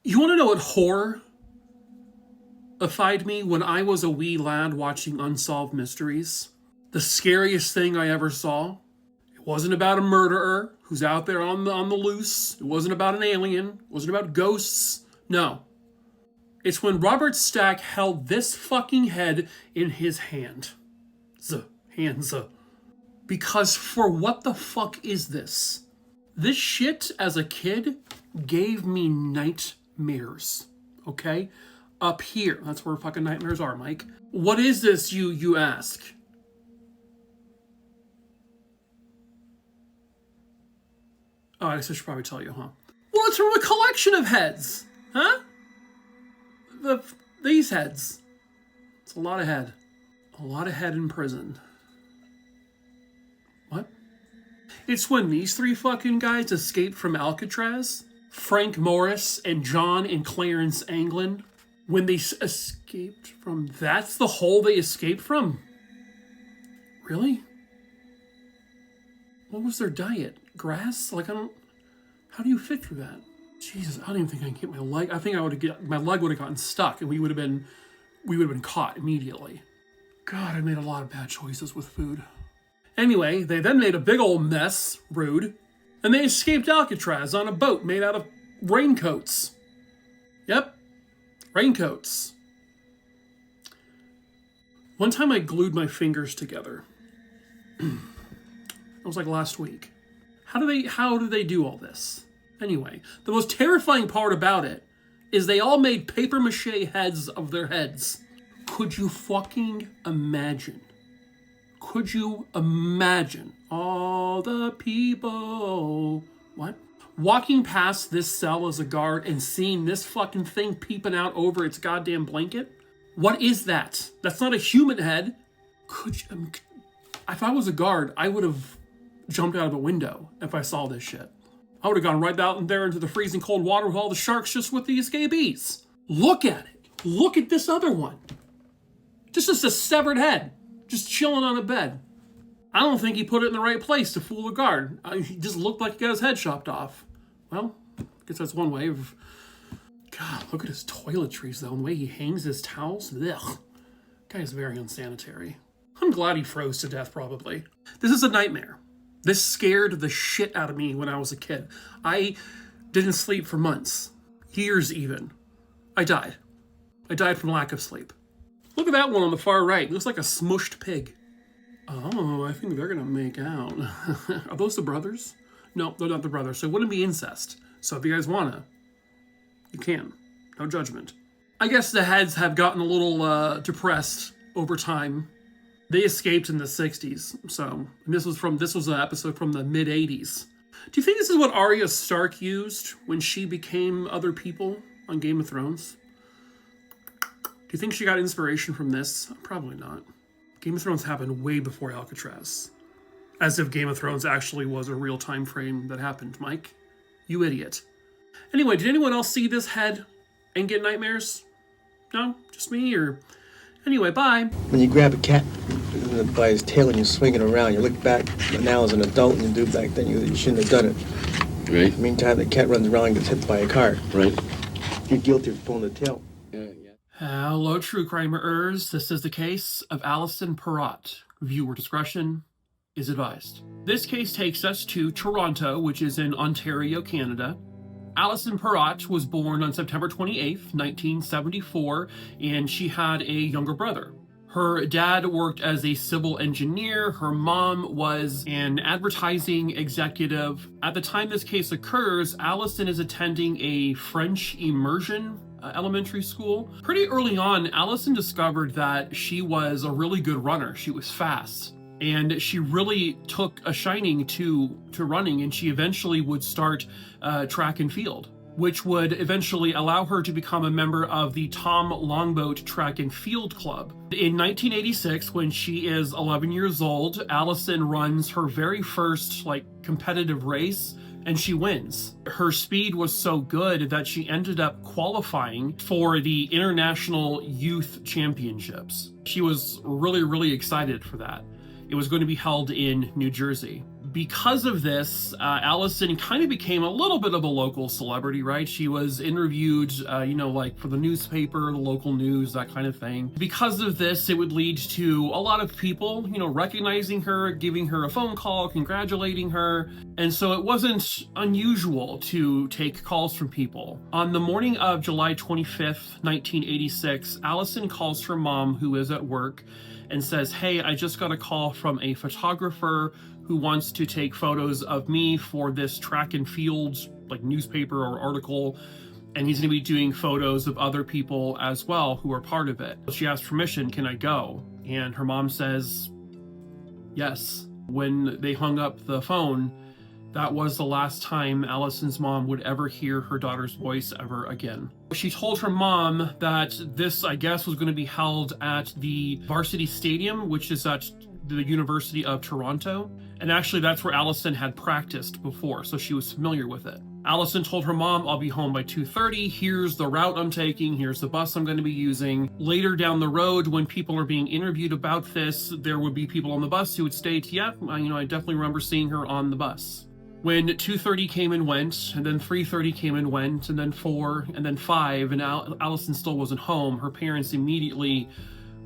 You want to know what horrified me when I was a wee lad watching Unsolved Mysteries? The scariest thing I ever saw. It wasn't about a murderer who's out there on the loose. It wasn't about an alien. It wasn't about ghosts. No. It's when Robert Stack held this fucking head in his hand. Because for what the fuck is this? This shit, as a kid, gave me nightmares. Okay? Up here. That's where fucking nightmares are, Mike. What is this, you ask? Oh, I guess I should probably tell you, huh? Well, it's from a collection of heads. Huh? These heads. It's a lot of head. A lot of head in prison. What? It's when these three fucking guys escaped from Alcatraz. Frank Morris and John and Clarence Anglin. When they escaped from... That's the hole they escaped from? Really? What was their diet? Grass? Like, I don't... How do you fit through that? Jesus, I don't even think I can get my leg. I think my leg would have gotten stuck and we would have been caught immediately. God, I made a lot of bad choices with food. Anyway, they then made a big old mess, rude, and they escaped Alcatraz on a boat made out of raincoats. Yep, raincoats. One time I glued my fingers together. It was like last week. How do they do all this? Anyway, the most terrifying part about it is they all made papier-mâché heads of their heads. Could you fucking imagine? Could you imagine all the people... What? Walking past this cell as a guard and seeing this fucking thing peeping out over its goddamn blanket? What is that? That's not a human head. Could you... If I was a guard, I would have jumped out of a window if I saw this shit. I would have gone right out there into the freezing cold water with all the sharks just with the escapees. Look at it. Look at this other one. Just a severed head. Just chilling on a bed. I don't think he put it in the right place to fool a guard. He just looked like he got his head chopped off. Well, I guess that's one way of... God, look at his toiletries, though. And the way he hangs his towels. Ugh. Guy is very unsanitary. I'm glad he froze to death, probably. This is a nightmare. This scared the shit out of me when I was a kid. I didn't sleep for months. Years, even. I died. I died from lack of sleep. Look at that one on the far right. It looks like a smushed pig. Oh, I think they're gonna make out. Are those the brothers? No, they're not the brothers, so it wouldn't be incest. So if you guys wanna, you can. No judgment. I guess the heads have gotten a little depressed over time. They escaped in the 60s, so this was an episode from the mid-80s. Do you think this is what Arya Stark used when she became other people on Game of Thrones? Do you think she got inspiration from this? Probably not. Game of Thrones happened way before Alcatraz. As if Game of Thrones actually was a real time frame that happened, Mike. You idiot. Anyway, did anyone else see this head and get nightmares? No? Just me? Or... Anyway, bye. When you grab a cat by his tail and you swing it around, you look back now as an adult and you do back then, you shouldn't have done it. Right. Meantime, the cat runs around and gets hit by a car. Right. You're guilty of pulling the tail. Hello, true crimeers. This is the case of Alison Parrott. Viewer discretion is advised. This case takes us to Toronto, which is in Ontario, Canada. Alison Parrott was born on September 28th, 1974, and she had a younger brother. Her dad worked as a civil engineer. Her mom was an advertising executive. At the time this case occurs, Alison is attending a French immersion elementary school. Pretty early on, Alison discovered that she was a really good runner. She was fast. And she really took a shining to running, and she eventually would start track and field, which would eventually allow her to become a member of the Tom Longboat Track and Field Club. In 1986, when she is 11 years old, Alison runs her very first competitive race, and she wins. Her speed was so good that she ended up qualifying for the International Youth Championships. She was really, really excited for that. It was going to be held in New Jersey. Because of this, Alison kind of became a little bit of a local celebrity, right? She was interviewed, like for the newspaper, the local news, that kind of thing. Because of this, it would lead to a lot of people, recognizing her, giving her a phone call, congratulating her. And so it wasn't unusual to take calls from people. On the morning of July 25th, 1986, Alison calls her mom, who is at work, and says, "Hey, I just got a call from a photographer who wants to take photos of me for this track and field, like newspaper or article, and he's going to be doing photos of other people as well who are part of it." She asks permission, "Can I go?" And her mom says, yes. When they hung up the phone, that was the last time Alison's mom would ever hear her daughter's voice ever again. She told her mom that this, I guess, was going to be held at the Varsity Stadium, which is at the University of Toronto. And actually, that's where Alison had practiced before, so she was familiar with it. Alison told her mom, "I'll be home by 2:30. Here's the route I'm taking. Here's the bus I'm going to be using." Later down the road, when people are being interviewed about this, there would be people on the bus who would state, "Yeah, I definitely remember seeing her on the bus." When 2:30 came and went, and then 3:30 came and went, and then 4, and then 5, and Alison still wasn't home, her parents immediately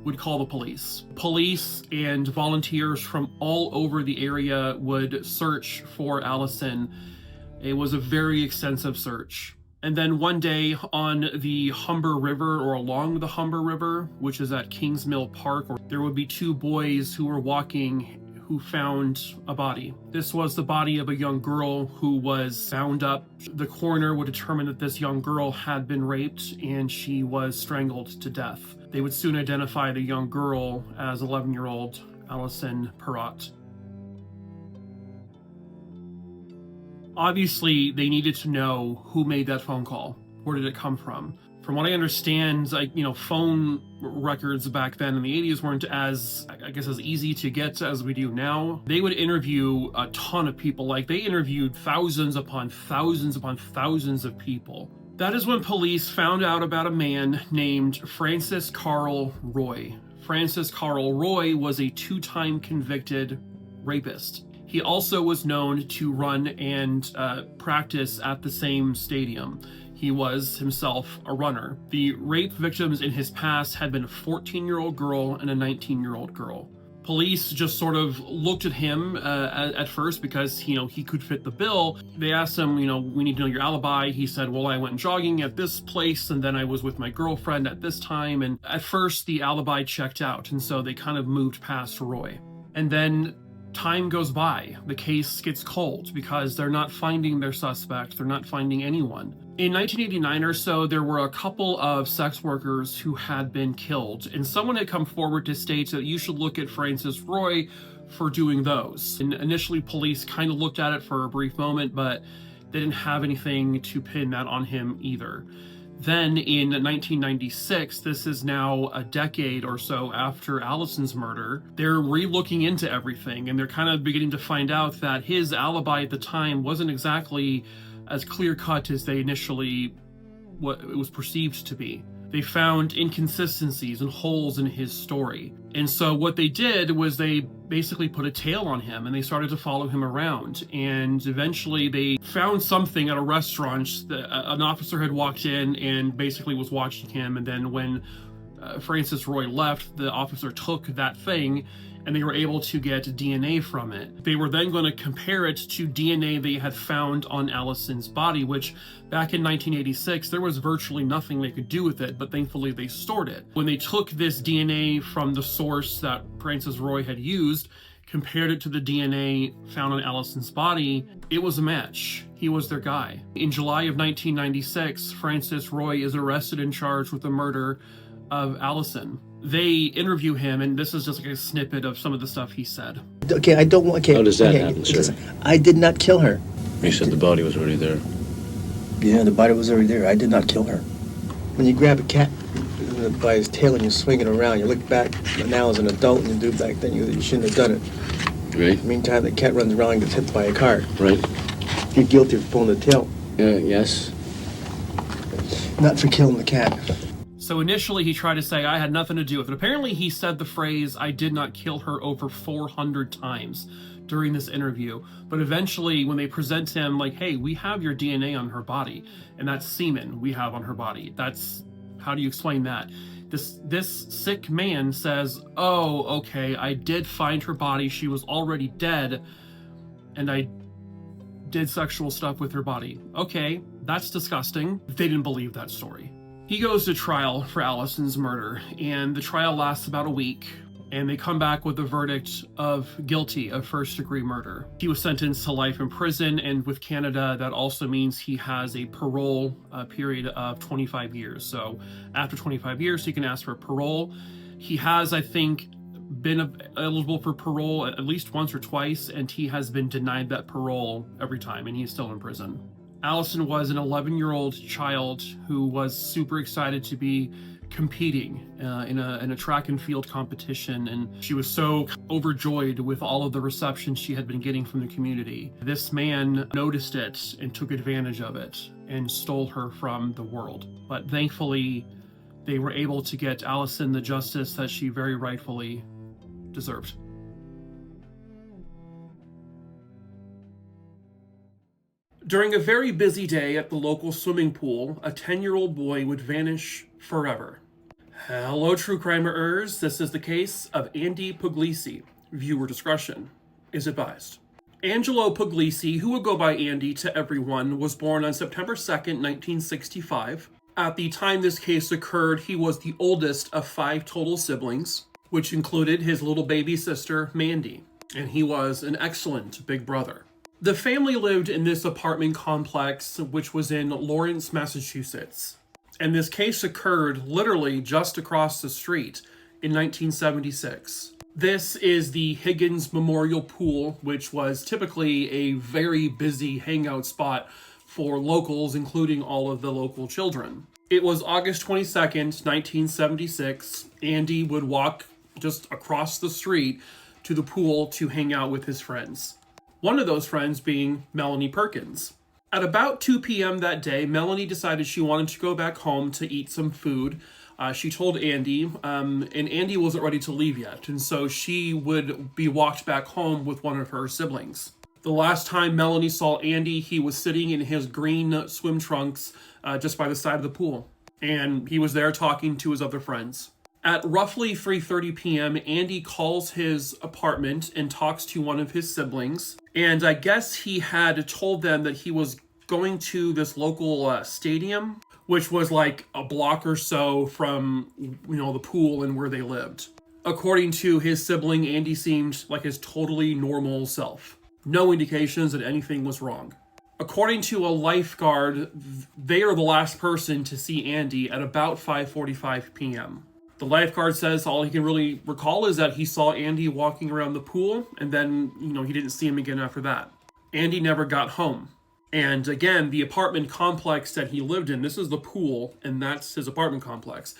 would call the police. Police and volunteers from all over the area would search for Alison. It was a very extensive search. And then one day on the Humber River, or along the Humber River, which is at Kingsmill Park, there would be 2 boys who were walking who found a body. This was the body of a young girl who was bound up. The coroner would determine that this young girl had been raped and she was strangled to death. They would soon identify the young girl as 11-year-old Alison Parrott. Obviously, they needed to know who made that phone call. Where did it come from? From what I understand, phone records back then in the 80s weren't as easy to get as we do now. They would interview a ton of people. They interviewed thousands upon thousands upon thousands of people. That is when police found out about a man named Francis Carl Roy. Francis Carl Roy was a 2-time convicted rapist. He also was known to run and practice at the same stadium. He was himself a runner. The rape victims in his past had been a 14-year-old girl and a 19-year-old girl. Police just sort of looked at him at first because, he could fit the bill. They asked him, "We need to know your alibi." He said, "Well, I went jogging at this place and then I was with my girlfriend at this time." And at first the alibi checked out, and so they kind of moved past Roy. And then time goes by. The case gets cold because they're not finding their suspect. They're not finding anyone. In 1989 or so, there were a couple of sex workers who had been killed, and someone had come forward to state that you should look at Francis Roy for doing those. And initially, police kind of looked at it for a brief moment, but they didn't have anything to pin that on him either. Then in 1996, this is now a decade or so after Alison's murder, they're re-looking into everything, and they're kind of beginning to find out that his alibi at the time wasn't exactly as clear-cut as they initially, what it was perceived to be. They found inconsistencies and holes in his story. And so what they did was they basically put a tail on him and they started to follow him around. And eventually they found something at a restaurant. An officer had walked in and basically was watching him. And then when Francis Roy left, the officer took that thing and they were able to get DNA from it. They were then going to compare it to DNA they had found on Alison's body, which back in 1986, there was virtually nothing they could do with it, but thankfully they stored it. When they took this DNA from the source that Francis Roy had used, compared it to the DNA found on Alison's body, it was a match. He was their guy. In July of 1996, Francis Roy is arrested and charged with the murder of Alison. They interview him, and this is just like a snippet of some of the stuff he said. Okay, I don't want... Okay, how does that happen, sir? I did not kill her. You said the body was already there. Yeah, the body was already there. I did not kill her. When you grab a cat by his tail and you swing it around, you look back now as an adult and you do back then, you shouldn't have done it. Right. Meantime, the cat runs around and gets hit by a car. Right. You're guilty of pulling the tail. Yes. Not for killing the cat. So initially he tried to say, I had nothing to do with it. Apparently he said the phrase, I did not kill her, over 400 times during this interview. But eventually when they present him like, hey, we have your DNA on her body, and that's semen we have on her body. How do you explain that? This sick man says, oh, okay, I did find her body. She was already dead, and I did sexual stuff with her body. Okay, that's disgusting. They didn't believe that story. He goes to trial for Alison's murder, and the trial lasts about a week, and they come back with a verdict of guilty of first-degree murder. He was sentenced to life in prison, and with Canada, that also means he has a parole period of 25 years. So after 25 years, he can ask for parole. He has, I think, been eligible for parole at least once or twice, and he has been denied that parole every time, and he's still in prison. Alison was an 11-year-old child who was super excited to be competing in a track and field competition, and she was so overjoyed with all of the reception she had been getting from the community. This man noticed it and took advantage of it and stole her from the world. But thankfully, they were able to get Alison the justice that she very rightfully deserved. During a very busy day at the local swimming pool, a 10-year-old boy would vanish forever. Hello, true crimerers. This is the case of Andy Puglisi. Viewer discretion is advised. Angelo Puglisi, who would go by Andy to everyone, was born on September 2nd, 1965. At the time this case occurred, he was the oldest of 5 total siblings, which included his little baby sister, Mandy, and he was an excellent big brother. The family lived in this apartment complex, which was in Lawrence, Massachusetts. And this case occurred literally just across the street in 1976. This is the Higgins Memorial Pool, which was typically a very busy hangout spot for locals, including all of the local children. It was August 22nd, 1976. Andy would walk just across the street to the pool to hang out with his friends. One of those friends being Melanie Perkins. At about 2 p.m. that day, Melanie decided she wanted to go back home to eat some food. She told Andy, and Andy wasn't ready to leave yet, and so she would be walked back home with one of her siblings. The last time Melanie saw Andy, he was sitting in his green swim trunks just by the side of the pool, and he was there talking to his other friends. At roughly 3:30 p.m., Andy calls his apartment and talks to one of his siblings. And I guess he had told them that he was going to this local stadium, which was like a block or so from, the pool and where they lived. According to his sibling, Andy seemed like his totally normal self. No indications that anything was wrong. According to a lifeguard, they are the last person to see Andy at about 5:45 p.m. The lifeguard says all he can really recall is that he saw Andy walking around the pool, and then, he didn't see him again after that. Andy never got home. And again, the apartment complex that he lived in, this is the pool, and that's his apartment complex.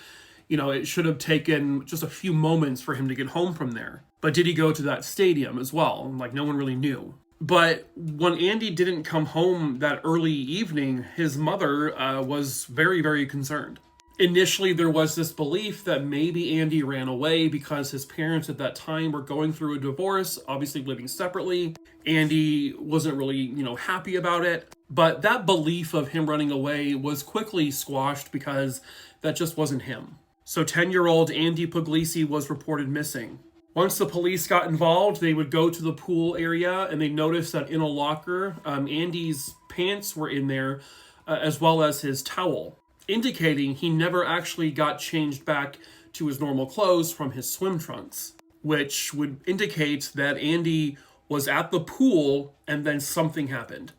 It should have taken just a few moments for him to get home from there. But did he go to that stadium as well? No one really knew. But when Andy didn't come home that early evening, his mother was very, very concerned. Initially, there was this belief that maybe Andy ran away because his parents at that time were going through a divorce, obviously living separately. Andy wasn't really, happy about it. But that belief of him running away was quickly squashed because that just wasn't him. So 10-year-old Andy Puglisi was reported missing. Once the police got involved, they would go to the pool area and they noticed that in a locker, Andy's pants were in there, as well as his towel, indicating he never actually got changed back to his normal clothes from his swim trunks, which would indicate that Andy was at the pool and then something happened.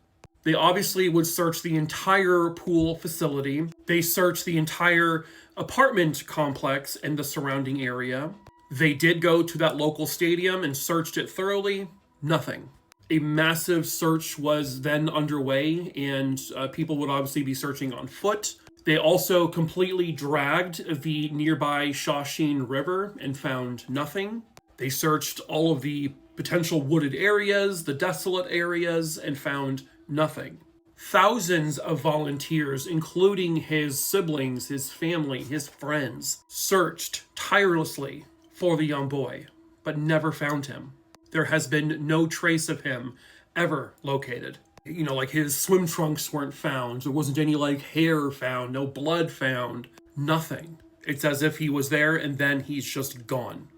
They obviously would search the entire pool facility. They searched the entire apartment complex and the surrounding area. They did go to that local stadium and searched it thoroughly. Nothing. A massive search was then underway, and people would obviously be searching on foot. They also completely dragged the nearby Shawsheen River and found nothing. They searched all of the potential wooded areas, the desolate areas, and found nothing. Thousands of volunteers, including his siblings, his family, his friends, searched tirelessly for the young boy, but never found him. There has been no trace of him ever located. Like his swim trunks weren't found. There wasn't any hair found, no blood found, nothing. It's as if he was there and then he's just gone.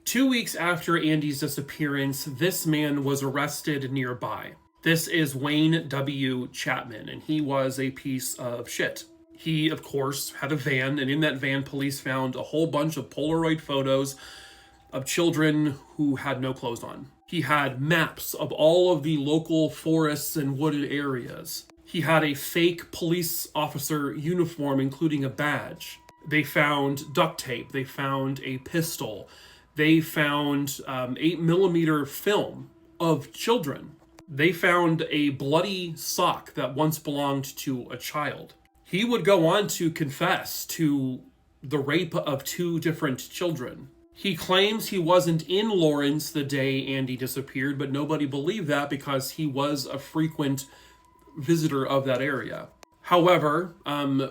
2 weeks after Andy's disappearance, this man was arrested nearby. This is Wayne W. Chapman, and he was a piece of shit. He, of course, had a van, and in that van, police found a whole bunch of Polaroid photos of children who had no clothes on. He had maps of all of the local forests and wooded areas. He had a fake police officer uniform, including a badge. They found duct tape. They found a pistol. They found 8mm film of children. They found a bloody sock that once belonged to a child. He would go on to confess to the rape of 2 different children. He claims he wasn't in Lawrence the day Andy disappeared, but nobody believed that because he was a frequent visitor of that area. However,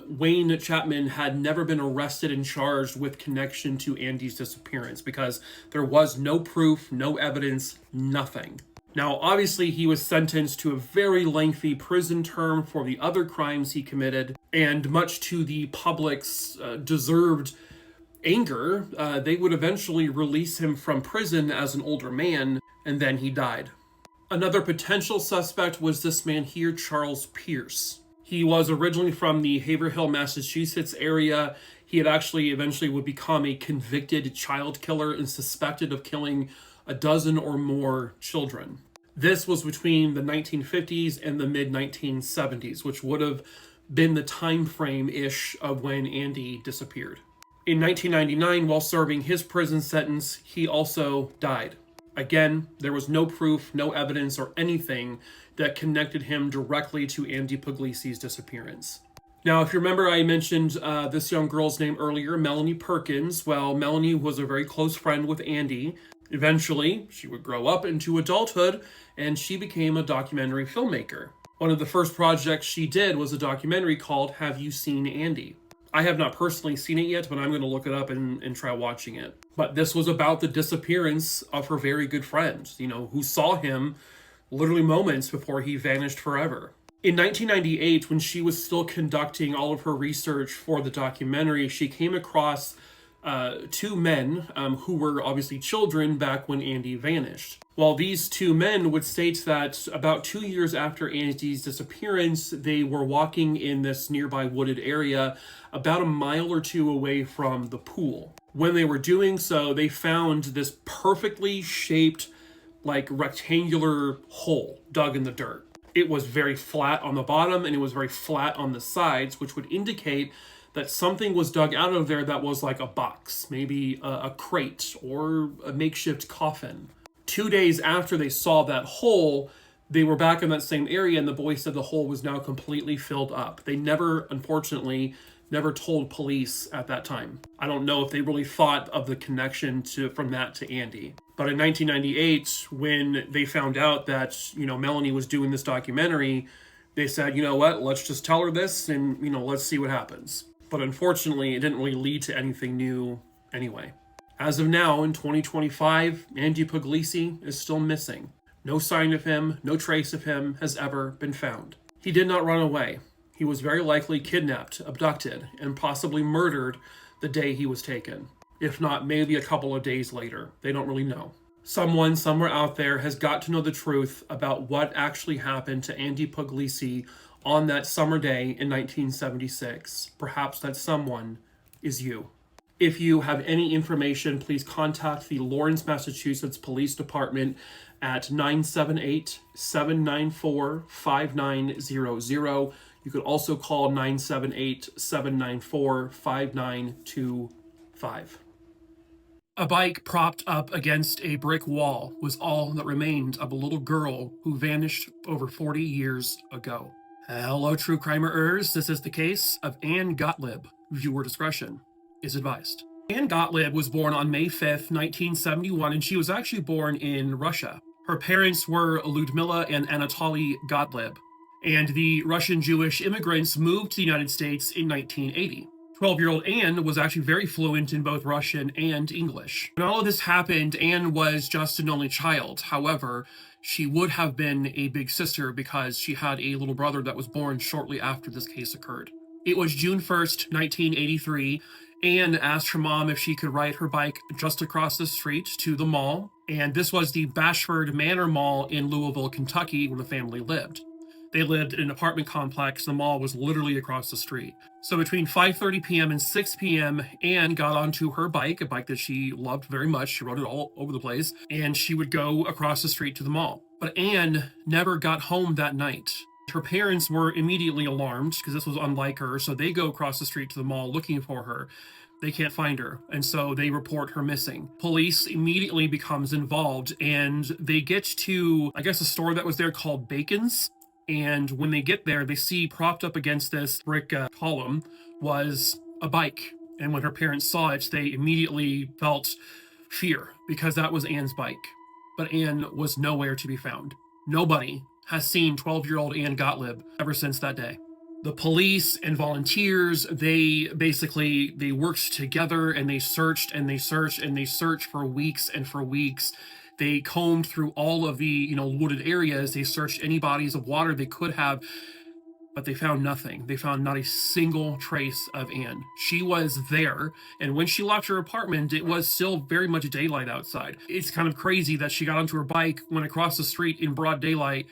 Wayne Chapman had never been arrested and charged with connection to Andy's disappearance because there was no proof, no evidence, nothing. Now, obviously, he was sentenced to a very lengthy prison term for the other crimes he committed, and much to the public's deserved anger, they would eventually release him from prison as an older man, and then he died. Another potential suspect was this man here, Charles Pierce. He was originally from the Haverhill, Massachusetts area. He had actually eventually would become a convicted child killer and suspected of killing a dozen or more children. This was between the 1950s and the mid-1970s, which would have been the time frame-ish of when Andy disappeared. In 1999, while serving his prison sentence, he also died. Again, there was no proof, no evidence, or anything that connected him directly to Andy Puglisi's disappearance. Now, if you remember, I mentioned this young girl's name earlier, Melanie Perkins. Well, Melanie was a very close friend with Andy. Eventually, she would grow up into adulthood, and she became a documentary filmmaker. One of the first projects she did was a documentary called Have You Seen Andy? I have not personally seen it yet, but I'm going to look it up and try watching it. But this was about the disappearance of her very good friend, who saw him literally moments before he vanished forever. In 1998, when she was still conducting all of her research for the documentary, she came across 2 men who were obviously children back when Andy vanished. Well, these 2 men would state that about 2 years after Andy's disappearance, they were walking in this nearby wooded area about a mile or 2 away from the pool. When they were doing so, they found this perfectly shaped, rectangular hole dug in the dirt. It was very flat on the bottom and it was very flat on the sides, which would indicate that something was dug out of there that was like a box, maybe a crate or a makeshift coffin. 2 days after they saw that hole, they were back in that same area and the boy said the hole was now completely filled up. They unfortunately, never told police at that time. I don't know if they really thought of the connection from that to Andy. But in 1998, when they found out that, Melanie was doing this documentary, they said, you know what, let's just tell her this and, let's see what happens. But unfortunately, it didn't really lead to anything new anyway. As of now, in 2025, Andy Puglisi is still missing. No sign of him, no trace of him has ever been found. He did not run away. He was very likely kidnapped, abducted, and possibly murdered the day he was taken. If not, maybe a couple of days later. They don't really know. Someone somewhere out there has got to know the truth about what actually happened to Andy Puglisi on that summer day in 1976. Perhaps that someone is you. If you have any information, please contact the Lawrence, Massachusetts Police Department at 978-794-5900. You could also call 978-794-5925. A bike propped up against a brick wall was all that remained of a little girl who vanished over 40 years ago. Hello, true crimerers. This is the case of Anne Gotlib. Viewer discretion is advised. Anne Gotlib was born on May 5th, 1971, and she was actually born in Russia. Her parents were Ludmila and Anatoly Gotlib. And the Russian Jewish immigrants moved to the United States in 1980. 12-year-old Anne was actually very fluent in both Russian and English. When all of this happened, Anne was just an only child. However, she would have been a big sister because she had a little brother that was born shortly after this case occurred. It was June 1st, 1983. Anne asked her mom if she could ride her bike just across the street to the mall, and this was the Bashford Manor Mall in Louisville, Kentucky, where the family lived. They lived in an apartment complex. The mall was literally across the street. So between 5:30 p.m. and 6 p.m., Anne got onto her bike, a bike that she loved very much. She rode it all over the place, and she would go across the street to the mall. But Anne never got home that night. Her parents were immediately alarmed because this was unlike her, so they go across the street to the mall looking for her. They can't find her, and so they report her missing. Police immediately becomes involved, and they get to, I guess, a store that was there called Bacon's. And when they get there, they see propped up against this brick column was a bike. And when her parents saw it, they immediately felt fear because that was Anne's bike. But Anne was nowhere to be found. Nobody has seen 12-year-old Anne Gotlib ever since that day. The police and volunteers, they worked together, and they searched and they searched and they searched for weeks and for weeks. They combed through all of the, wooded areas. They searched any bodies of water they could have, but they found nothing. They found not a single trace of Anne. She was there, and when she left her apartment, it was still very much daylight outside. It's kind of crazy that she got onto her bike, went across the street in broad daylight,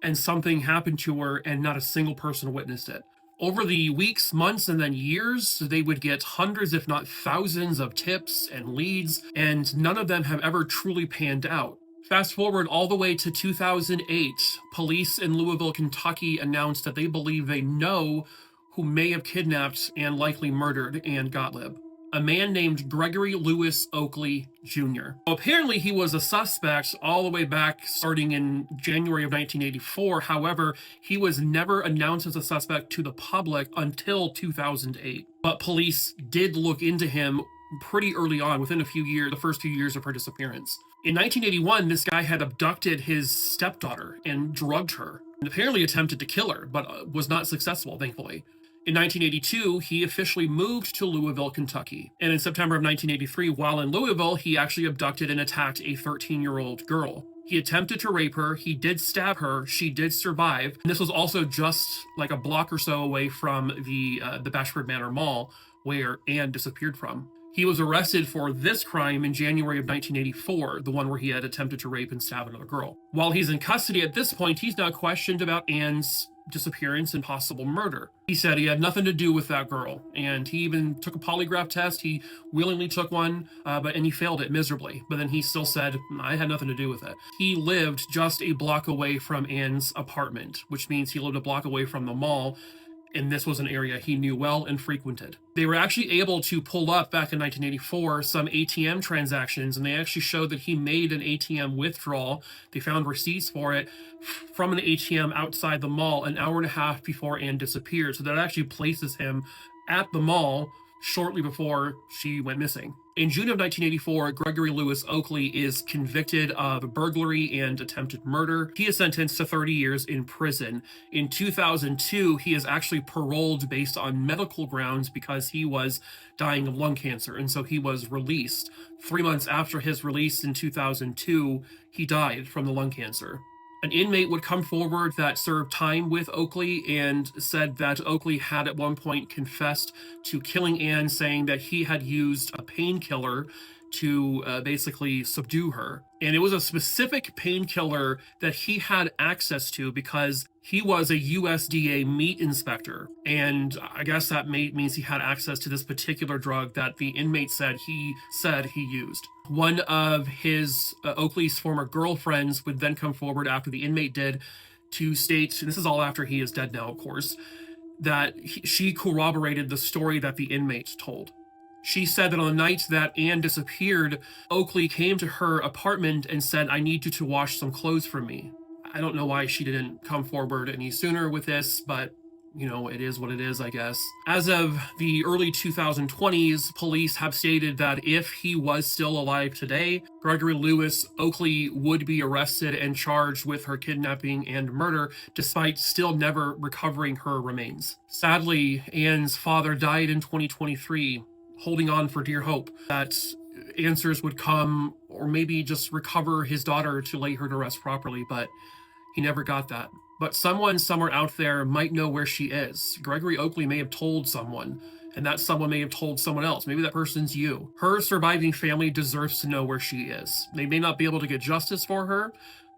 and something happened to her, and not a single person witnessed it. Over the weeks, months, and then years, they would get hundreds, if not thousands, of tips and leads, and none of them have ever truly panned out. Fast forward all the way to 2008, police in Louisville, Kentucky announced that they believe they know who may have kidnapped and likely murdered Anne Gotlib. A man named Gregory Louis Oakley Jr. Apparently, he was a suspect all the way back starting in January of 1984. However, he was never announced as a suspect to the public until 2008. But police did look into him pretty early on, within a few years, the first few years of her disappearance. In 1981, this guy had abducted his stepdaughter and drugged her, and apparently attempted to kill her, but was not successful, thankfully. In 1982, he officially moved to Louisville, Kentucky. And in September of 1983, while in Louisville, he actually abducted and attacked a 13-year-old girl. He attempted to rape her. He did stab her. She did survive. And this was also just like a block or so away from the Bashford Manor Mall, where Anne disappeared from. He was arrested for this crime in January of 1984, the one where he had attempted to rape and stab another girl. While he's in custody at this point, he's now questioned about Anne's disappearance and possible murder. He said he had nothing to do with that girl, and he even took a polygraph test. He willingly took one, and he failed it miserably. But then he still said, I had nothing to do with it. He lived just a block away from Anne's apartment, which means he lived a block away from the mall, and this was an area he knew well and frequented. They were actually able to pull up, back in 1984, some ATM transactions, and they actually showed that he made an ATM withdrawal. They found receipts for it from an ATM outside the mall an hour and a half before Anne disappeared. So that actually places him at the mall shortly before she went missing. In June of 1984, Gregory Louis Oakley is convicted of burglary and attempted murder. He is sentenced to 30 years in prison. In 2002, he is actually paroled based on medical grounds because he was dying of lung cancer, and so he was released. 3 months after his release in 2002, he died from the lung cancer. An inmate would come forward that served time with Oakley and said that Oakley had at one point confessed to killing Anne, saying that he had used a painkiller to basically subdue her. And it was a specific painkiller that he had access to because he was a USDA meat inspector. And I guess that means he had access to this particular drug that the inmate said he used. One of his Oakley's former girlfriends would then come forward after the inmate did to state, and this is all after he is dead now, of course, that she corroborated the story that the inmate told. She said that on the night that Anne disappeared, Oakley came to her apartment and said, I need you to wash some clothes for me. I don't know why she didn't come forward any sooner with this, but it is what it is, I guess. As of the early 2020s, police have stated that if he was still alive today, Gregory Louis Oakley would be arrested and charged with her kidnapping and murder, despite still never recovering her remains. Sadly, Anne's father died in 2023, holding on for dear hope that answers would come, or maybe just recover his daughter to lay her to rest properly, but he never got that. But someone somewhere out there might know where she is. Gregory Oakley may have told someone, and that someone may have told someone else. Maybe that person's you. Her surviving family deserves to know where she is. They may not be able to get justice for her,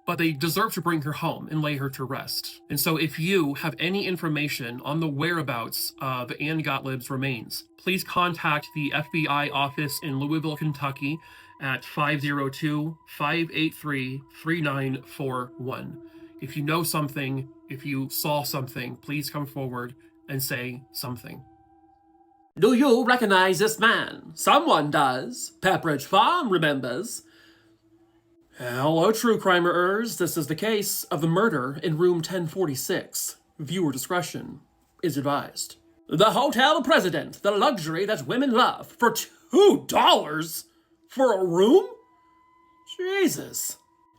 but they deserve to bring her home and lay her to rest. And so if you have any information on the whereabouts of Anne Gotlib's remains, please contact the FBI office in Louisville, Kentucky at 502-583-3941. If you know something, if you saw something, please come forward and say something. Do you recognize this man? Someone does. Pepperidge Farm remembers. Hello, true crimerers. This is the case of the murder in room 1046. Viewer discretion is advised. The hotel president, the luxury that women love, for $2 for a room? Jesus.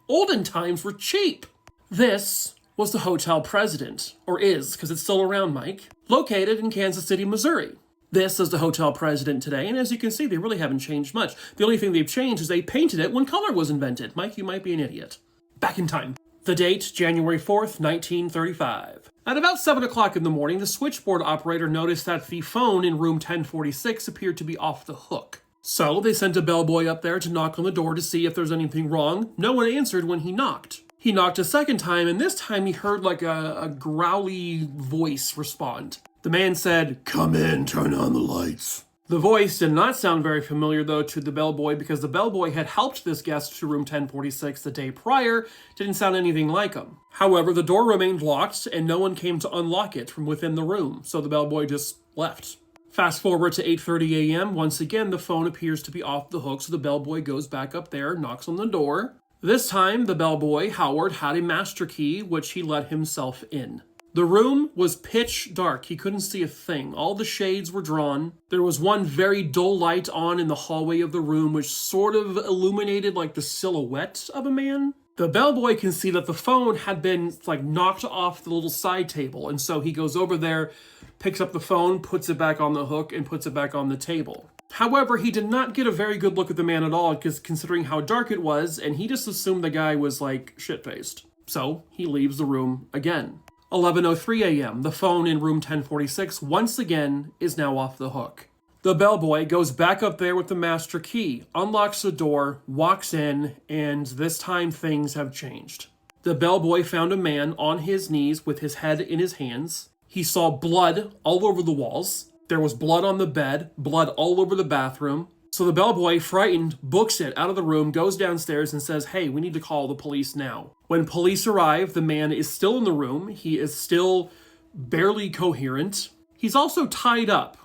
Olden times were cheap. This was the hotel president, or is, because it's still around, Mike, located in Kansas City, Missouri. This is the hotel president today, and as you can see, they really haven't changed much. The only thing they've changed is they painted it when color was invented. Mike, you might be an idiot. Back in time. The date, January 4th, 1935. At about 7 o'clock in the morning, the switchboard operator noticed that the phone in room 1046 appeared to be off the hook. So they sent a bellboy up there to knock on the door to see if there's anything wrong. No one answered when he knocked. He knocked a second time, and this time he heard like a growly voice respond. The man said, "Come in, turn on the lights." The voice did not sound very familiar, though, to the bellboy, because the bellboy had helped this guest to room 1046 the day prior. Didn't sound anything like him. However, the door remained locked, and no one came to unlock it from within the room, so the bellboy just left. Fast forward to 8:30 a.m. Once again, the phone appears to be off the hook, so the bellboy goes back up there, knocks on the door. This time, the bellboy, Howard, had a master key, which he let himself in. The room was pitch dark. He couldn't see a thing. All the shades were drawn. There was one very dull light on in the hallway of the room, which sort of illuminated like the silhouette of a man. The bellboy can see that the phone had been knocked off the little side table, and so he goes over there, picks up the phone, puts it back on the hook, and puts it back on the table. However, he did not get a very good look at the man at all, because considering how dark it was, and he just assumed the guy was shit-faced. So he leaves the room again. 11:03 a.m., the phone in room 1046 once again is now off the hook. The bellboy goes back up there with the master key, unlocks the door, walks in, and this time things have changed. The bellboy found a man on his knees with his head in his hands. He saw blood all over the walls. There was blood on the bed, blood all over the bathroom. So the bellboy, frightened, books it out of the room, goes downstairs and says, "Hey, we need to call the police now." When police arrive, the man is still in the room. He is still barely coherent. He's also tied up.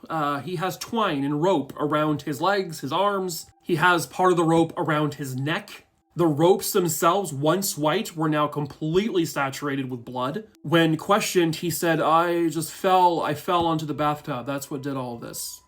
He has twine and rope around his legs, his arms. He has part of the rope around his neck. The ropes themselves, once white, were now completely saturated with blood. When questioned, he said, I fell onto the bathtub. That's what did all of this.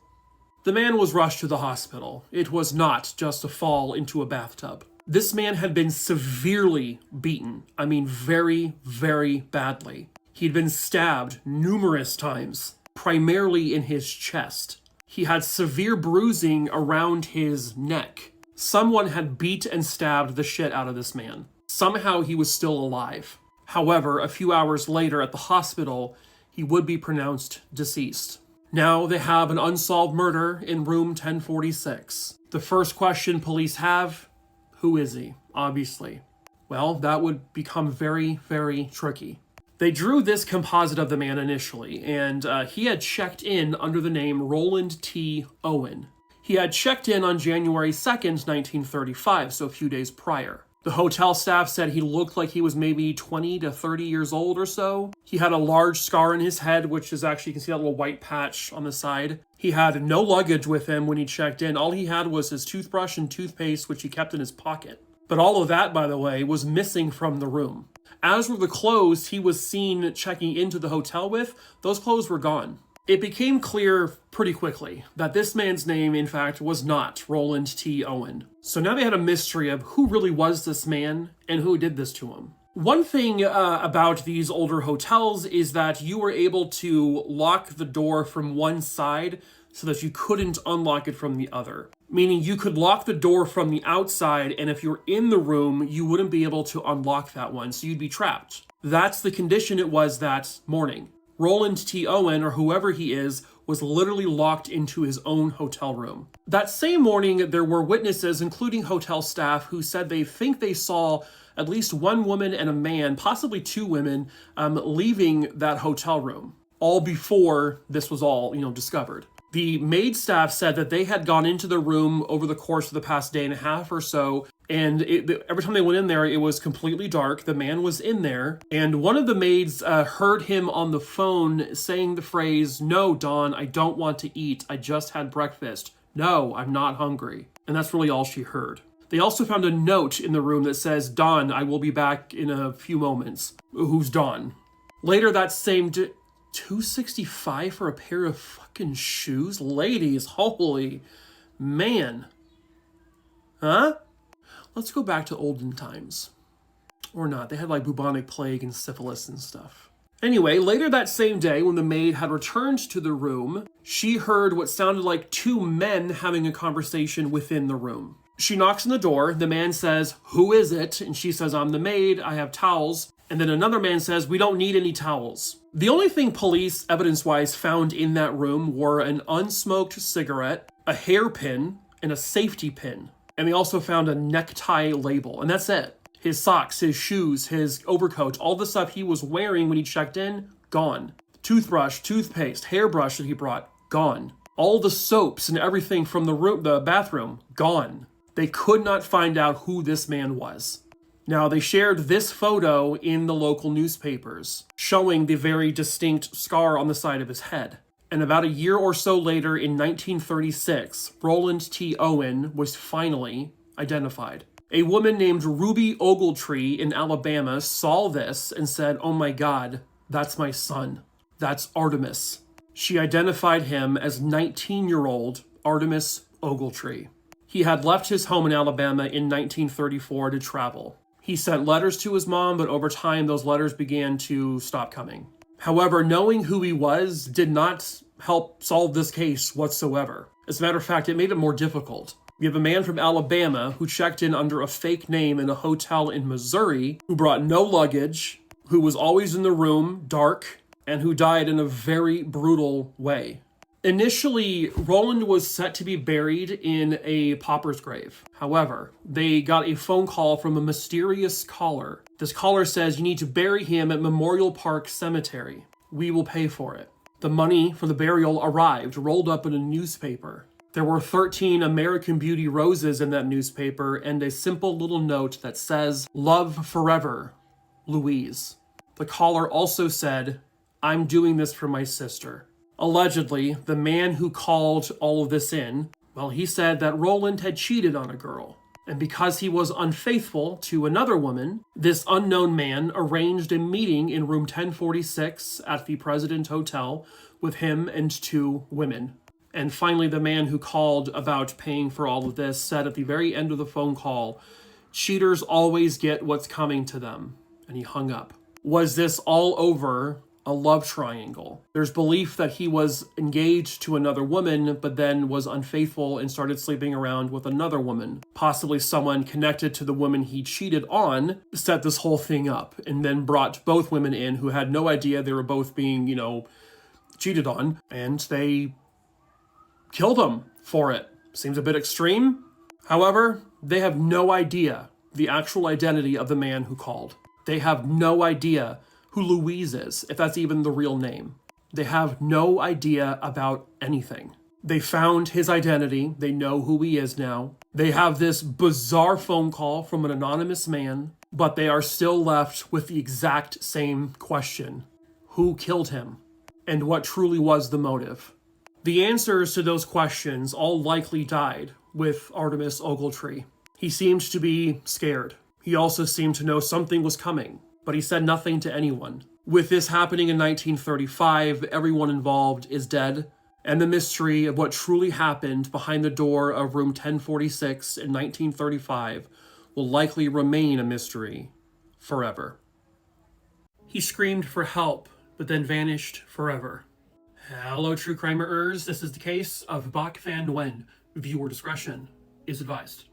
The man was rushed to the hospital. It was not just a fall into a bathtub. This man had been severely beaten. I mean, very, very badly. He'd been stabbed numerous times, primarily in his chest. He had severe bruising around his neck. Someone had beat and stabbed the shit out of this man. Somehow he was still alive. However, a few hours later at the hospital, he would be pronounced deceased. Now they have an unsolved murder in room 1046. The first question police have, who is he? Obviously. Well, that would become very, very tricky. They drew this composite of the man initially, and he had checked in under the name Roland T. Owen. He had checked in on January 2nd, 1935, so a few days prior. The hotel staff said he looked like he was maybe 20 to 30 years old or so. He had a large scar on his head, which is actually, you can see that little white patch on the side. He had no luggage with him when he checked in. All he had was his toothbrush and toothpaste, which he kept in his pocket. But all of that, by the way, was missing from the room. As were the clothes he was seen checking into the hotel with, those clothes were gone. It became clear pretty quickly that this man's name, in fact, was not Roland T. Owen. So now they had a mystery of who really was this man and who did this to him. One thing about these older hotels is that you were able to lock the door from one side so that you couldn't unlock it from the other. Meaning you could lock the door from the outside, and if you're in the room, you wouldn't be able to unlock that one, so you'd be trapped. That's the condition it was that morning. Roland T. Owen, or whoever he is, was literally locked into his own hotel room. That same morning, there were witnesses, including hotel staff, who said they think they saw at least one woman and a man, possibly two women, leaving that hotel room, all before this was all, discovered. The maid staff said that they had gone into the room over the course of the past day and a half or so, and every time they went in there, it was completely dark. The man was in there, and one of the maids heard him on the phone saying the phrase, "No, Dawn, I don't want to eat. I just had breakfast. No, I'm not hungry." And that's really all she heard. They also found a note in the room that says, "Dawn, I will be back in a few moments." Who's Dawn? Later that same day, $265 for a pair of fucking shoes? Ladies, holy man. Huh? Let's go back to olden times. Or not. They had like bubonic plague and syphilis and stuff. Anyway, later that same day, when the maid had returned to the room, she heard what sounded like two men having a conversation within the room. She knocks on the door. The man says, "Who is it?" And she says, "I'm the maid. I have towels." And then another man says, "We don't need any towels." The only thing police, evidence-wise, found in that room were an unsmoked cigarette, a hairpin, and a safety pin. And they also found a necktie label, and that's it. His socks, his shoes, his overcoat, all the stuff he was wearing when he checked in, gone. Toothbrush, toothpaste, hairbrush that he brought, gone. All the soaps and everything from the bathroom, gone. They could not find out who this man was. Now, they shared this photo in the local newspapers, showing the very distinct scar on the side of his head. And about a year or so later, in 1936, Roland T. Owen was finally identified. A woman named Ruby Ogletree in Alabama saw this and said, "Oh my God, that's my son. That's Artemus." She identified him as 19-year-old Artemus Ogletree. He had left his home in Alabama in 1934 to travel. He sent letters to his mom, but over time, those letters began to stop coming. However, knowing who he was did not help solve this case whatsoever. As a matter of fact, it made it more difficult. We have a man from Alabama who checked in under a fake name in a hotel in Missouri, who brought no luggage, who was always in the room, dark, and who died in a very brutal way. Initially, Roland was set to be buried in a pauper's grave. However, they got a phone call from a mysterious caller. This caller says, "You need to bury him at Memorial Park Cemetery. We will pay for it." The money for the burial arrived, rolled up in a newspaper. There were 13 American Beauty roses in that newspaper and a simple little note that says, "Love forever, Louise." The caller also said, "I'm doing this for my sister." Allegedly, the man who called all of this in, well, he said that Roland had cheated on a girl. And because he was unfaithful to another woman, this unknown man arranged a meeting in room 1046 at the President Hotel with him and two women. And finally, the man who called about paying for all of this said at the very end of the phone call, "Cheaters always get what's coming to them." And he hung up. Was this all over a love triangle? There's belief that he was engaged to another woman, but then was unfaithful and started sleeping around with another woman. Possibly someone connected to the woman he cheated on set this whole thing up and then brought both women in who had no idea they were both being, cheated on, and they killed them for it. Seems a bit extreme. However, they have no idea the actual identity of the man who called. They have no idea who Louise is, if that's even the real name. They have no idea about anything. They found his identity. They know who he is now. They have this bizarre phone call from an anonymous man, but they are still left with the exact same question. Who killed him? And what truly was the motive? The answers to those questions all likely died with Artemus Ogletree. He seemed to be scared. He also seemed to know something was coming, but he said nothing to anyone. With this happening in 1935, everyone involved is dead, and the mystery of what truly happened behind the door of room 1046 in 1935 will likely remain a mystery forever. He screamed for help, but then vanished forever. Hello, true crimerers. This is the case of Bach Van Nguyen. Viewer discretion is advised.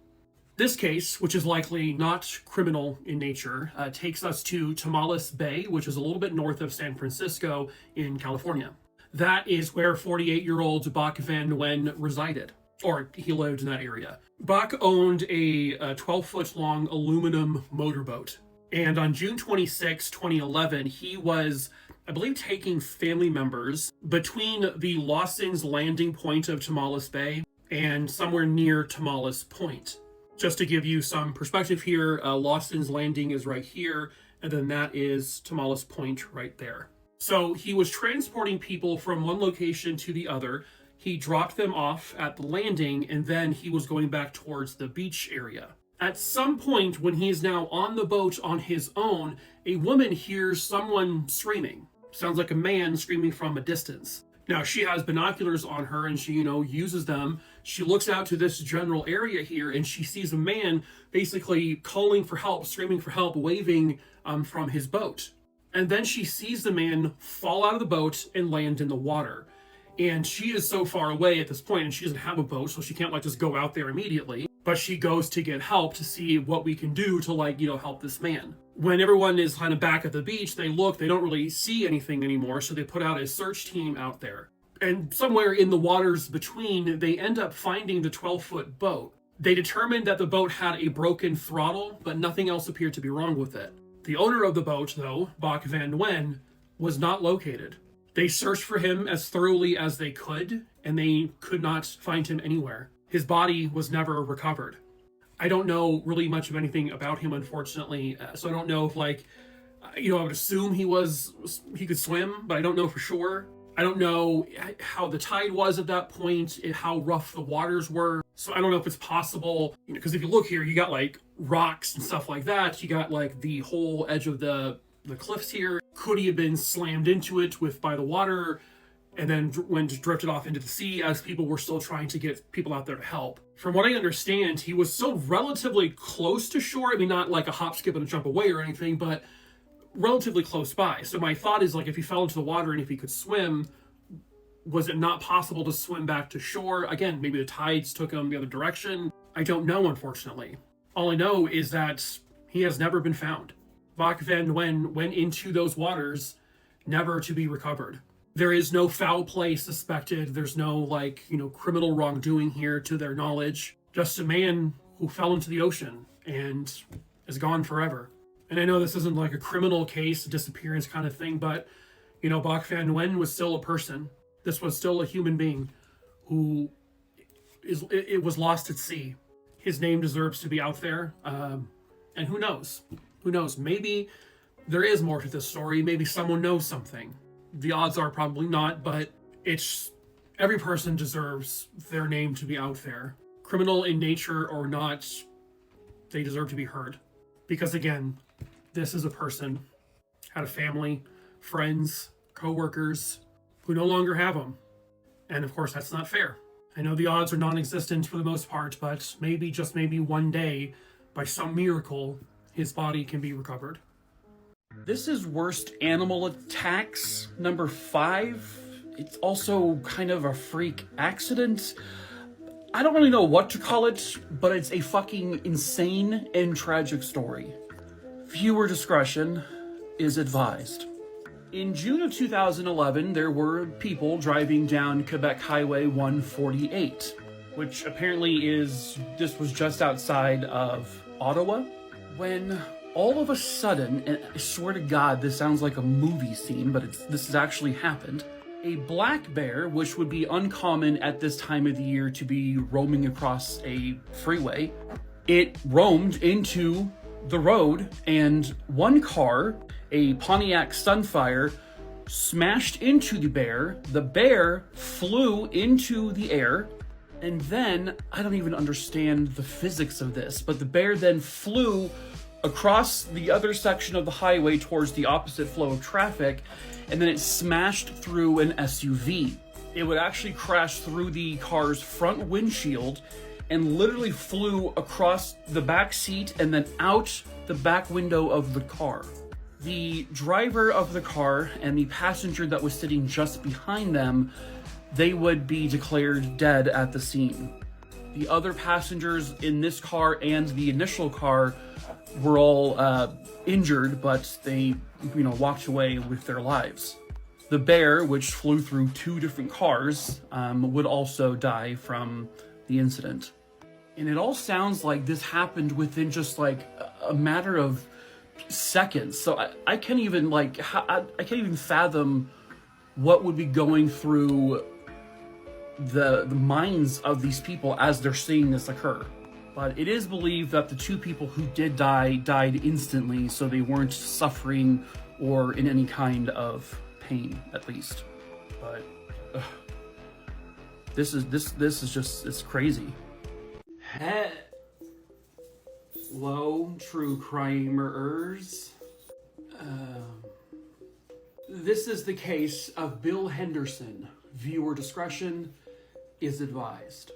This case, which is likely not criminal in nature, takes us to Tamales Bay, which is a little bit north of San Francisco in California. That is where 48-year-old Bach Van Nguyen resided, or he lived in that area. Bach owned a 12-foot-long aluminum motorboat, and on June 26, 2011, he was, I believe, taking family members between the Lawson's landing point of Tamales Bay and somewhere near Tamales Point. Just to give you some perspective here, Lawson's Landing is right here, and then that is Tamales Point right there. So he was transporting people from one location to the other. He dropped them off at the landing, and then he was going back towards the beach area. At some point, when he is now on the boat on his own, a woman hears someone screaming. Sounds like a man screaming from a distance. Now, she has binoculars on her, and she, uses them. She looks out to this general area here, and she sees a man basically calling for help, screaming for help, waving from his boat. And then she sees the man fall out of the boat and land in the water. And she is so far away at this point, and she doesn't have a boat, so she can't, just go out there immediately. But she goes to get help to see what we can do to, help this man. When everyone is kind of back at the beach, they look, they don't really see anything anymore, so they put out a search team out there. And somewhere in the waters between, they end up finding the 12-foot boat. They determined that the boat had a broken throttle, but nothing else appeared to be wrong with it. The owner of the boat, though, Bach Van Nguyen, was not located. They searched for him as thoroughly as they could, and they could not find him anywhere. His body was never recovered. I don't know really much of anything about him, unfortunately, so I don't know if, I would assume he could swim, but I don't know for sure. I don't know how the tide was at that point, how rough the waters were, so I don't know if it's possible, because if you look here, you got, rocks and stuff like that, you got, the whole edge of the cliffs here. Could he have been slammed into it by the water, and then drifted off into the sea as people were still trying to get people out there to help? From what I understand, he was still relatively close to shore. I mean, not like a hop, skip, and a jump away or anything, but relatively close by. So my thought is, if he fell into the water and if he could swim, was it not possible to swim back to shore? Again, maybe the tides took him the other direction. I don't know, unfortunately. All I know is that he has never been found. Bach Van Nguyen went into those waters, never to be recovered. There is no foul play suspected. There's no, criminal wrongdoing here to their knowledge. Just a man who fell into the ocean and is gone forever. And I know this isn't a criminal case, a disappearance kind of thing, but, Bach Van Nguyen was still a person. This was still a human being who it was lost at sea. His name deserves to be out there. And who knows? Who knows? Maybe there is more to this story. Maybe someone knows something. The odds are probably not, but every person deserves their name to be out there. Criminal in nature or not, they deserve to be heard. Because again, this is a person, had a family, friends, co-workers, who no longer have them. And of course, that's not fair. I know the odds are non-existent for the most part, but maybe, just maybe one day, by some miracle, his body can be recovered. This is Worst Animal Attacks, number 5. It's also kind of a freak accident. I don't really know what to call it, but it's a fucking insane and tragic story. Viewer discretion is advised. In June of 2011, there were people driving down Quebec Highway 148, which apparently this was just outside of Ottawa, when all of a sudden, and I swear to God, this sounds like a movie scene, but this has actually happened. A black bear, which would be uncommon at this time of the year to be roaming across a freeway, it roamed into the road, and one car, a Pontiac Sunfire, smashed into the bear. The bear flew into the air, And then, I don't even understand the physics of this, but the bear then flew across the other section of the highway towards the opposite flow of traffic, and then it smashed through an SUV. It would actually crash through the car's front windshield and literally flew across the back seat and then out the back window of the car. The driver of the car and the passenger that was sitting just behind them, they would be declared dead at the scene. The other passengers in this car and the initial car were all injured, but they, walked away with their lives. The bear, which flew through 2 different cars, would also die from the incident. And it all sounds like this happened within just like a matter of seconds. So I can't even I can't even fathom what would be going through the minds of these people as they're seeing this occur. But it is believed that the 2 people who did die died instantly, so they weren't suffering or in any kind of pain, at least. But this is just, it's crazy. Hello, true crimerers. This is the case of Bill Henderson. Viewer discretion is advised.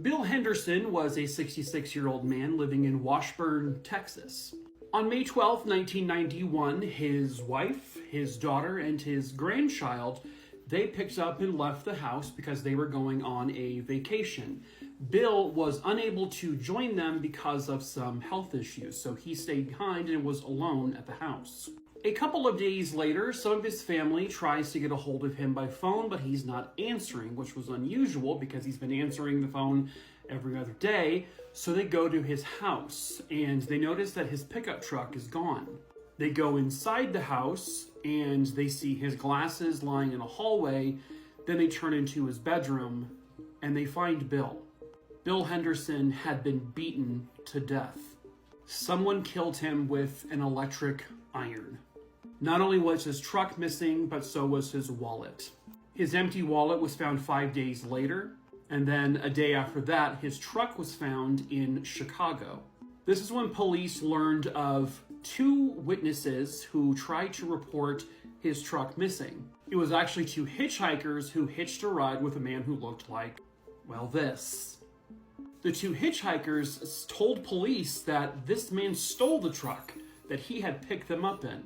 Bill Henderson was a 66-year-old man living in Washburn, Texas. On May 12, 1991, his wife, his daughter, and his grandchild, they picked up and left the house because they were going on a vacation. Bill was unable to join them because of some health issues, so he stayed behind and was alone at the house. A couple of days later, some of his family tries to get a hold of him by phone, but he's not answering, which was unusual because he's been answering the phone every other day. So they go to his house and they notice that his pickup truck is gone. They go inside the house and they see his glasses lying in a hallway. Then they turn into his bedroom and they find Bill. Bill Henderson had been beaten to death. Someone killed him with an electric iron. Not only was his truck missing, but so was his wallet. His empty wallet was found 5 days later, and then a day after that, his truck was found in Chicago. This is when police learned of 2 witnesses who tried to report his truck missing. It was actually 2 hitchhikers who hitched a ride with a man who looked like, well, this. The 2 hitchhikers told police that this man stole the truck that he had picked them up in.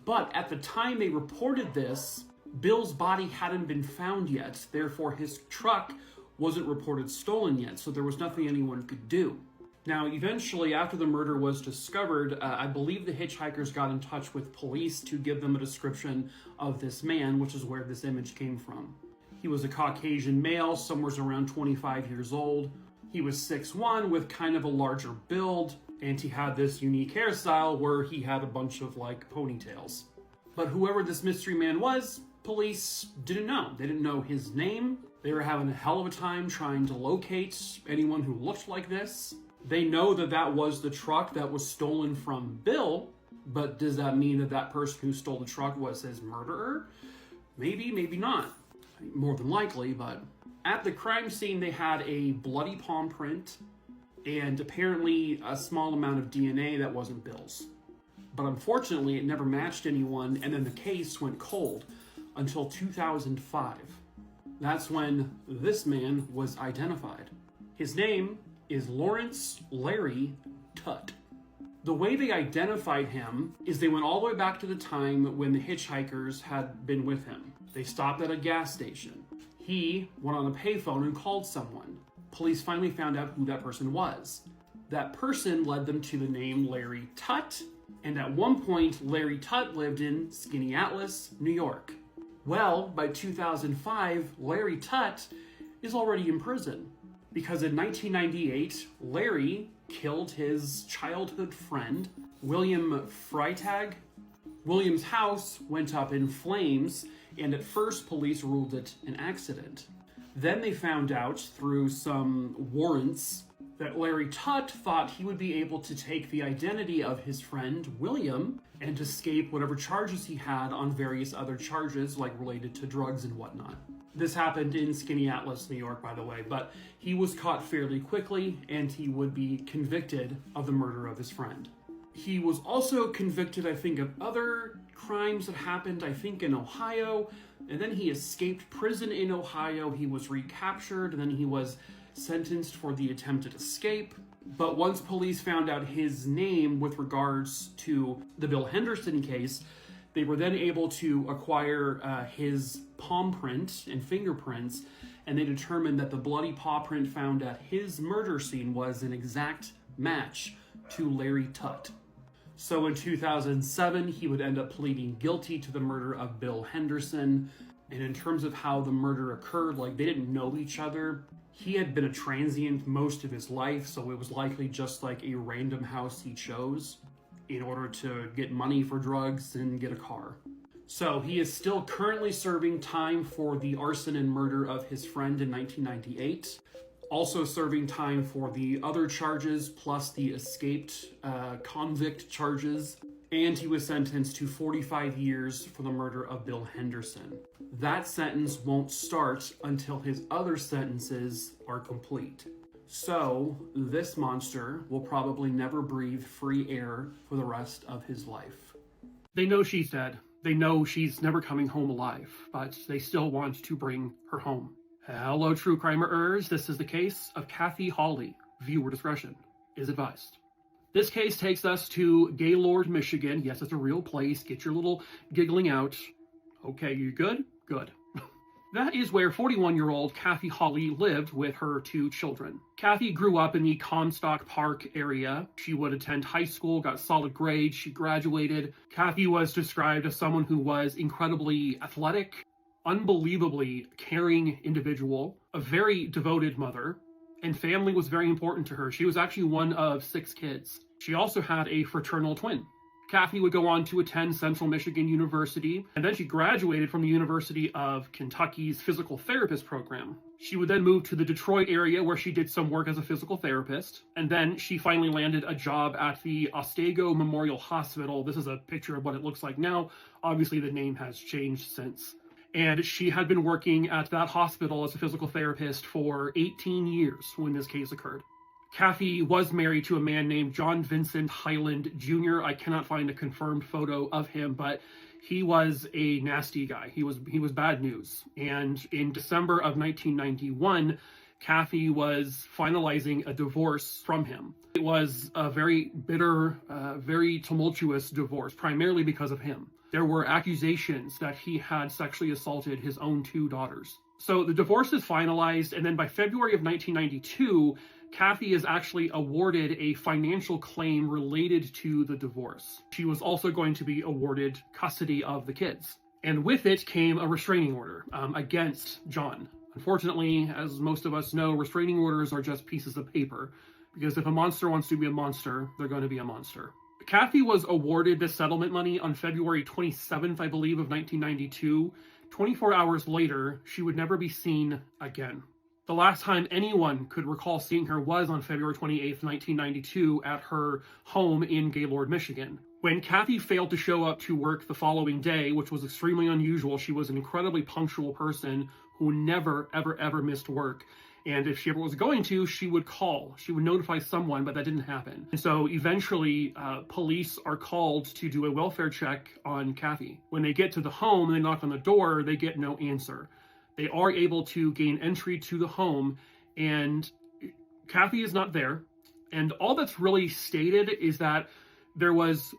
But at the time they reported this, Bill's body hadn't been found yet. Therefore, his truck wasn't reported stolen yet, so there was nothing anyone could do. Now, eventually, after the murder was discovered, I believe the hitchhikers got in touch with police to give them a description of this man, which is where this image came from. He was a Caucasian male, somewhere around 25 years old. He was 6'1", with kind of a larger build, and he had this unique hairstyle where he had a bunch of ponytails. But whoever this mystery man was, police didn't know. They didn't know his name. They were having a hell of a time trying to locate anyone who looked like this. They know that that was the truck that was stolen from Bill, but does that mean that that person who stole the truck was his murderer? Maybe, maybe not. More than likely, but at the crime scene they had a bloody palm print and apparently a small amount of DNA that wasn't Bill's. But unfortunately, it never matched anyone, and then the case went cold until 2005. That's when this man was identified. His name is Lawrence Larry Tutt. The way they identified him is they went all the way back to the time when the hitchhikers had been with him. They stopped at a gas station. He went on a payphone and called someone. Police finally found out who that person was. That person led them to the name Larry Tutt, and at one point, Larry Tutt lived in Skaneateles, New York. Well, by 2005, Larry Tutt is already in prison because in 1998, Larry killed his childhood friend, William Freitag. William's house went up in flames, and at first police ruled it an accident. Then they found out through some warrants that Larry Tutt thought he would be able to take the identity of his friend, William, and escape whatever charges he had on various other charges, like related to drugs and whatnot. This happened in Skaneateles, New York, by the way, but he was caught fairly quickly, and he would be convicted of the murder of his friend. He was also convicted, I think, of other crimes that happened, I think, in Ohio, and then he escaped prison in Ohio. He was recaptured, and then he was sentenced for the attempted escape. But once police found out his name with regards to the Bill Henderson case, they were then able to acquire his palm print and fingerprints, and they determined that the bloody paw print found at his murder scene was an exact match to Larry Tutt. So in 2007, he would end up pleading guilty to the murder of Bill Henderson. And in terms of how the murder occurred, like, they didn't know each other. He had been a transient most of his life, so it was likely just like a random house he chose in order to get money for drugs and get a car. So he is still currently serving time for the arson and murder of his friend in 1998. Also serving time for the other charges, plus the escaped convict charges. And he was sentenced to 45 years for the murder of Bill Henderson. That sentence won't start until his other sentences are complete. So, this monster will probably never breathe free air for the rest of his life. They know she's dead. They know she's never coming home alive, but they still want to bring her home. Hello, true crimerers. This is the case of Cathy Hawley. Viewer discretion is advised. This case takes us to Gaylord, Michigan. Yes, it's a real place. Get your little giggling out. Okay, you good? Good. That is where 41-year-old Cathy Hawley lived with her 2 children. Cathy grew up in the Comstock Park area. She would attend high school, got solid grades, she graduated. Cathy was described as someone who was incredibly athletic, unbelievably caring individual, a very devoted mother, and family was very important to her. She was actually one of 6 kids. She also had a fraternal twin. Cathy would go on to attend Central Michigan University, and then she graduated from the University of Kentucky's physical therapist program. She would then move to the Detroit area where she did some work as a physical therapist, and then she finally landed a job at the Otsego Memorial Hospital. This is a picture of what it looks like now. Obviously, the name has changed since. And she had been working at that hospital as a physical therapist for 18 years when this case occurred. Cathy was married to a man named John Vincent Highland Jr. I cannot find a confirmed photo of him, but he was a nasty guy. He was bad news. And in December of 1991, Cathy was finalizing a divorce from him. It was a very bitter, very tumultuous divorce, primarily because of him. There were accusations that he had sexually assaulted his own 2 daughters. So the divorce is finalized, and then by February of 1992, Cathy is actually awarded a financial claim related to the divorce. She was also going to be awarded custody of the kids. And with it came a restraining order against John. Unfortunately, as most of us know, restraining orders are just pieces of paper, because if a monster wants to be a monster, they're going to be a monster. Cathy was awarded the settlement money on February 27th, I believe, of 1992. 24 hours later, she would never be seen again. The last time anyone could recall seeing her was on February 28th, 1992, at her home in Gaylord, Michigan. When Cathy failed to show up to work the following day, which was extremely unusual, she was an incredibly punctual person who never, ever, ever missed work. And if she ever was going to, she would call. She would notify someone, but that didn't happen. And so eventually, police are called to do a welfare check on Cathy. When they get to the home and they knock on the door, they get no answer. They are able to gain entry to the home, and Cathy is not there. And all that's really stated is that there was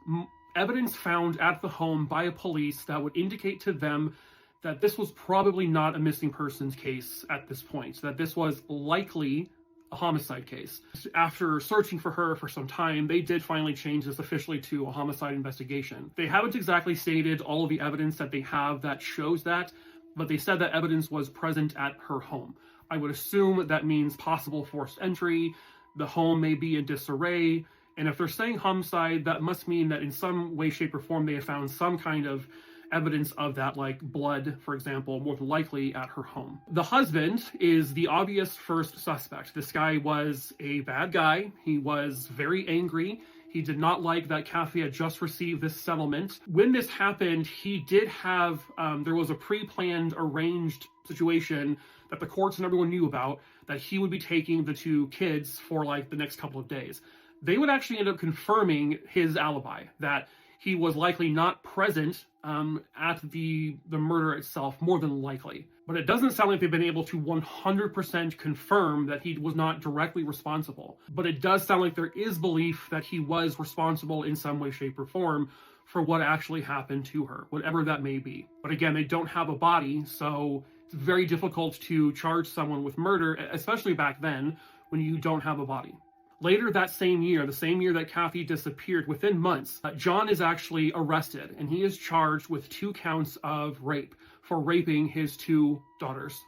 evidence found at the home by police that would indicate to them that this was probably not a missing persons case at this point, that this was likely a homicide case. After searching for her for some time, they did finally change this officially to a homicide investigation. They haven't exactly stated all of the evidence that they have that shows that, but they said that evidence was present at her home. I would assume that means possible forced entry, the home may be in disarray, and if they're saying homicide, that must mean that in some way, shape, or form they have found some kind of evidence of that, like blood, for example, more than likely at her home. The husband is the obvious first suspect. This guy was a bad guy. He was very angry. He did not like that Cathy had just received this settlement. When this happened, he did have, there was a pre-planned, arranged situation that the courts and everyone knew about, that he would be taking the two kids for like the next couple of days. They would actually end up confirming his alibi, that he was likely not present at the murder itself, more than likely. But it doesn't sound like they've been able to 100% confirm that he was not directly responsible. But it does sound like there is belief that he was responsible in some way, shape, or form for what actually happened to her, whatever that may be. But again, they don't have a body, so it's very difficult to charge someone with murder, especially back then when you don't have a body. Later that same year, the same year that Cathy disappeared, within months, John is actually arrested, and he is charged with 2 counts of rape for raping his 2 daughters.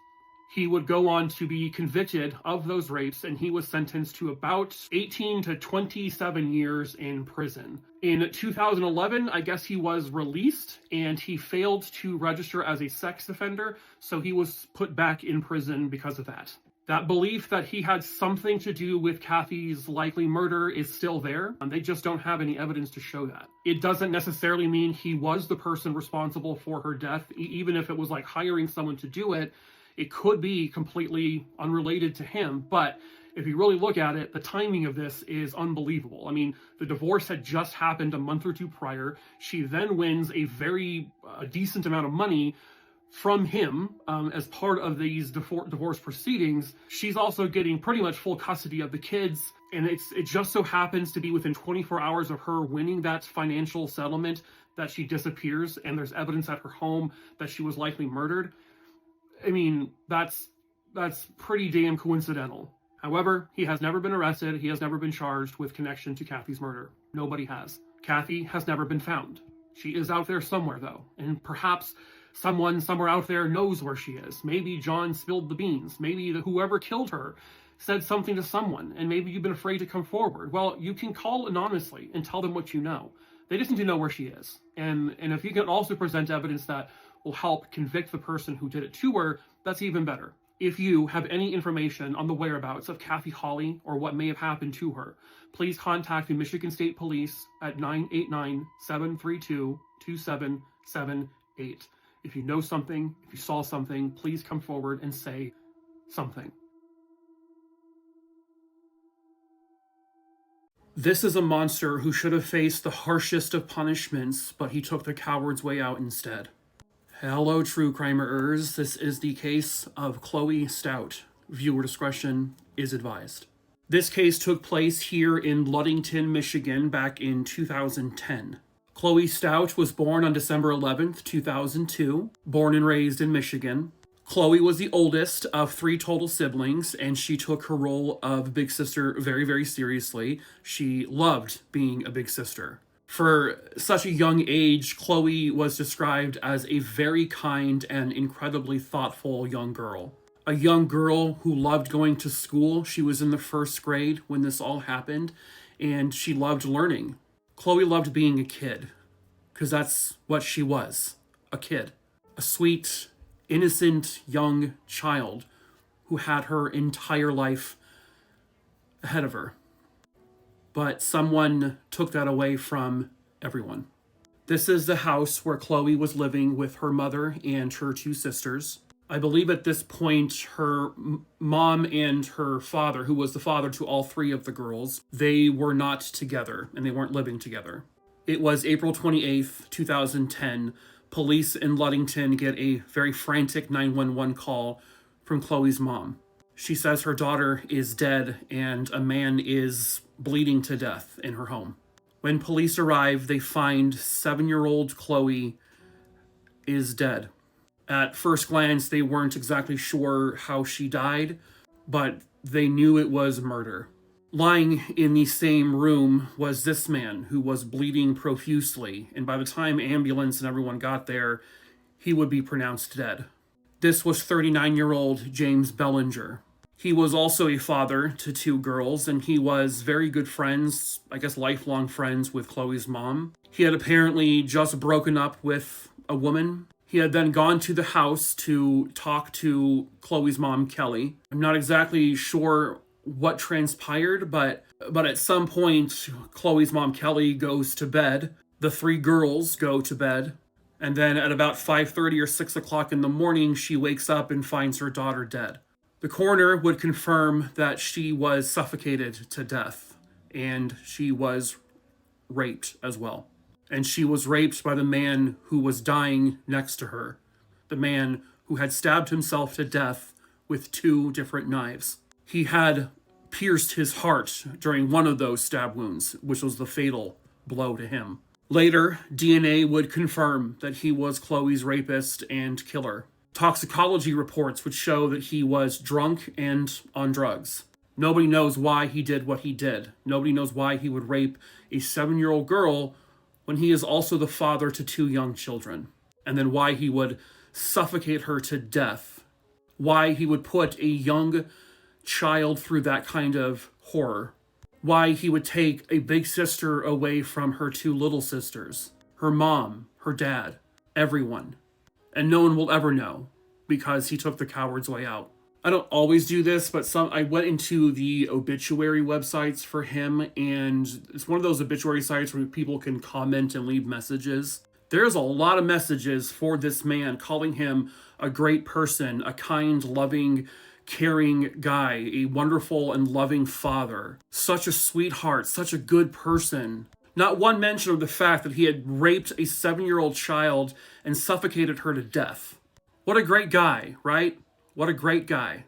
He would go on to be convicted of those rapes, and he was sentenced to about 18 to 27 years in prison. In 2011, I guess he was released, and he failed to register as a sex offender, so he was put back in prison because of that. That belief that he had something to do with Cathy's likely murder is still there, and they just don't have any evidence to show that. It doesn't necessarily mean he was the person responsible for her death. Even if it was like hiring someone to do it, it could be completely unrelated to him. But if you really look at it, the timing of this is unbelievable. I mean, the divorce had just happened a month or 2 prior. She then wins a decent amount of money from him as part of these divorce proceedings. She's also getting pretty much full custody of the kids, and it just so happens to be within 24 hours of her winning that financial settlement that she disappears, and there's evidence at her home that she was likely murdered. I mean, that's pretty damn coincidental. However, he has never been arrested. He has never been charged with connection to Cathy's murder. Nobody has. Cathy has never been found. She is out there somewhere, though, and perhaps someone somewhere out there knows where she is. Maybe John spilled the beans. Maybe whoever killed her said something to someone, and maybe you've been afraid to come forward. Well, you can call anonymously and tell them what you know. They just need to know where she is. And if you can also present evidence that will help convict the person who did it to her, that's even better. If you have any information on the whereabouts of Cathy Hawley or what may have happened to her, please contact the Michigan State Police at 989-732-2778. If you know something, if you saw something, please come forward and say something. This is a monster who should have faced the harshest of punishments, but he took the coward's way out instead. Hello, true crimerers. This is the case of Chloey Stoudt. Viewer discretion is advised. This case took place here in Ludington, Michigan, back in 2010. Chloey Stoudt was born on December 11th, 2002, born and raised in Michigan. Chloey was the oldest of 3 total siblings, and she took her role of big sister very, very seriously. She loved being a big sister. For such a young age, Chloey was described as a very kind and incredibly thoughtful young girl. A young girl who loved going to school. She was in the 1st grade when this all happened, and she loved learning. Chloey loved being a kid, because that's what she was, a kid. A sweet, innocent young child who had her entire life ahead of her. But someone took that away from everyone. This is the house where Chloey was living with her mother and her 2 sisters. I believe at this point, her mom and her father, who was the father to all 3 of the girls, they were not together and they weren't living together. It was April 28th, 2010. Police in Ludington get a very frantic 911 call from Chloey's mom. She says her daughter is dead and a man is bleeding to death in her home. When police arrive, they find 7-year-old Chloey is dead. At first glance, they weren't exactly sure how she died, but they knew it was murder. Lying in the same room was this man who was bleeding profusely, and by the time ambulance and everyone got there, he would be pronounced dead. This was 39-year-old James Bellinger. He was also a father to 2 girls, and he was very good friends, I guess lifelong friends, with Chloey's mom. He had apparently just broken up with a woman. He had then gone to the house to talk to Chloe's mom, Kelly. I'm not exactly sure what transpired, but at some point, Chloe's mom, Kelly, goes to bed. The three girls go to bed. And then at about 5:30 or 6 o'clock in the morning, she wakes up and finds her daughter dead. The coroner would confirm that she was suffocated to death, and she was raped as well. And she was raped by the man who was dying next to her, the man who had stabbed himself to death with 2 different knives. He had pierced his heart during one of those stab wounds, which was the fatal blow to him. Later, DNA would confirm that he was Chloe's rapist and killer. Toxicology reports would show that he was drunk and on drugs. Nobody knows why he did what he did. Nobody knows why he would rape a 7-year-old girl when he is also the father to 2 young children. And then why he would suffocate her to death. Why he would put a young child through that kind of horror. Why he would take a big sister away from her 2 little sisters. Her mom, her dad, everyone. And no one will ever know because he took the coward's way out. I don't always do this, but I went into the obituary websites for him, and it's one of those obituary sites where people can comment and leave messages. There's a lot of messages for this man calling him a great person, a kind, loving, caring guy, a wonderful and loving father, such a sweetheart, such a good person. Not one mention of the fact that he had raped a 7-year-old child and suffocated her to death. What a great guy, right? What a great guy.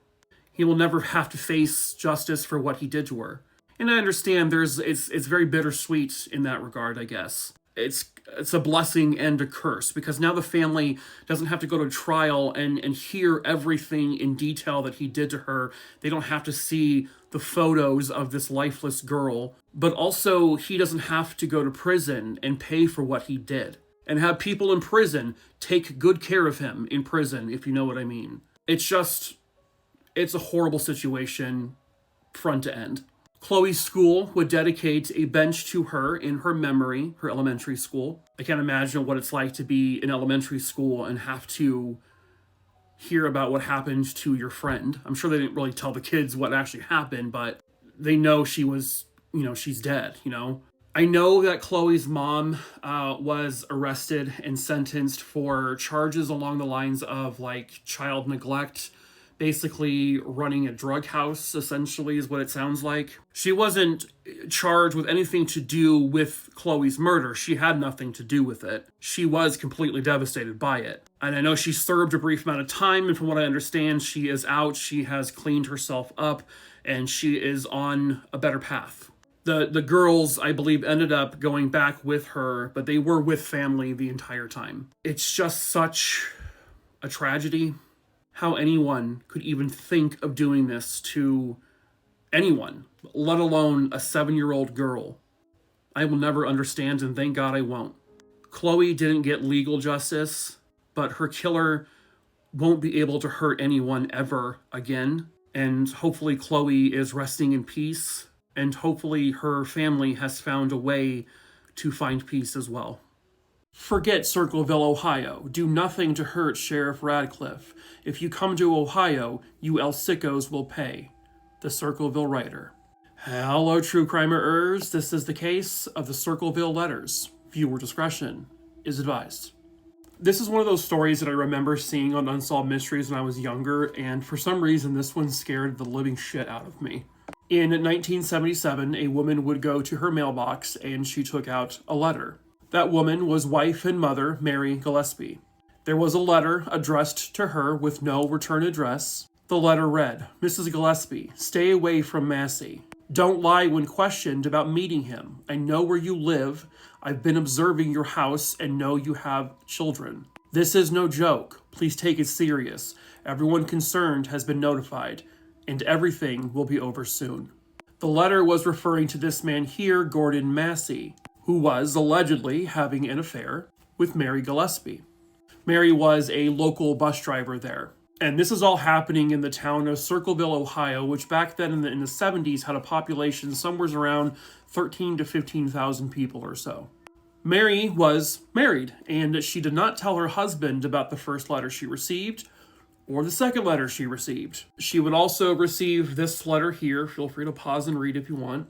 He will never have to face justice for what he did to her. And I understand it's very bittersweet in that regard, I guess. It's a blessing and a curse, because now the family doesn't have to go to trial and hear everything in detail that he did to her. They don't have to see the photos of this lifeless girl. But also, he doesn't have to go to prison and pay for what he did. And have people in prison take good care of him in prison, if you know what I mean. It's a horrible situation, front to end. Chloe's school would dedicate a bench to her in her memory, her elementary school. I can't imagine what it's like to be in elementary school and have to hear about what happened to your friend. I'm sure they didn't really tell the kids what actually happened, but they know she was, she's dead, I know that Chloe's mom was arrested and sentenced for charges along the lines of child neglect, basically running a drug house, essentially, is what it sounds like. She wasn't charged with anything to do with Chloe's murder. She had nothing to do with it. She was completely devastated by it. And I know she served a brief amount of time, and from what I understand, she is out, she has cleaned herself up, and she is on a better path. The girls, I believe, ended up going back with her, but they were with family the entire time. It's just such a tragedy. How anyone could even think of doing this to anyone, let alone a 7-year-old girl. I will never understand, and thank God I won't. Chloe didn't get legal justice, but her killer won't be able to hurt anyone ever again. And hopefully Chloe is resting in peace, and hopefully her family has found a way to find peace as well. Forget Circleville, Ohio. Do nothing to hurt Sheriff Radcliffe. If you come to Ohio, you El Sickos will pay. The Circleville Writer. Hello, true crimerers. This is the case of the Circleville letters. Viewer discretion is advised. This is one of those stories that I remember seeing on Unsolved Mysteries when I was younger, and for some reason this one scared the living shit out of me. In 1977, a woman would go to her mailbox and she took out a letter. That woman was wife and mother Mary Gillespie. There was a letter addressed to her with no return address. The letter read, Mrs. Gillespie, stay away from Massey. Don't lie when questioned about meeting him. I know where you live. I've been observing your house and know you have children. This is no joke. Please take it serious. Everyone concerned has been notified, and everything will be over soon. The letter was referring to this man here, Gordon Massey, who was allegedly having an affair with Mary Gillespie. Mary was a local bus driver there. And this is all happening in the town of Circleville, Ohio, which back then in the 70s had a population somewhere around 13 to 15,000 people or so. Mary was married, and she did not tell her husband about the first letter she received or the second letter she received. She would also receive this letter here. Feel free to pause and read if you want.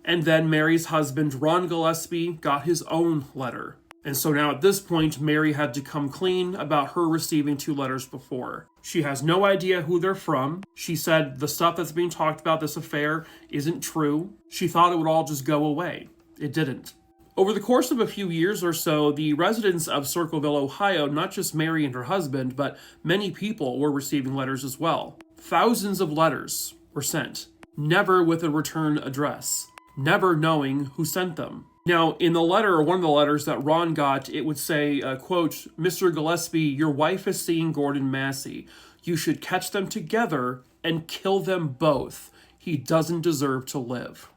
And then Mary's husband, Ron Gillespie, got his own letter. And so now at this point, Mary had to come clean about her receiving 2 letters before. She has no idea who they're from. She said the stuff that's being talked about, this affair, isn't true. She thought it would all just go away. It didn't. Over the course of a few years or so, the residents of Circleville, Ohio, not just Mary and her husband, but many people were receiving letters as well. Thousands of letters were sent, never with a return address, never knowing who sent them. Now, in the letter, or one of the letters that Ron got, it would say, quote, "Mr. Gillespie, your wife is seeing Gordon Massey. You should catch them together and kill them both. He doesn't deserve to live."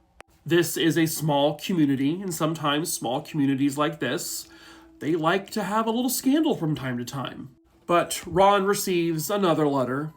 This is a small community, and sometimes small communities like this, they like to have a little scandal from time to time. But Ron receives another letter.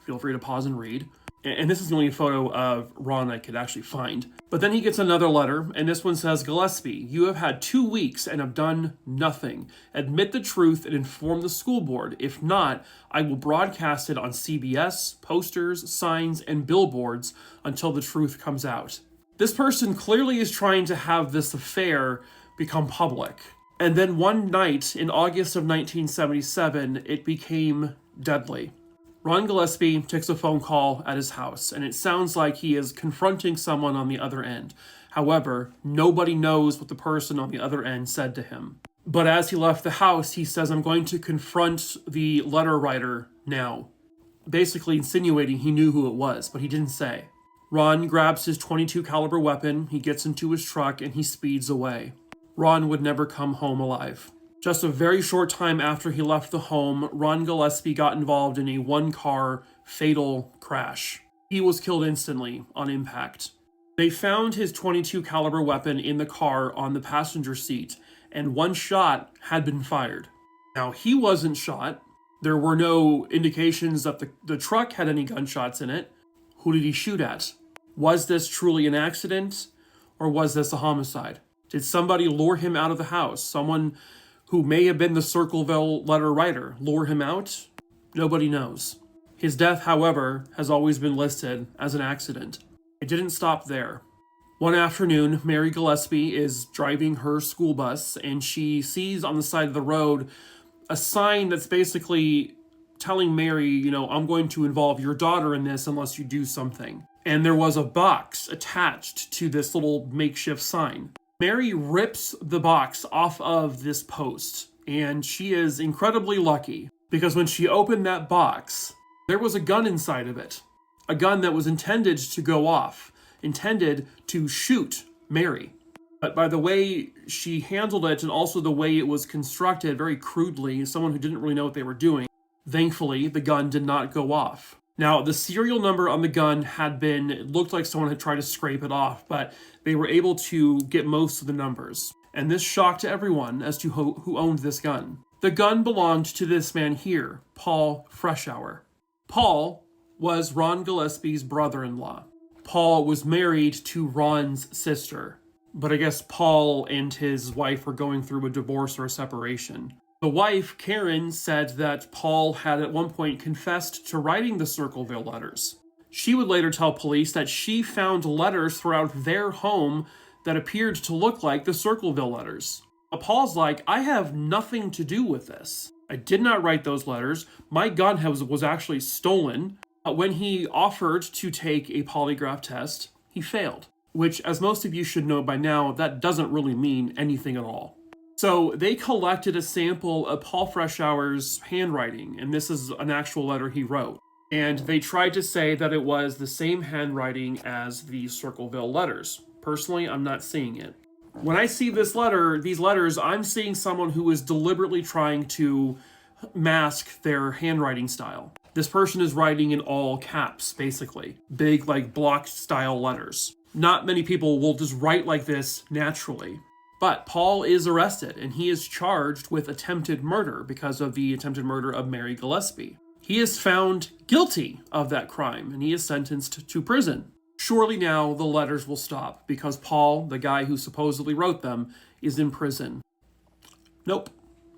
Feel free to pause and read. And this is the only photo of Ron I could actually find. But then he gets another letter, and this one says, "Gillespie, you have had 2 weeks and have done nothing. Admit the truth and inform the school board. If not, I will broadcast it on CBS, posters, signs, and billboards until the truth comes out." This person clearly is trying to have this affair become public. And then one night in August of 1977, it became deadly. Ron Gillespie takes a phone call at his house, and it sounds like he is confronting someone on the other end. However, nobody knows what the person on the other end said to him. But as he left the house, he says, "I'm going to confront the letter writer now." Basically insinuating he knew who it was, but he didn't say. Ron grabs his .22 caliber weapon, he gets into his truck, and he speeds away. Ron would never come home alive. Just a very short time after he left the home, Ron Gillespie got involved in a 1-car fatal crash. He was killed instantly on impact. They found his .22 caliber weapon in the car on the passenger seat, and 1 shot had been fired. Now, he wasn't shot. There were no indications that the truck had any gunshots in it. Who did he shoot at? Was this truly an accident, or was this a homicide? Did somebody lure him out of the house? Someone who may have been the Circleville letter writer lure him out? Nobody knows. His death, however, has always been listed as an accident. It didn't stop there. One afternoon, Mary Gillespie is driving her school bus, and she sees on the side of the road a sign that's basically telling Mary, I'm going to involve your daughter in this unless you do something. And there was a box attached to this little makeshift sign. Mary rips the box off of this post, and she is incredibly lucky because when she opened that box, there was a gun inside of it. A gun that was intended to go off, intended to shoot Mary. But by the way she handled it and also the way it was constructed very crudely, someone who didn't really know what they were doing, thankfully the gun did not go off. Now, the serial number on the gun it looked like someone had tried to scrape it off, but they were able to get most of the numbers. And this shocked everyone as to who owned this gun. The gun belonged to this man here, Paul Freshour. Paul was Ron Gillespie's brother-in-law. Paul was married to Ron's sister, but I guess Paul and his wife were going through a divorce or a separation. The wife, Karen, said that Paul had at one point confessed to writing the Circleville letters. She would later tell police that she found letters throughout their home that appeared to look like the Circleville letters. But Paul's like, I have nothing to do with this. I did not write those letters. My gun was actually stolen. When he offered to take a polygraph test, he failed. Which, as most of you should know by now, that doesn't really mean anything at all. So they collected a sample of Paul Freshour's handwriting, and this is an actual letter he wrote. And they tried to say that it was the same handwriting as the Circleville letters. Personally, I'm not seeing it. When I see these letters, I'm seeing someone who is deliberately trying to mask their handwriting style. This person is writing in all caps, basically. Big, block-style letters. Not many people will just write like this naturally. But Paul is arrested, and he is charged with attempted murder because of the attempted murder of Mary Gillespie. He is found guilty of that crime, and he is sentenced to prison. Surely now the letters will stop, because Paul, the guy who supposedly wrote them, is in prison. Nope,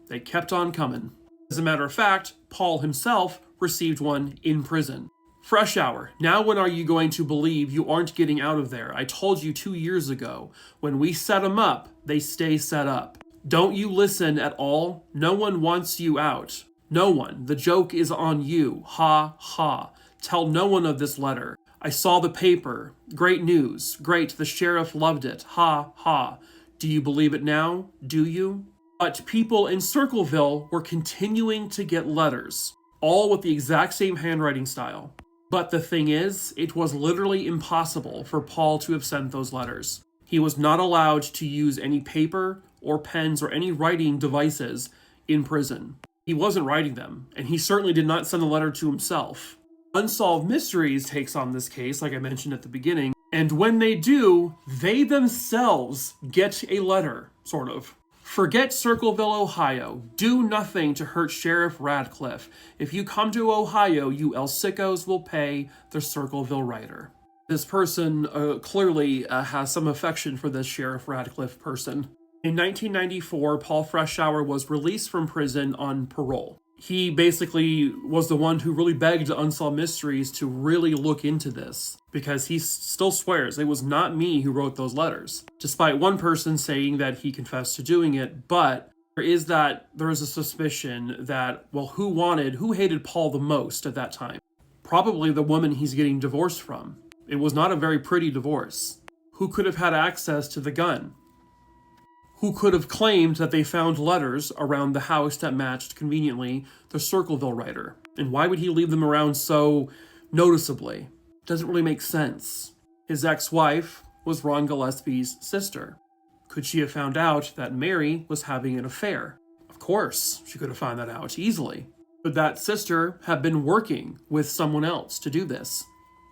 they kept on coming. As a matter of fact, Paul himself received one in prison. Fresh hour. Now when are you going to believe you aren't getting out of there? I told you 2 years ago. When we set them up, they stay set up. Don't you listen at all? No one wants you out. No one. The joke is on you. Ha, ha. Tell no one of this letter. I saw the paper. Great news. Great. The sheriff loved it. Ha, ha. Do you believe it now? Do you? But people in Circleville were continuing to get letters, all with the exact same handwriting style. But the thing is, it was literally impossible for Paul to have sent those letters. He was not allowed to use any paper or pens or any writing devices in prison. He wasn't writing them, and he certainly did not send the letter to himself. Unsolved Mysteries takes on this case, like I mentioned at the beginning, and when they do, they themselves get a letter, sort of. Forget Circleville, Ohio. Do nothing to hurt Sheriff Radcliffe. If you come to Ohio, you El Sickos will pay the Circleville Writer. This person clearly has some affection for this Sheriff Radcliffe person. In 1994, Paul Freshour was released from prison on parole. He basically was the one who really begged Unsolved Mysteries to really look into this, because he still swears it was not me who wrote those letters, despite one person saying that he confessed to doing it. But there is a suspicion that, well, who hated Paul the most at that time? Probably the woman he's getting divorced from. It was not a very pretty divorce. Who could have had access to the gun? Who could have claimed that they found letters around the house that matched, conveniently, the Circleville Writer? And why would he leave them around so noticeably? Doesn't really make sense. His ex-wife was Ron Gillespie's sister. Could she have found out that Mary was having an affair? Of course, she could have found that out easily. Could that sister have been working with someone else to do this?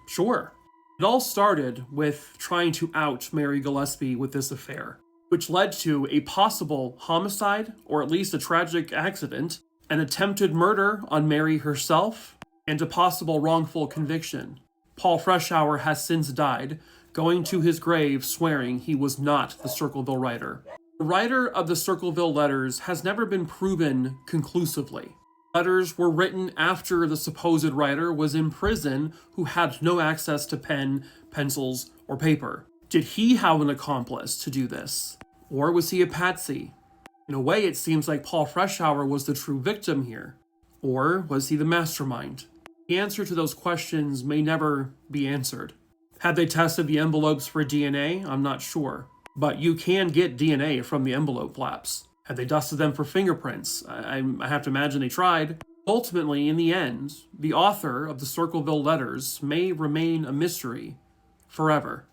Sure. It all started with trying to out Mary Gillespie with this affair, which led to a possible homicide, or at least a tragic accident, an attempted murder on Mary herself, and a possible wrongful conviction. Paul Freshour has since died, going to his grave swearing he was not the Circleville Writer. The writer of the Circleville letters has never been proven conclusively. Letters were written after the supposed writer was in prison, who had no access to pen, pencils, or paper. Did he have an accomplice to do this? Or was he a patsy? In a way, it seems like Paul Freshour was the true victim here. Or was he the mastermind? The answer to those questions may never be answered. Had they tested the envelopes for DNA? I'm not sure. But you can get DNA from the envelope flaps. Had they dusted them for fingerprints? I have to imagine they tried. Ultimately, in the end, the author of the Circleville letters may remain a mystery forever.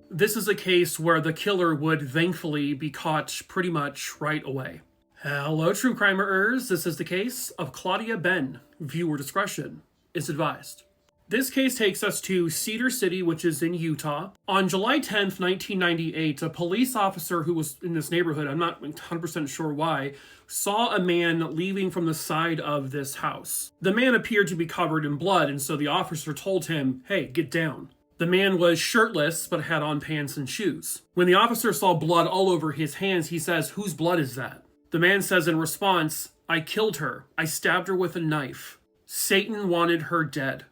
This is a case where the killer would thankfully be caught pretty much right away. Hello, true crimerers. This is the case of Claudia Benn. Viewer discretion is advised. This case takes us to Cedar City, which is in Utah. On July 10th, 1998, a police officer who was in this neighborhood, I'm not 100% sure why, saw a man leaving from the side of this house. The man appeared to be covered in blood, and so the officer told him, "Hey, get down." The man was shirtless, but had on pants and shoes. When the officer saw blood all over his hands, he says, "Whose blood is that?" The man says in response, "I killed her. I stabbed her with a knife. Satan wanted her dead."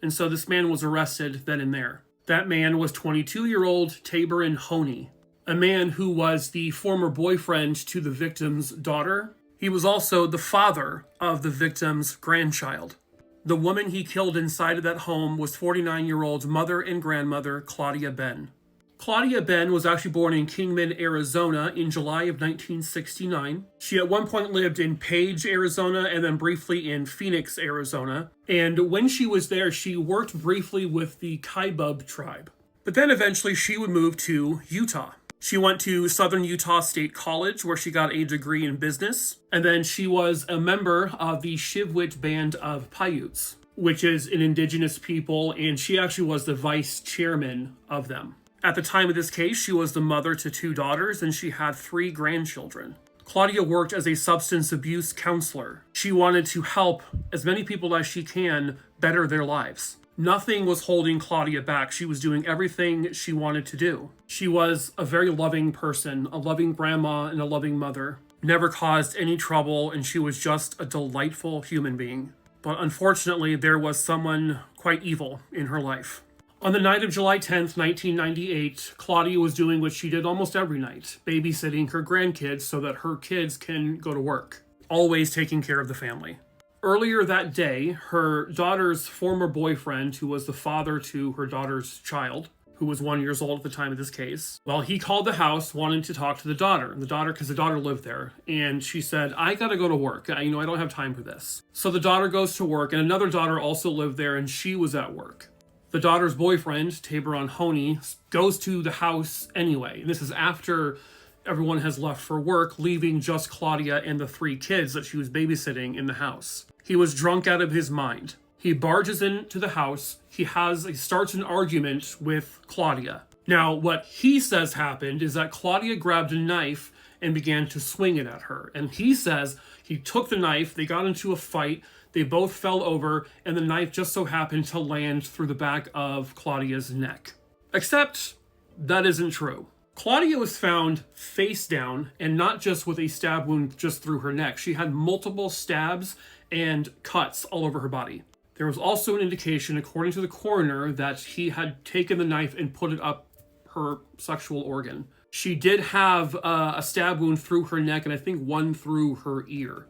And so this man was arrested then and there. That man was 22-year-old Tabor Honey, a man who was the former boyfriend to the victim's daughter. He was also the father of the victim's grandchild. The woman he killed inside of that home was 49-year-old mother and grandmother Claudia Benn. Claudia Benn was actually born in Kingman, Arizona in July of 1969. She at one point lived in Page, Arizona, and then briefly in Phoenix, Arizona. And when she was there, she worked briefly with the Kaibub tribe. But then eventually she would move to Utah. She went to Southern Utah State College, where she got a degree in business. And then she was a member of the Shivwit Band of Paiutes, which is an indigenous people, and she actually was the vice chairman of them. At the time of this case, she was the mother to 2 daughters, and she had 3 grandchildren. Claudia worked as a substance abuse counselor. She wanted to help as many people as she can better their lives. Nothing was holding Claudia back. She was doing everything she wanted to do. She was a very loving person, a loving grandma and a loving mother. Never caused any trouble, and she was just a delightful human being. But unfortunately, there was someone quite evil in her life. On the night of July 10th, 1998, Claudia was doing what she did almost every night, babysitting her grandkids so that her kids can go to work, always taking care of the family. Earlier that day, her daughter's former boyfriend, who was the father to her daughter's child, who was 1 year old at the time of this case, well, he called the house wanting to talk to the daughter, because the daughter lived there, and she said, I gotta go to work. I don't have time for this. So the daughter goes to work, and another daughter also lived there, and she was at work. The daughter's boyfriend, Tavern Honey, goes to the house anyway. And this is after everyone has left for work, leaving just Claudia and the 3 kids that she was babysitting in the house. He was drunk out of his mind. He barges into the house. He starts an argument with Claudia. Now, what he says happened is that Claudia grabbed a knife and began to swing it at her. And he says he took the knife, they got into a fight, they both fell over, and the knife just so happened to land through the back of Claudia's neck. Except that isn't true. Claudia was found face down, and not just with a stab wound just through her neck. She had multiple stabs and cuts all over her body. There was also an indication, according to the coroner, that he had taken the knife and put it up her sexual organ. She did have a stab wound through her neck, and I think one through her ear.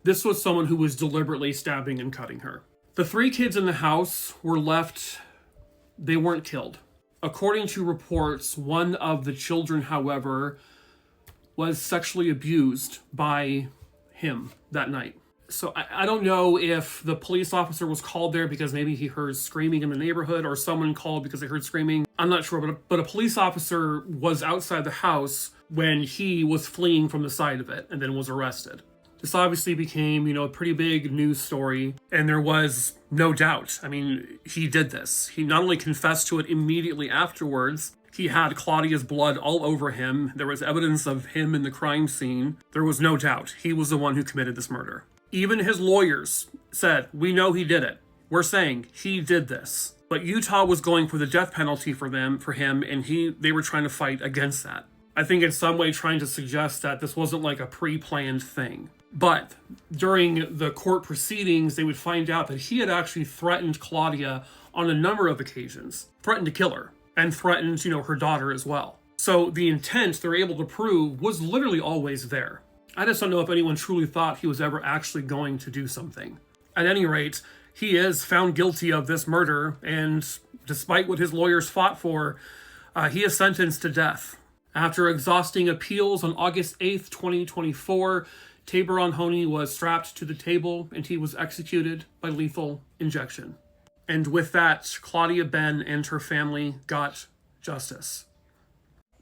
This was someone who was deliberately stabbing and cutting her. The 3 kids in the house were left. They weren't killed. According to reports, one of the children, however, was sexually abused by him that night. So I don't know if the police officer was called there because maybe he heard screaming in the neighborhood, or someone called because they heard screaming. I'm not sure, but a police officer was outside the house when he was fleeing from the side of it and then was arrested. This obviously became, a pretty big news story, and there was no doubt. I mean, he did this. He not only confessed to it immediately afterwards, he had Claudia's blood all over him. There was evidence of him in the crime scene. There was no doubt he was the one who committed this murder. Even his lawyers said, we know he did it. We're saying he did this. But Utah was going for the death penalty for him, and they were trying to fight against that. I think in some way trying to suggest that this wasn't like a pre-planned thing. But during the court proceedings, they would find out that he had actually threatened Claudia on a number of occasions. Threatened to kill her. And threatened, her daughter as well. So the intent they're able to prove was literally always there. I just don't know if anyone truly thought he was ever actually going to do something. At any rate, he is found guilty of this murder, and despite what his lawyers fought for, he is sentenced to death. After exhausting appeals on August 8th, 2024, Tavern Honey was strapped to the table and he was executed by lethal injection. And with that, Claudia Benn and her family got justice.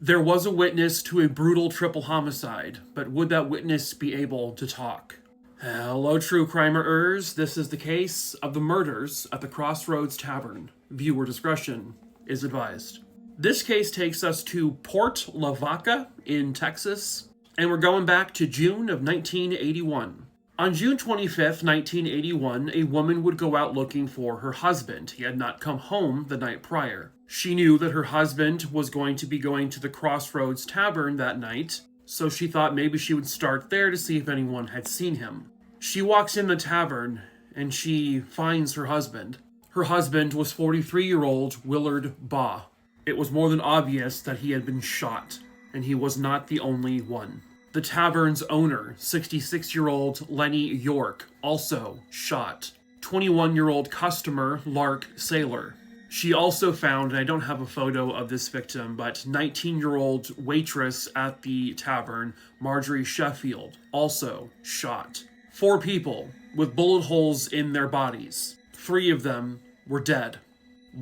There was a witness to a brutal triple homicide, but would that witness be able to talk? Hello, true crimerers. This is the case of the murders at the Crossroads Tavern. Viewer discretion is advised. This case takes us to Port Lavaca in Texas, and we're going back to June of 1981. On June 25th, 1981, a woman would go out looking for her husband. He had not come home the night prior. She knew that her husband was going to be going to the Crossroads Tavern that night, so she thought maybe she would start there to see if anyone had seen him. She walks in the tavern, and she finds her husband. Her husband was 43-year-old Willard Baugh. It was more than obvious that he had been shot, and he was not the only one. The tavern's owner, 66-year-old Lenny York, also shot. 21-year-old customer Lark Saylor. She also found, and I don't have a photo of this victim, but 19-year-old waitress at the tavern, Marjorie Sheffield, also shot. 4 people with bullet holes in their bodies. 3 of them were dead.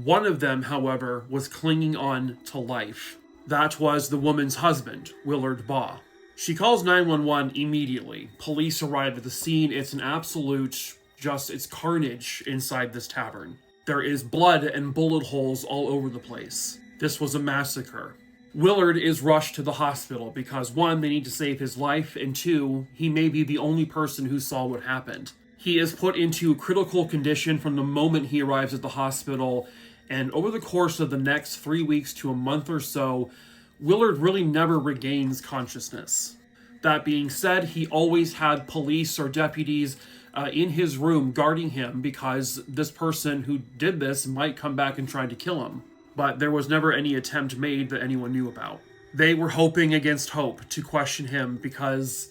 One of them, however, was clinging on to life. That was the woman's husband, Willard Baugh. She calls 911 immediately. Police arrive at the scene. It's an absolute, it's carnage inside this tavern. There is blood and bullet holes all over the place. This was a massacre. Willard is rushed to the hospital because 1, they need to save his life, and 2, he may be the only person who saw what happened. He is put into critical condition from the moment he arrives at the hospital, and over the course of the next 3 weeks to a month or so, Willard really never regains consciousness. That being said, he always had police or deputies in his room guarding him because this person who did this might come back and try to kill him. But there was never any attempt made that anyone knew about. They were hoping against hope to question him because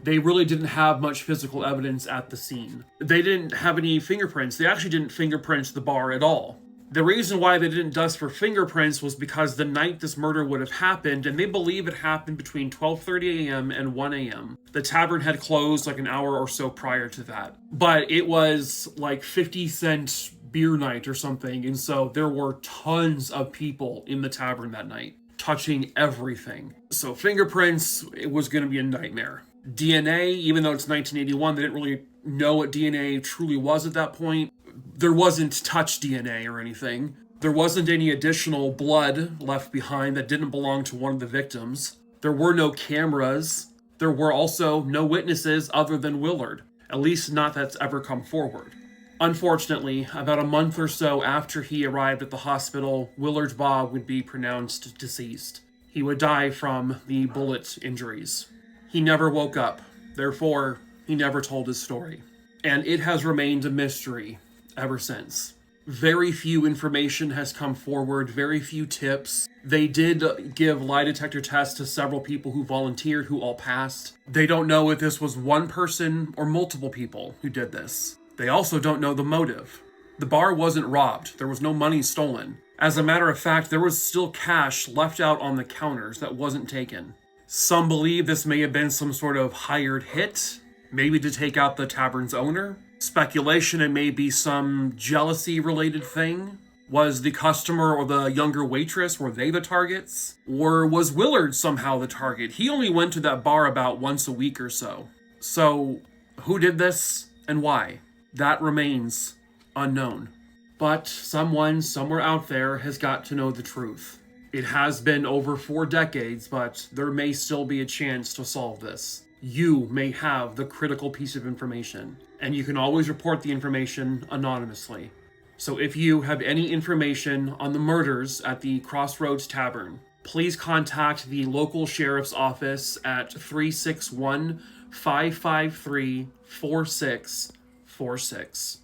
they really didn't have much physical evidence at the scene. They didn't have any fingerprints. They actually didn't fingerprint the bar at all. The reason why they didn't dust for fingerprints was because the night this murder would have happened, and they believe it happened between 12:30 a.m. and 1 a.m. The tavern had closed like an hour or so prior to that. But it was like 50-cent beer night or something, and so there were tons of people in the tavern that night, touching everything. So fingerprints, it was going to be a nightmare. DNA, even though it's 1981, they didn't really know what DNA truly was at that point. There wasn't touch DNA or anything. There wasn't any additional blood left behind that didn't belong to one of the victims. There were no cameras. There were also no witnesses other than Willard, at least not that's ever come forward. Unfortunately, about a month or so after he arrived at the hospital, Willard Baugh would be pronounced deceased. He would die from the bullet injuries. He never woke up, therefore, he never told his story. And it has remained a mystery ever since. Very few information has come forward, very few tips. They did give lie detector tests to several people who volunteered, who all passed. They don't know if this was one person or multiple people who did this. They also don't know the motive. The bar wasn't robbed. There was no money stolen. As a matter of fact, there was still cash left out on the counters that wasn't taken. Some believe this may have been some sort of hired hit, maybe to take out the tavern's owner. Speculation it may be some jealousy-related thing. Was the customer or the younger waitress, were they the targets? Or was Willard somehow the target? He only went to that bar about once a week or so. So, who did this and why? That remains unknown. But someone somewhere out there has got to know the truth. It has been over 4 decades, but there may still be a chance to solve this. You may have the critical piece of information, and you can always report the information anonymously. So if you have any information on the murders at the Crossroads Tavern, please contact the local sheriff's office at 361-553-4646.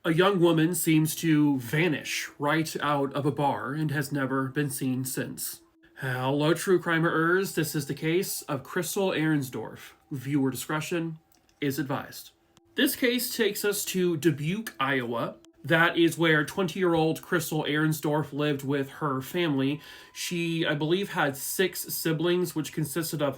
A young woman seems to vanish right out of a bar and has never been seen since. Hello, true crimerers. This is the case of Crystal Arensdorf. Viewer discretion is advised. This case takes us to Dubuque, Iowa. That is where 20-year-old Crystal Arensdorf lived with her family. She, I believe, had 6 siblings, which consisted of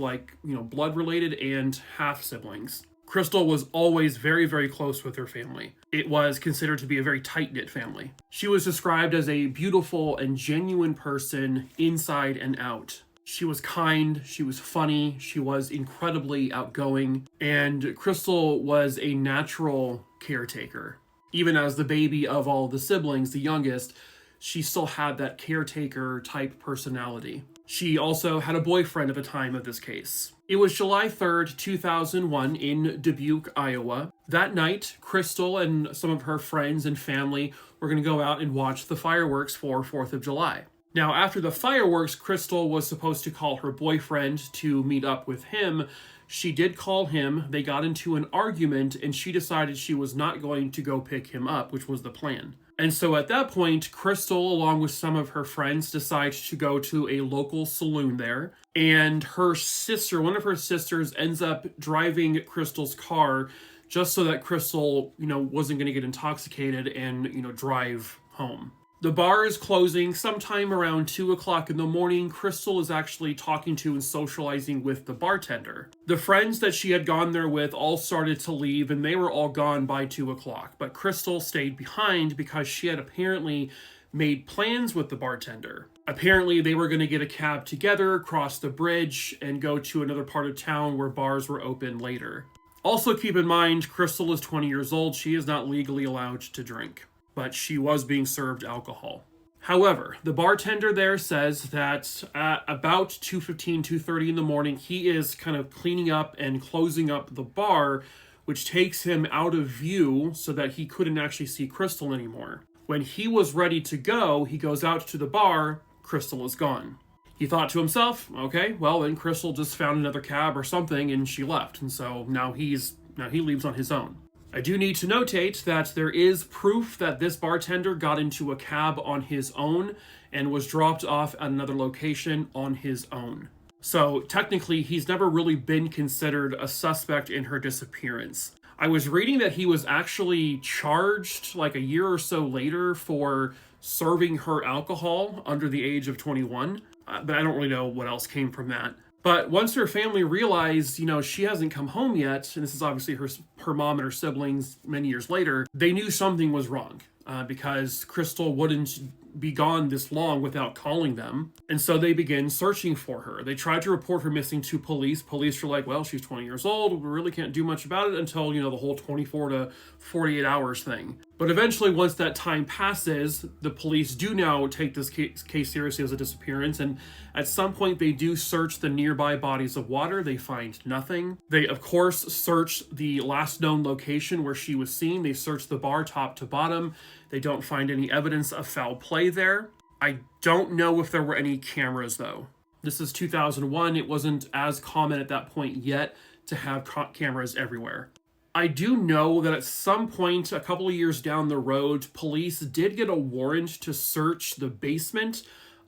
blood-related and half-siblings. Crystal was always very, very close with her family. It was considered to be a very tight-knit family. She was described as a beautiful and genuine person inside and out. She was kind, she was funny, she was incredibly outgoing, and Crystal was a natural caretaker. Even as the baby of all the siblings, the youngest, she still had that caretaker-type personality. She also had a boyfriend at the time of this case. It was July 3rd, 2001 in Dubuque, Iowa. That night, Crystal and some of her friends and family were going to go out and watch the fireworks for 4th of July. Now, after the fireworks, Crystal was supposed to call her boyfriend to meet up with him. She did call him, they got into an argument, and she decided she was not going to go pick him up, which was the plan. And so at that point, Crystal, along with some of her friends, decide to go to a local saloon there. And her sister, one of her sisters, ends up driving Crystal's car just so that Crystal, wasn't going to get intoxicated and, drive home. The bar is closing sometime around 2 o'clock in the morning. Crystal is actually talking to and socializing with the bartender. The friends that she had gone there with all started to leave, and they were all gone by 2 o'clock. But Crystal stayed behind because she had apparently made plans with the bartender. Apparently, they were going to get a cab together, cross the bridge, and go to another part of town where bars were open later. Also keep in mind, Crystal is 20 years old. She is not legally allowed to drink, but she was being served alcohol. However, the bartender there says that at about 2:15, 2:30 in the morning, he is kind of cleaning up and closing up the bar which takes him out of view so that he couldn't actually see Crystal anymore. When he was ready to go, he goes out to the bar. Crystal is gone. He thought to himself, okay, well, then Crystal just found another cab or something and she left. And so now he leaves on his own. I do need to notate that there is proof that this bartender got into a cab on his own and was dropped off at another location on his own. So technically, he's never really been considered a suspect in her disappearance. I was reading that he was actually charged like a year or so later for serving her alcohol under the age of 21, but I don't really know what else came from that. But once her family realized, she hasn't come home yet, and this is obviously her mom and her siblings many years later, they knew something was wrong because Crystal wouldn't be gone this long without calling them. And so they begin searching for her. They tried to report her missing to police. Police were like, well, she's 20 years old. We really can't do much about it until, the whole 24 to 48 hours thing. But eventually, once that time passes, the police do now take this case seriously as a disappearance. And at some point, they do search the nearby bodies of water. They find nothing. They, of course, search the last known location where she was seen. They search the bar top to bottom. They don't find any evidence of foul play there. I don't know if there were any cameras, though. This is 2001. It wasn't as common at that point yet to have cameras everywhere. I do know that at some point, a couple of years down the road, police did get a warrant to search the basement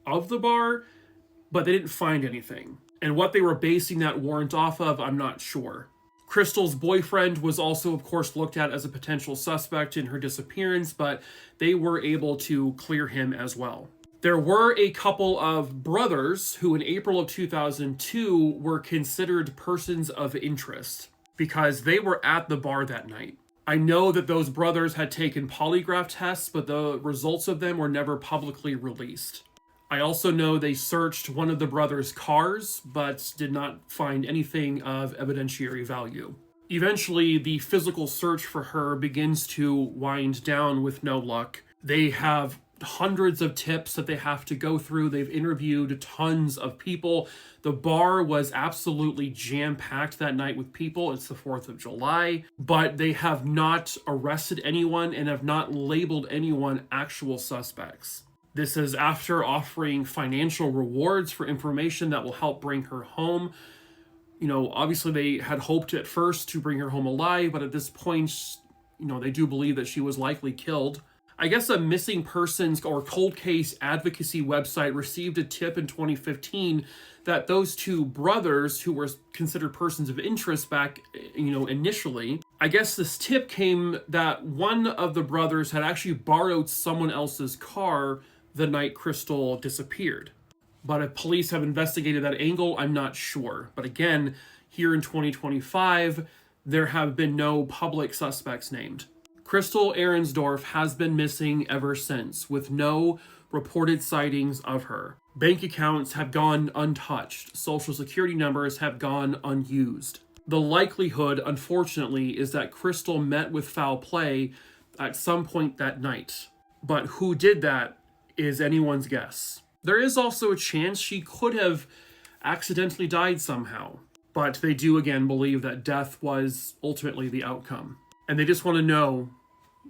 of the bar, but they didn't find anything. And what they were basing that warrant off of, I'm not sure. Crystal's boyfriend was also, of course, looked at as a potential suspect in her disappearance, but they were able to clear him as well. There were a couple of brothers who in April of 2002 were considered persons of interest because they were at the bar that night. I know that those brothers had taken polygraph tests, but the results of them were never publicly released. I also know they searched one of the brothers' cars, but did not find anything of evidentiary value. Eventually, the physical search for her begins to wind down with no luck. They have hundreds of tips that they have to go through. They've interviewed tons of people. The bar was absolutely jam-packed that night with people. It's the 4th of July, but they have not arrested anyone and have not labeled anyone actual suspects. This is after offering financial rewards for information that will help bring her home. Obviously they had hoped at first to bring her home alive, but at this point, they do believe that she was likely killed. I guess a missing persons or cold case advocacy website received a tip in 2015 that those two brothers who were considered persons of interest back, initially, I guess this tip came that one of the brothers had actually borrowed someone else's car the night Crystal disappeared. But if police have investigated that angle, I'm not sure. But again, here in 2025, there have been no public suspects named. Crystal Arensdorf has been missing ever since, with no reported sightings of her. Bank accounts have gone untouched. Social security numbers have gone unused. The likelihood, unfortunately, is that Crystal met with foul play at some point that night. But who did that is anyone's guess. There is also a chance she could have accidentally died somehow. But they do again believe that death was ultimately the outcome. And they just want to know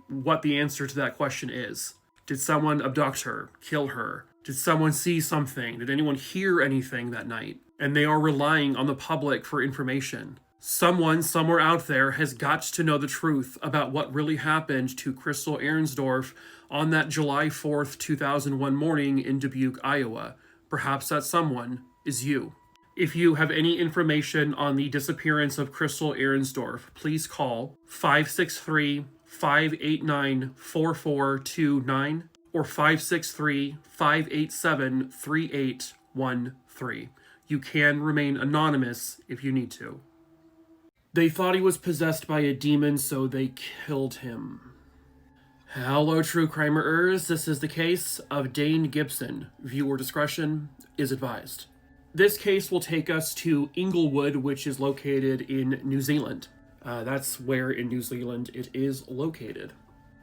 what the answer to that question is. Did someone abduct her, kill her? Did someone see something? Did anyone hear anything that night? And they are relying on the public for information. Someone somewhere out there has got to know the truth about what really happened to Crystal Arensdorf on that July 4th, 2001 morning in Dubuque, Iowa. Perhaps that someone is you. If you have any information on the disappearance of Crystal Arensdorf, please call 563-589-4429 or 563-587-3813. You can remain anonymous if you need to. They thought he was possessed by a demon, so they killed him. Hello, true crimerers. This is the case of Dane Gibson. Viewer discretion is advised. This case will take us to Inglewood, which is located in New Zealand. That's where in New Zealand it is located.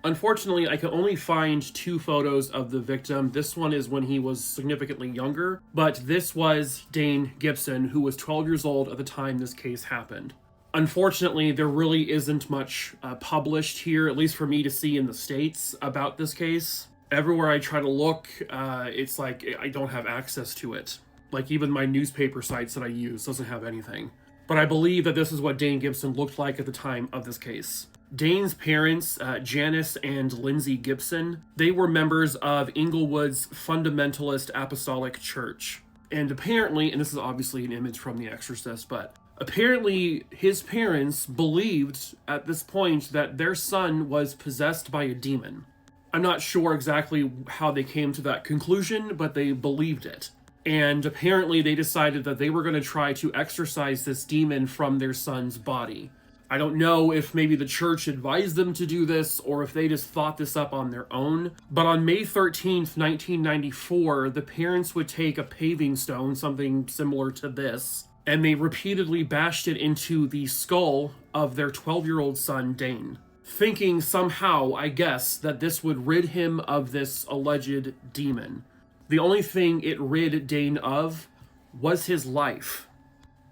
Unfortunately, I can only find 2 photos of the victim. This one is when he was significantly younger, but this was Dane Gibson, who was 12 years old at the time this case happened. Unfortunately, there really isn't much published here, at least for me to see in the States, about this case. Everywhere I try to look, it's like I don't have access to it. Like, even my newspaper sites that I use doesn't have anything. But I believe that this is what Dane Gibson looked like at the time of this case. Dane's parents, Janice and Lindsay Gibson, they were members of Inglewood's Fundamentalist Apostolic Church. And apparently, and this is obviously an image from The Exorcist, but apparently his parents believed at this point that their son was possessed by a demon. I'm not sure exactly how they came to that conclusion, but they believed it. And apparently they decided that they were going to try to exorcise this demon from their son's body. I don't know if maybe the church advised them to do this or if they just thought this up on their own. But on May 13th, 1994, the parents would take a paving stone, something similar to this, and they repeatedly bashed it into the skull of their 12-year-old son, Dane, thinking somehow, I guess, that this would rid him of this alleged demon. The only thing it rid Dane of was his life.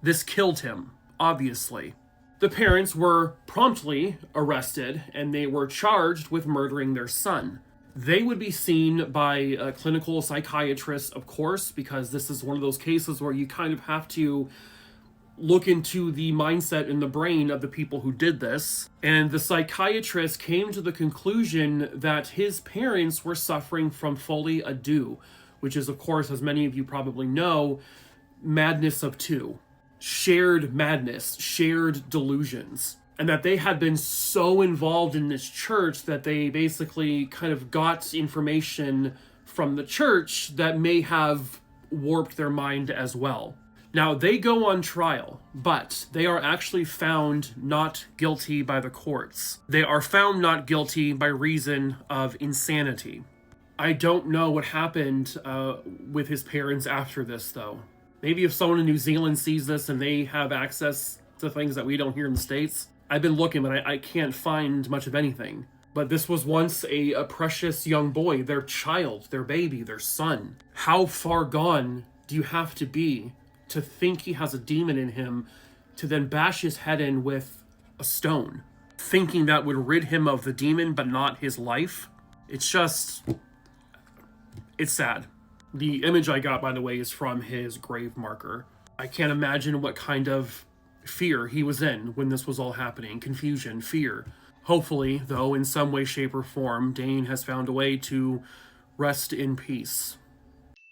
This killed him, obviously. The parents were promptly arrested, and they were charged with murdering their son. They would be seen by a clinical psychiatrist, of course, because this is one of those cases where you kind of have to look into the mindset and the brain of the people who did this. And the psychiatrist came to the conclusion that his parents were suffering from folie à deux, which is, of course, as many of you probably know, madness of two. Shared madness, shared delusions. And that they had been so involved in this church that they basically kind of got information from the church that may have warped their mind as well. Now, they go on trial, but they are actually found not guilty by the courts. They are found not guilty by reason of insanity. I don't know what happened with his parents after this, though. Maybe if someone in New Zealand sees this and they have access to things that we don't hear in the States. I've been looking, but I can't find much of anything. But this was once a precious young boy, their child, their baby, their son. How far gone do you have to be to think he has a demon in him, to then bash his head in with a stone, thinking that would rid him of the demon but not his life? It's just... it's sad. The image I got, by the way, is from his grave marker. I can't imagine what kind of fear he was in when this was all happening. Confusion, fear. Hopefully, though, in some way, shape, or form, Dane has found a way to rest in peace.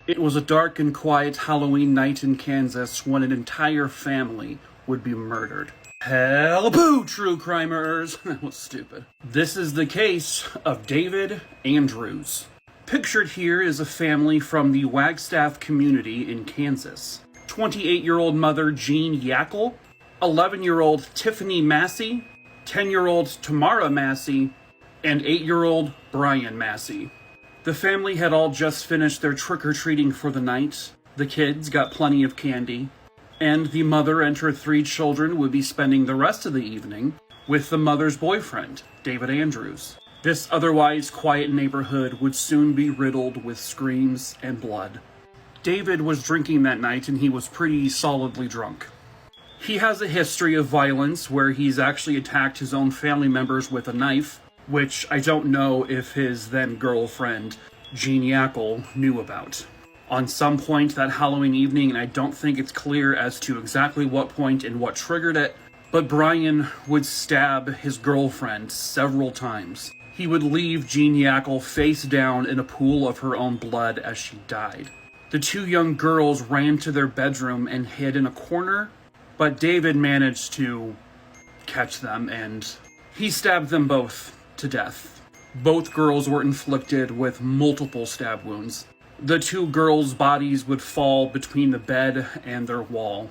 It was a dark and quiet Halloween night in Kansas when an entire family would be murdered. Hell-boo, true crimerers! That was stupid. This is the case of David Andrews. Pictured here is a family from the Wagstaff community in Kansas. 28-year-old mother Jean Yackel, 11-year-old Tiffany Massey, 10-year-old Tamara Massey, and 8-year-old Brian Massey. The family had all just finished their trick-or-treating for the night. The kids got plenty of candy, and the mother and her 3 children would be spending the rest of the evening with the mother's boyfriend, David Andrews. This otherwise quiet neighborhood would soon be riddled with screams and blood. David was drinking that night, and he was pretty solidly drunk. He has a history of violence where he's actually attacked his own family members with a knife, which I don't know if his then-girlfriend, Jean Yackel, knew about. On some point that Halloween evening, and I don't think it's clear as to exactly what point and what triggered it, but Brian would stab his girlfriend several times. He would leave Jean Yackel face down in a pool of her own blood as she died. The 2 young girls ran to their bedroom and hid in a corner, but David managed to catch them, and he stabbed them both to death. Both girls were inflicted with multiple stab wounds. The 2 girls' bodies would fall between the bed and their wall.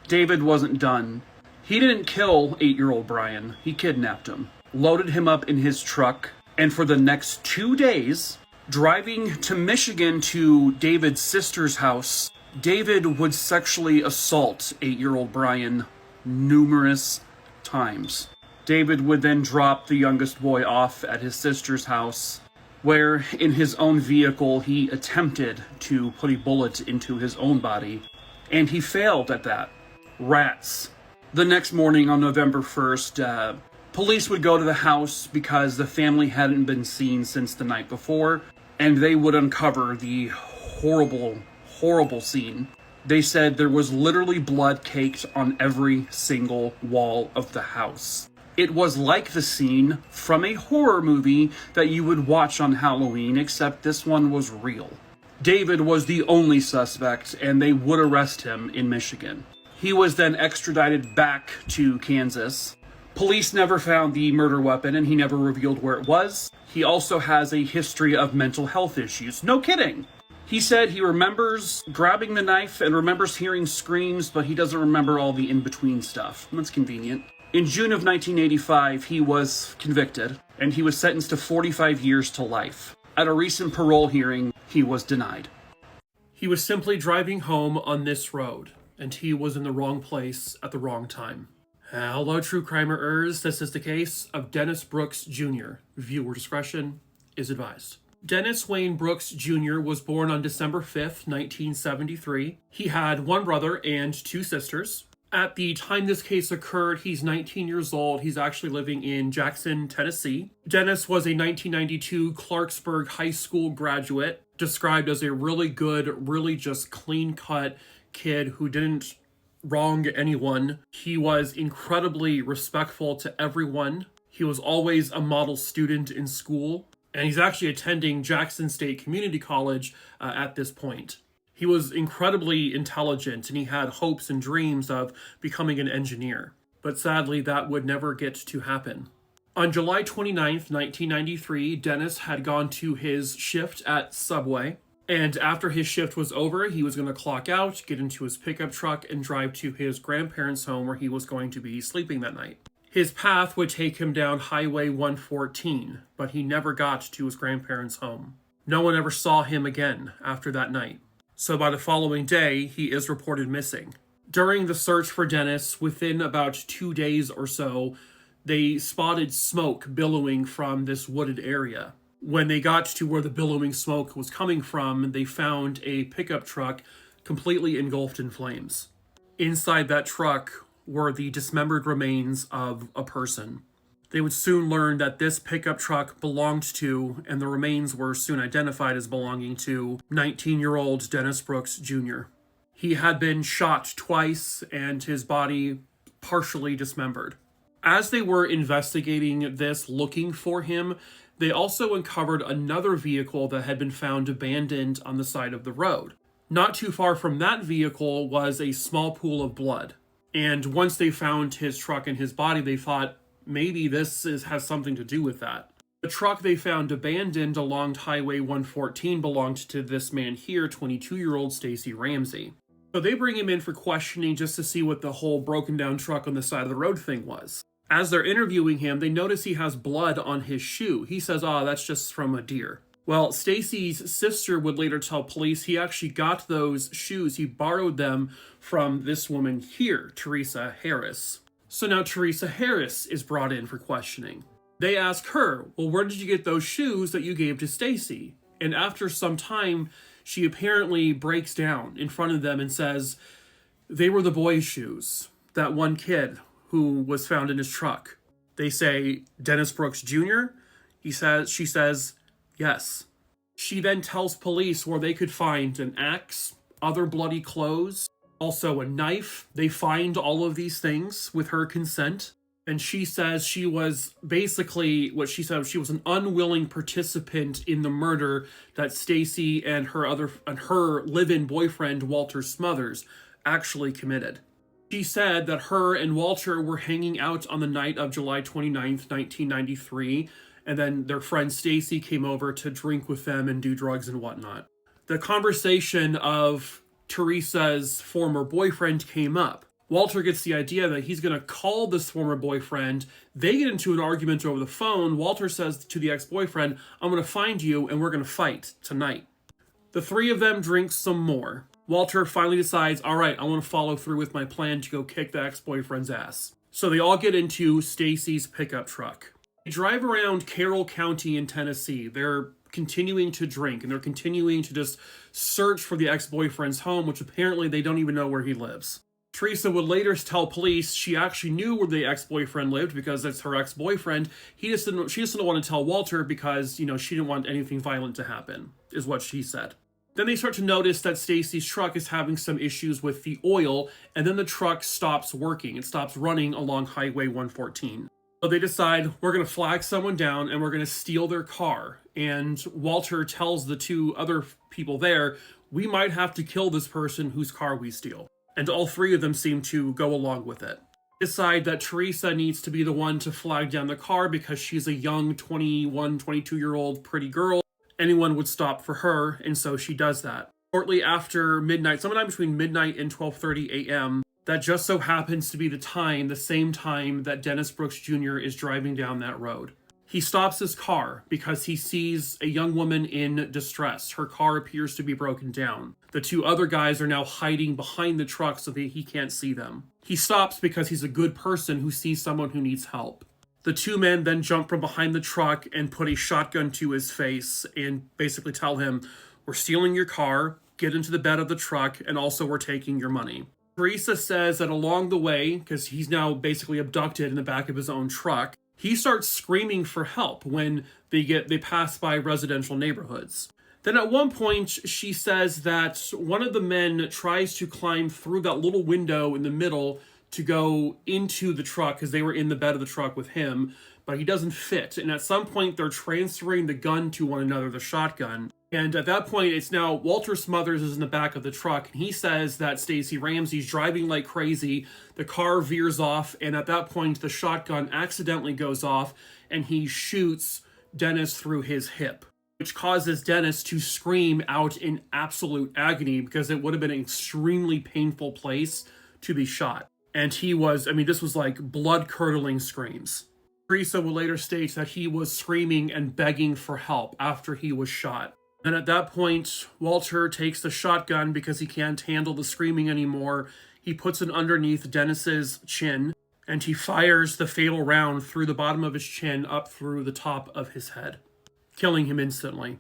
David wasn't done. He didn't kill 8-year-old Brian. He kidnapped him, loaded him up in his truck, and for the next 2 days, driving to Michigan to David's sister's house, David would sexually assault 8-year-old Brian numerous times. David would then drop the youngest boy off at his sister's house, where in his own vehicle he attempted to put a bullet into his own body, and he failed at that. Rats. The next morning on November 1st, police would go to the house because the family hadn't been seen since the night before, and they would uncover the horrible, horrible scene. They said there was literally blood caked on every single wall of the house. It was like the scene from a horror movie that you would watch on Halloween, except this one was real. David was the only suspect, and they would arrest him in Michigan. He was then extradited back to Kansas. Police never found the murder weapon, and he never revealed where it was. He also has a history of mental health issues. No kidding! He said he remembers grabbing the knife and remembers hearing screams, but he doesn't remember all the in-between stuff. That's convenient. In June of 1985, he was convicted, and he was sentenced to 45 years to life. At a recent parole hearing, he was denied. He was simply driving home on this road, and he was in the wrong place at the wrong time. Hello, true crimerers. This is the case of Dennis Brooks Jr. Viewer discretion is advised. Dennis Wayne Brooks Jr. was born on December 5th, 1973. He had one brother and two sisters. At the time this case occurred, he's 19 years old. He's actually living in Jackson, Tennessee. Dennis was a 1992 Clarksburg High School graduate, described as a really good, really just clean-cut kid who didn't wrong anyone. He was incredibly respectful to everyone. He was always a model student in school, and he's actually attending Jackson State Community College at this point. He was incredibly intelligent, and he had hopes and dreams of becoming an engineer. But sadly, that would never get to happen. On July 29th, 1993, Dennis had gone to his shift at Subway, and after his shift was over, he was going to clock out, get into his pickup truck, and drive to his grandparents' home where he was going to be sleeping that night. His path would take him down Highway 114, but he never got to his grandparents' home. No one ever saw him again after that night. So by the following day, he is reported missing. During the search for Dennis, within about 2 days or so, they spotted smoke billowing from this wooded area. When they got to where the billowing smoke was coming from, they found a pickup truck completely engulfed in flames. Inside that truck were the dismembered remains of a person. They would soon learn that this pickup truck belonged to, and the remains were soon identified as belonging to, 19-year-old Dennis Brooks Jr. He had been shot twice, and his body partially dismembered. As they were investigating this, looking for him, they also uncovered another vehicle that had been found abandoned on the side of the road. Not too far from that vehicle was a small pool of blood. And once they found his truck and his body, they thought, maybe this has something to do with that. The truck they found abandoned along Highway 114 belonged to this man here, 22-year-old Stacy Ramsey. So they bring him in for questioning just to see what the whole broken down truck on the side of the road thing was. As they're interviewing him, they notice he has blood on his shoe. He says, that's just from a deer. Well, Stacy's sister would later tell police he actually got those shoes. He borrowed them from this woman here, Teresa Harris. So now Teresa Harris is brought in for questioning. They ask her, well, where did you get those shoes that you gave to Stacy? And after some time, she apparently breaks down in front of them and says, they were the boy's shoes, that one kid who was found in his truck. They say, Dennis Brooks Jr.? She says, yes. She then tells police where they could find an axe, other bloody clothes, also a knife. They find all of these things with her consent. And she says she was basically, what she said, she was an unwilling participant in the murder that Stacy and her live-in boyfriend, Walter Smothers, actually committed. She said that her and Walter were hanging out on the night of July 29th, 1993, and then their friend Stacy came over to drink with them and do drugs and whatnot. The conversation of Teresa's former boyfriend came up. Walter gets the idea that he's going to call this former boyfriend. They get into an argument over the phone. Walter says to the ex-boyfriend, I'm going to find you and we're going to fight tonight. The three of them drink some more. Walter finally decides, all right, I want to follow through with my plan to go kick the ex-boyfriend's ass. So they all get into Stacy's pickup truck. They drive around Carroll County in Tennessee. They're continuing to drink and they're continuing to just search for the ex-boyfriend's home, which apparently they don't even know where he lives. Teresa would later tell police she actually knew where the ex-boyfriend lived because it's her ex-boyfriend. She just didn't want to tell Walter because, she didn't want anything violent to happen, is what she said. Then they start to notice that Stacy's truck is having some issues with the oil, and then the truck stops working. It stops running along Highway 114. So they decide, we're going to flag someone down and we're going to steal their car. And Walter tells the two other people there, we might have to kill this person whose car we steal. And all three of them seem to go along with it. Decide that Teresa needs to be the one to flag down the car because she's a young 21, 22-year-old pretty girl. Anyone would stop for her, and so she does that. Shortly after midnight, sometime between midnight and 12:30 a.m., that just so happens to be the same time that Dennis Brooks Jr. is driving down that road. He stops his car because he sees a young woman in distress. Her car appears to be broken down. The two other guys are now hiding behind the truck so that he can't see them. He stops because he's a good person who sees someone who needs help. The two men then jump from behind the truck and put a shotgun to his face and basically tell him, we're stealing your car, get into the bed of the truck, and also we're taking your money. Teresa says that along the way, because he's now basically abducted in the back of his own truck, he starts screaming for help when they pass by residential neighborhoods. Then at one point, she says that one of the men tries to climb through that little window in the middle to go into the truck because they were in the bed of the truck with him, but he doesn't fit. And at some point, they're transferring the gun to one another, the shotgun. And at that point, it's now Walter Smothers is in the back of the truck, and he says that Stacey Ramsey's driving like crazy. The car veers off, and at that point, the shotgun accidentally goes off, and he shoots Dennis through his hip, which causes Dennis to scream out in absolute agony because it would have been an extremely painful place to be shot. And this was like blood-curdling screams. Teresa will later state that he was screaming and begging for help after he was shot. And at that point, Walter takes the shotgun because he can't handle the screaming anymore. He puts it underneath Dennis's chin, and he fires the fatal round through the bottom of his chin up through the top of his head, killing him instantly.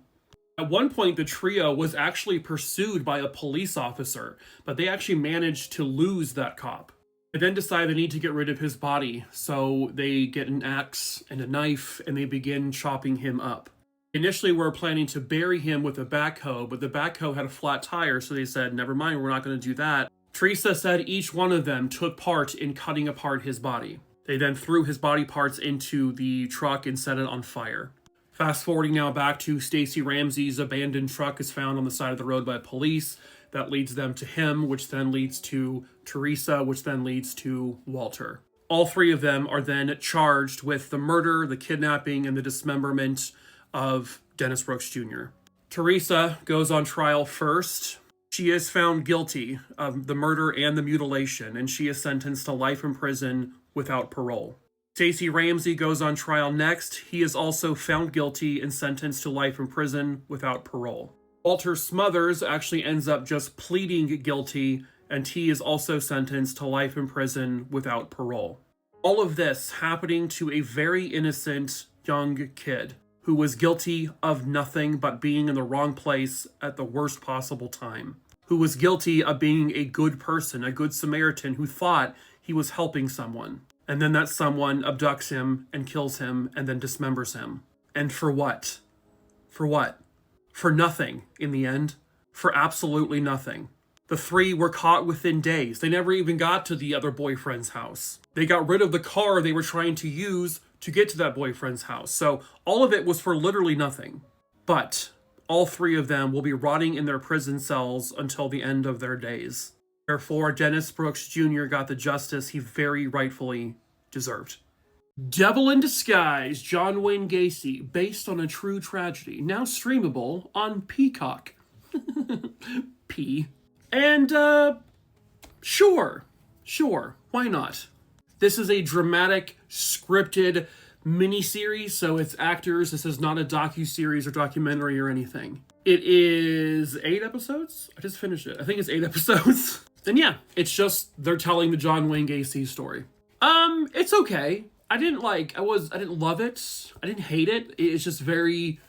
At one point, the trio was actually pursued by a police officer, but they actually managed to lose that cop. They then decide they need to get rid of his body, so they get an axe and a knife, and they begin chopping him up. Initially, we were planning to bury him with a backhoe, but the backhoe had a flat tire, so they said, never mind, we're not going to do that. Teresa said each one of them took part in cutting apart his body. They then threw his body parts into the truck and set it on fire. Fast forwarding now back to Stacey Ramsey's abandoned truck is found on the side of the road by police. That leads them to him, which then leads to Teresa, which then leads to Walter. All three of them are then charged with the murder, the kidnapping, and the dismemberment of Dennis Brooks Jr. Teresa goes on trial first. She is found guilty of the murder and the mutilation, and she is sentenced to life in prison without parole. Stacey Ramsey goes on trial next. He is also found guilty and sentenced to life in prison without parole. Walter Smothers actually ends up just pleading guilty, and he is also sentenced to life in prison without parole. All of this happening to a very innocent young kid who was guilty of nothing but being in the wrong place at the worst possible time, who was guilty of being a good person, a good Samaritan who thought he was helping someone. And then that someone abducts him and kills him and then dismembers him. And for what? For what? For nothing in the end. For absolutely nothing. The three were caught within days. They never even got to the other boyfriend's house. They got rid of the car they were trying to use to get to that boyfriend's house. So all of it was for literally nothing. But all three of them will be rotting in their prison cells until the end of their days. Therefore, Dennis Brooks Jr. got the justice he very rightfully deserved. Devil in Disguise, John Wayne Gacy, based on a true tragedy, now streamable on Peacock. P. And, sure, why not? This is a dramatic, scripted miniseries, so it's actors. This is not a docuseries or documentary or anything. It is 8 episodes? I just finished it. I think it's 8 episodes. And yeah, it's just, they're telling the John Wayne Gacy story. It's okay. I didn't love it. I didn't hate it. It's just very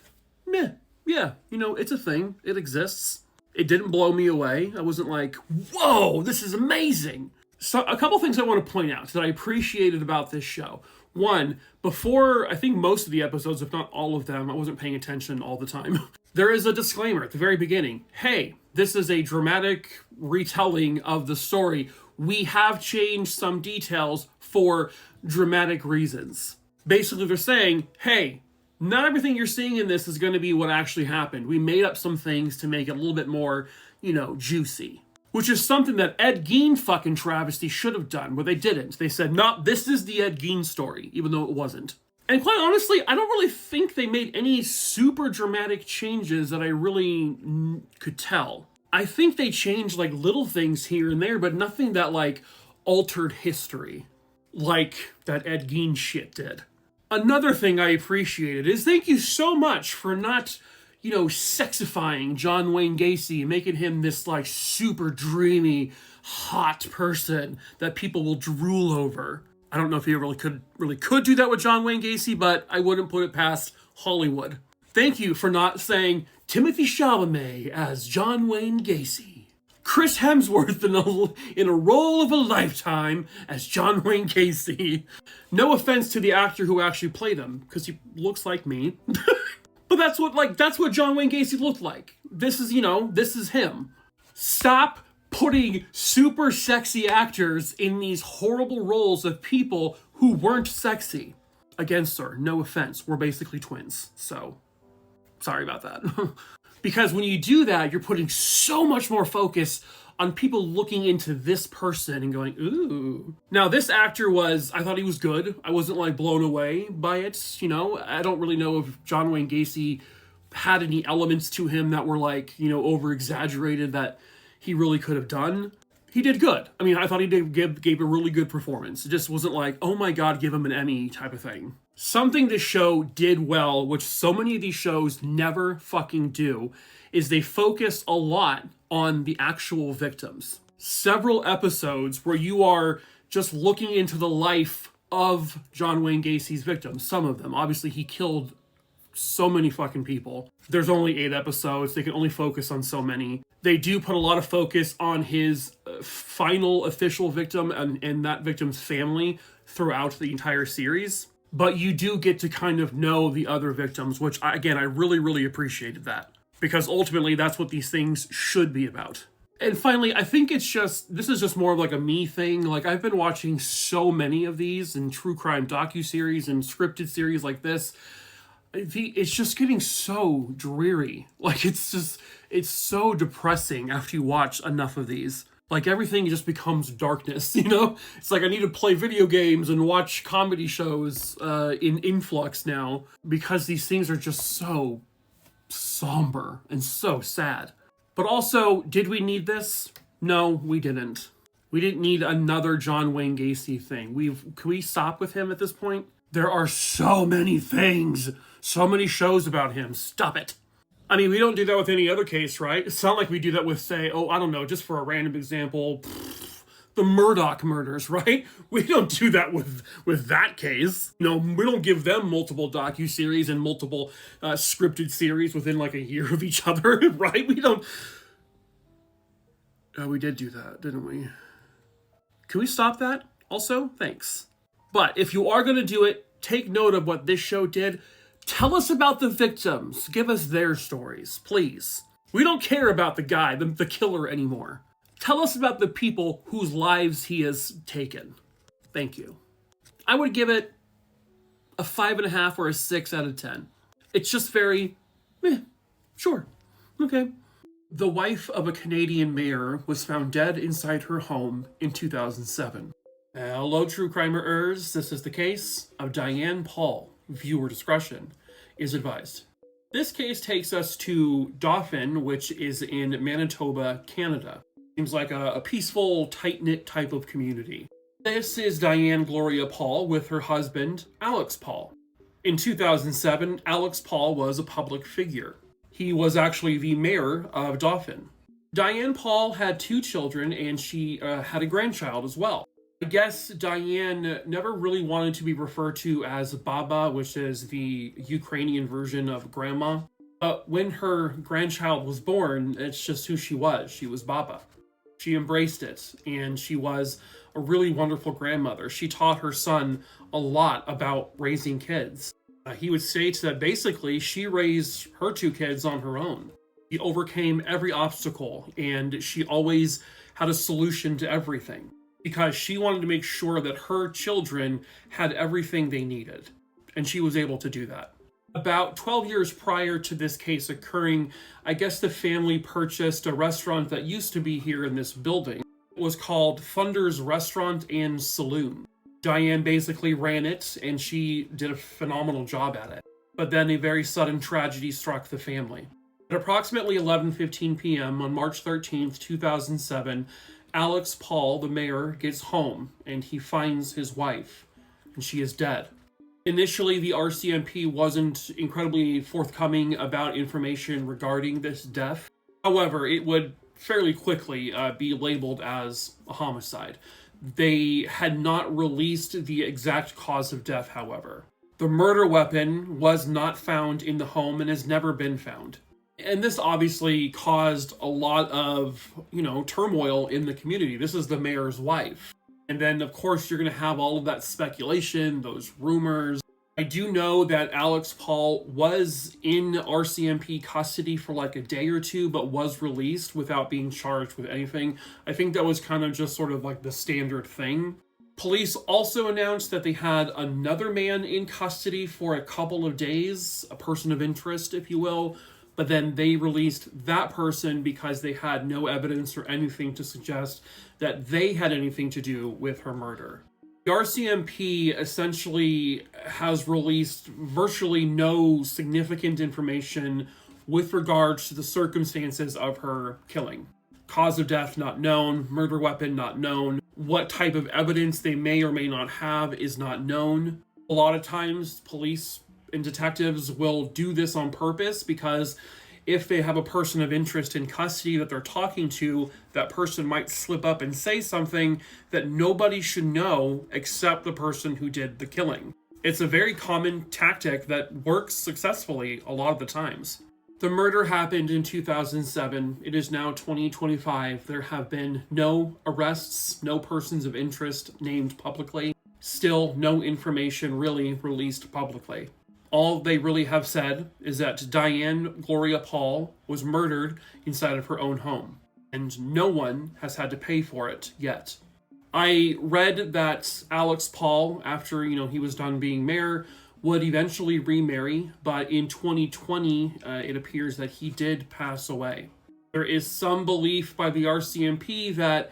meh. Yeah, it's a thing. It exists. It didn't blow me away. I wasn't like, whoa, this is amazing. So a couple things I want to point out that I appreciated about this show. One, before I think most of the episodes, if not all of them, I wasn't paying attention all the time. There is a disclaimer at the very beginning. Hey, this is a dramatic retelling of the story. We have changed some details for dramatic reasons. Basically, they're saying, hey, not everything you're seeing in this is going to be what actually happened. We made up some things to make it a little bit more, juicy. Which is something that Ed Gein fucking travesty should have done, but they didn't. They said, no, this is the Ed Gein story, even though it wasn't. And quite honestly, I don't really think they made any super dramatic changes that I really could tell. I think they changed like little things here and there, but nothing that like altered history, like that Ed Gein shit did. Another thing I appreciated is thank you so much for not sexifying John Wayne Gacy and making him this like super dreamy, hot person that people will drool over. I don't know if he really could do that with John Wayne Gacy, but I wouldn't put it past Hollywood. Thank you for not saying Timothée Chalamet as John Wayne Gacy. Chris Hemsworth in a role of a lifetime as John Wayne Gacy. No offense to the actor who actually played him, because he looks like me. But that's what John Wayne Gacy looked like. This is him. Stop putting super sexy actors in these horrible roles of people who weren't sexy. Again, sir, no offense. We're basically twins. So, sorry about that. Because when you do that, you're putting so much more focus on people looking into this person and going, ooh. Now, this actor I thought he was good. I wasn't like blown away by it. I don't really know if John Wayne Gacy had any elements to him that were like, over exaggerated that he really could have done. He did good. I mean, I thought he gave a really good performance. It just wasn't like, oh my God, give him an Emmy type of thing. Something this show did well, which so many of these shows never fucking do, is they focus a lot on the actual victims. Several episodes where you are just looking into the life of John Wayne Gacy's victims. Some of them. Obviously, he killed so many fucking people. There's only 8 episodes. They can only focus on so many. They do put a lot of focus on his final official victim and that victim's family throughout the entire series. But you do get to kind of know the other victims, which, I really, really appreciated that. Because ultimately, that's what these things should be about. And finally, I think this is just more of like a me thing. Like, I've been watching so many of these in true crime docuseries and scripted series like this. It's just getting so dreary. Like, it's so depressing after you watch enough of these. Like, everything just becomes darkness, It's like I need to play video games and watch comedy shows in influx now because these things are just so somber and so sad. But also, did we need this? No, we didn't. We didn't need another John Wayne Gacy thing. Can we stop with him at this point? There are so many things, so many shows about him. Stop it. I mean, we don't do that with any other case, right? It's not like we do that with, say, I don't know, just for a random example, the Murdoch murders, right? We don't do that with that case. We don't give them multiple docuseries and multiple scripted series within like a year of each other, right? We don't. Oh, we did do that, didn't we? Can we stop that? Also, thanks. But if you are going to do it, take note of what this show did. Tell us about the victims. Give us their stories, please. We don't care about the guy, the killer anymore. Tell us about the people whose lives he has taken. Thank you. I would give it a 5.5 or a 6 out of 10. It's just very, sure, okay. The wife of a Canadian mayor was found dead inside her home in 2007. Hello, true crimerers. This is the case of Diane Paul. Viewer discretion is advised. This case takes us to Dauphin, which is in Manitoba, Canada. Seems like a peaceful, tight-knit type of community. This is Diane Gloria Paul with her husband, Alex Paul. In 2007, Alex Paul was a public figure. He was actually the mayor of Dauphin. Diane Paul had 2 children, and she had a grandchild as well. I guess Diane never really wanted to be referred to as Baba, which is the Ukrainian version of grandma. But when her grandchild was born, it's just who she was. She was Baba. She embraced it, and she was a really wonderful grandmother. She taught her son a lot about raising kids. He would state that basically she raised her 2 kids on her own. She overcame every obstacle, and she always had a solution to everything because she wanted to make sure that her children had everything they needed, and she was able to do that. About 12 years prior to this case occurring, I guess the family purchased a restaurant that used to be here in this building. It was called Thunder's Restaurant and Saloon. Diane basically ran it, and she did a phenomenal job at it. But then a very sudden tragedy struck the family. At approximately 11:15 p.m. on March 13th, 2007, Alex Paul, the mayor, gets home, and he finds his wife, and she is dead. Initially, the RCMP wasn't incredibly forthcoming about information regarding this death. However, it would fairly quickly be labeled as a homicide. They had not released the exact cause of death, however. The murder weapon was not found in the home and has never been found. And this obviously caused a lot of, turmoil in the community. This is the mayor's wife. And then, of course, you're going to have all of that speculation, those rumors. I do know that Alex Paul was in RCMP custody for like a day or two, but was released without being charged with anything. I think that was kind of just sort of like the standard thing. Police also announced that they had another man in custody for a couple of days, a person of interest, if you will. But then they released that person because they had no evidence or anything to suggest that they had anything to do with her murder. The RCMP essentially has released virtually no significant information with regards to the circumstances of her killing. Cause of death not known, murder weapon not known, what type of evidence they may or may not have is not known. A lot of times police and detectives will do this on purpose because if they have a person of interest in custody that they're talking to, that person might slip up and say something that nobody should know except the person who did the killing. It's a very common tactic that works successfully a lot of the times. The murder happened in 2007. It is now 2025. There have been no arrests, no persons of interest named publicly. Still, no information really released publicly. All they really have said is that Diane Gloria Paul was murdered inside of her own home, and no one has had to pay for it yet. I read that Alex Paul, after he was done being mayor, would eventually remarry, but in 2020, it appears that he did pass away. There is some belief by the RCMP that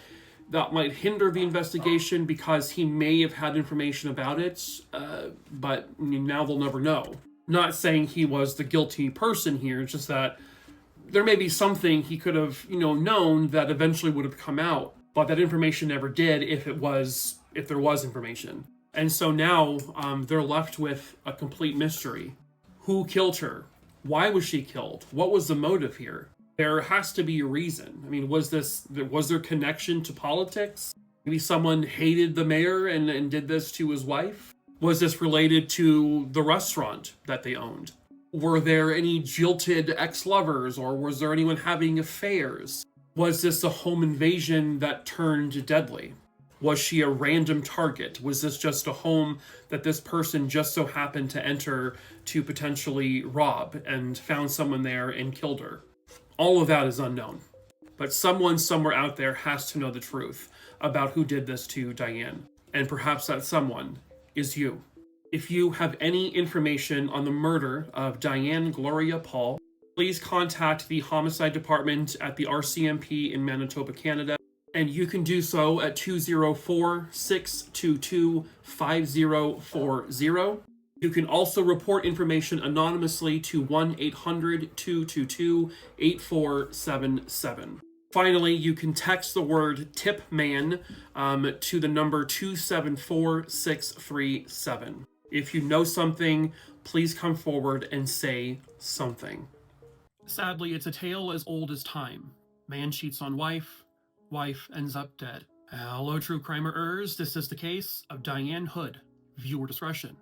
might hinder the investigation because he may have had information about it, but now they'll never know. Not saying he was the guilty person here, it's just that there may be something he could have, known that eventually would have come out, but that information never did if there was information. And so now they're left with a complete mystery. Who killed her? Why was she killed? What was the motive here? There has to be a reason. I mean, was there connection to politics? Maybe someone hated the mayor and did this to his wife? Was this related to the restaurant that they owned? Were there any jilted ex-lovers, or was there anyone having affairs? Was this a home invasion that turned deadly? Was she a random target? Was this just a home that this person just so happened to enter to potentially rob and found someone there and killed her? All of that is unknown. But someone somewhere out there has to know the truth about who did this to Diane. And perhaps that someone is you. If you have any information on the murder of Diane Gloria Paul, please contact the Homicide Department at the RCMP in Manitoba, Canada. And you can do so at 204-622-5040. You can also report information anonymously to 1-800-222-8477. Finally, you can text the word TIPMAN to the number 274637. If you know something, please come forward and say something. Sadly, it's a tale as old as time. Man cheats on wife, wife ends up dead. Hello, true crimerers. This is the case of Diane Hood. Viewer discretion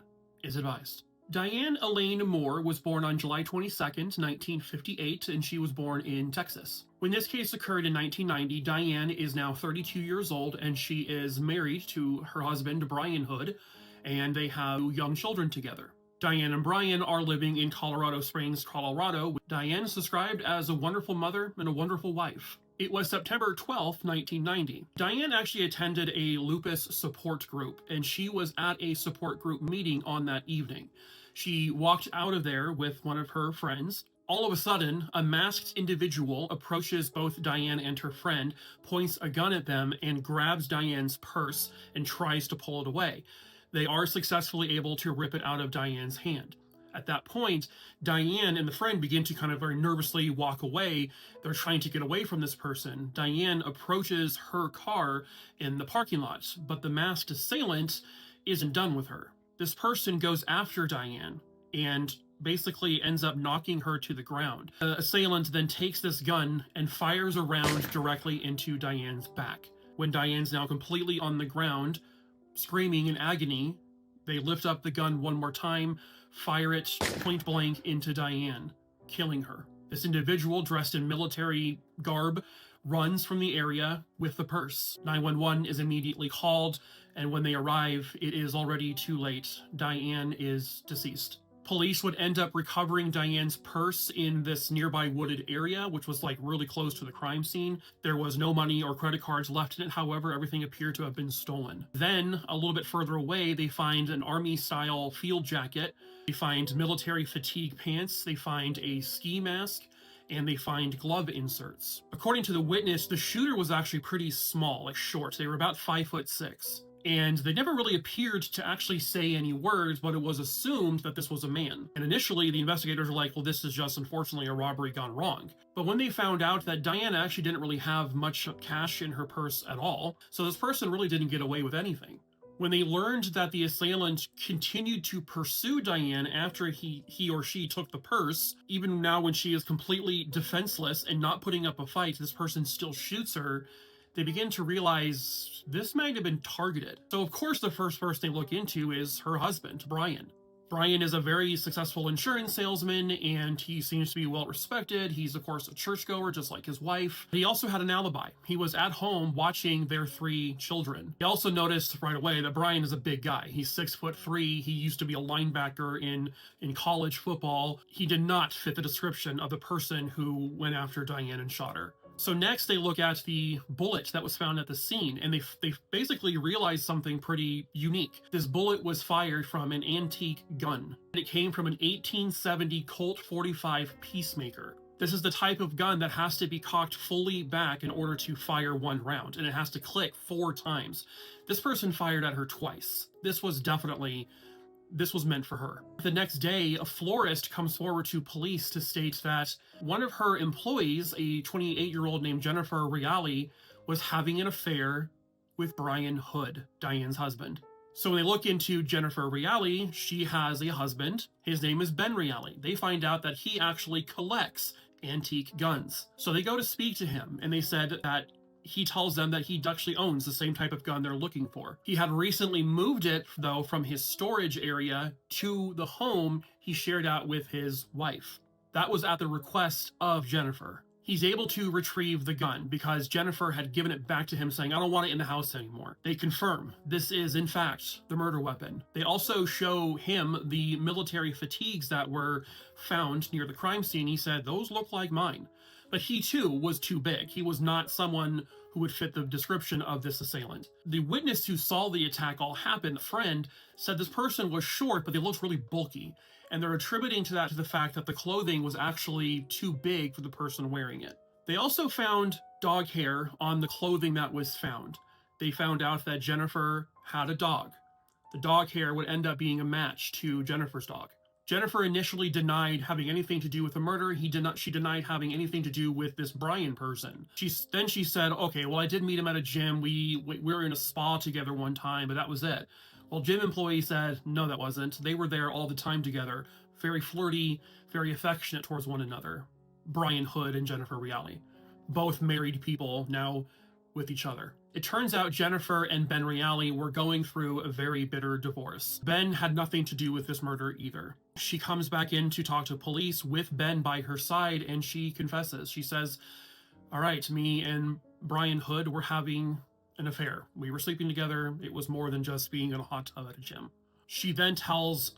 is advised. Diane Elaine Moore was born on July 22nd, 1958, and she was born in Texas. When this case occurred in 1990, Diane is now 32 years old, and she is married to her husband, Brian Hood, and they have young children together. Diane and Brian are living in Colorado Springs, Colorado. Diane is described as a wonderful mother and a wonderful wife. It was September 12th, 1990. Diane actually attended a lupus support group, and she was at a support group meeting on that evening. She walked out of there with one of her friends. All of a sudden, a masked individual approaches both Diane and her friend, points a gun at them, and grabs Diane's purse and tries to pull it away. They are successfully able to rip it out of Diane's hand. At that point, Diane and the friend begin to kind of very nervously walk away. They're trying to get away from this person. Diane approaches her car in the parking lot, but the masked assailant isn't done with her. This person goes after Diane and basically ends up knocking her to the ground. The assailant then takes this gun and fires a round directly into Diane's back. When Diane's now completely on the ground, screaming in agony, they lift up the gun one more time, fire it point blank into Diane, killing her. This individual, dressed in military garb, runs from the area with the purse. 911 is immediately called, and when they arrive, it is already too late. Diane is deceased. Police would end up recovering Diane's purse in this nearby wooded area, which was like really close to the crime scene. There was no money or credit cards left in it, however, everything appeared to have been stolen. Then, a little bit further away, they find an army-style field jacket. They find military fatigue pants. They find a ski mask. And they find glove inserts. According to the witness, the shooter was actually pretty small, like short. They were about 5'6". And they never really appeared to actually say any words, but it was assumed that this was a man. And initially, the investigators were like, well, this is just unfortunately a robbery gone wrong. But when they found out that Diana actually didn't really have much cash in her purse at all, so this person really didn't get away with anything. When they learned that the assailant continued to pursue Diane after he or she took the purse, even now when she is completely defenseless and not putting up a fight, this person still shoots her, they begin to realize this might have been targeted. So of course the first person they look into is her husband, Brian. Brian is a very successful insurance salesman, and he seems to be well respected. He's, of course, a churchgoer, just like his wife. He also had an alibi. He was at home watching their 3 children. He also noticed right away that Brian is a big guy. He's 6'3". He used to be a linebacker in college football. He did not fit the description of the person who went after Diane and shot her. So next they look at the bullet that was found at the scene, and they basically realize something pretty unique. This bullet was fired from an antique gun. It came from an 1870 Colt 45 Peacemaker. This is the type of gun that has to be cocked fully back in order to fire one round, and it has to click 4 times. This person fired at her twice. This was meant for her. The next day, a florist comes forward to police to state that one of her employees, a 28-year-old named Jennifer Reale, was having an affair with Brian Hood, Diane's husband. So when they look into Jennifer Reale, she has a husband. His name is Ben Reale. They find out that he actually collects antique guns. So they go to speak to him, and they said that he tells them that he actually owns the same type of gun they're looking for. He had recently moved it, though, from his storage area to the home he shared out with his wife. That was at the request of Jennifer. He's able to retrieve the gun because Jennifer had given it back to him saying, I don't want it in the house anymore. They confirm this is, in fact, the murder weapon. They also show him the military fatigues that were found near the crime scene. He said, those look like mine. But he, too, was too big. He was not someone who would fit the description of this assailant. The witness who saw the attack all happen, the friend, said this person was short, but they looked really bulky. And they're attributing to that to the fact that the clothing was actually too big for the person wearing it. They also found dog hair on the clothing that was found. They found out that Jennifer had a dog. The dog hair would end up being a match to Jennifer's dog. Jennifer initially denied having anything to do with the murder. She denied having anything to do with this Brian person. She said, okay, well, I did meet him at a gym. We were in a spa together one time, but that was it. Well, gym employee said, no, that wasn't. They were there all the time together. Very flirty, very affectionate towards one another. Brian Hood and Jennifer Reale. Both married people. Now, with each other. It turns out Jennifer and Ben Reale were going through a very bitter divorce. Ben had nothing to do with this murder either. She comes back in to talk to police with Ben by her side, and she confesses. She says, all right, me and Brian Hood were having an affair. We were sleeping together. It was more than just being in a hot tub at a gym. She then tells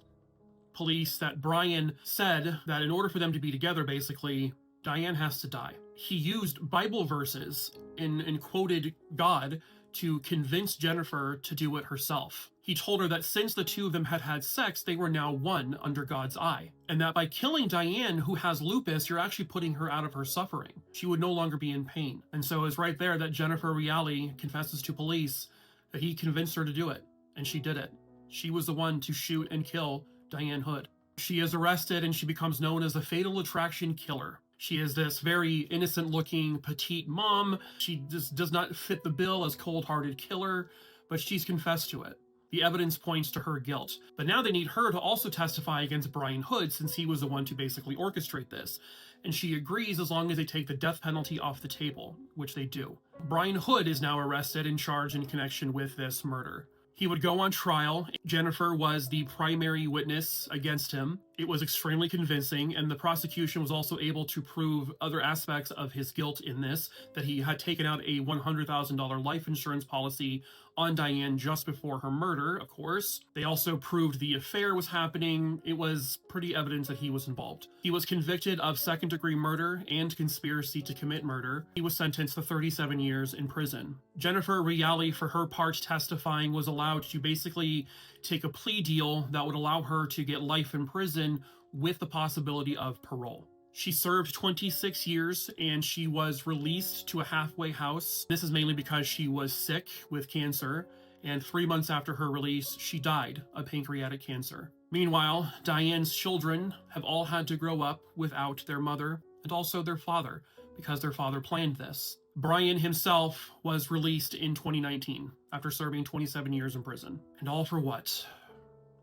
police that Brian said that in order for them to be together, basically, Diane has to die. He used Bible verses and quoted God to convince Jennifer to do it herself. He told her that since the two of them had had sex, they were now one under God's eye. And that by killing Diane, who has lupus, you're actually putting her out of her suffering. She would no longer be in pain. And so it's right there that Jennifer Reale confesses to police that he convinced her to do it. And she did it. She was the one to shoot and kill Diane Hood. She is arrested and she becomes known as the Fatal Attraction Killer. She is this very innocent-looking petite mom. She just does not fit the bill as cold-hearted killer, but she's confessed to it. The evidence points to her guilt. But now they need her to also testify against Brian Hood, since he was the one to basically orchestrate this. And she agrees as long as they take the death penalty off the table, which they do. Brian Hood is now arrested and charged in connection with this murder. He would go on trial. Jennifer was the primary witness against him. It was extremely convincing, and the prosecution was also able to prove other aspects of his guilt in this, that he had taken out a $100,000 life insurance policy on Diane just before her murder, of course. They also proved the affair was happening. It was pretty evident that he was involved. He was convicted of second-degree murder and conspiracy to commit murder. He was sentenced to 37 years in prison. Jennifer Reale, for her part testifying, was allowed to basically take a plea deal that would allow her to get life in prison with the possibility of parole. She served 26 years and she was released to a halfway house. This is mainly because she was sick with cancer, and 3 months after her release, she died of pancreatic cancer. Meanwhile, Diane's children have all had to grow up without their mother and also their father, because their father planned this. Brian himself was released in 2019 after serving 27 years in prison. And all for what?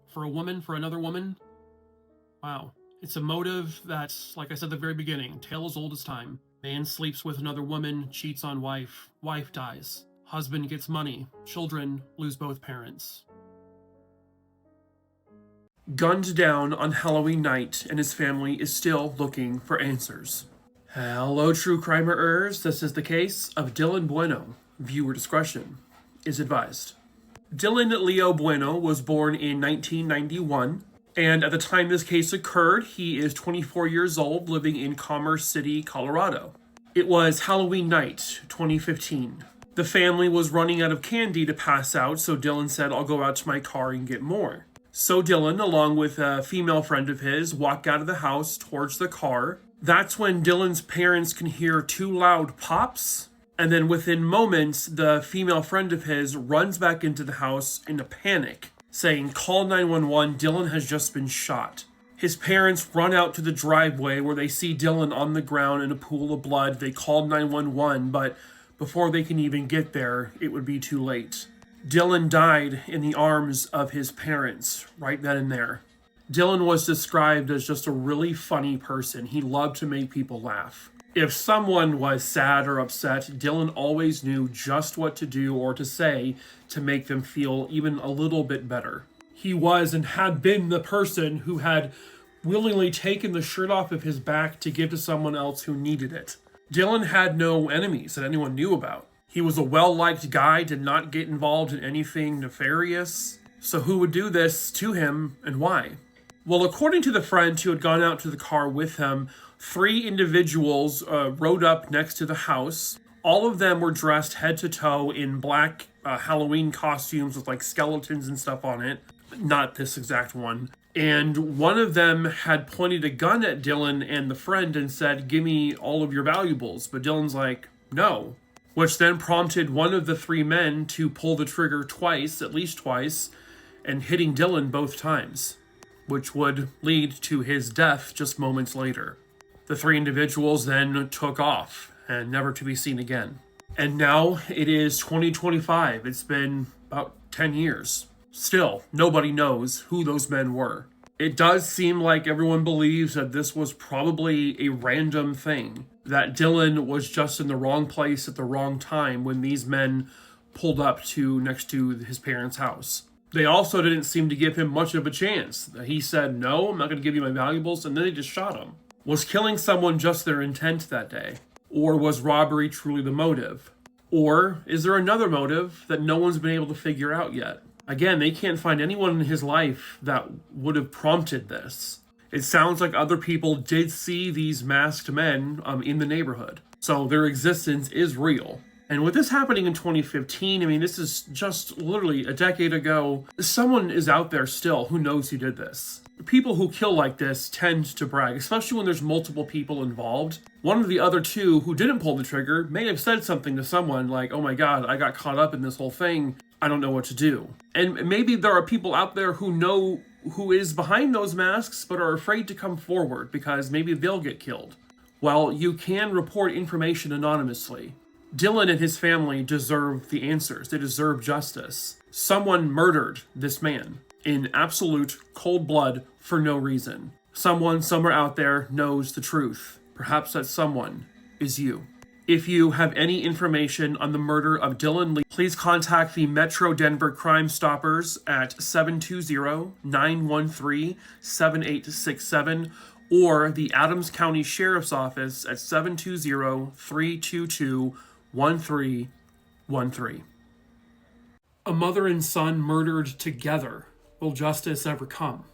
For a woman, for another woman? Wow. It's a motive that's, like I said at the very beginning, tale as old as time. Man sleeps with another woman, cheats on wife, wife dies. Husband gets money, children lose both parents. Gunned down on Halloween night, and his family is still looking for answers. Hello, true crimerers. This is the case of Dillon Bueno. Viewer discretion is advised. Dillon Leo Bueno was born in 1991. And at the time this case occurred, he is 24 years old, living in Commerce City, Colorado. It was Halloween night, 2015. The family was running out of candy to pass out, so Dillon said, I'll go out to my car and get more. So Dillon, along with a female friend of his, walked out of the house towards the car. That's when Dillon's parents can hear two loud pops, and then within moments, the female friend of his runs back into the house in a panic, saying, call 911, Dillon has just been shot. His parents run out to the driveway where they see Dillon on the ground in a pool of blood. They call 911, but before they can even get there, it would be too late. Dillon died in the arms of his parents right then and there. Dillon was described as just a really funny person. He loved to make people laugh. If someone was sad or upset, Dillon always knew just what to do or to say to make them feel even a little bit better. He was and had been the person who had willingly taken the shirt off of his back to give to someone else who needed it. Dillon had no enemies that anyone knew about. He was a well-liked guy, did not get involved in anything nefarious. So who would do this to him and why? Well, according to the friend who had gone out to the car with him, 3 individuals rode up next to the house. All of them were dressed head to toe in black Halloween costumes with like skeletons and stuff on it. Not this exact one. And one of them had pointed a gun at Dillon and the friend and said, give me all of your valuables. But Dillon's like, no. Which then prompted one of the 3 men to pull the trigger twice, at least twice, and hitting Dillon both times, which would lead to his death just moments later. The 3 individuals then took off and never to be seen again. And now it is 2025. It's been about 10 years. Still, nobody knows who those men were. It does seem like everyone believes that this was probably a random thing, that Dillon was just in the wrong place at the wrong time when these men pulled up next to his parents' house. They also didn't seem to give him much of a chance. He said, no, I'm not going to give you my valuables, and then they just shot him. Was killing someone just their intent that day? Or was robbery truly the motive? Or is there another motive that no one's been able to figure out yet? Again, they can't find anyone in his life that would have prompted this. It sounds like other people did see these masked men in the neighborhood. So their existence is real. And with this happening in 2015, I mean, this is just literally a decade ago. Someone is out there still who knows who did this. People who kill like this tend to brag, especially when there's multiple people involved. One of the other two who didn't pull the trigger may have said something to someone like, oh my God, I got caught up in this whole thing. I don't know what to do. And maybe there are people out there who know who is behind those masks, but are afraid to come forward because maybe they'll get killed. Well, you can report information anonymously. Dillon and his family deserve the answers. They deserve justice. Someone murdered this man in absolute cold blood for no reason. Someone somewhere out there knows the truth. Perhaps that someone is you. If you have any information on the murder of Dillon Lee, please contact the Metro Denver Crime Stoppers at 720-913-7867 or the Adams County Sheriff's Office at 720-322-1313. A mother and son murdered together. Will justice ever come?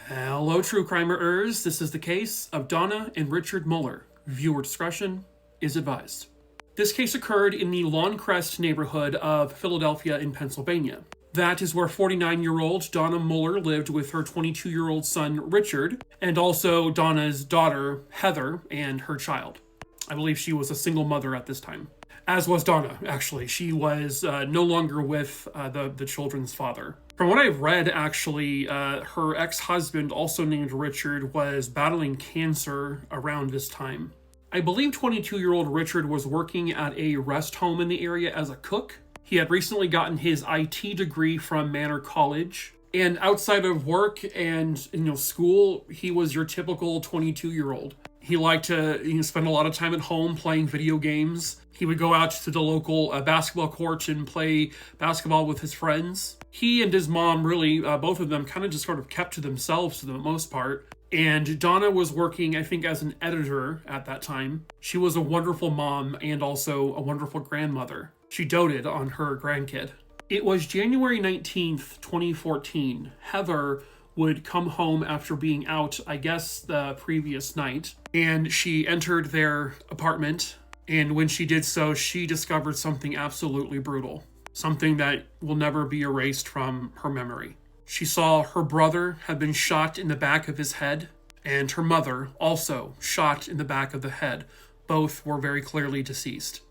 Hello, true crimerers. This is the case of Donna and Richard Muller. Viewer discretion is advised. This case occurred in the Lawncrest neighborhood of Philadelphia in Pennsylvania. That is where 49-year-old Donna Muller lived with her 22-year-old son, Richard, and also Donna's daughter, Heather, and her child. I believe she was a single mother at this time. As was Donna, actually. She was no longer with the children's father. From what I've read, actually, her ex-husband, also named Richard, was battling cancer around this time. I believe 22-year-old Richard was working at a rest home in the area as a cook. He had recently gotten his IT degree from Manor College. And outside of work and school, he was your typical 22-year-old. He liked to spend a lot of time at home playing video games. He would go out to the local basketball court and play basketball with his friends. He and his mom really, both of them, kind of just sort of kept to themselves for the most part. And Donna was working, I think, as an editor at that time. She was a wonderful mom and also a wonderful grandmother. She doted on her grandkid. It was January 19th, 2014. Heather would come home after being out, I guess, the previous night. And she entered their apartment. And when she did so, she discovered something absolutely brutal. Something that will never be erased from her memory. She saw her brother had been shot in the back of his head, and her mother also shot in the back of the head. Both were very clearly deceased.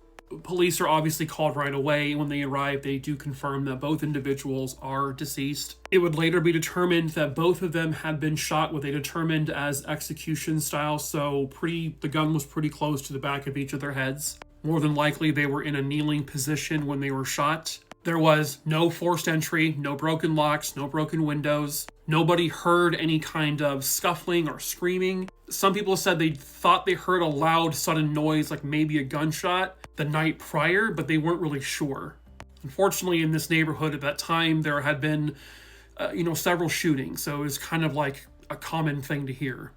Police are obviously called right away. When they arrive, they do confirm that both individuals are deceased. It would later be determined that both of them had been shot what they determined as execution style, so the gun was pretty close to the back of each of their heads. More than likely, they were in a kneeling position when they were shot. There was no forced entry, no broken locks, no broken windows. Nobody heard any kind of scuffling or screaming. Some people said they thought they heard a loud, sudden noise, like maybe a gunshot, the night prior, but they weren't really sure. Unfortunately, in this neighborhood at that time, there had been, several shootings, so it was kind of like a common thing to hear.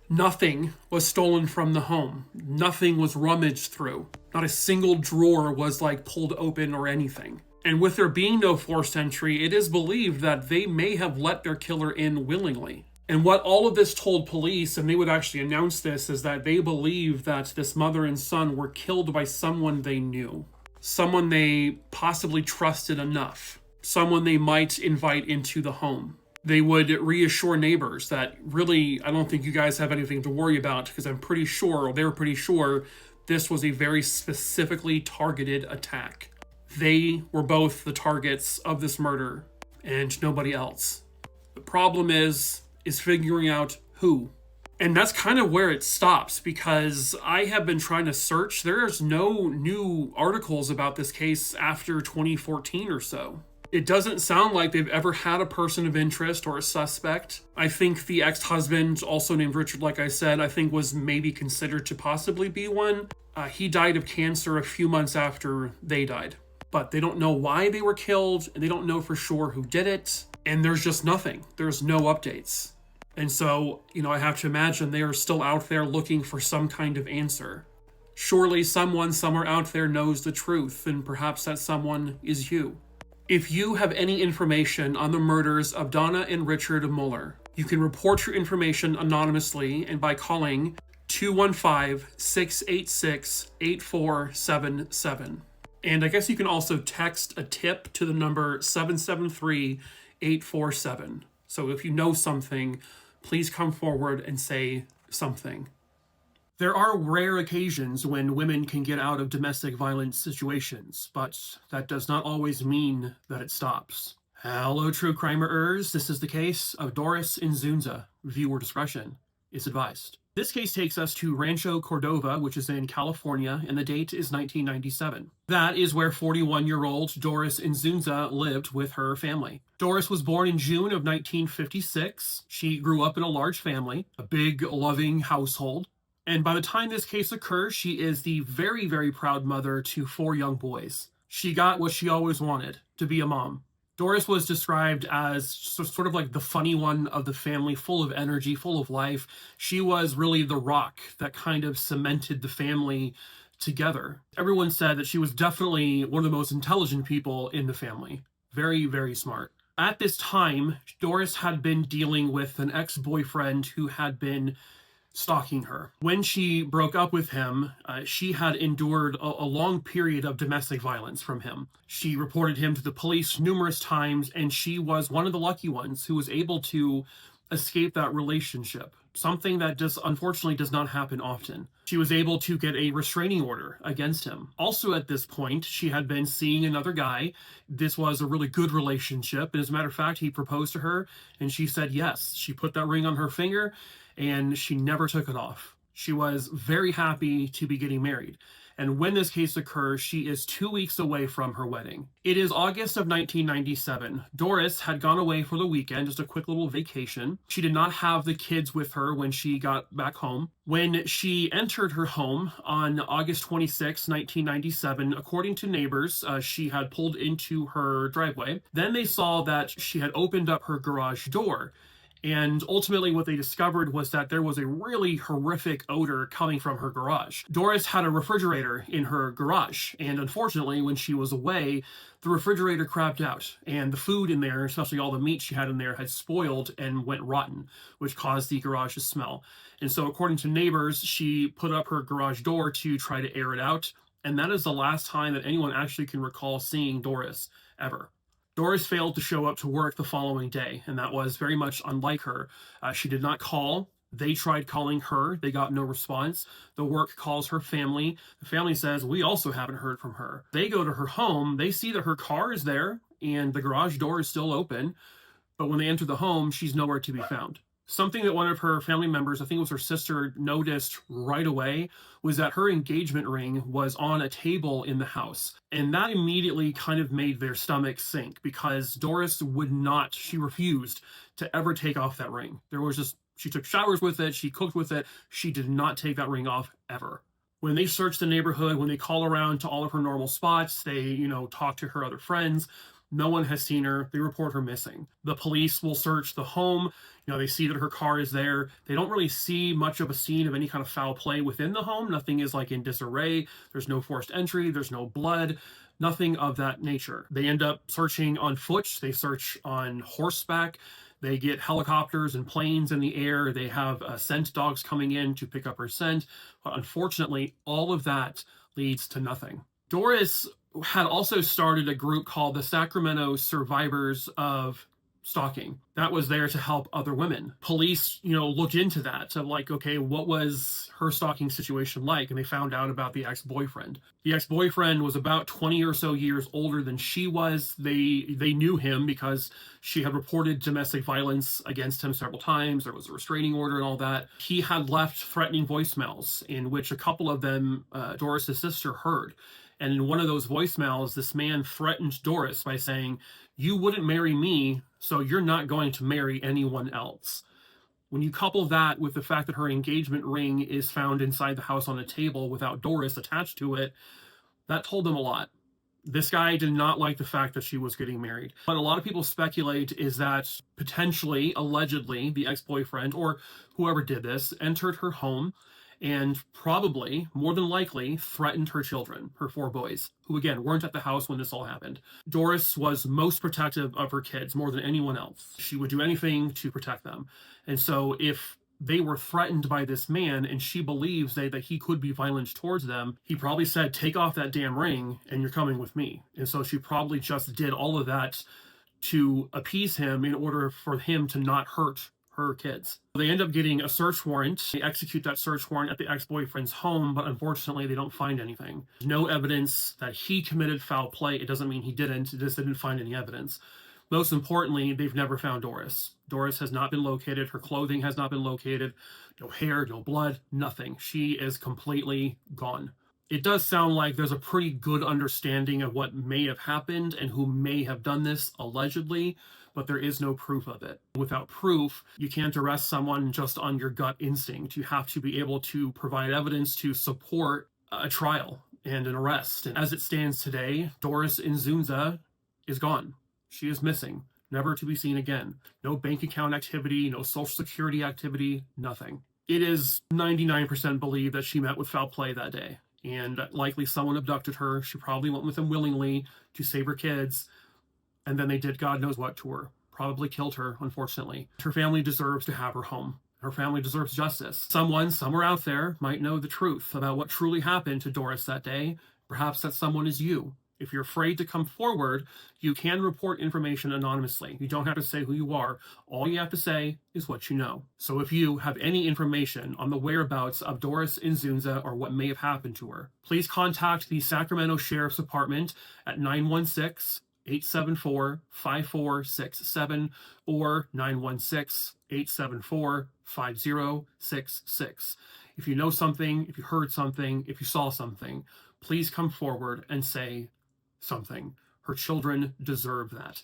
Nothing was stolen from the home. Nothing was rummaged through. Not a single drawer was pulled open or anything. And with there being no forced entry, it is believed that they may have let their killer in willingly. And what all of this told police, and they would actually announce this, is that they believe that this mother and son were killed by someone they knew. Someone they possibly trusted enough. Someone they might invite into the home. They would reassure neighbors that really, I don't think you guys have anything to worry about, because they're pretty sure this was a very specifically targeted attack. They were both the targets of this murder, and nobody else. The problem is figuring out who. And that's kind of where it stops, because I have been trying to search. There's no new articles about this case after 2014 or so. It doesn't sound like they've ever had a person of interest or a suspect. I think the ex-husband, also named Richard, like I said, I think was maybe considered to possibly be one. He died of cancer a few months after they died. But they don't know why they were killed, and they don't know for sure who did it. And there's just nothing. There's no updates. And so, I have to imagine they are still out there looking for some kind of answer. Surely someone somewhere out there knows the truth, and perhaps that someone is you. If you have any information on the murders of Donna and Richard Muller, you can report your information anonymously and by calling 215-686-8477. And I guess you can also text a tip to the number 773-847. So if you know something, please come forward and say something. There are rare occasions when women can get out of domestic violence situations, but that does not always mean that it stops. Hello, true crimerers. This is the case of Doris Inzunza. Viewer discretion is advised. This case takes us to Rancho Cordova, which is in California, and the date is 1997. That is where 41-year-old Doris Inzunza lived with her family. Doris was born in June of 1956. She grew up in a large family, a big, loving household. And by the time this case occurs, she is the very, very proud mother to 4 young boys. She got what she always wanted, to be a mom. Doris was described as sort of like the funny one of the family, full of energy, full of life. She was really the rock that kind of cemented the family together. Everyone said that she was definitely one of the most intelligent people in the family. Very, very smart. At this time, Doris had been dealing with an ex-boyfriend who had been stalking her. When she broke up with him, she had endured a long period of domestic violence from him. She reported him to the police numerous times, and she was one of the lucky ones who was able to escape that relationship, something that just unfortunately does not happen often. She was able to get a restraining order against him. Also at this point, she had been seeing another guy. This was a really good relationship, and as a matter of fact, he proposed to her, and she said yes. She put that ring on her finger, and she never took it off. She was very happy to be getting married. And when this case occurs, she is 2 weeks away from her wedding. It is August of 1997. Doris had gone away for the weekend, just a quick little vacation. She did not have the kids with her when she got back home. When she entered her home on August 26, 1997, according to neighbors, she had pulled into her driveway. Then they saw that she had opened up her garage door. And ultimately what they discovered was that there was a really horrific odor coming from her garage. Doris had a refrigerator in her garage, and unfortunately when she was away, the refrigerator crapped out, and the food in there, especially all the meat she had in there, had spoiled and went rotten, which caused the garage to smell. And so according to neighbors, she put up her garage door to try to air it out, and that is the last time that anyone actually can recall seeing Doris ever. Doris failed to show up to work the following day, and that was very much unlike her. She did not call. They tried calling her. They got no response. The work calls her family. The family says, we also haven't heard from her. They go to her home. They see that her car is there, and the garage door is still open. But when they enter the home, she's nowhere to be found. Something that one of her family members, I think it was her sister, noticed right away was that her engagement ring was on a table in the house. And that immediately kind of made their stomachs sink because Doris she refused to ever take off that ring. She took showers with it, she cooked with it, she did not take that ring off ever. When they search the neighborhood, when they call around to all of her normal spots, they, talk to her other friends, no one has seen her. They report her missing. The police will search the home. They see that her car is there. They don't really see much of a scene of any kind of foul play within the home. Nothing is like in disarray. There's no forced entry. There's no blood. Nothing of that nature. They end up searching on foot. They search on horseback. They get helicopters and planes in the air. They have scent dogs coming in to pick up her scent. But unfortunately, all of that leads to nothing. Doris had also started a group called the Sacramento Survivors of Stalking. That was there to help other women. Police, looked into that of okay, what was her stalking situation like? And they found out about the ex-boyfriend. The ex-boyfriend was about 20 or so years older than she was. They knew him because she had reported domestic violence against him several times. There was a restraining order and all that. He had left threatening voicemails in which a couple of them, Doris's sister heard. And in one of those voicemails, this man threatened Doris by saying, "You wouldn't marry me, so you're not going to marry anyone else." When you couple that with the fact that her engagement ring is found inside the house on a table without Doris attached to it, that told them a lot. This guy did not like the fact that she was getting married. What a lot of people speculate is that potentially, allegedly, the ex-boyfriend or whoever did this entered her home and probably, more than likely, threatened her children, her 4 boys, who again weren't at the house when this all happened. Doris was most protective of her kids more than anyone else. She would do anything to protect them. And so if they were threatened by this man and she believes that he could be violent towards them, he probably said, "Take off that damn ring and you're coming with me." And so she probably just did all of that to appease him in order for him to not hurt her kids. They end up getting a search warrant. They execute that search warrant at the ex-boyfriend's home, but unfortunately they don't find anything. There's no evidence that he committed foul play. It doesn't mean he didn't. They just didn't find any evidence. Most importantly, they've never found Doris. Doris has not been located. Her clothing has not been located. No hair, no blood, nothing. She is completely gone. It does sound like there's a pretty good understanding of what may have happened and who may have done this, allegedly, but there is no proof of it. Without proof, you can't arrest someone just on your gut instinct. You have to be able to provide evidence to support a trial and an arrest. And as it stands today, Doris Inzunza is gone. She is missing, never to be seen again. No bank account activity, no social security activity, nothing. It is 99% believed that she met with foul play that day, and likely someone abducted her. She probably went with them willingly to save her kids, and then they did God knows what to her. Probably killed her, unfortunately. Her family deserves to have her home. Her family deserves justice. Someone, somewhere out there, might know the truth about what truly happened to Doris that day. Perhaps that someone is you. If you're afraid to come forward, you can report information anonymously. You don't have to say who you are. All you have to say is what you know. So if you have any information on the whereabouts of Doris Inzunza or what may have happened to her, please contact the Sacramento Sheriff's Department at 916-874-5467 or 916-874-5066. If you know something, if you heard something, if you saw something, please come forward and say something. Her children deserve that.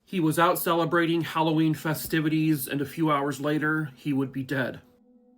He was out celebrating Halloween festivities, and a few hours later, he would be dead.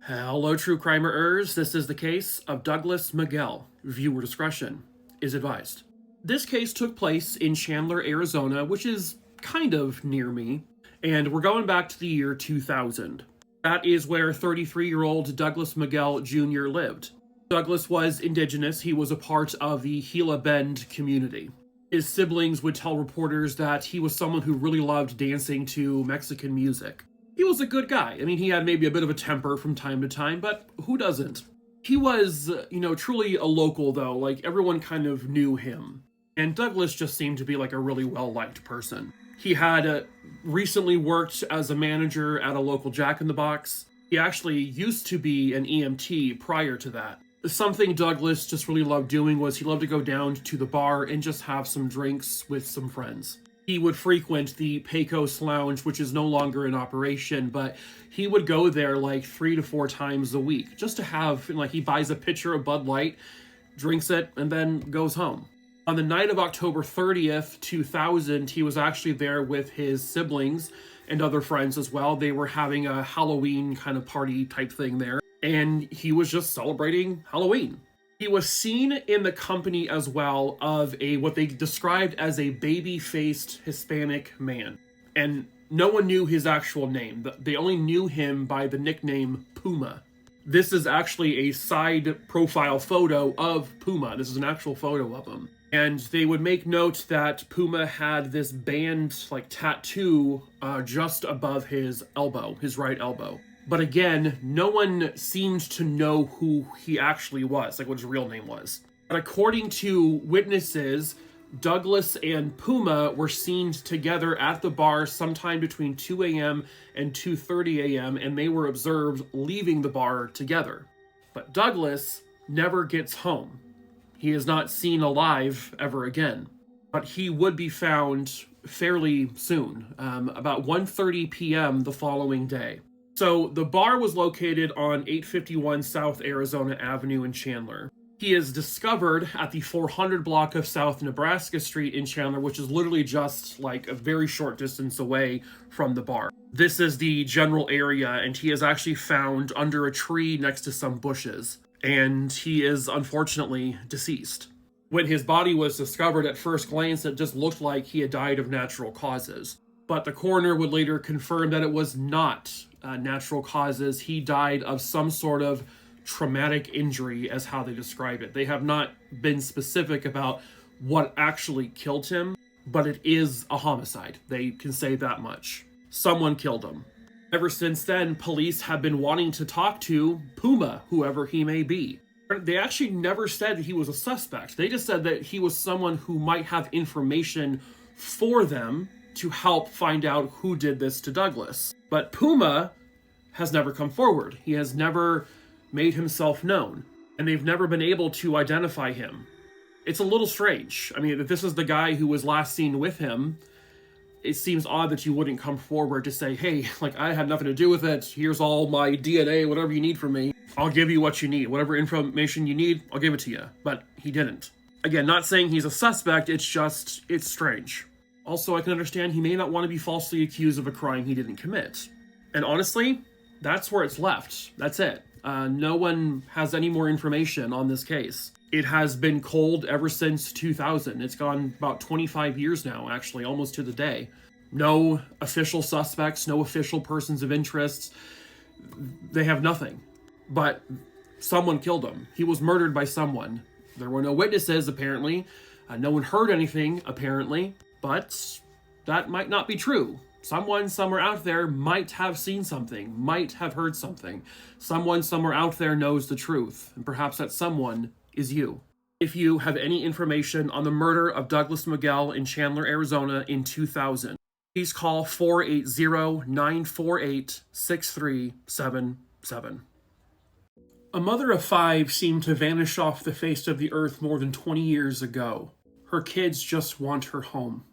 Hello, true crimerers. This is the case of Douglas Miguel. Viewer discretion is advised. This case took place in Chandler, Arizona, which is kind of near me, and we're going back to the year 2000. That is where 33-year-old Douglas Miguel Jr. lived. Douglas was indigenous. He was a part of the Gila Bend community. His siblings would tell reporters that he was someone who really loved dancing to Mexican music. He was a good guy. I mean, he had maybe a bit of a temper from time to time, but who doesn't? He was, truly a local, though. Like, everyone kind of knew him. And Douglas just seemed to be like a really well-liked person. He had recently worked as a manager at a local Jack in the Box. He actually used to be an EMT prior to that. Something Douglas just really loved doing was he loved to go down to the bar and just have some drinks with some friends. He would frequent the Pecos Lounge, which is no longer in operation, but he would go there like 3 to 4 times a week just to have, he buys a pitcher of Bud Light, drinks it, and then goes home. On the night of October 30th, 2000, he was actually there with his siblings and other friends as well. They were having a Halloween kind of party type thing there, and he was just celebrating Halloween. He was seen in the company as well of what they described as a baby-faced Hispanic man. And no one knew his actual name. They only knew him by the nickname Puma. This is actually a side profile photo of Puma. This is an actual photo of him. And they would make note that Puma had this band, tattoo just above his elbow, his right elbow. But again, no one seemed to know who he actually was, what his real name was. But according to witnesses, Douglas and Puma were seen together at the bar sometime between 2 a.m. and 2:30 a.m., and they were observed leaving the bar together. But Douglas never gets home. He is not seen alive ever again. But he would be found fairly soon, about 1:30 p.m. the following day. So the bar was located on 851 South Arizona Avenue in Chandler. He is discovered at the 400 block of South Nebraska Street in Chandler, which is literally just like a very short distance away from the bar. This is the general area, and he is actually found under a tree next to some bushes, and he is unfortunately deceased. When his body was discovered, at first glance, it just looked like he had died of natural causes. But the coroner would later confirm that it was not natural causes. He died of some sort of traumatic injury, as how they describe it. They have not been specific about what actually killed him, but it is a homicide. They can say that much. Someone killed him. Ever since then, police have been wanting to talk to Puma, whoever he may be. They actually never said that he was a suspect. They just said that he was someone who might have information for them to help find out who did this to Douglas. But Puma has never come forward. He has never made himself known, and they've never been able to identify him. It's a little strange. I mean, if this is the guy who was last seen with him, it seems odd that you wouldn't come forward to say, hey, like, I had nothing to do with it. Here's all my DNA, whatever you need from me. I'll give you what you need. Whatever information you need, I'll give it to you. But he didn't. Again, not saying he's a suspect, it's just, it's strange. Also, I can understand he may not want to be falsely accused of a crime he didn't commit. And honestly, that's where it's left. That's it. No one has any more information on this case. It has been cold ever since 2000. It's gone about 25 years now, actually, almost to the day. No official suspects, no official persons of interest. They have nothing. But someone killed him. He was murdered by someone. There were no witnesses, apparently. No one heard anything, apparently. But that might not be true. Someone somewhere out there might have seen something, might have heard something. Someone somewhere out there knows the truth, and perhaps that someone is you. If you have any information on the murder of Douglas Miguel in Chandler, Arizona in 2000, please call 480-948-6377. A mother of 5 seemed to vanish off the face of the earth more than 20 years ago. Her kids just want her home.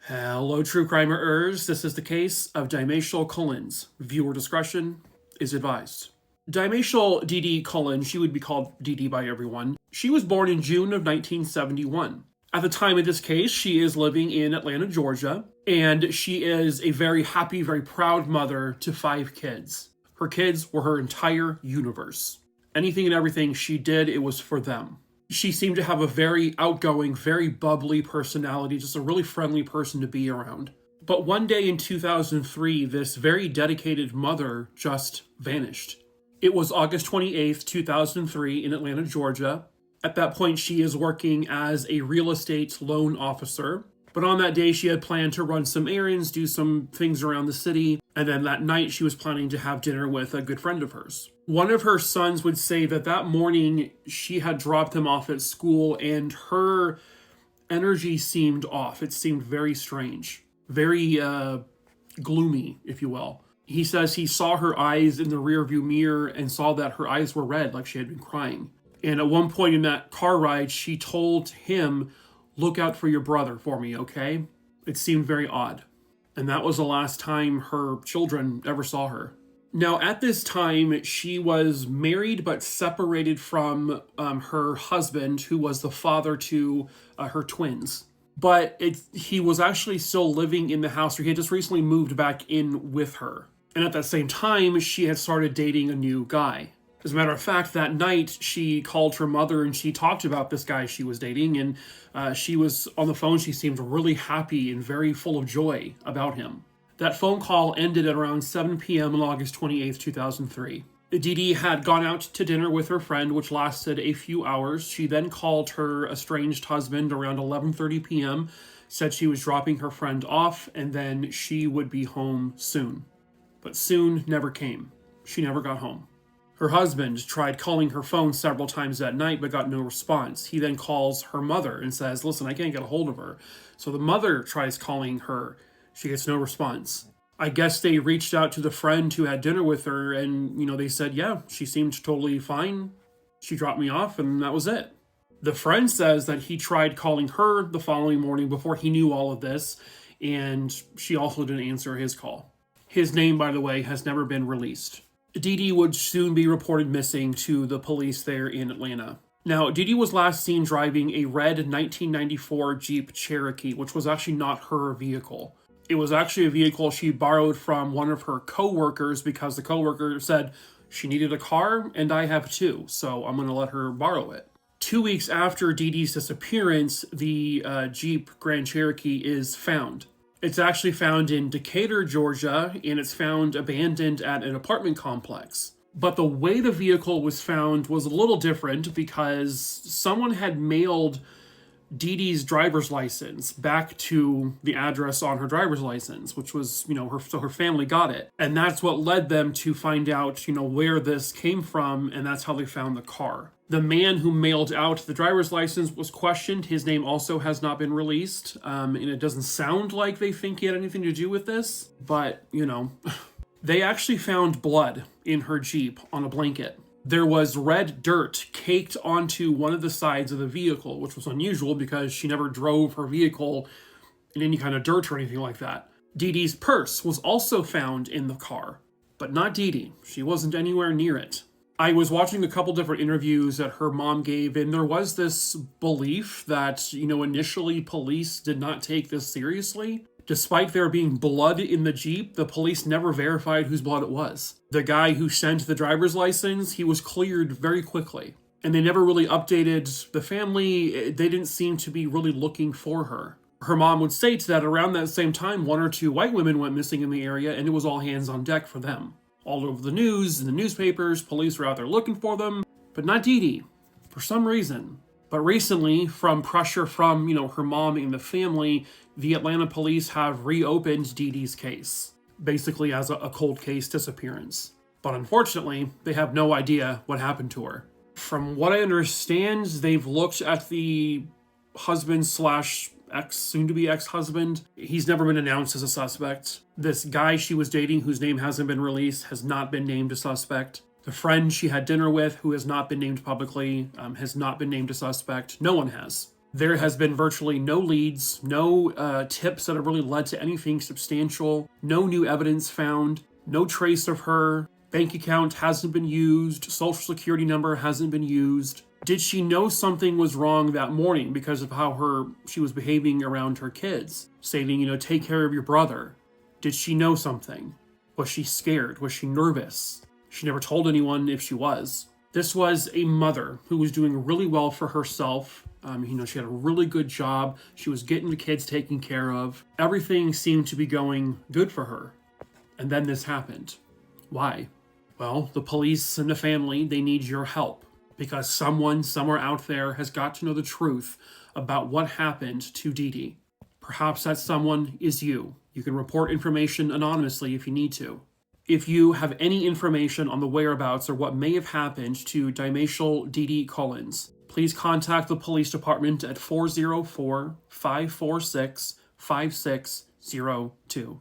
Hello, true crimerers. This is the case of Dymashal Cullins. Viewer discretion is advised. Dymashal DeeDee Cullins, she would be called DeeDee by everyone. She was born in June of 1971. At the time of this case, she is living in Atlanta, Georgia, and she is a very happy, very proud mother to 5 kids. Her kids were her entire universe. Anything and everything she did, it was for them. She seemed to have a very outgoing, very bubbly personality, just a really friendly person to be around. But one day in 2003, this very dedicated mother just vanished. It was August 28th, 2003 in Atlanta, Georgia. At that point, she is working as a real estate loan officer. But on that day, she had planned to run some errands, do some things around the city, and then that night she was planning to have dinner with a good friend of hers. One of her sons would say that that morning she had dropped him off at school and her energy seemed off. It seemed very strange, very gloomy, if you will. He says he saw her eyes in the rearview mirror and saw that her eyes were red, like she had been crying. And at one point in that car ride, she told him, "Look out for your brother for me, okay?" It seemed very odd. And that was the last time her children ever saw her. Now, at this time, she was married but separated from her husband, who was the father to her twins. But he was actually still living in the house, or he had just recently moved back in with her. And at that same time, she had started dating a new guy. As a matter of fact, that night, she called her mother and she talked about this guy she was dating. And she was on the phone. She seemed really happy and very full of joy about him. That phone call ended at around 7 p.m. on August 28th, 2003. DeeDee had gone out to dinner with her friend, which lasted a few hours. She then called her estranged husband around 11:30 p.m., said she was dropping her friend off, and then she would be home soon. But soon never came. She never got home. Her husband tried calling her phone several times that night, but got no response. He then calls her mother and says, "Listen, I can't get a hold of her." So the mother tries calling her. She gets no response. I guess they reached out to the friend who had dinner with her, and, they said, yeah, she seemed totally fine. She dropped me off, and that was it. The friend says that he tried calling her the following morning before he knew all of this, and she also didn't answer his call. His name, by the way, has never been released. DeeDee would soon be reported missing to the police there in Atlanta. Now, DeeDee was last seen driving a red 1994 Jeep Cherokee, which was actually not her vehicle. It was actually a vehicle she borrowed from one of her co-workers because the co-worker said she needed a car and I have two, so I'm going to let her borrow it. 2 weeks after DeeDee's disappearance, the Jeep Grand Cherokee is found. It's actually found in Decatur, Georgia, and it's found abandoned at an apartment complex. But the way the vehicle was found was a little different because someone had mailed DeeDee's driver's license back to the address on her driver's license, which was, her family got it. And that's what led them to find out, where this came from, and that's how they found the car. The man who mailed out the driver's license was questioned. His name also has not been released, and it doesn't sound like they think he had anything to do with this, but, They actually found blood in her Jeep on a blanket. There was red dirt caked onto one of the sides of the vehicle, which was unusual because she never drove her vehicle in any kind of dirt or anything like that. DeeDee's purse was also found in the car, but not DeeDee. She wasn't anywhere near it. I was watching a couple different interviews that her mom gave, and there was this belief that, initially police did not take this seriously. Despite there being blood in the Jeep, the police never verified whose blood it was. The guy who sent the driver's license, he was cleared very quickly. And they never really updated the family. They didn't seem to be really looking for her. Her mom would state that around that same time, 1 or 2 white women went missing in the area, and it was all hands on deck for them. All over the news, in the newspapers, police were out there looking for them, but not DeeDee, for some reason. But recently, from pressure from, her mom and the family, the Atlanta police have reopened DeeDee's case, basically as a cold case disappearance. But unfortunately, they have no idea what happened to her. From what I understand, they've looked at the husband / soon-to-be ex-husband. He's never been announced as a suspect. This guy she was dating, whose name hasn't been released, has not been named a suspect. The friend she had dinner with, who has not been named publicly, has not been named a suspect. No one has. There has been virtually no leads, no tips that have really led to anything substantial, no new evidence found, no trace of her. Bank account hasn't been used, social security number hasn't been used. Did she know something was wrong that morning because of how she was behaving around her kids? Saying, take care of your brother. Did she know something? Was she scared? Was she nervous? She never told anyone if she was. This was a mother who was doing really well for herself. She had a really good job. She was getting the kids taken care of. Everything seemed to be going good for her. And then this happened. Why? Well, the police and the family, they need your help. Because someone somewhere out there has got to know the truth about what happened to DeeDee. Perhaps that someone is you. You can report information anonymously if you need to. If you have any information on the whereabouts or what may have happened to Dymashal DeeDee Cullins, please contact the police department at 404-546-5602.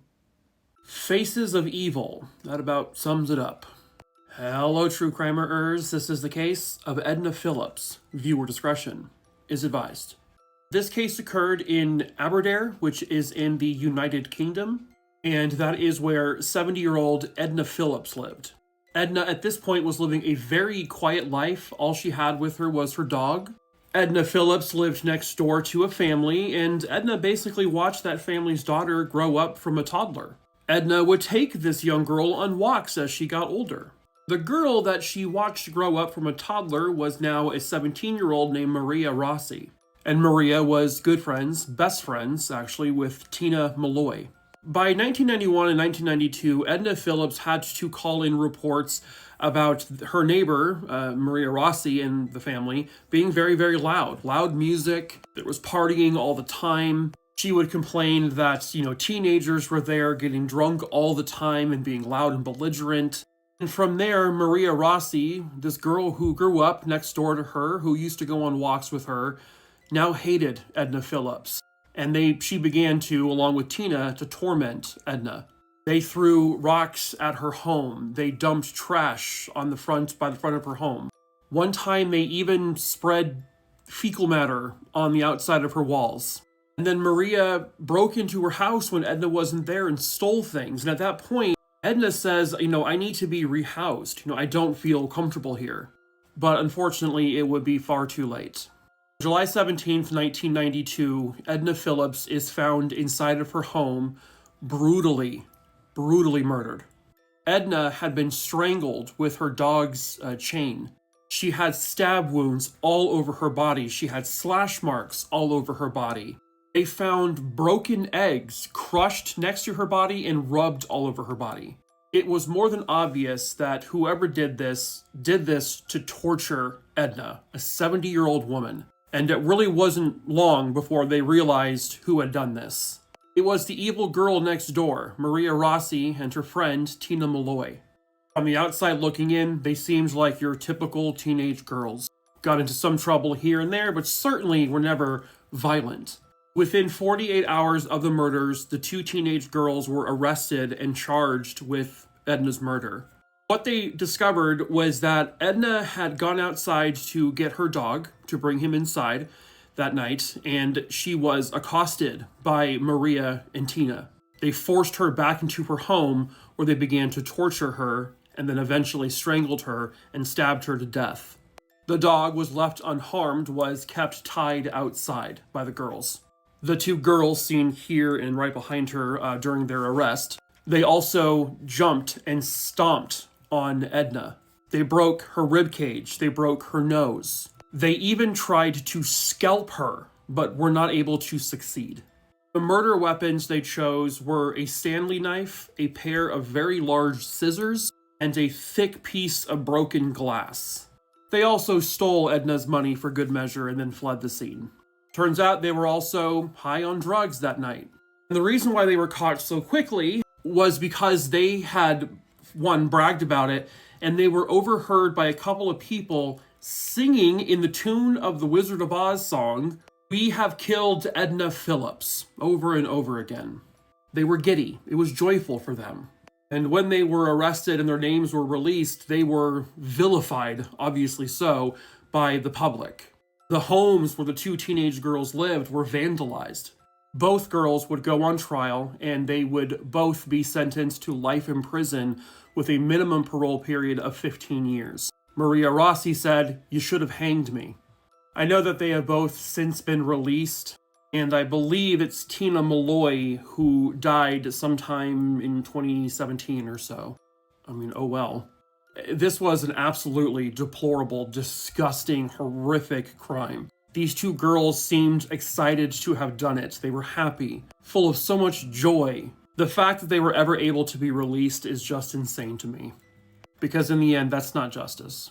Faces of Evil. That about sums it up. Hello, true crimerers. This is the case of Edna Phillips. Viewer discretion is advised. This case occurred in Aberdare, which is in the United Kingdom, and that is where 70-year-old Edna Phillips lived. Edna, at this point, was living a very quiet life. All she had with her was her dog. Edna Phillips lived next door to a family, and Edna basically watched that family's daughter grow up from a toddler. Edna would take this young girl on walks as she got older. The girl that she watched grow up from a toddler was now a 17-year-old named Maria Rossi. And Maria was good friends, best friends, actually, with Tina Malloy. By 1991 and 1992, Edna Phillips had to call in reports about her neighbor, Maria Rossi, and the family being very, very loud. Loud music. There was partying all the time. She would complain that, teenagers were there getting drunk all the time and being loud and belligerent. And from there, Maria Rossi, this girl who grew up next door to her, who used to go on walks with her, now hated Edna Phillips. And she began to, along with Tina, to torment Edna. They threw rocks at her home. They dumped trash by the front of her home. One time they even spread fecal matter on the outside of her walls. And then Maria broke into her house when Edna wasn't there and stole things. And at that point, Edna says, I need to be rehoused. I don't feel comfortable here. But unfortunately, it would be far too late. July 17th, 1992, Edna Phillips is found inside of her home, brutally murdered. Edna had been strangled with her dog's chain. She had stab wounds all over her body. She had slash marks all over her body. They found broken eggs crushed next to her body and rubbed all over her body. It was more than obvious that whoever did this to torture Edna, a 70-year-old woman. And it really wasn't long before they realized who had done this. It was the evil girl next door, Maria Rossi, and her friend, Tina Malloy. On the outside looking in, they seemed like your typical teenage girls. Got into some trouble here and there, but certainly were never violent. Within 48 hours of the murders, the two teenage girls were arrested and charged with Edna's murder. What they discovered was that Edna had gone outside to get her dog, to bring him inside that night, and she was accosted by Maria and Tina. They forced her back into her home, where they began to torture her, and then eventually strangled her and stabbed her to death. The dog was left unharmed, was kept tied outside by the girls. The two girls seen here and right behind her during their arrest, they also jumped and stomped on Edna. They broke her rib cage, they broke her nose. They even tried to scalp her, but were not able to succeed. The murder weapons they chose were a Stanley knife, a pair of very large scissors, and a thick piece of broken glass. They also stole Edna's money for good measure and then fled the scene. Turns out they were also high on drugs that night. And the reason why they were caught so quickly was because they had, one, bragged about it, and they were overheard by a couple of people singing in the tune of the Wizard of Oz song, "We Have Killed Edna Phillips," over and over again. They were giddy. It was joyful for them. And when they were arrested and their names were released, they were vilified, obviously so, by the public. The homes where the two teenage girls lived were vandalized. Both girls would go on trial, and they would both be sentenced to life in prison with a minimum parole period of 15 years. Maria Rossi said, "You should have hanged me." I know that they have both since been released, and I believe it's Tina Malloy who died sometime in 2017 or so. I mean, oh well. This was an absolutely deplorable, disgusting, horrific crime. These two girls seemed excited to have done it. They were happy, full of so much joy. The fact that they were ever able to be released is just insane to me. Because in the end, that's not justice.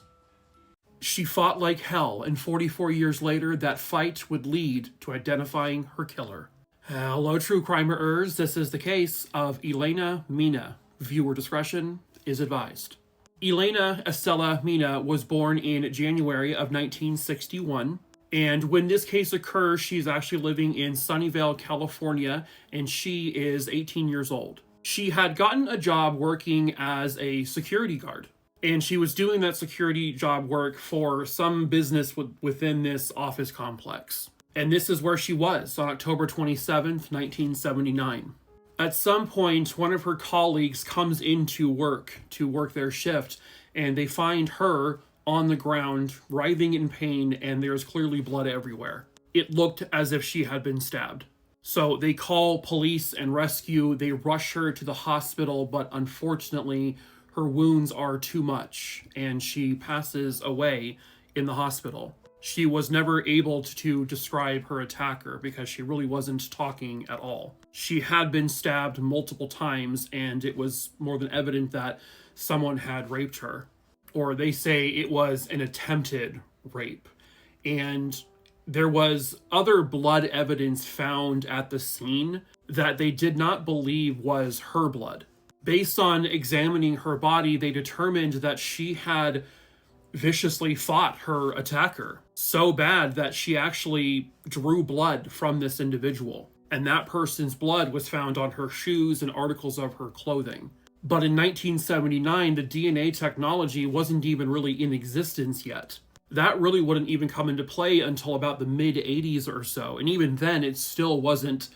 She fought like hell, and 44 years later, that fight would lead to identifying her killer. Hello, true crimerers. This is the case of Elena Mina. Viewer discretion is advised. Elena Estella Mina was born in January of 1961. And when this case occurs, she's actually living in Sunnyvale, California, and she is 18 years old. She had gotten a job working as a security guard, and she was doing that security job work for some business within this office complex. And this is where she was on October 27th, 1979. At some point, one of her colleagues comes into work to work their shift, and they find her on the ground, writhing in pain, and there's clearly blood everywhere. It looked as if she had been stabbed. So they call police and rescue. They rush her to the hospital, but unfortunately, her wounds are too much, and she passes away in the hospital. She was never able to describe her attacker because she really wasn't talking at all. She had been stabbed multiple times, and it was more than evident that someone had raped her. Or they say it was an attempted rape. And there was other blood evidence found at the scene that they did not believe was her blood. Based on examining her body, they determined that she had viciously fought her attacker so bad that she actually drew blood from this individual. And that person's blood was found on her shoes and articles of her clothing. But in 1979, the DNA technology wasn't even really in existence yet. That really wouldn't even come into play until about the mid-80s or so. And even then, it still wasn't,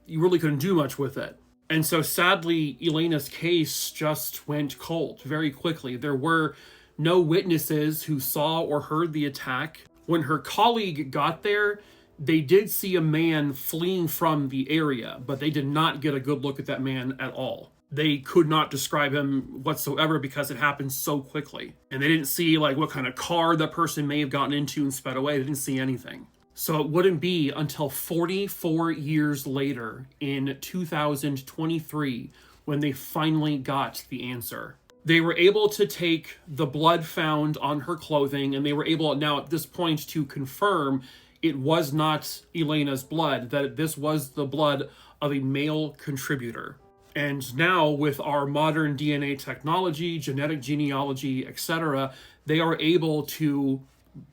you really couldn't do much with it. And so sadly, Elena's case just went cold very quickly. There were no witnesses who saw or heard the attack. When her colleague got there, they did see a man fleeing from the area, but they did not get a good look at that man at all. They could not describe him whatsoever because it happened so quickly. And they didn't see like what kind of car that person may have gotten into and sped away. They didn't see anything. So it wouldn't be until 44 years later in 2023 when they finally got the answer. They were able to take the blood found on her clothing, and they were able now at this point to confirm it was not Elena's blood, that this was the blood of a male contributor. And now with our modern DNA technology, genetic genealogy, etc., they are able to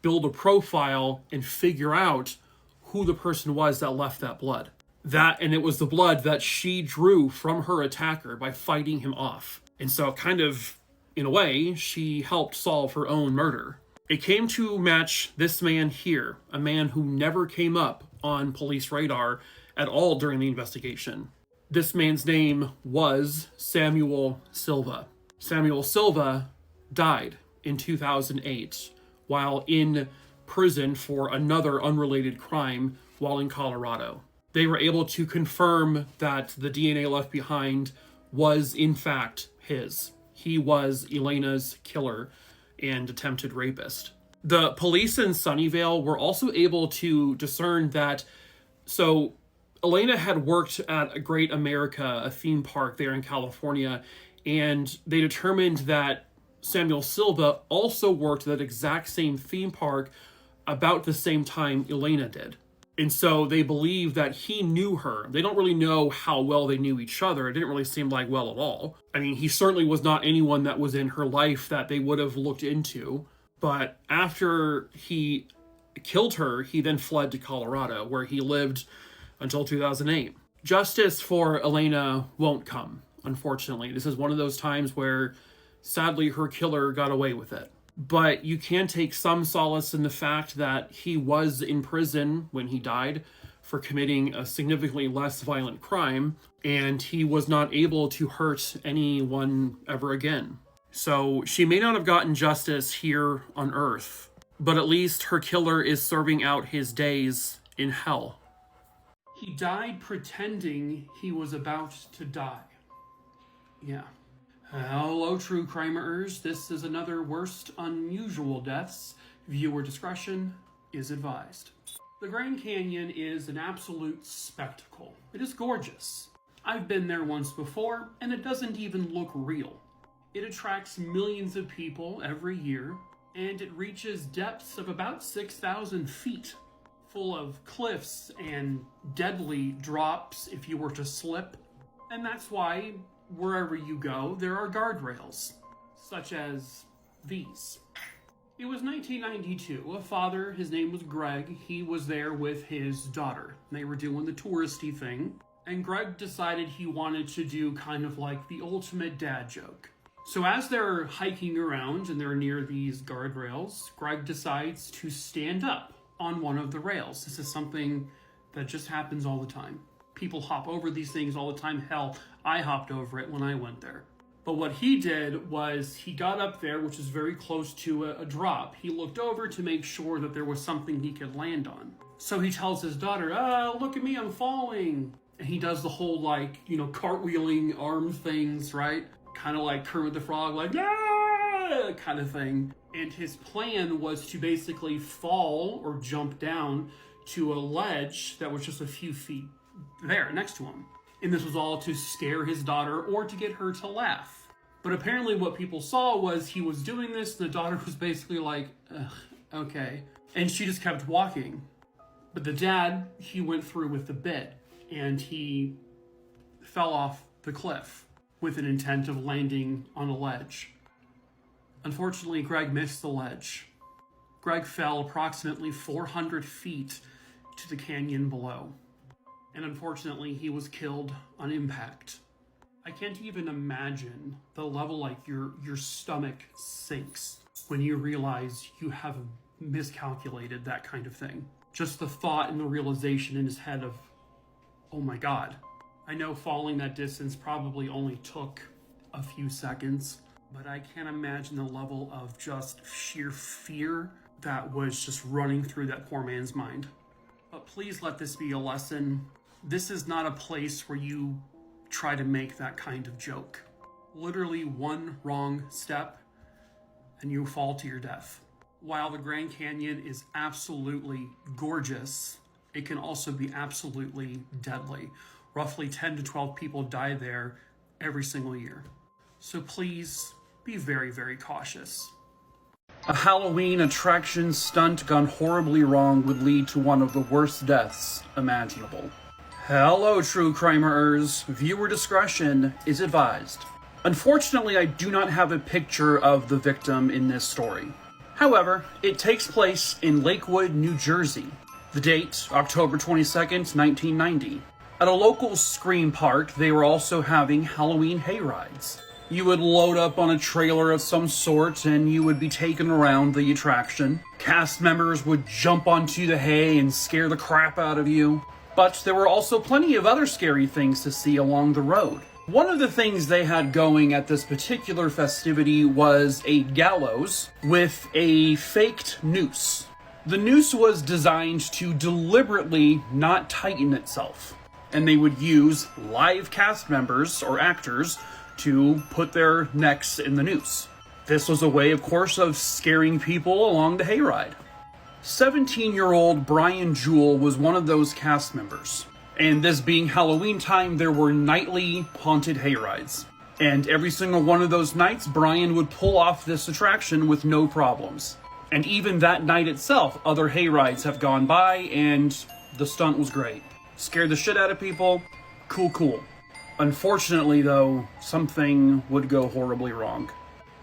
build a profile and figure out who the person was that left that blood. And it was the blood that she drew from her attacker by fighting him off. And so kind of, in a way, she helped solve her own murder. It came to match this man here, a man who never came up on police radar at all during the investigation. This man's name was Samuel Silva. Samuel Silva died in 2008 while in prison for another unrelated crime while in Colorado. They were able to confirm that the DNA left behind was in fact his. He was Elena's killer and attempted rapist. The police in Sunnyvale were also able to discern that, so Elena had worked at a Great America, a theme park there in California, and they determined that Samuel Silva also worked at that exact same theme park about the same time Elena did. And so they believe that he knew her. They don't really know how well they knew each other. It didn't really seem like well at all. I mean, he certainly was not anyone that was in her life that they would have looked into. But after he killed her, he then fled to Colorado, where he lived until 2008. Justice for Elena won't come, unfortunately. This is one of those times where, sadly, her killer got away with it. But you can take some solace in the fact that he was in prison when he died for committing a significantly less violent crime, and he was not able to hurt anyone ever again. So she may not have gotten justice here on Earth, but at least her killer is serving out his days in hell. He died pretending he was about to die. Yeah. Hello, true crimeers. This is another worst unusual deaths. Viewer discretion is advised. The Grand Canyon is an absolute spectacle. It is gorgeous. I've been there once before, and it doesn't even look real. It attracts millions of people every year, and it reaches depths of about 6,000 feet, full of cliffs and deadly drops if you were to slip. And that's why wherever you go, there are guardrails, such as these. It was 1992. A father, his name was Greg, he was there with his daughter. They were doing the touristy thing, and Greg decided he wanted to do kind of like the ultimate dad joke. So as they're hiking around and they're near these guardrails, Greg decides to stand up on one of the rails. This is something that just happens all the time. People hop over these things all the time. Hell, I hopped over it when I went there. But what he did was he got up there, which is very close to a drop. He looked over to make sure that there was something he could land on. So he tells his daughter, look at me, I'm falling. And he does the whole, cartwheeling arm things, right? Kind of like Kermit the Frog, like, yeah, kind of thing. And his plan was to basically fall or jump down to a ledge that was just a few feet there next to him. And this was all to scare his daughter or to get her to laugh. But apparently what people saw was he was doing this, and the daughter was basically like, okay. And she just kept walking. But the dad, he went through with the bit, and he fell off the cliff with an intent of landing on a ledge. Unfortunately, Greg missed the ledge. Greg fell approximately 400 feet to the canyon below. And unfortunately, he was killed on impact. I can't even imagine the level your stomach sinks when you realize you have miscalculated that kind of thing. Just the thought and the realization in his head of, oh my God, I know falling that distance probably only took a few seconds, but I can't imagine the level of just sheer fear that was just running through that poor man's mind. But please let this be a lesson. This is not a place where you try to make that kind of joke. Literally one wrong step and you fall to your death. While the Grand Canyon is absolutely gorgeous, it can also be absolutely deadly. Roughly 10 to 12 people die there every single year. So please be very, very cautious. A Halloween attraction stunt gone horribly wrong would lead to one of the worst deaths imaginable. Hello, true crimerers. Viewer discretion is advised. Unfortunately, I do not have a picture of the victim in this story. However, it takes place in Lakewood, New Jersey. The date, October 22nd, 1990. At a local Scream park, they were also having Halloween hayrides. You would load up on a trailer of some sort and you would be taken around the attraction. Cast members would jump onto the hay and scare the crap out of you. But there were also plenty of other scary things to see along the road. One of the things they had going at this particular festivity was a gallows with a faked noose. The noose was designed to deliberately not tighten itself, and they would use live cast members or actors to put their necks in the noose. This was a way, of course, of scaring people along the hayride. 17-year-old Brian Jewell was one of those cast members. And this being Halloween time, there were nightly haunted hayrides. And every single one of those nights, Brian would pull off this attraction with no problems. And even that night itself, other hayrides have gone by, and the stunt was great. Scared the shit out of people. Cool. Unfortunately, though, something would go horribly wrong.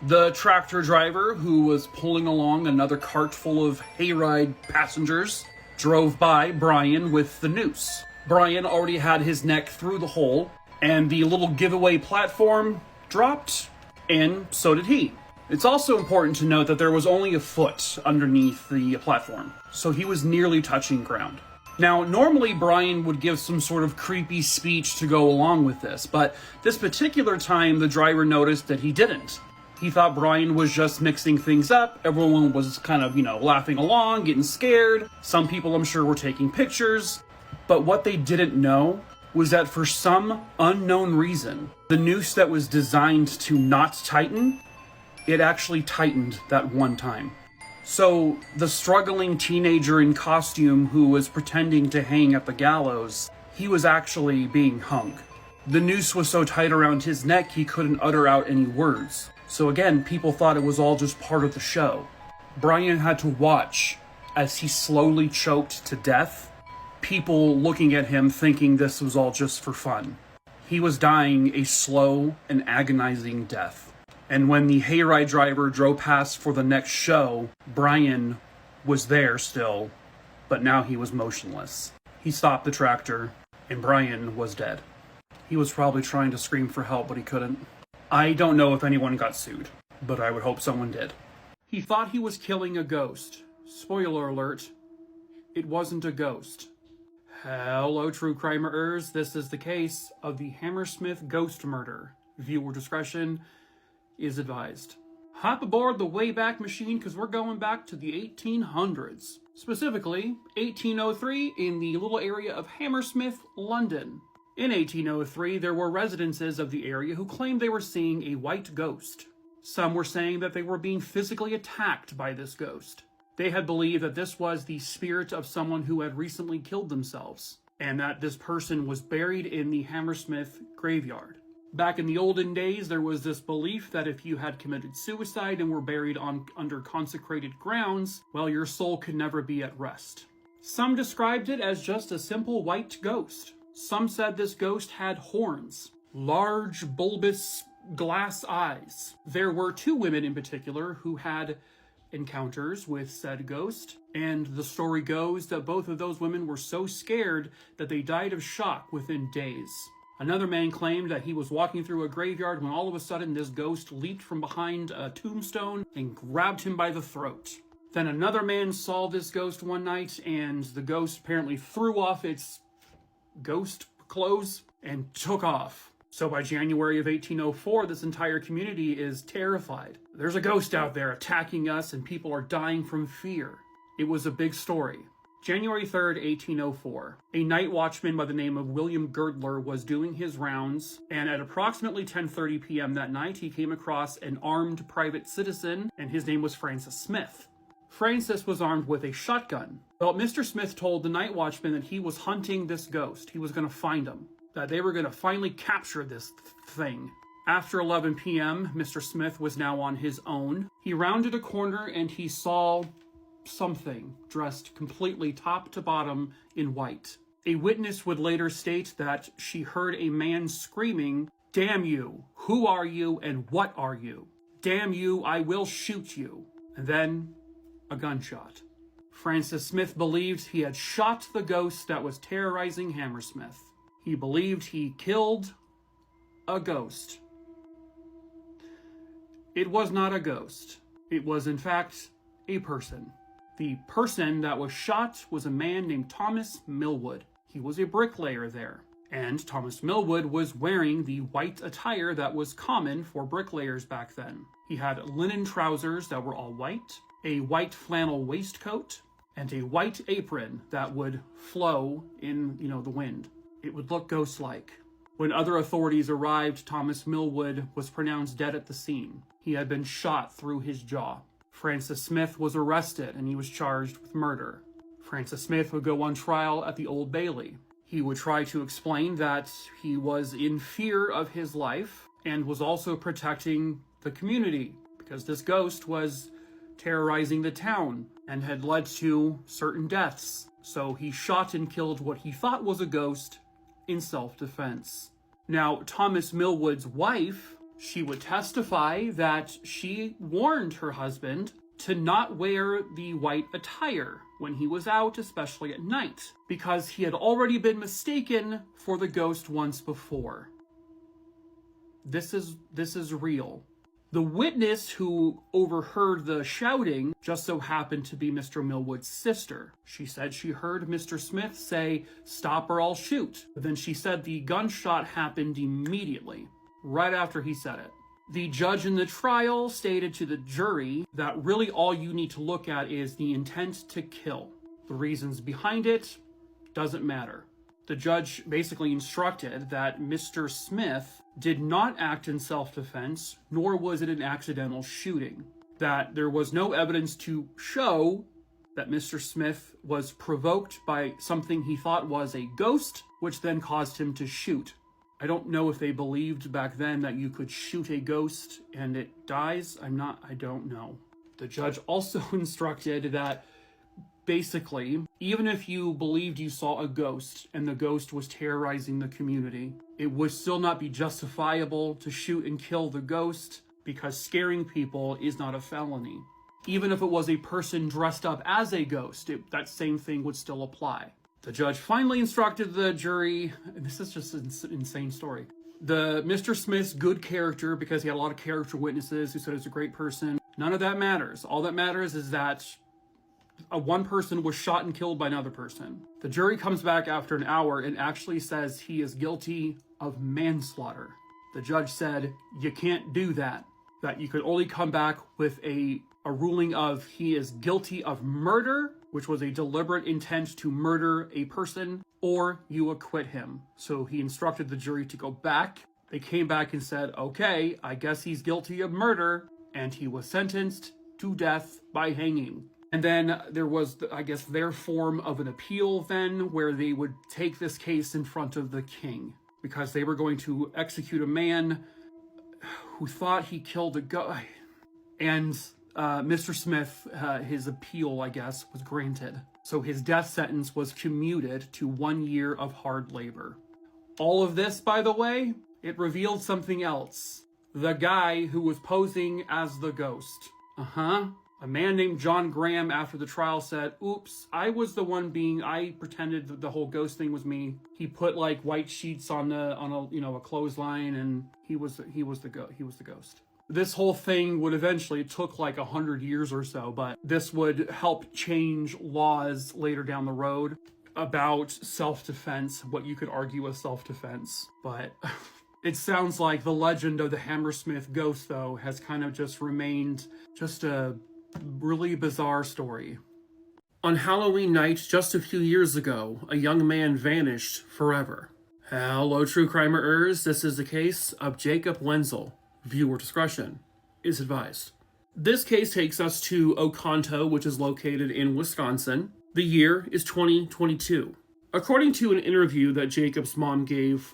The tractor driver, who was pulling along another cart full of hayride passengers, drove by Brian with the noose. Brian already had his neck through the hole, and the little giveaway platform dropped, and so did he. It's also important to note that there was only a foot underneath the platform, so he was nearly touching ground. Now, normally Brian would give some sort of creepy speech to go along with this, but this particular time the driver noticed that he didn't. He thought Brian was just mixing things up. Everyone was kind of, laughing along, getting scared. Some people, I'm sure, were taking pictures. But what they didn't know was that for some unknown reason, the noose that was designed to not tighten, it actually tightened that one time. So the struggling teenager in costume who was pretending to hang at the gallows, he was actually being hung. The noose was so tight around his neck he couldn't utter out any words. So again, people thought it was all just part of the show. Brian had to watch as he slowly choked to death, people looking at him thinking this was all just for fun. He was dying a slow and agonizing death. And when the hayride driver drove past for the next show, Brian was there still, but now he was motionless. He stopped the tractor, and Brian was dead. He was probably trying to scream for help, but he couldn't. I don't know if anyone got sued, but I would hope someone did. He thought he was killing a ghost. Spoiler alert, it wasn't a ghost. Hello, true crimerers. This is the case of the Hammersmith ghost murder. Viewer discretion is advised. Hop aboard the Wayback Machine because we're going back to the 1800s. Specifically, 1803 in the little area of Hammersmith, London. In 1803, there were residents of the area who claimed they were seeing a white ghost. Some were saying that they were being physically attacked by this ghost. They had believed that this was the spirit of someone who had recently killed themselves, and that this person was buried in the Hammersmith graveyard. Back in the olden days, there was this belief that if you had committed suicide and were buried under consecrated grounds, well, your soul could never be at rest. Some described it as just a simple white ghost. Some said this ghost had horns, large, bulbous glass eyes. There were two women in particular who had encounters with said ghost, and the story goes that both of those women were so scared that they died of shock within days. Another man claimed that he was walking through a graveyard when all of a sudden this ghost leaped from behind a tombstone and grabbed him by the throat. Then another man saw this ghost one night, and the ghost apparently threw off its ghost clothes and took off. So by January of 1804, this entire community is terrified. There's a ghost out there attacking us and people are dying from fear. It was a big story. January 3rd, 1804. A night watchman by the name of William Girdler was doing his rounds, and at approximately 10:30 p.m. that night, he came across an armed private citizen, and his name was Francis Smith. Francis was armed with a shotgun. Well, Mr. Smith told the night watchman that he was hunting this ghost. He was going to find him, that they were going to finally capture this thing. After 11 p.m., Mr. Smith was now on his own. He rounded a corner and he saw something dressed completely top to bottom in white. A witness would later state that she heard a man screaming, "Damn you! Who are you and what are you? Damn you, I will shoot you." And then a gunshot. Francis Smith believed he had shot the ghost that was terrorizing Hammersmith. He believed he killed a ghost. It was not a ghost. It was, in fact, a person. The person that was shot was a man named Thomas Millwood. He was a bricklayer there. And Thomas Millwood was wearing the white attire that was common for bricklayers back then. He had linen trousers that were all white, a white flannel waistcoat, and a white apron that would flow in, the wind. It would look ghost-like. When other authorities arrived, Thomas Millwood was pronounced dead at the scene. He had been shot through his jaw. Francis Smith was arrested and he was charged with murder. Francis Smith would go on trial at the Old Bailey. He would try to explain that he was in fear of his life and was also protecting the community because this ghost was terrorizing the town and had led to certain deaths. So he shot and killed what he thought was a ghost in self-defense. Now, Thomas Millwood's wife, she would testify that she warned her husband to not wear the white attire when he was out, especially at night, because he had already been mistaken for the ghost once before. This is real. The witness who overheard the shouting just so happened to be Mr. Millwood's sister. She said she heard Mr. Smith say, "Stop or I'll shoot." But then she said the gunshot happened immediately, right after he said it. The judge in the trial stated to the jury that really all you need to look at is the intent to kill. The reasons behind it doesn't matter. The judge basically instructed that Mr. Smith did not act in self-defense, nor was it an accidental shooting. That there was no evidence to show that Mr. Smith was provoked by something he thought was a ghost, which then caused him to shoot. I don't know if they believed back then that you could shoot a ghost and it dies. I don't know. The judge also instructed that basically, even if you believed you saw a ghost and the ghost was terrorizing the community, it would still not be justifiable to shoot and kill the ghost because scaring people is not a felony. Even if it was a person dressed up as a ghost, that same thing would still apply. The judge finally instructed the jury, and this is just an insane story, Mr. Smith's good character, because he had a lot of character witnesses who said he's a great person. None of that matters. All that matters is that one person was shot and killed by another person. The jury comes back after an hour and actually says he is guilty of manslaughter. The judge said, you can't do that. That you could only come back with a ruling of he is guilty of murder, which was a deliberate intent to murder a person, or you acquit him. So he instructed the jury to go back. They came back and said, okay, I guess he's guilty of murder, and he was sentenced to death by hanging. And then there was, I guess, their form of an appeal then, where they would take this case in front of the king, because they were going to execute a man who thought he killed a guy. And Mr. Smith, his appeal, I guess, was granted. So his death sentence was commuted to 1 year of hard labor. All of this, by the way, it revealed something else. The guy who was posing as the ghost. A man named John Graham, after the trial, said, oops, I was the one I pretended that the whole ghost thing was me. He put like white sheets on a clothesline, and he was the ghost. This whole thing would eventually, it took like 100 years or so, but this would help change laws later down the road. about self-defense, what you could argue was self-defense, but it sounds like the legend of the Hammersmith ghost, though, has kind of just remained just a really bizarre story. On Halloween night, just a few years ago, a young man vanished forever. Hello, true crimerers. This is the case of Jacob Wenzel. Viewer discretion is advised. This case takes us to Oconto, which is located in Wisconsin. The year is 2022. According to an interview that Jacob's mom gave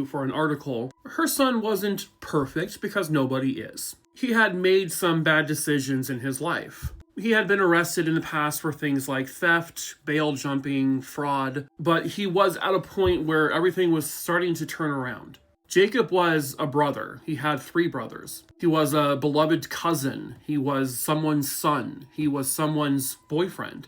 for an article, her son wasn't perfect because nobody is. He had made some bad decisions in his life. He had been arrested in the past for things like theft, bail jumping, fraud, but he was at a point where everything was starting to turn around. Jacob was a brother. He had 3 brothers. He was a beloved cousin. He was someone's son. He was someone's boyfriend.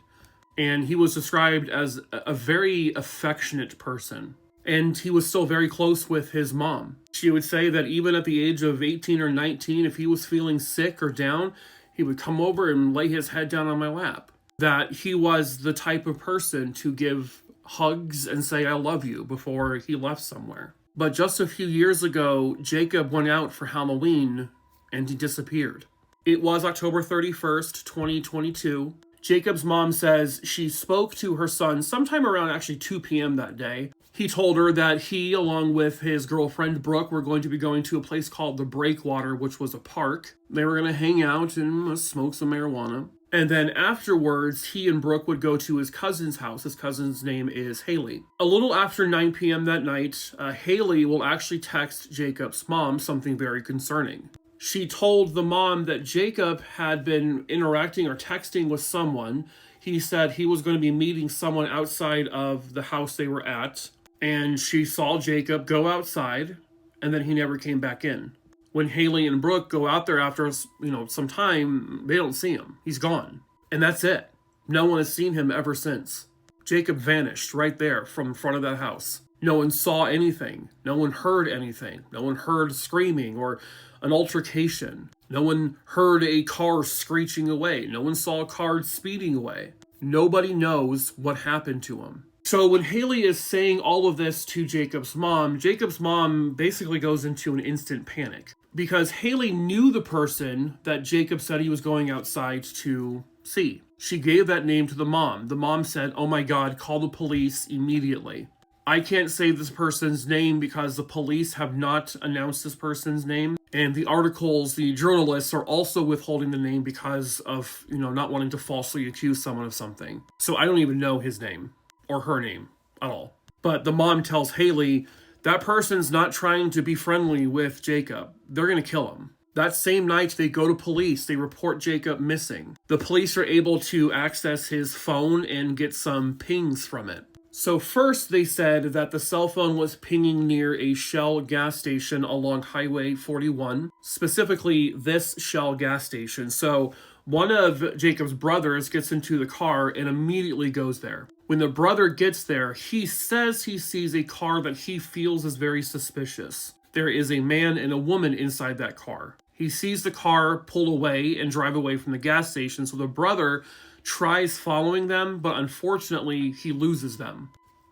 And he was described as a very affectionate person. And he was still very close with his mom. She would say that even at the age of 18 or 19, if he was feeling sick or down, he would come over and lay his head down on my lap. That he was the type of person to give hugs and say, "I love you," before he left somewhere. But just a few years ago, Jacob went out for Halloween and he disappeared. It was October 31st, 2022. Jacob's mom says she spoke to her son sometime around actually 2 p.m. that day. He told her that he, along with his girlfriend Brooke, were going to be going to a place called the Breakwater, which was a park. They were going to hang out and smoke some marijuana. And then afterwards, he and Brooke would go to his cousin's house. His cousin's name is Haley. A little after 9 p.m. that night, Haley will actually text Jacob's mom something very concerning. She told the mom that Jacob had been interacting or texting with someone. He said he was going to be meeting someone outside of the house they were at. And she saw Jacob go outside, and then he never came back in. When Haley and Brooke go out there after, some time, they don't see him. He's gone. And that's it. No one has seen him ever since. Jacob vanished right there from in front of that house. No one saw anything. No one heard anything. No one heard screaming or an altercation. No one heard a car screeching away. No one saw a car speeding away. Nobody knows what happened to him. So when Haley is saying all of this to Jacob's mom basically goes into an instant panic. Because Haley knew the person that Jacob said he was going outside to see. She gave that name to the mom. The mom said, "Oh my God, call the police immediately." I can't say this person's name because the police have not announced this person's name. And the articles, the journalists are also withholding the name because of, not wanting to falsely accuse someone of something. So I don't even know his name or her name at all. But the mom tells Haley, that person's not trying to be friendly with Jacob. They're going to kill him. That same night, they go to police. They report Jacob missing. The police are able to access his phone and get some pings from it. So first, they said that the cell phone was pinging near a Shell gas station along Highway 41, specifically this Shell gas station. So one of Jacob's brothers gets into the car and immediately goes there. When the brother gets there, he says he sees a car that he feels is very suspicious. There is a man and a woman inside that car. He sees the car pull away and drive away from the gas station, so the brother tries following them, but unfortunately, he loses them.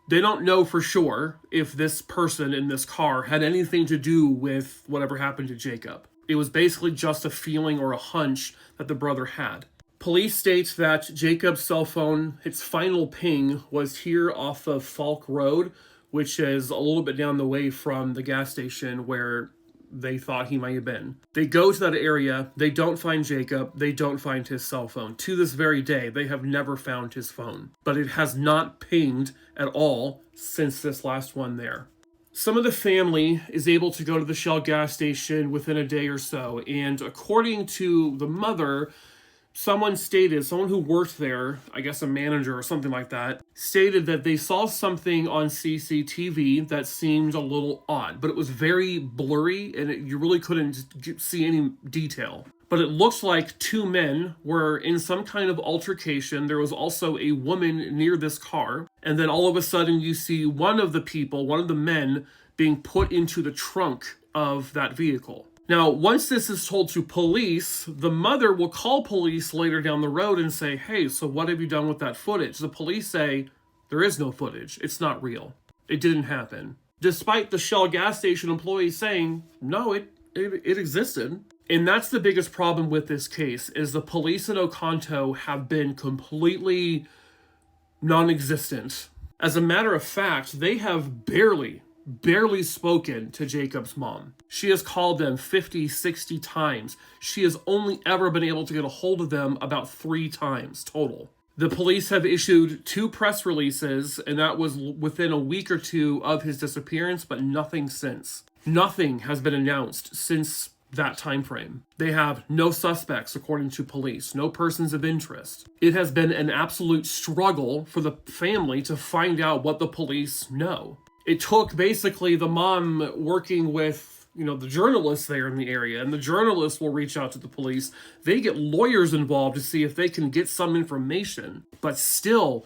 They don't know for sure if this person in this car had anything to do with whatever happened to Jacob. It was basically just a feeling or a hunch that the brother had. Police state that Jacob's cell phone, its final ping, was here off of Falk Road, which is a little bit down the way from the gas station where they thought he might have been. They go to that area, they don't find Jacob, they don't find his cell phone. To this very day, they have never found his phone. But it has not pinged at all since this last one there. Some of the family is able to go to the Shell gas station within a day or so, and according to the mother, someone who worked there, I guess a manager or something like that, stated that they saw something on CCTV that seemed a little odd, but it was very blurry and you really couldn't see any detail. But it looked like 2 men were in some kind of altercation. There was also a woman near this car. And then all of a sudden you see one of the men being put into the trunk of that vehicle. Now, once this is told to police, the mother will call police later down the road and say, "Hey, so what have you done with that footage?" The police say, There is no footage. It's not real. It didn't happen. Despite the Shell gas station employees saying, no, it existed. And that's the biggest problem with this case, is the police in Oconto have been completely non-existent. As a matter of fact, they have barely spoken to Jacob's mom. She has called them 50, 60 times. She has only ever been able to get a hold of them about 3 times total. The police have issued 2 press releases, and that was within a week or 2 of his disappearance, but nothing since. Nothing has been announced since that time frame. They have no suspects, according to police, no persons of interest. It has been an absolute struggle for the family to find out what the police know. It took basically the mom working with, the journalists there in the area, and the journalists will reach out to the police. They get lawyers involved to see if they can get some information, but still,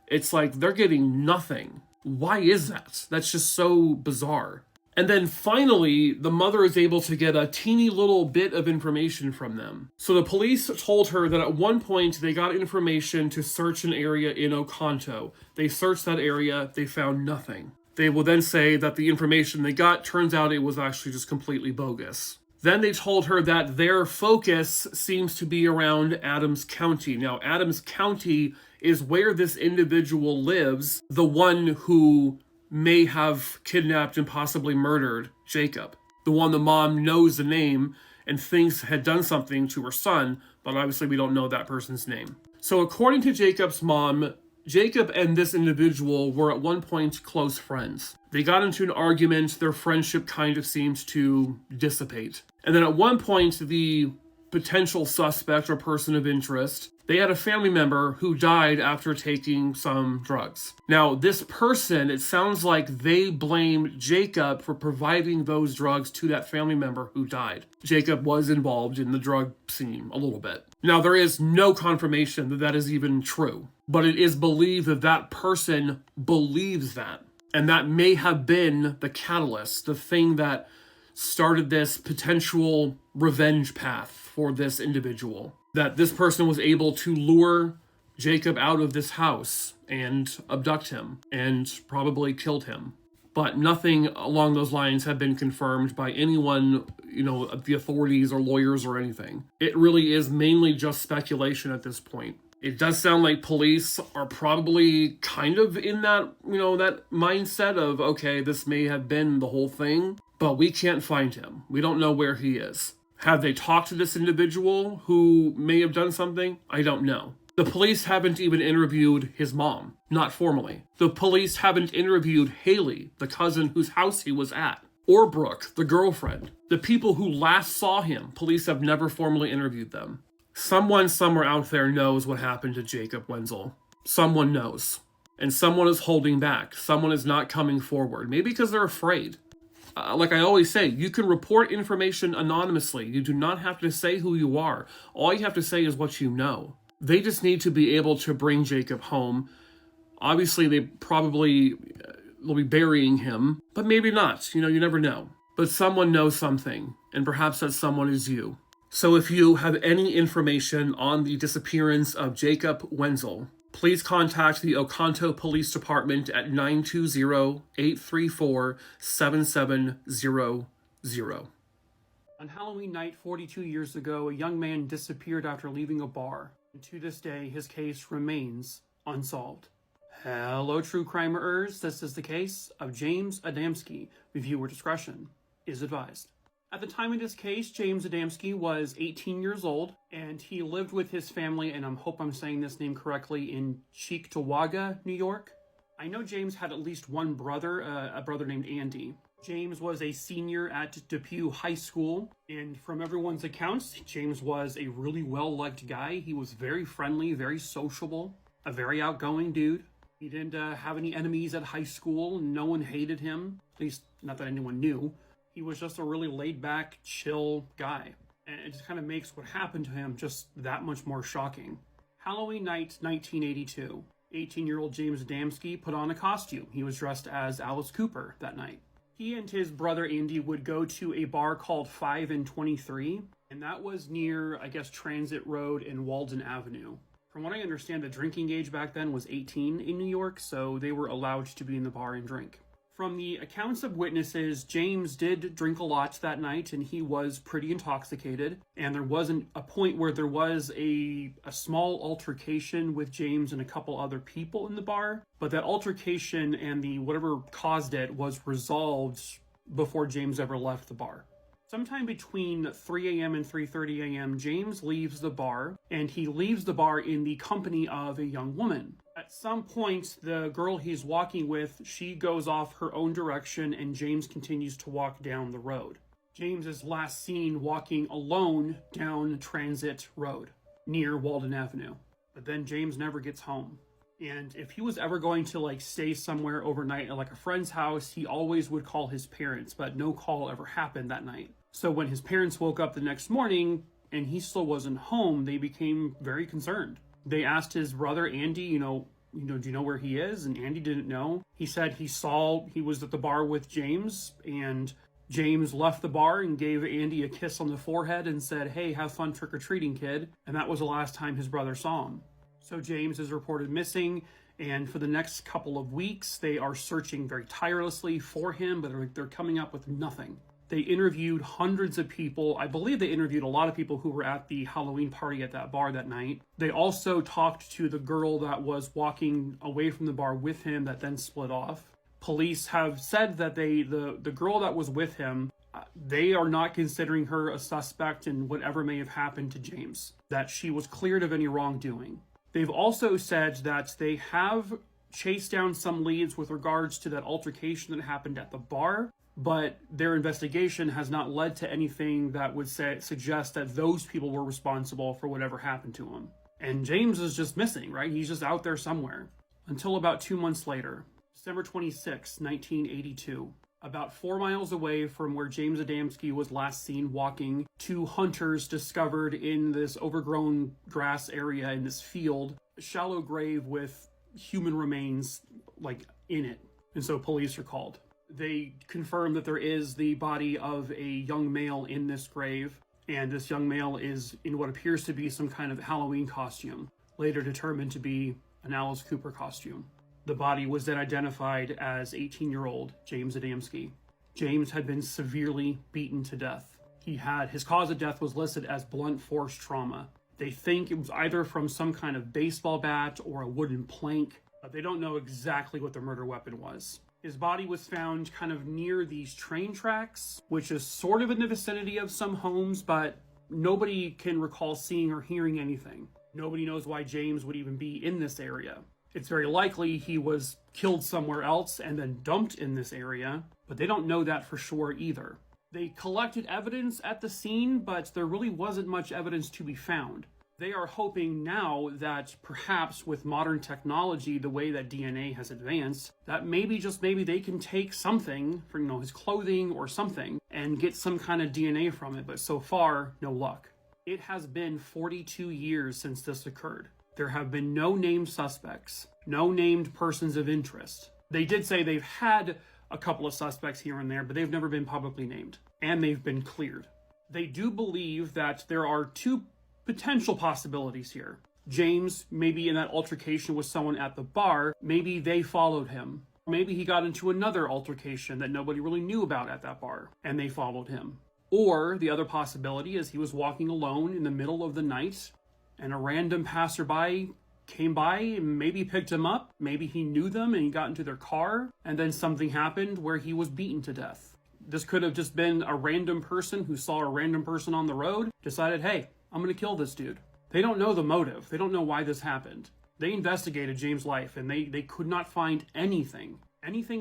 it's like they're getting nothing. Why is that? That's just so bizarre. And then finally, the mother is able to get a teeny little bit of information from them. So the police told her that at one point they got information to search an area in Oconto. They searched that area, they found nothing. They will then say that the information they got turns out it was actually just completely bogus. Then they told her that their focus seems to be around Adams County. Now, Adams County is where this individual lives, the one who may have kidnapped and possibly murdered Jacob. The one the mom knows the name and thinks had done something to her son, but obviously we don't know that person's name. So according to Jacob's mom, Jacob and this individual were at one point close friends. They got into an argument, their friendship kind of seemed to dissipate. And then at one point, the potential suspect or person of interest, they had a family member who died after taking some drugs. Now, this person, it sounds like they blamed Jacob for providing those drugs to that family member who died. Jacob was involved in the drug scene a little bit. Now, there is no confirmation that that is even true, but it is believed that that person believes that. And that may have been the catalyst, the thing that started this potential revenge path for this individual. That this person was able to lure Jacob out of this house and abduct him and probably killed him. But nothing along those lines have been confirmed by anyone, the authorities or lawyers or anything. It really is mainly just speculation at this point. It does sound like police are probably kind of in that, that mindset of, okay, this may have been the whole thing, but we can't find him. We don't know where he is. Have they talked to this individual who may have done something? I don't know. The police haven't even interviewed his mom, not formally. The police haven't interviewed Haley, the cousin whose house he was at, or Brooke, the girlfriend. The people who last saw him, police have never formally interviewed them. Someone somewhere out there knows what happened to Jacob Wenzel. Someone knows. And someone is holding back. Someone is not coming forward. Maybe because they're afraid. Like I always say, you can report information anonymously. You do not have to say who you are. All you have to say is what you know. They just need to be able to bring Jacob home. Obviously, they'll be burying him, but maybe not. You never know. But someone knows something, and perhaps that someone is you. So if you have any information on the disappearance of Jacob Wenzel, please contact the Oconto Police Department at 920-834-7700. On Halloween night 42 years ago, a young man disappeared after leaving a bar. And to this day, his case remains unsolved. Hello, true crimerers. This is the case of James Adamski. Viewer discretion is advised. At the time of this case, James Adamski was 18 years old, and he lived with his family, and I hope I'm saying this name correctly, in Cheektowaga, New York. I know James had at least one brother, a brother named Andy. James was a senior at Depew High School, and from everyone's accounts, James was a really well-liked guy. He was very friendly, very sociable, a very outgoing dude. He didn't have any enemies at high school, and no one hated him, at least not that anyone knew. He was just a really laid-back, chill guy, and it just kind of makes what happened to him just that much more shocking. Halloween night, 1982. 18-year-old James Adamski put on a costume. He was dressed as Alice Cooper that night. He and his brother Andy would go to a bar called 5 and 23, and that was near, Transit Road and Walden Avenue. From what I understand, the drinking age back then was 18 in New York, so they were allowed to be in the bar and drink. From the accounts of witnesses, James did drink a lot that night, and he was pretty intoxicated. And there wasn't a point where there was a small altercation with James and a couple other people in the bar. But that altercation and the whatever caused it was resolved before James ever left the bar. Sometime between 3 a.m. and 3:30 a.m., James leaves the bar, and he leaves the bar in the company of a young woman. At some point, the girl he's walking with, she goes off her own direction, and James continues to walk down the road. James is last seen walking alone down Transit Road, near Walden Avenue. But then James never gets home. And if he was ever going to stay somewhere overnight at a friend's house, he always would call his parents, but no call ever happened that night. So when his parents woke up the next morning and he still wasn't home, they became very concerned. They asked his brother Andy, do you know where he is? And Andy didn't know. He said he was at the bar with James, and James left the bar and gave Andy a kiss on the forehead and said, "Hey, have fun trick-or-treating, kid." And that was the last time his brother saw him. So James is reported missing, and for the next couple of weeks, they are searching very tirelessly for him, but they're coming up with nothing. They interviewed hundreds of people. I believe they interviewed a lot of people who were at the Halloween party at that bar that night. They also talked to the girl that was walking away from the bar with him that then split off. Police have said that the girl that was with him, they are not considering her a suspect in whatever may have happened to James, that she was cleared of any wrongdoing. They've also said that they have chased down some leads with regards to that altercation that happened at the bar, but their investigation has not led to anything that would suggest that those people were responsible for whatever happened to him. And James is just missing, right? He's just out there somewhere. Until about 2 months later, December 26, 1982. About 4 miles away from where James Adamski was last seen walking, two hunters discovered in this overgrown grass area in this field a shallow grave with human remains in it. And so police are called. They confirm that there is the body of a young male in this grave, and this young male is in what appears to be some kind of Halloween costume, later determined to be an Alice Cooper costume. The body was then identified as 18-year-old James Adamski. James had been severely beaten to death. His cause of death was listed as blunt force trauma. They think it was either from some kind of baseball bat or a wooden plank, but they don't know exactly what the murder weapon was. His body was found kind of near these train tracks, which is sort of in the vicinity of some homes, but nobody can recall seeing or hearing anything. Nobody knows why James would even be in this area. It's very likely he was killed somewhere else and then dumped in this area, but they don't know that for sure either. They collected evidence at the scene, but there really wasn't much evidence to be found. They are hoping now that perhaps with modern technology, the way that DNA has advanced, that maybe they can take something from his clothing or something and get some kind of DNA from it, but so far, no luck. It has been 42 years since this occurred. There have been no named suspects, no named persons of interest. They did say they've had a couple of suspects here and there, but they've never been publicly named, and they've been cleared. They do believe that there are two potential possibilities here. James, maybe in that altercation with someone at the bar, maybe they followed him. Maybe he got into another altercation that nobody really knew about at that bar, and they followed him. Or the other possibility is he was walking alone in the middle of the night, and a random passerby came by and maybe picked him up. Maybe he knew them and he got into their car, and then something happened where he was beaten to death. This could have just been a random person who saw a random person on the road, decided, hey, I'm going to kill this dude. They don't know the motive. They don't know why this happened. They investigated James' life, and they could not find anything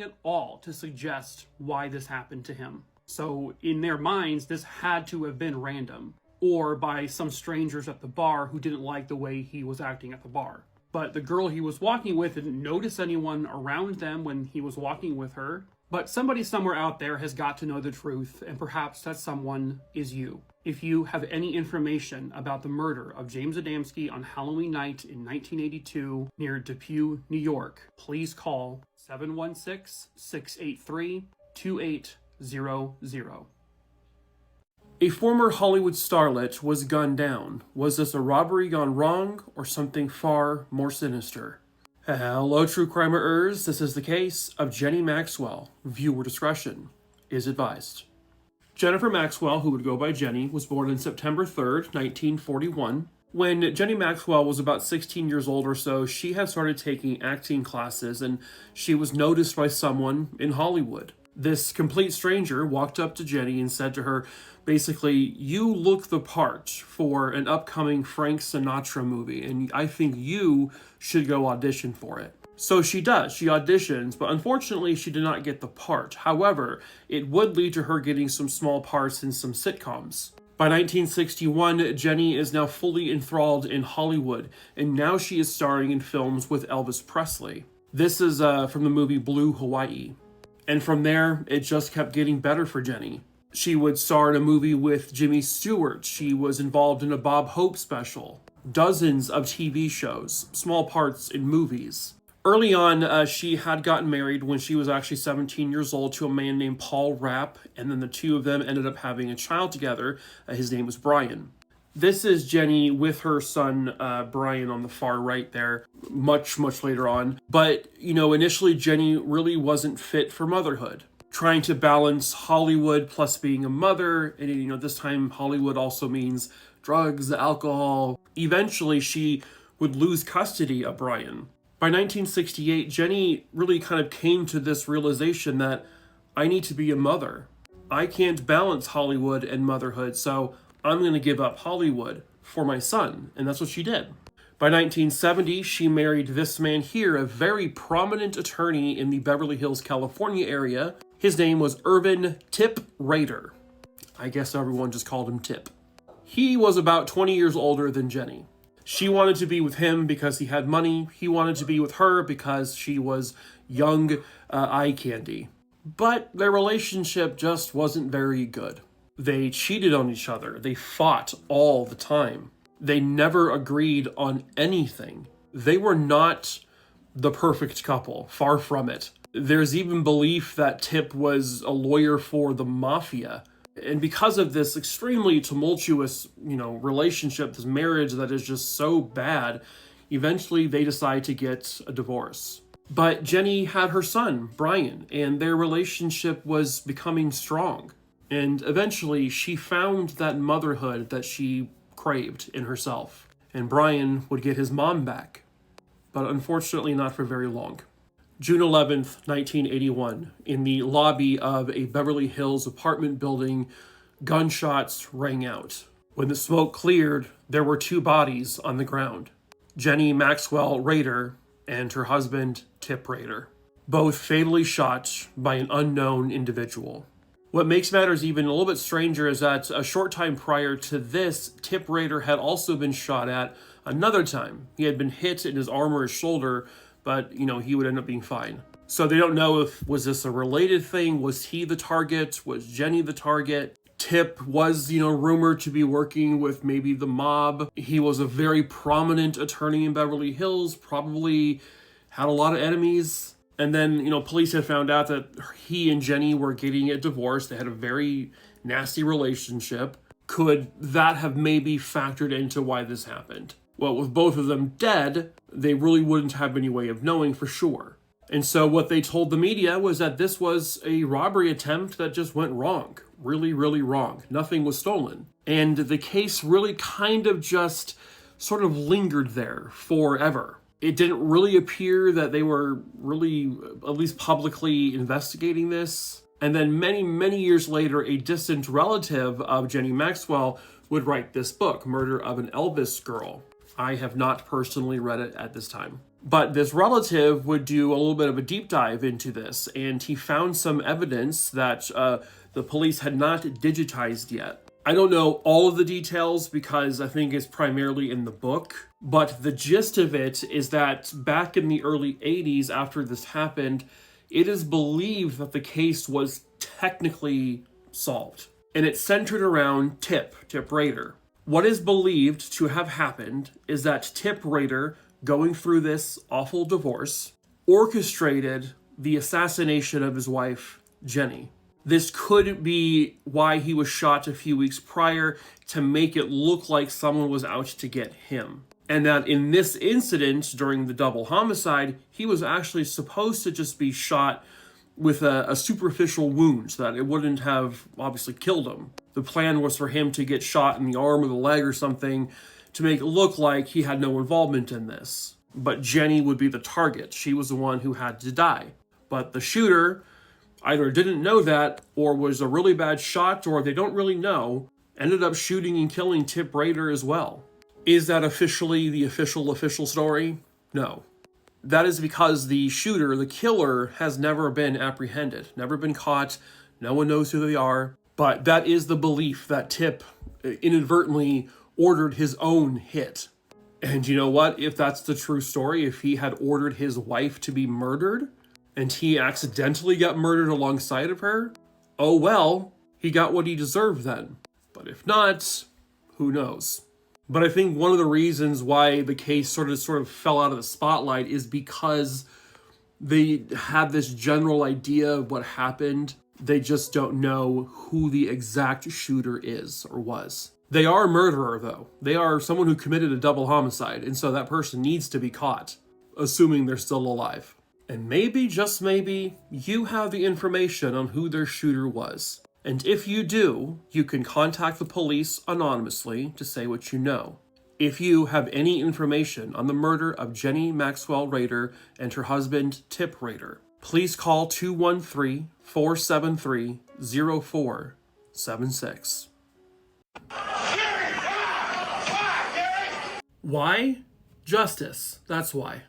at all to suggest why this happened to him. So in their minds, this had to have been random, or by some strangers at the bar who didn't like the way he was acting at the bar. But the girl he was walking with didn't notice anyone around them when he was walking with her. But somebody somewhere out there has got to know the truth, and perhaps that someone is you. If you have any information about the murder of James Adamski on Halloween night in 1982 near Depew, New York, please call 716-683-2800. A former Hollywood starlet was gunned down. Was this a robbery gone wrong or something far more sinister? Hello, true crimerers. This is the case of Jenny Maxwell. Viewer discretion is advised. Jennifer Maxwell, who would go by Jenny, was born on September 3rd, 1941. When Jenny Maxwell was about 16 years old or so, she had started taking acting classes, and she was noticed by someone in Hollywood. This complete stranger walked up to Jenny and said to her, basically, you look the part for an upcoming Frank Sinatra movie, and I think you should go audition for it. So she does. She auditions, but unfortunately she did not get the part. However, it would lead to her getting some small parts in some sitcoms. By 1961, Jenny is now fully enthralled in Hollywood, and now she is starring in films with Elvis Presley. This is from the movie Blue Hawaii. And from there, it just kept getting better for Jenny. She would star in a movie with Jimmy Stewart. She was involved in a Bob Hope special. Dozens of TV shows, small parts in movies. Early on, she had gotten married when she was actually 17 years old to a man named Paul Rapp, and then the two of them ended up having a child together. His name was Brian. This is Jenny with her son, Brian, on the far right there, much later on. But, initially Jenny really wasn't fit for motherhood. Trying to balance Hollywood plus being a mother, and, this time Hollywood also means drugs, alcohol. Eventually, she would lose custody of Brian. By 1968, Jenny really kind of came to this realization that I need to be a mother. I can't balance Hollywood and motherhood, so I'm going to give up Hollywood for my son, and that's what she did. By 1970, she married this man here, a very prominent attorney in the Beverly Hills, California area. His name was Irvin Tip Rader. I guess everyone just called him Tip. He was about 20 years older than Jenny. She wanted to be with him because he had money. He wanted to be with her because she was young eye candy. But their relationship just wasn't very good. They cheated on each other. They fought all the time. They never agreed on anything. They were not the perfect couple, far from it. There's even belief that Tip was a lawyer for the mafia. And because of this extremely tumultuous, relationship, this marriage that is just so bad, eventually they decide to get a divorce. But Jenny had her son, Brian, and their relationship was becoming strong. And eventually she found that motherhood that she craved in herself. And Brian would get his mom back. But unfortunately not for very long. June 11th, 1981, in the lobby of a Beverly Hills apartment building, gunshots rang out. When the smoke cleared, there were two bodies on the ground. Jenny Maxwell Rader and her husband, Tip Rader, both fatally shot by an unknown individual. What makes matters even a little bit stranger is that a short time prior to this, Tip Rader had also been shot at another time. He had been hit in his arm or his shoulder, but, he would end up being fine. So they don't know was this a related thing? Was he the target? Was Jenny the target? Tip was, rumored to be working with maybe the mob. He was a very prominent attorney in Beverly Hills, probably had a lot of enemies. And then, police had found out that he and Jenny were getting a divorce. They had a very nasty relationship. Could that have maybe factored into why this happened? Well, with both of them dead, they really wouldn't have any way of knowing for sure. And so what they told the media was that this was a robbery attempt that just went wrong. Really, really wrong. Nothing was stolen. And the case really kind of just sort of lingered there forever. It didn't really appear that they were really, at least publicly, investigating this. And then many years later, a distant relative of Jenny Maxwell would write this book, Murder of an Elvis Girl. I have not personally read it at this time. But this relative would do a little bit of a deep dive into this, and he found some evidence that the police had not digitized yet. I don't know all of the details because I think it's primarily in the book, but the gist of it is that back in the early 80s after this happened, it is believed that the case was technically solved. And it centered around Tip Rader. What is believed to have happened is that Tip Rader, going through this awful divorce, orchestrated the assassination of his wife, Jenny. This could be why he was shot a few weeks prior, to make it look like someone was out to get him. And that in this incident, during the double homicide, he was actually supposed to just be shot with a superficial wound, so that it wouldn't have obviously killed him. The plan was for him to get shot in the arm or the leg or something to make it look like he had no involvement in this. But Jenny would be the target. She was the one who had to die. But the shooter either didn't know that, or was a really bad shot, or they don't really know, ended up shooting and killing Tip Rader as well. Is that officially the official story? No. That is because the shooter, the killer, has never been apprehended, never been caught. No one knows who they are. But that is the belief that Tip inadvertently ordered his own hit. And you know what? If that's the true story, if he had ordered his wife to be murdered, and he accidentally got murdered alongside of her, oh well, he got what he deserved then. But if not, who knows? But I think one of the reasons why the case sort of fell out of the spotlight is because they had this general idea of what happened. They just don't know who the exact shooter is or was. They are a murderer, though. They are someone who committed a double homicide, and so that person needs to be caught, assuming they're still alive. And maybe, just maybe, you have the information on who their shooter was. And if you do, you can contact the police anonymously to say what you know. If you have any information on the murder of Jenny Maxwell Rader and her husband, Tip Rader, please call 213-473-0476. Why? Justice. That's why.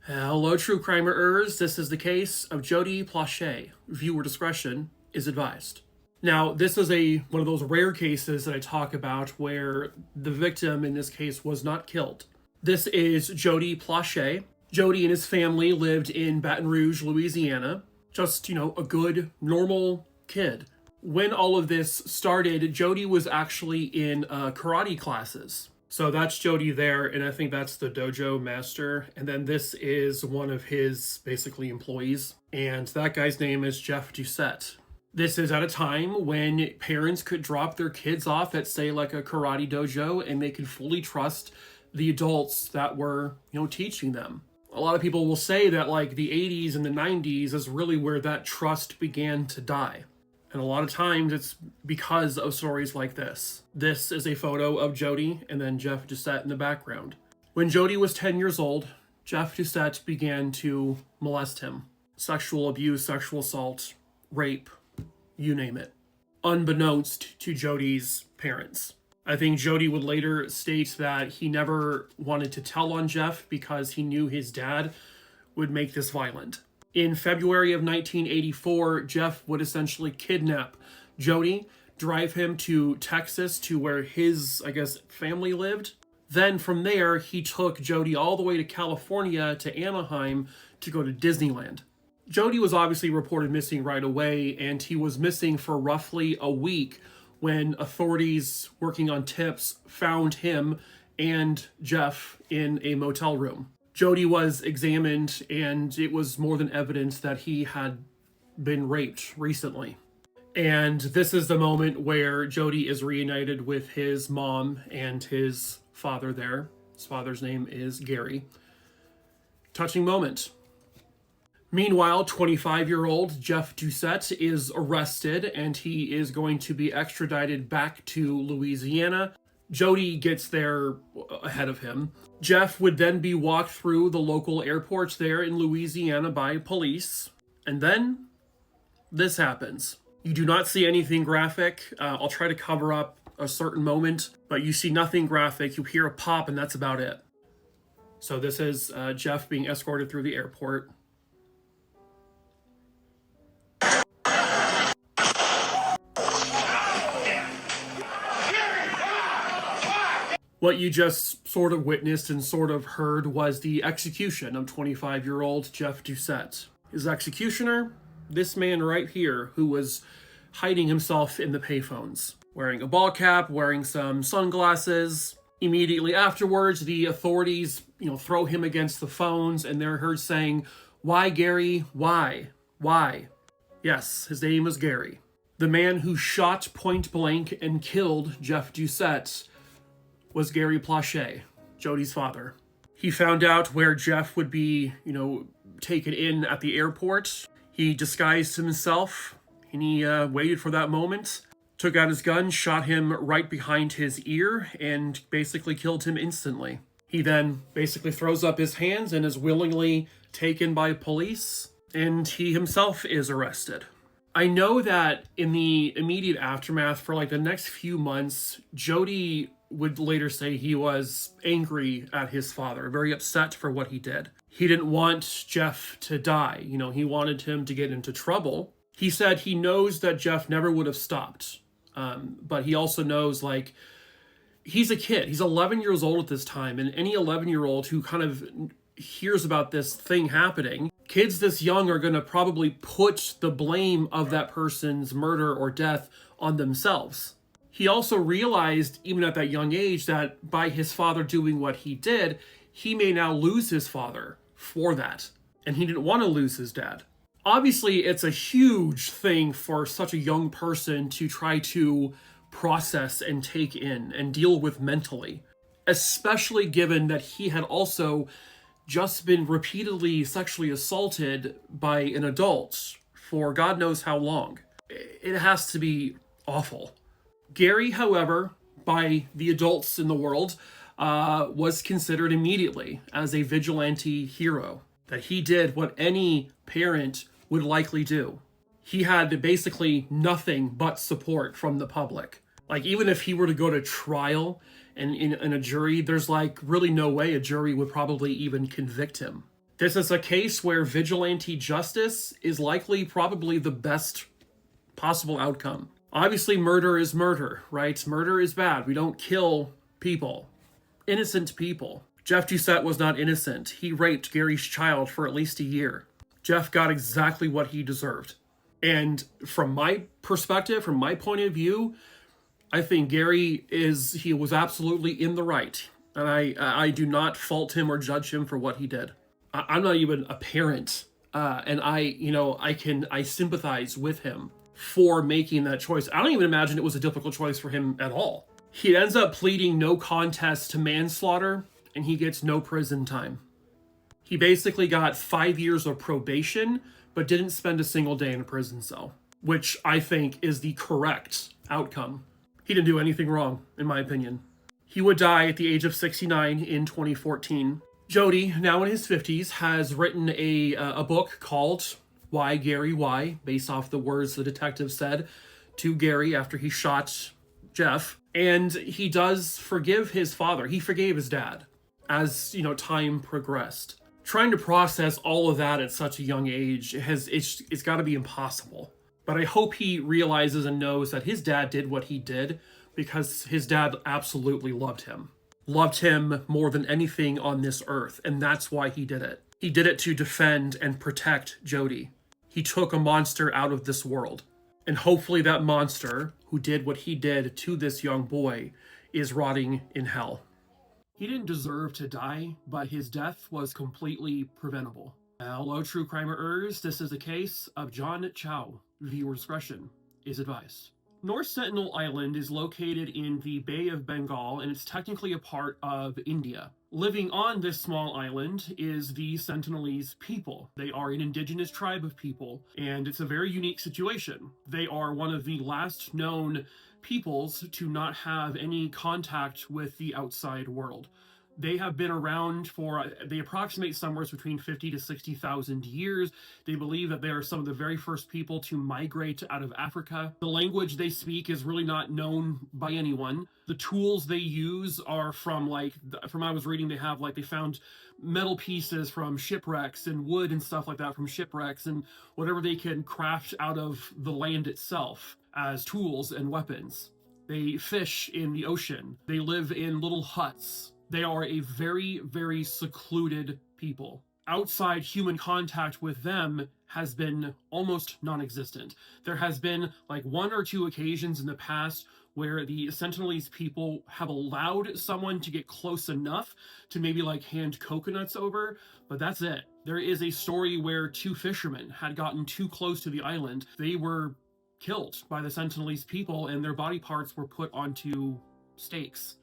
Hello, true crimerers. This is the case of Jody Plauché. Viewer discretion is advised. Now, this is one of those rare cases that I talk about where the victim in this case was not killed. This is Jody Plauché. Jody and his family lived in Baton Rouge, Louisiana. Just, a good, normal kid. When all of this started, Jody was actually in karate classes. So that's Jody there, and I think that's the dojo master. And then this is one of his, basically, employees. And that guy's name is Jeff Doucette. This is at a time when parents could drop their kids off at, say, like a karate dojo, and they could fully trust the adults that were, teaching them. A lot of people will say that, like, the 80s and the 90s is really where that trust began to die. And a lot of times it's because of stories like this. This is a photo of Jody and then Jeff Doucette in the background. When Jody was 10 years old, Jeff Doucette began to molest him. Sexual abuse, sexual assault, rape, you name it. Unbeknownst to Jody's parents. I think Jody would later state that he never wanted to tell on Jeff because he knew his dad would make this violent. In February of 1984, Jeff would essentially kidnap Jody, drive him to Texas to where his, family lived. Then from there, he took Jody all the way to California, to Anaheim, to go to Disneyland. Jody was obviously reported missing right away, and he was missing for roughly a week when authorities working on tips found him and Jeff in a motel room. Jody was examined, and it was more than evident that he had been raped recently. And this is the moment where Jody is reunited with his mom and his father there. His father's name is Gary. Touching moment. Meanwhile, 25-year-old Jeff Doucette is arrested, and he is going to be extradited back to Louisiana. Jody gets there ahead of him. Jeff would then be walked through the local airports there in Louisiana by police. And then this happens. You do not see anything graphic. I'll try to cover up a certain moment, but you see nothing graphic. You hear a pop, and that's about it. So this is Jeff being escorted through the airport. What you just sort of witnessed and sort of heard was the execution of 25-year-old Jeff Doucette. His executioner, this man right here, who was hiding himself in the payphones, wearing a ball cap, wearing some sunglasses. Immediately afterwards, the authorities, throw him against the phones, and they're heard saying, "Why, Gary? Why? Why?" Yes, his name was Gary. The man who shot point blank and killed Jeff Doucette was Gary Plauché, Jody's father. He found out where Jeff would be, taken in at the airport. He disguised himself, and he waited for that moment, took out his gun, shot him right behind his ear, and basically killed him instantly. He then basically throws up his hands and is willingly taken by police, and he himself is arrested. I know that in the immediate aftermath for the next few months, Jody would later say he was angry at his father, very upset for what he did. He didn't want Jeff to die. He wanted him to get into trouble. He said he knows that Jeff never would have stopped. But he also knows, he's a kid. He's 11 years old at this time. And any 11-year-old who kind of hears about this thing happening, kids this young are going to probably put the blame of that person's murder or death on themselves. He also realized, even at that young age, that by his father doing what he did, he may now lose his father for that. And he didn't want to lose his dad. Obviously, it's a huge thing for such a young person to try to process and take in and deal with mentally, especially given that he had also just been repeatedly sexually assaulted by an adult for God knows how long. It has to be awful. Gary, however, by the adults in the world, was considered immediately as a vigilante hero, that he did what any parent would likely do. He had basically nothing but support from the public. Even if he were to go to trial and in a jury, there's really no way a jury would probably even convict him. This is a case where vigilante justice is probably the best possible outcome. Obviously, murder is murder, right? Murder is bad. We don't kill people. Innocent people. Jeff Doucette was not innocent. He raped Gary's child for at least a year. Jeff got exactly what he deserved. And from my perspective, from my point of view, I think Gary was absolutely in the right. And I do not fault him or judge him for what he did. I'm not even a parent. And I sympathize with him for making that choice. I don't even imagine it was a difficult choice for him at all. He ends up pleading no contest to manslaughter, and he gets no prison time. He basically got 5 years of probation, but didn't spend a single day in a prison cell, which I think is the correct outcome. He didn't do anything wrong, in my opinion. He would die at the age of 69 in 2014. Jody, now in his 50s, has written a book called Why Gary Why, based off the words the detective said to Gary after he shot Jeff. And he does forgive his father. He forgave his dad as, time progressed. Trying to process all of that at such a young age, it's got to be impossible. But I hope he realizes and knows that his dad did what he did because his dad absolutely loved him. Loved him more than anything on this earth, and that's why he did it. He did it to defend and protect Jody. He took a monster out of this world. And hopefully that monster, who did what he did to this young boy, is rotting in hell. He didn't deserve to die, but his death was completely preventable. Hello, true crimerers. This is a case of John Chow. Viewer discretion is advised. North Sentinel Island is located in the Bay of Bengal, and it's technically a part of India. Living on this small island is the Sentinelese people. They are an indigenous tribe of people, and it's a very unique situation. They are one of the last known peoples to not have any contact with the outside world. They have been around they approximate somewhere between 50 to 60,000 years. They believe that they are some of the very first people to migrate out of Africa. The language they speak is really not known by anyone. The tools they use are from I was reading, they found metal pieces from shipwrecks and wood and stuff like that from shipwrecks and whatever they can craft out of the land itself as tools and weapons. They fish in the ocean. They live in little huts. They are a very, very secluded people. Outside human contact with them has been almost non-existent. There has been one or two occasions in the past where the Sentinelese people have allowed someone to get close enough to maybe hand coconuts over, but that's it. There is a story where two fishermen had gotten too close to the island. They were killed by the Sentinelese people, and their body parts were put onto stakes.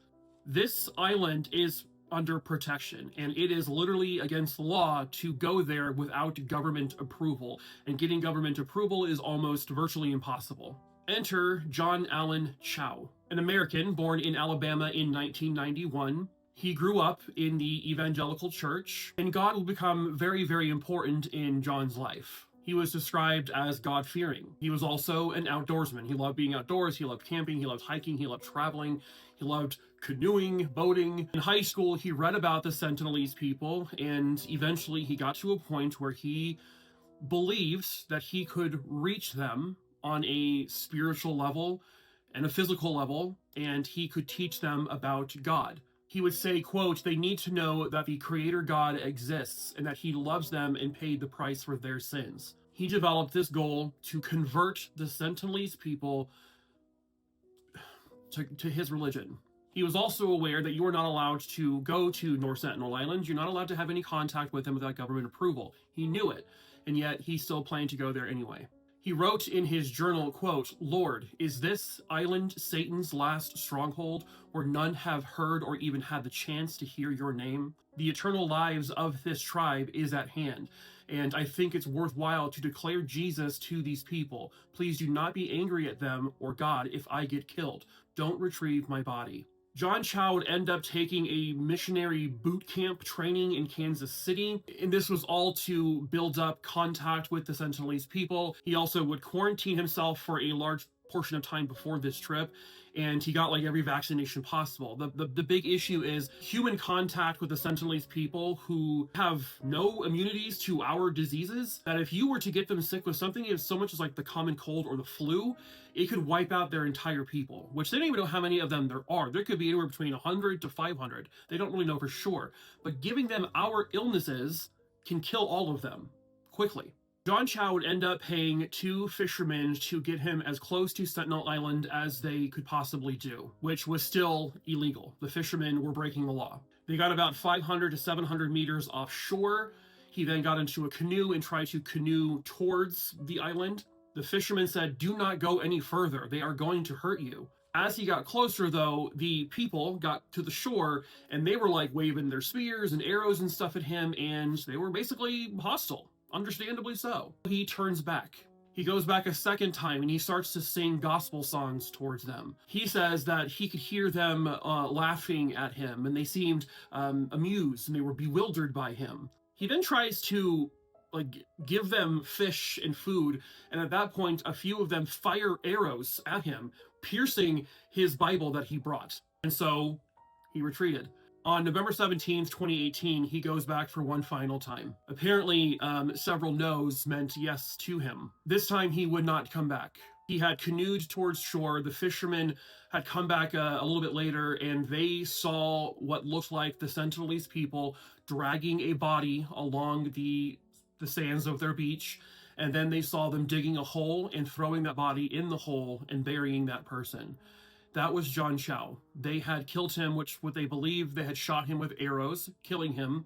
This island is under protection, and it is literally against the law to go there without government approval, and getting government approval is almost virtually impossible. Enter John Allen Chau, an American born in Alabama in 1991. He grew up in the evangelical church, and God will become very, very important in John's life. He was described as God-fearing. He was also an outdoorsman. He loved being outdoors, he loved camping, he loved hiking, he loved traveling, he loved canoeing, boating. In high school, he read about the Sentinelese people, and eventually he got to a point where he believed that he could reach them on a spiritual level and a physical level, and he could teach them about God. He would say, quote, "They need to know that the Creator God exists and that he loves them and paid the price for their sins." He developed this goal to convert the Sentinelese people to his religion. He was also aware that you are not allowed to go to North Sentinel Island. You're not allowed to have any contact with them without government approval. He knew it, and yet he still planned to go there anyway. He wrote in his journal, quote, "Lord, is this island Satan's last stronghold where none have heard or even had the chance to hear your name? The eternal lives of this tribe is at hand, and I think it's worthwhile to declare Jesus to these people. Please do not be angry at them or God if I get killed. Don't retrieve my body." John Chau would end up taking a missionary boot camp training in Kansas City, and this was all to build up contact with the Sentinelese people. He also would quarantine himself for a large portion of time before this trip, and he got like every vaccination possible. The big issue is human contact with the Sentinelese people who have no immunities to our diseases, that if you were to get them sick with something as so much as like the common cold or the flu, it could wipe out their entire people, which they don't even know how many of them there are. There could be anywhere between 100 to 500. They don't really know for sure. But giving them our illnesses can kill all of them quickly. John Chau would end up paying 2 fishermen to get him as close to Sentinel Island as they could possibly do, which was still illegal. The fishermen were breaking the law. They got about 500 to 700 meters offshore. He then got into a canoe and tried to canoe towards the island. The fishermen said, "Do not go any further. They are going to hurt you." As he got closer, though, the people got to the shore, and they were like waving their spears and arrows and stuff at him, and they were basically hostile. Understandably so. He turns back. He goes back a second time and he starts to sing gospel songs towards them. He says that he could hear them laughing at him, and they seemed amused and they were bewildered by him. He then tries to give them fish and food, and at that point a few of them fire arrows at him, piercing his Bible that he brought. And so he retreated. On November 17th, 2018, he goes back for one final time. Apparently, several no's meant yes to him. This time, he would not come back. He had canoed towards shore. The fishermen had come back a little bit later, and they saw what looked like the Sentinelese people dragging a body along the sands of their beach, and then they saw them digging a hole and throwing that body in the hole and burying that person. That was John Chau. They had killed him, what they believed they had shot him with arrows, killing him,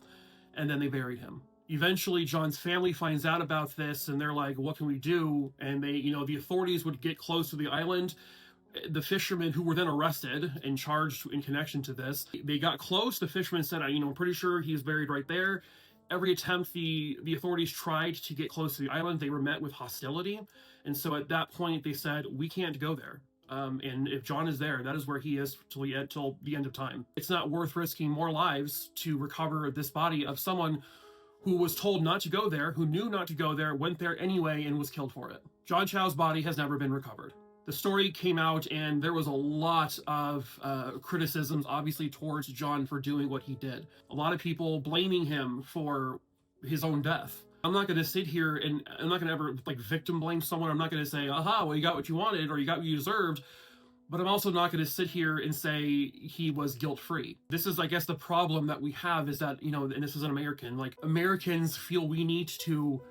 and then they buried him. Eventually, John's family finds out about this, and they're like, "What can we do?" And the authorities would get close to the island. The fishermen, who were then arrested and charged in connection to this, they got close. The fishermen said, "I'm pretty sure he's buried right there." Every attempt the authorities tried to get close to the island, they were met with hostility. And so at that point, they said, "We can't go there. And if John is there, that is where he is till the end of time. It's not worth risking more lives to recover this body of someone who was told not to go there, who knew not to go there, went there anyway, and was killed for it." John Chau's body has never been recovered. The story came out, and there was a lot of criticisms, obviously, towards John for doing what he did. A lot of people blaming him for his own death. I'm not going to sit here and I'm not going to ever victim blame someone. I'm not going to say, "Aha, well, you got what you wanted," or "You got what you deserved." But I'm also not going to sit here and say he was guilt-free. This is, I guess, the problem that we have is that, and this is an American, Americans feel we need to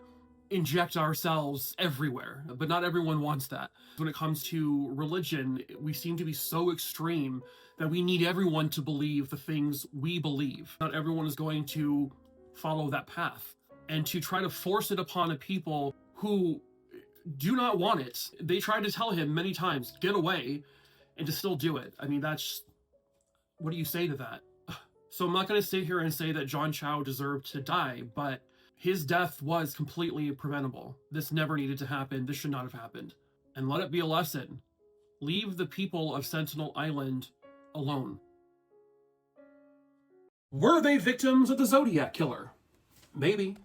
inject ourselves everywhere, but not everyone wants that. When it comes to religion, we seem to be so extreme that we need everyone to believe the things we believe. Not everyone is going to follow that path. And to try to force it upon a people who do not want it. They tried to tell him many times, get away, and to still do it. I mean, that's, what do you say to that? So I'm not going to sit here and say that John Chow deserved to die, but his death was completely preventable. This never needed to happen. This should not have happened. And let it be a lesson. Leave the people of Sentinel Island alone. Were they victims of the Zodiac Killer? Maybe.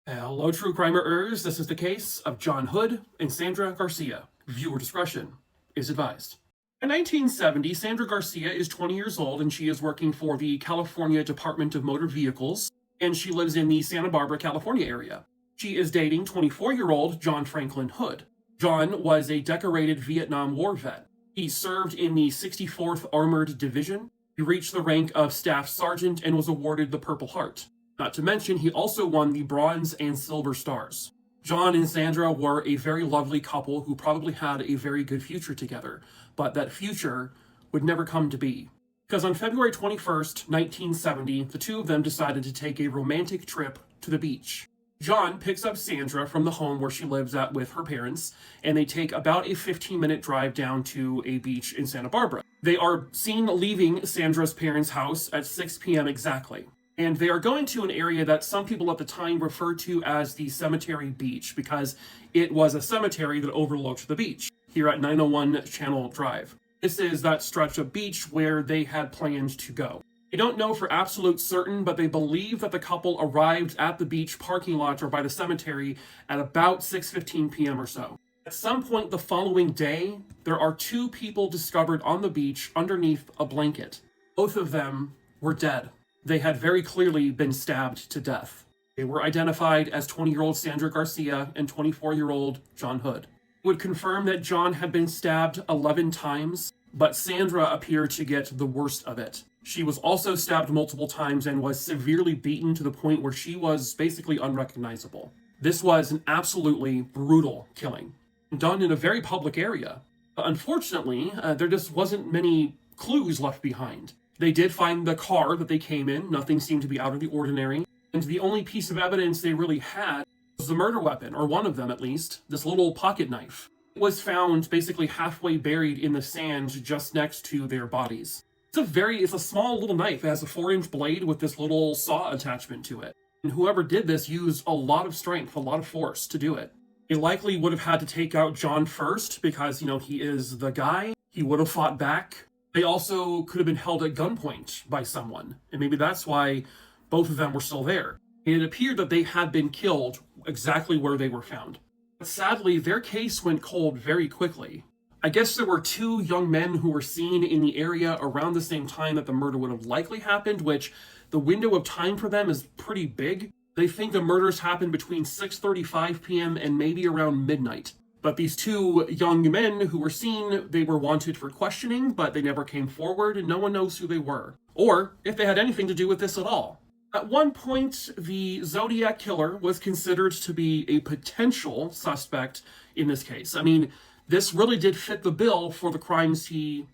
Hello, true crimerers. This is the case of John Hood and Sandra Garcia. Viewer discretion is advised. In 1970, Sandra Garcia is 20 years old and she is working for the California Department of Motor Vehicles, and she lives in the Santa Barbara, California area. She is dating 24-year-old John Franklin Hood. John was a decorated Vietnam War vet. He served in the 64th Armored Division. He reached the rank of Staff Sergeant and was awarded the Purple Heart. Not to mention, he also won the Bronze and Silver Stars. John and Sandra were a very lovely couple who probably had a very good future together, but that future would never come to be. Because on February 21st, 1970, the two of them decided to take a romantic trip to the beach. John picks up Sandra from the home where she lives at with her parents, and they take about a 15-minute drive down to a beach in Santa Barbara. They are seen leaving Sandra's parents' house at 6 p.m. exactly. And they are going to an area that some people at the time referred to as the Cemetery Beach, because it was a cemetery that overlooked the beach, here at 901 Channel Drive. This is that stretch of beach where they had planned to go. They don't know for absolute certain, but they believe that the couple arrived at the beach parking lot or by the cemetery at about 6:15 p.m. or so. At some point the following day, there are two people discovered on the beach underneath a blanket. Both of them were dead. They had very clearly been stabbed to death. They were identified as 20-year-old Sandra Garcia and 24-year-old John Hood. It would confirm that John had been stabbed 11 times, but Sandra appeared to get the worst of it. She was also stabbed multiple times and was severely beaten to the point where she was basically unrecognizable. This was an absolutely brutal killing, done in a very public area. Unfortunately, there just wasn't many clues left behind. They did find the car that they came in. Nothing seemed to be out of the ordinary. And the only piece of evidence they really had was the murder weapon, or one of them at least, this little pocket knife. It was found basically halfway buried in the sand just next to their bodies. It's a small little knife. It has a 4-inch blade with this little saw attachment to it. And whoever did this used a lot of strength, a lot of force to do it. They likely would have had to take out John first because, he is the guy. He would have fought back. They also could have been held at gunpoint by someone, and maybe that's why both of them were still there. And it appeared that they had been killed exactly where they were found. But sadly, their case went cold very quickly. I guess there were two young men who were seen in the area around the same time that the murder would have likely happened, which the window of time for them is pretty big. They think the murders happened between 6:35 p.m. and maybe around midnight. But these two young men who were seen, they were wanted for questioning, but they never came forward, and no one knows who they were, or if they had anything to do with this at all. At one point, the Zodiac Killer was considered to be a potential suspect in this case. I mean, this really did fit the bill for the crimes he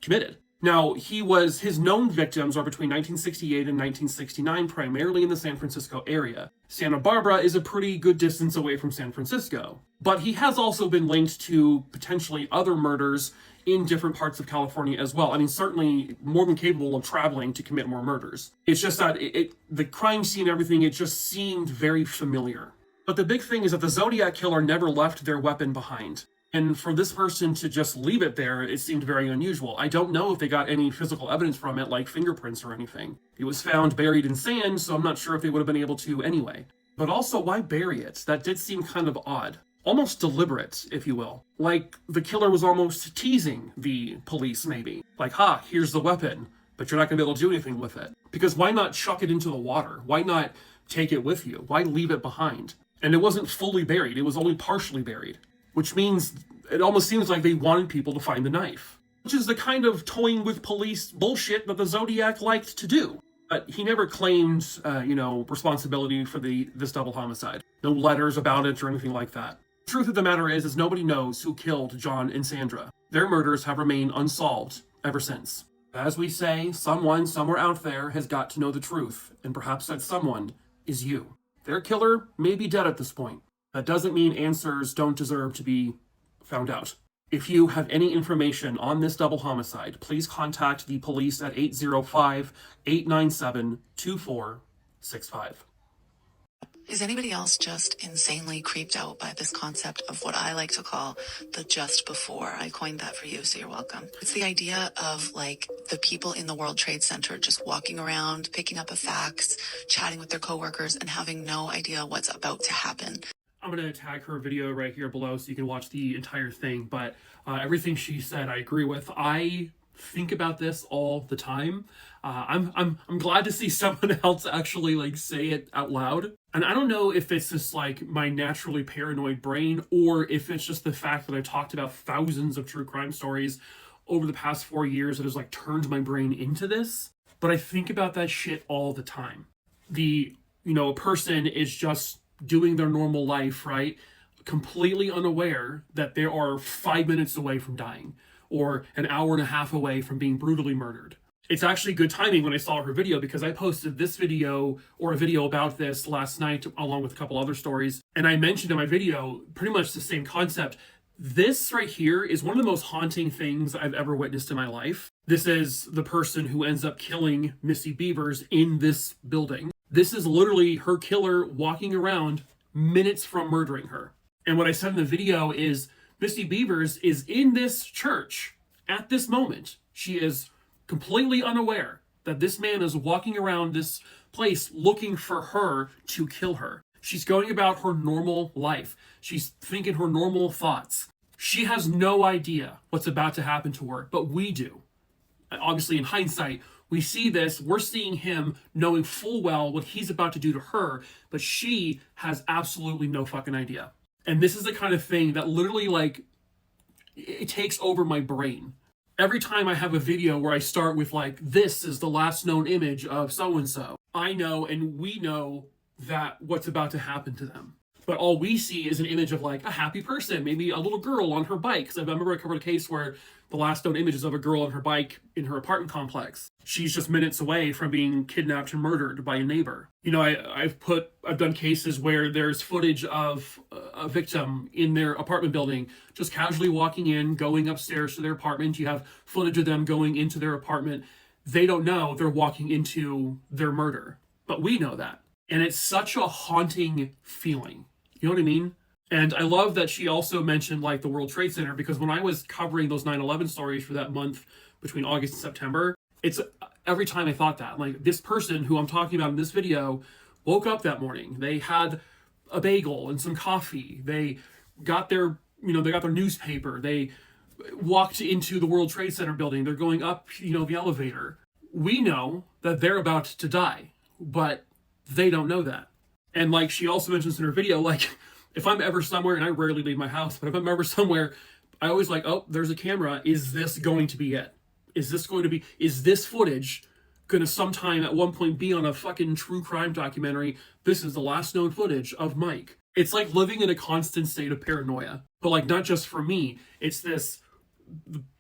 committed. Now, his known victims are between 1968 and 1969, primarily in the San Francisco area. Santa Barbara is a pretty good distance away from San Francisco. But he has also been linked to potentially other murders in different parts of California as well. I mean, certainly more than capable of traveling to commit more murders. It's just that the crime scene, everything, it just seemed very familiar. But the big thing is that the Zodiac Killer never left their weapon behind. And for this person to just leave it there, it seemed very unusual. I don't know if they got any physical evidence from it, like fingerprints or anything. It was found buried in sand, so I'm not sure if they would have been able to anyway. But also, why bury it? That did seem kind of odd. Almost deliberate, if you will. Like, the killer was almost teasing the police, maybe. Like, here's the weapon, but you're not going to be able to do anything with it. Because why not chuck it into the water? Why not take it with you? Why leave it behind? And it wasn't fully buried, it was only partially buried. Which means it almost seems like they wanted people to find the knife. Which is the kind of toying with police bullshit that the Zodiac liked to do. But he never claimed, responsibility for this double homicide. No letters about it or anything like that. The truth of the matter is nobody knows who killed John and Sandra. Their murders have remained unsolved ever since. As we say, someone somewhere out there has got to know the truth, and perhaps that someone is you. Their killer may be dead at this point. That doesn't mean answers don't deserve to be found out. If you have any information on this double homicide, please contact the police at 805-897-2465. Is anybody else just insanely creeped out by this concept of what I like to call the just before? I coined that for you, so you're welcome. It's the idea of like the people in the World Trade Center just walking around, picking up a fax, chatting with their coworkers, and having no idea what's about to happen. I'm going to tag her video right here below so you can watch the entire thing, but everything she said I agree with. I think about this all the time. I'm glad to see someone else actually like say it out loud. And I don't know if it's just like my naturally paranoid brain or if it's just the fact that I talked about thousands of true crime stories over the past 4 years that has like turned my brain into this. But I think about that shit all the time. A person is just doing their normal life, right? Completely unaware that they are 5 minutes away from dying or an hour and a half away from being brutally murdered. It's actually good timing when I saw her video because I posted this video or a video about this last night along with a couple other stories. And I mentioned in my video pretty much the same concept. This right here is one of the most haunting things I've ever witnessed in my life. This is the person who ends up killing Missy Beavers in this building. This is literally her killer walking around minutes from murdering her. And what I said in the video is Missy Beavers is in this church at this moment. She is completely unaware that this man is walking around this place looking for her to kill her. She's going about her normal life. She's thinking her normal thoughts. She has no idea what's about to happen to her, but we do. Obviously, in hindsight, we see this, we're seeing him knowing full well what he's about to do to her, but she has absolutely no fucking idea. And this is the kind of thing that literally, like, it takes over my brain. Every time I have a video where I start with, like, this is the last known image of so-and-so, I know and we know that what's about to happen to them. But all we see is an image of, like, a happy person, maybe a little girl on her bike. Because I remember I covered a case where the last known image is of a girl on her bike in her apartment complex. She's just minutes away from being kidnapped and murdered by a neighbor. I've done cases where there's footage of a victim in their apartment building, just casually walking in, going upstairs to their apartment. You have footage of them going into their apartment. They don't know they're walking into their murder, but we know that. And it's such a haunting feeling. You know what I mean? And I love that she also mentioned like the World Trade Center, because when I was covering those 9/11 stories for that month between August and September, it's every time I thought that, like, this person who I'm talking about in this video woke up that morning. They had a bagel and some coffee. They got their newspaper. They walked into the World Trade Center building. They're going up, the elevator. We know that they're about to die, but they don't know that. And like she also mentions in her video, like, if I'm ever somewhere, and I rarely leave my house, but if I'm ever somewhere, I always like, oh, there's a camera. Is this going to be it? Is this footage going to sometime at one point be on a fucking true crime documentary? This is the last known footage of Mike. It's like living in a constant state of paranoia. But like, not just for me, it's this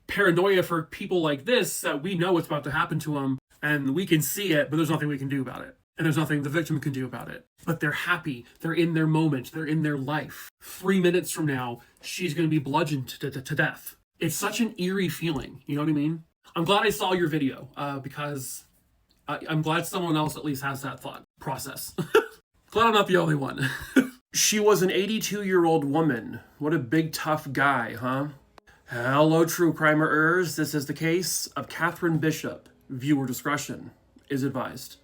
paranoia for people like this, that we know what's about to happen to them and we can see it, but there's nothing we can do about it. And there's nothing the victim can do about it. But they're happy. They're in their moment. They're in their life. 3 minutes from now, she's going to be bludgeoned to death. It's such an eerie feeling. You know what I mean? I'm glad I saw your video because I'm glad someone else at least has that thought process. Glad I'm not the only one. She was an 82-year-old woman. What a big, tough guy, huh? Hello, true crimerers. This is the case of Catherine Bishop. Viewer discretion is advised.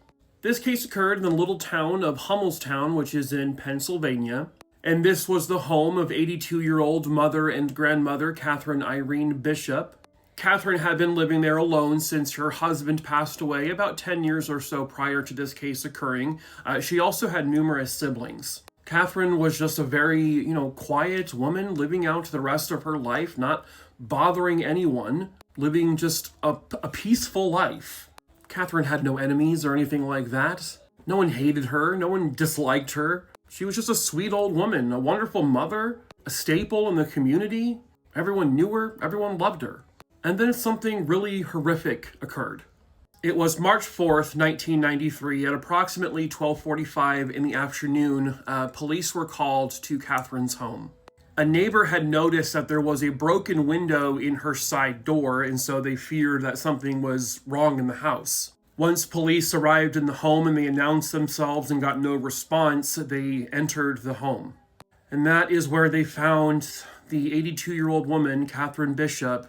This case occurred in the little town of Hummelstown, which is in Pennsylvania. And this was the home of 82-year-old mother and grandmother Catherine Irene Bishop. Catherine had been living there alone since her husband passed away about 10 years or so prior to this case occurring. She also had numerous siblings. Catherine was just a very, quiet woman living out the rest of her life, not bothering anyone, living just a peaceful life. Catherine had no enemies or anything like that. No one hated her. No one disliked her. She was just a sweet old woman, a wonderful mother, a staple in the community. Everyone knew her. Everyone loved her. And then something really horrific occurred. It was March 4th, 1993, at approximately 12:45 in the afternoon, police were called to Catherine's home. A neighbor had noticed that there was a broken window in her side door, and so they feared that something was wrong in the house. Once police arrived in the home and they announced themselves and got no response, they entered the home. And that is where they found the 82-year-old woman, Catherine Bishop,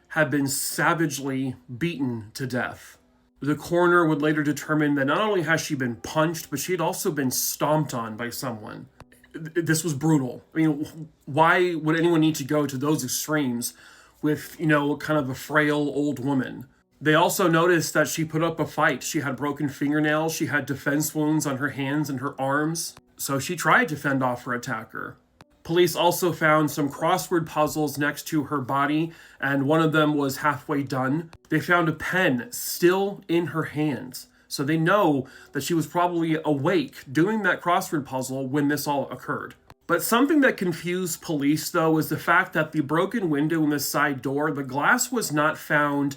had been savagely beaten to death. The coroner would later determine that not only has she been punched, but she had also been stomped on by someone. This was brutal. I mean, why would anyone need to go to those extremes with, kind of a frail old woman? They also noticed that she put up a fight. She had broken fingernails, she had defense wounds on her hands and her arms, so she tried to fend off her attacker. Police also found some crossword puzzles next to her body, and one of them was halfway done. They found a pen still in her hands, so they know that she was probably awake doing that crossword puzzle when this all occurred. But something that confused police, though, was the fact that the broken window in the side door, the glass was not found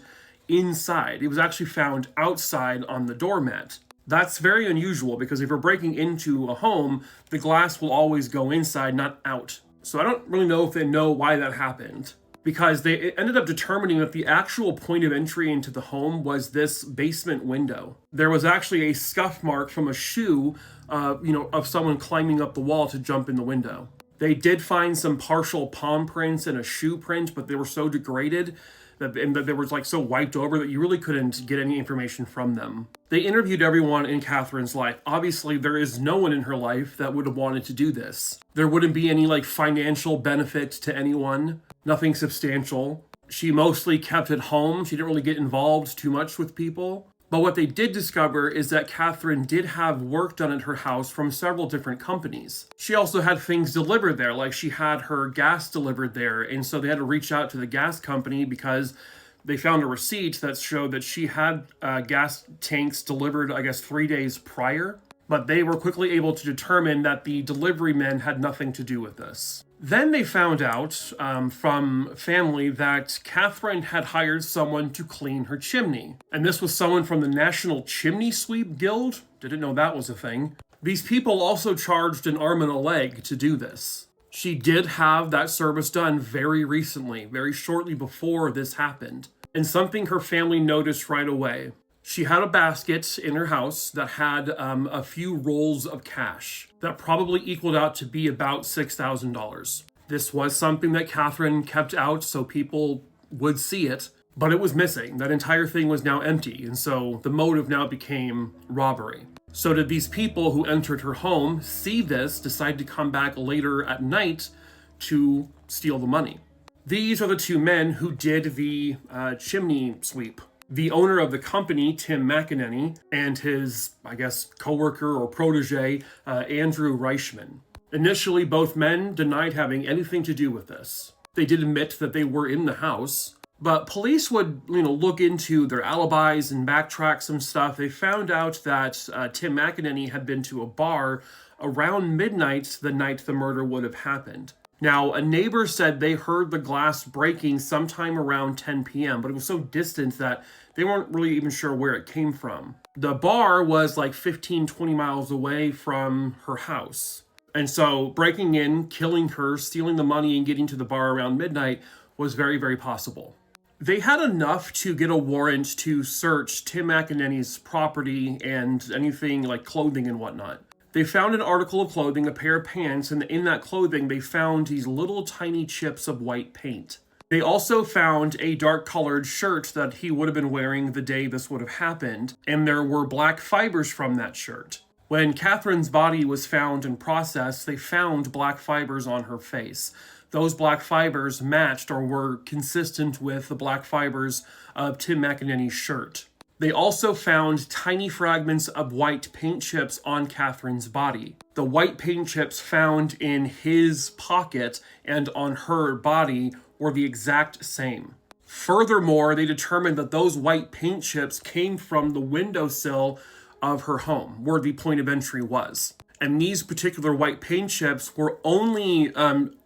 inside. It was actually found outside on the doormat. That's very unusual because if you're breaking into a home, the glass will always go inside, not out. So I don't really know if they know why that happened, because they ended up determining that the actual point of entry into the home was this basement window. There was actually a scuff mark from a shoe, of someone climbing up the wall to jump in the window. They did find some partial palm prints and a shoe print, but they were so degraded that they were so wiped over that you really couldn't get any information from them. They interviewed everyone in Catherine's life. Obviously, there is no one in her life that would have wanted to do this. There wouldn't be any financial benefit to anyone, nothing substantial. She mostly kept at home. She didn't really get involved too much with people. But what they did discover is that Catherine did have work done at her house from several different companies. She also had things delivered there, like she had her gas delivered there, and so they had to reach out to the gas company because they found a receipt that showed that she had gas tanks delivered, 3 days prior. But they were quickly able to determine that the delivery men had nothing to do with this. Then they found out from family that Catherine had hired someone to clean her chimney. And this was someone from the National Chimney Sweep Guild. Didn't know that was a thing. These people also charged an arm and a leg to do this. She did have that service done very recently, very shortly before this happened. And something her family noticed right away. She had a basket in her house that had a few rolls of cash that probably equaled out to be about $6,000. This was something that Catherine kept out so people would see it, but it was missing. That entire thing was now empty, and so the motive now became robbery. So did these people who entered her home see this, decide to come back later at night to steal the money? These are the two men who did the chimney sweep. The owner of the company, Tim McEnany, and his, co-worker or protege, Andrew Reichman. Initially, both men denied having anything to do with this. They did admit that they were in the house, but police would, look into their alibis and backtrack some stuff. They found out that Tim McEnany had been to a bar around midnight the night the murder would have happened. Now, a neighbor said they heard the glass breaking sometime around 10 p.m., but it was so distant that they weren't really even sure where it came from. The bar was 15, 20 miles away from her house. And so breaking in, killing her, stealing the money, and getting to the bar around midnight was very, very possible. They had enough to get a warrant to search Tim McEnany's property and anything like clothing and whatnot. They found an article of clothing, a pair of pants, and in that clothing they found these little tiny chips of white paint. They also found a dark-colored shirt that he would have been wearing the day this would have happened, and there were black fibers from that shirt. When Catherine's body was found and processed, they found black fibers on her face. Those black fibers matched or were consistent with the black fibers of Tim McEnany's shirt. They also found tiny fragments of white paint chips on Catherine's body. The white paint chips found in his pocket and on her body were the exact same. Furthermore, they determined that those white paint chips came from the windowsill of her home, where the point of entry was. And these particular white paint chips were only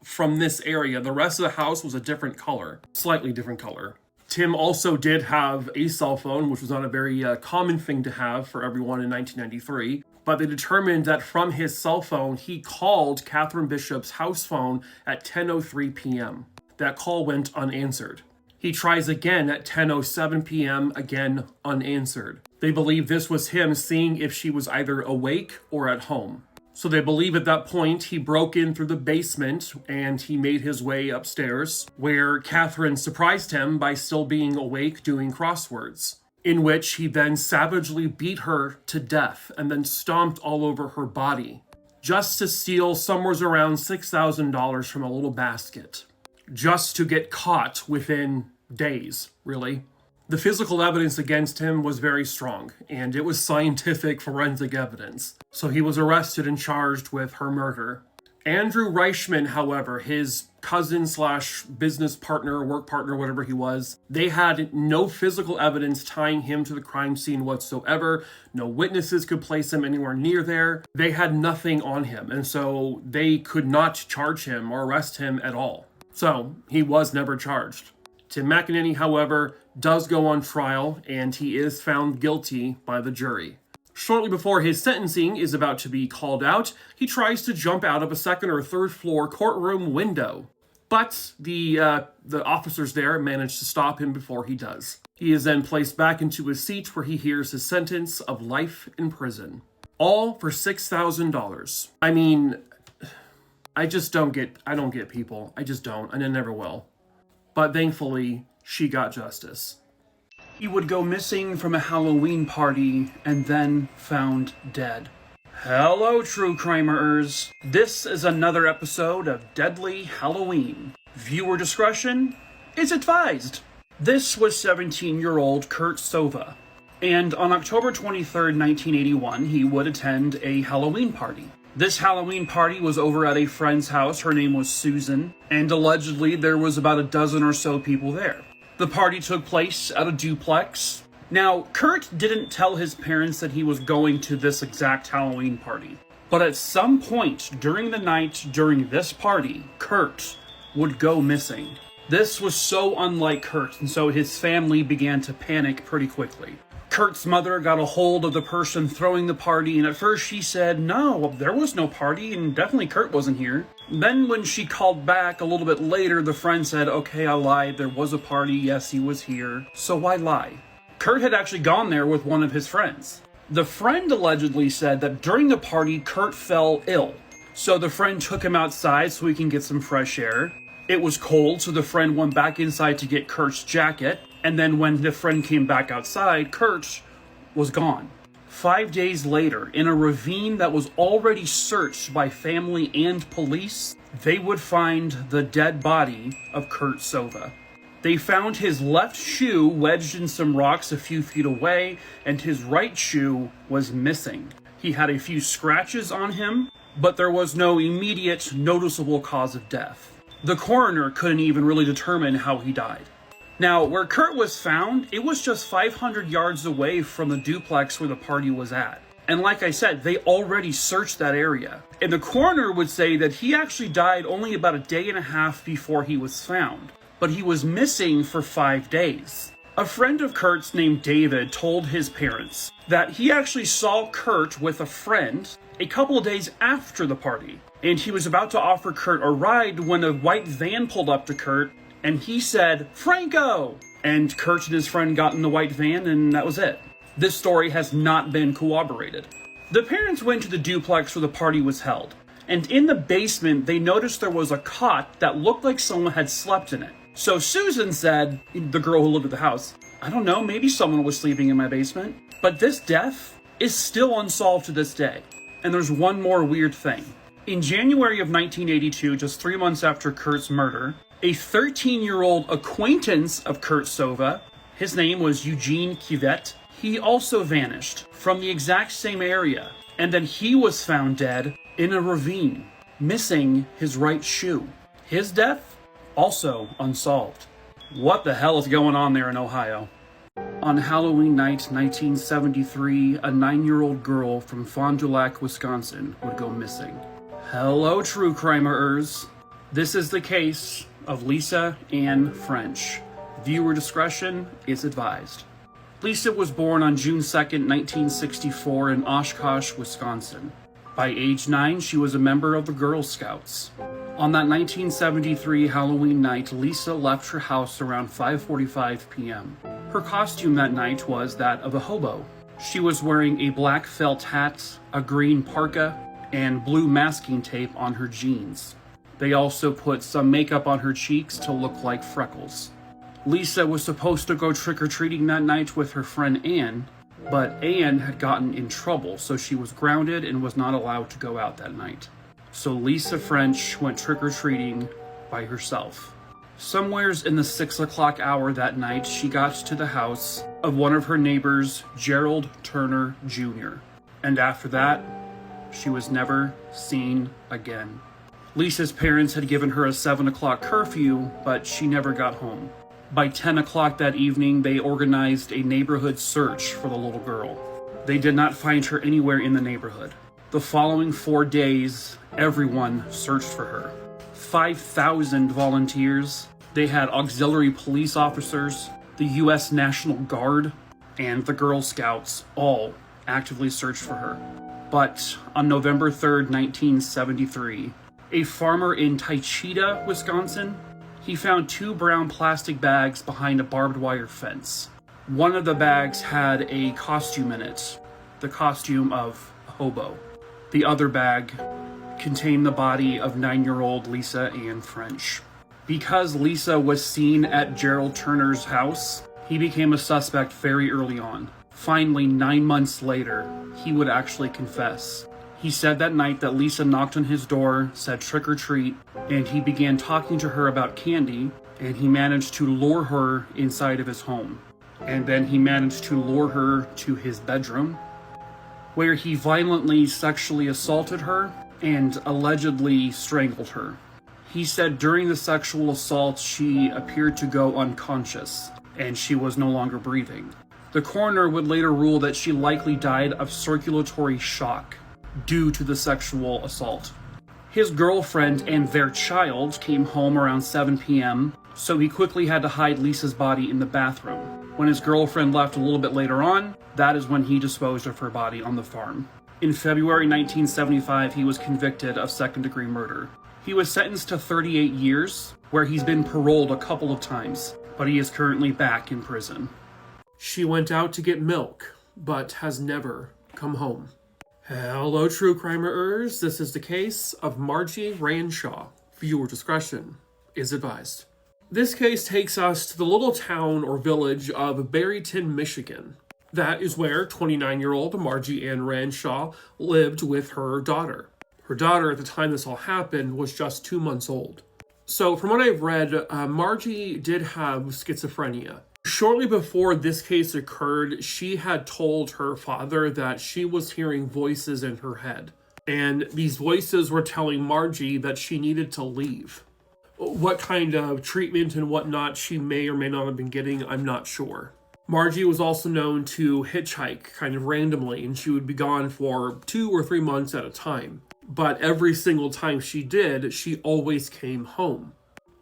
from this area. The rest of the house was a different color, slightly different color. Tim also did have a cell phone, which was not a very common thing to have for everyone in 1993. But they determined that from his cell phone, he called Catherine Bishop's house phone at 10:03 p.m. That call went unanswered. He tries again at 10:07 p.m., again unanswered. They believe this was him seeing if she was either awake or at home. So they believe at that point he broke in through the basement and he made his way upstairs, where Catherine surprised him by still being awake doing crosswords, in which he then savagely beat her to death and then stomped all over her body, just to steal somewhere around $6,000 from a little basket, just to get caught within days, really. The physical evidence against him was very strong, and it was scientific forensic evidence, so he was arrested and charged with her murder. Andrew Reichman, however, his cousin slash business partner, work partner, whatever he was, they had no physical evidence tying him to the crime scene whatsoever. No witnesses could place him anywhere near there. They had nothing on him, and so they could not charge him or arrest him at all. So he was never charged. Tim McEnany, however, does go on trial, and he is found guilty by the jury. Shortly before his sentencing is about to be called out, he tries to jump out of a second or third floor courtroom window. But the officers there manage to stop him before he does. He is then placed back into his seat where he hears his sentence of life in prison. All for $6,000. I mean, I don't get people. I just don't, and I never will. But thankfully, she got justice. He would go missing from a Halloween party and then found dead. Hello, true crimerers. This is another episode of Deadly Halloween. Viewer discretion is advised. This was 17-year-old Kurt Sova, and on October 23rd, 1981, he would attend a Halloween party. This Halloween party was over at a friend's house. Her name was Susan, and allegedly there was about a dozen or so people there. The party took place at a duplex. Now, Kurt didn't tell his parents that he was going to this exact Halloween party, but at some point during the night during this party, Kurt would go missing. This was so unlike Kurt, and so his family began to panic pretty quickly. Kurt's mother got a hold of the person throwing the party, and at first she said, no, there was no party, and definitely Kurt wasn't here. Then when she called back a little bit later, the friend said, okay, I lied, there was a party, yes, he was here, so why lie? Kurt had actually gone there with one of his friends. The friend allegedly said that during the party, Kurt fell ill, so the friend took him outside so he can get some fresh air. It was cold, so the friend went back inside to get Kurt's jacket. And then when the friend came back outside, Kurt was gone. 5 days later, in a ravine that was already searched by family and police, they would find the dead body of Kurt Sova. They found his left shoe wedged in some rocks a few feet away, and his right shoe was missing. He had a few scratches on him, but there was no immediate noticeable cause of death. The coroner couldn't even really determine how he died. Now, where Kurt was found, it was just 500 yards away from the duplex where the party was at. And like I said, they already searched that area. And the coroner would say that he actually died only about a day and a half before he was found. But he was missing for 5 days. A friend of Kurt's named David told his parents that he actually saw Kurt with a friend a couple of days after the party. And he was about to offer Kurt a ride when a white van pulled up to Kurt, and he said, Franco! And Kurt and his friend got in the white van, and that was it. This story has not been corroborated. The parents went to the duplex where the party was held, and in the basement, they noticed there was a cot that looked like someone had slept in it. So Susan said, the girl who lived at the house, I don't know, maybe someone was sleeping in my basement. But this death is still unsolved to this day. And there's one more weird thing. In January of 1982, just 3 months after Kurt's murder, a 13-year-old acquaintance of Kurt Sova, his name was Eugene Kivet, he also vanished from the exact same area, and then he was found dead in a ravine, missing his right shoe. His death, also unsolved. What the hell is going on there in Ohio? On Halloween night 1973, a 9-year-old girl from Fond du Lac, Wisconsin would go missing. Hello, true crimerers. This is the case of Lisa Ann French. Viewer discretion is advised. Lisa was born on June 2nd, 1964 in Oshkosh, Wisconsin. By age 9, she was a member of the Girl Scouts. On that 1973 Halloween night, Lisa left her house around 5:45 p.m. Her costume that night was that of a hobo. She was wearing a black felt hat, a green parka, and blue masking tape on her jeans. They also put some makeup on her cheeks to look like freckles. Lisa was supposed to go trick-or-treating that night with her friend Anne, but Anne had gotten in trouble, so she was grounded and was not allowed to go out that night. So Lisa French went trick-or-treating by herself. Somewheres in the 6 o'clock hour that night, she got to the house of one of her neighbors, Gerald Turner Jr. And after that, she was never seen again. Lisa's parents had given her a 7 o'clock curfew, but she never got home. By 10 o'clock that evening, they organized a neighborhood search for the little girl. They did not find her anywhere in the neighborhood. The following 4 days, everyone searched for her. 5,000 volunteers. They had auxiliary police officers, the U.S. National Guard, and the Girl Scouts all actively searched for her. But on November 3rd, 1973, a farmer in Tychita, Wisconsin, he found 2 brown plastic bags behind a barbed wire fence. One of the bags had a costume in it, the costume of a hobo. The other bag contained the body of 9-year-old Lisa Ann French. Because Lisa was seen at Gerald Turner's house, he became a suspect very early on. Finally, 9 months later, he would actually confess. He said that night that Lisa knocked on his door, said trick or treat, and he began talking to her about candy, and he managed to lure her inside of his home. And then he managed to lure her to his bedroom, where he violently sexually assaulted her and allegedly strangled her. He said during the sexual assault she appeared to go unconscious, and she was no longer breathing. The coroner would later rule that she likely died of circulatory shock due to the sexual assault. His girlfriend and their child came home around 7 p.m., so he quickly had to hide Lisa's body in the bathroom. When his girlfriend left a little bit later on, that is when he disposed of her body on the farm. In February 1975, he was convicted of second-degree murder. He was sentenced to 38 years, where he's been paroled a couple of times, but he is currently back in prison. She went out to get milk, but has never come home. Hello, true crimerers. This is the case of Margie Ranshaw. Viewer discretion is advised. This case takes us to the little town or village of Barryton, Michigan. That is where 29-year-old Margie Ann Ranshaw lived with her daughter. Her daughter, at the time this all happened, was just 2 months old. So from what I've read, Margie did have schizophrenia. Shortly before this case occurred, she had told her father that she was hearing voices in her head. And these voices were telling Margie that she needed to leave. What kind of treatment and whatnot she may or may not have been getting, I'm not sure. Margie was also known to hitchhike kind of randomly, and she would be gone for 2 or 3 months at a time. But every single time she did, she always came home.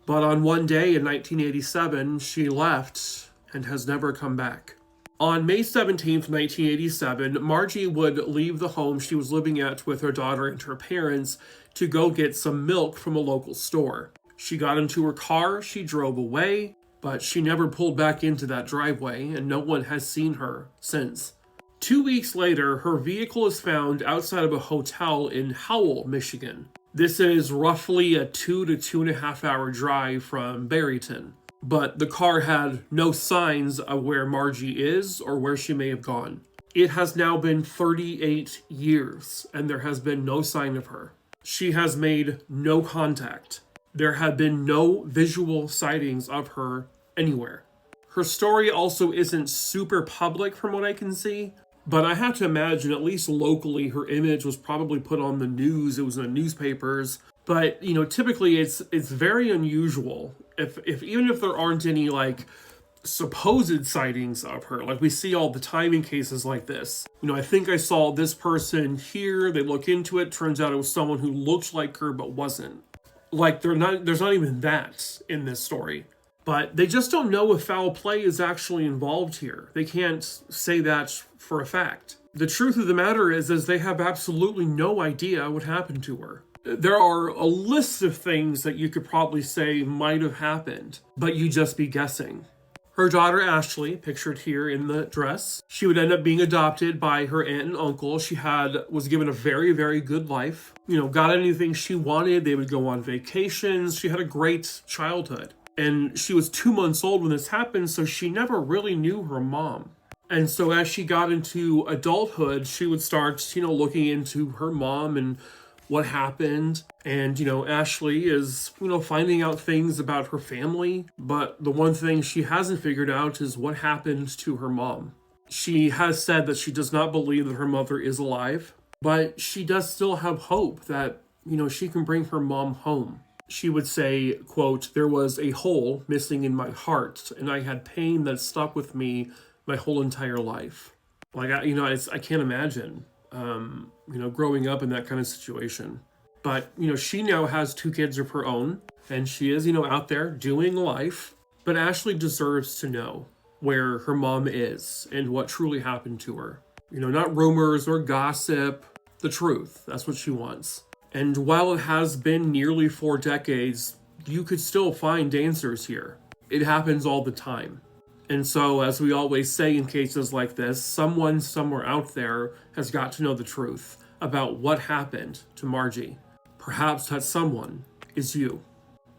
But on one day in 1987, she left and has never come back. On May 17th, 1987, Margie would leave the home she was living at with her daughter and her parents to go get some milk from a local store. She got into her car, she drove away, but she never pulled back into that driveway, and no one has seen her since. 2 weeks later, her vehicle is found outside of a hotel in Howell, Michigan. This is roughly a 2 to 2.5 hour drive from Barryton. But the car had no signs of where Margie is or where she may have gone. It has now been 38 years, and there has been no sign of her. She has made no contact. There have been no visual sightings of her anywhere. Her story also isn't super public from what I can see, but I have to imagine, at least locally, her image was probably put on the news. It was in the newspapers. But, typically it's very unusual even if there aren't any, supposed sightings of her, like we see all the time in cases like this. I think I saw this person here, they look into it, turns out it was someone who looked like her but wasn't. There's not even that in this story. But they just don't know if foul play is actually involved here. They can't say that for a fact. The truth of the matter is they have absolutely no idea what happened to her. There are a list of things that you could probably say might have happened, but you'd just be guessing. Her daughter Ashley, pictured here in the dress, she would end up being adopted by her aunt and uncle. She was given a very, very good life. Got anything she wanted. They would go on vacations. She had a great childhood. And she was 2 months old when this happened, so she never really knew her mom. And so as she got into adulthood, she would start, looking into her mom and what happened. And, Ashley is, finding out things about her family. But the one thing she hasn't figured out is what happened to her mom. She has said that she does not believe that her mother is alive, but she does still have hope that, she can bring her mom home. She would say, quote, "There was a hole missing in my heart, and I had pain that stuck with me my whole entire life." Like, I can't imagine, growing up in that kind of situation. But, she now has 2 kids of her own, and she is, out there doing life. But Ashley deserves to know where her mom is and what truly happened to her. Not rumors or gossip, the truth. That's what she wants. And while it has been nearly 4 decades, you could still find answers here. It happens all the time. And so, as we always say in cases like this, someone somewhere out there has got to know the truth about what happened to Margie. Perhaps that someone is you.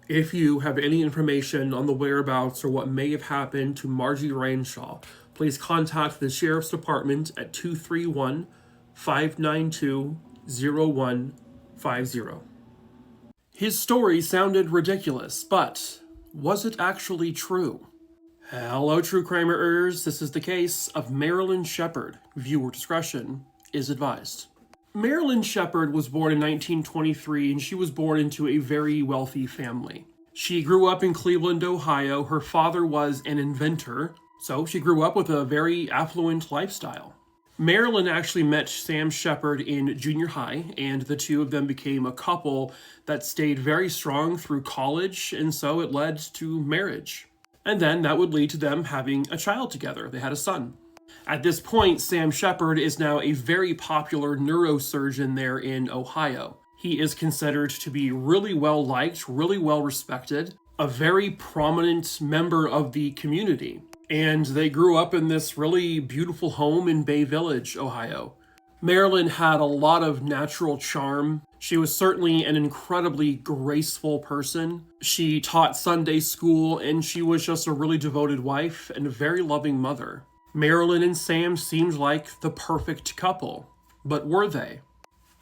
If you have any information on the whereabouts or what may have happened to Margie Renshaw, please contact the Sheriff's Department at 231-592-0150. His story sounded ridiculous, but was it actually true? Hello, true crimerers. This is the case of Marilyn Shepard. Viewer discretion is advised. Marilyn Shepard was born in 1923, and she was born into a very wealthy family. She grew up in Cleveland, Ohio. Her father was an inventor, so she grew up with a very affluent lifestyle. Marilyn actually met Sam Shepard in junior high, and the two of them became a couple that stayed very strong through college, and so it led to marriage. And then that would lead to them having a child together. They had a son. At this point, Sam Shepard is now a very popular neurosurgeon there in Ohio. He is considered to be really well liked, really well respected, a very prominent member of the community. And they grew up in this really beautiful home in Bay Village, Ohio. Marilyn had a lot of natural charm. She was certainly an incredibly graceful person. She taught Sunday school, and she was just a really devoted wife and a very loving mother. Marilyn and Sam seemed like the perfect couple. But were they?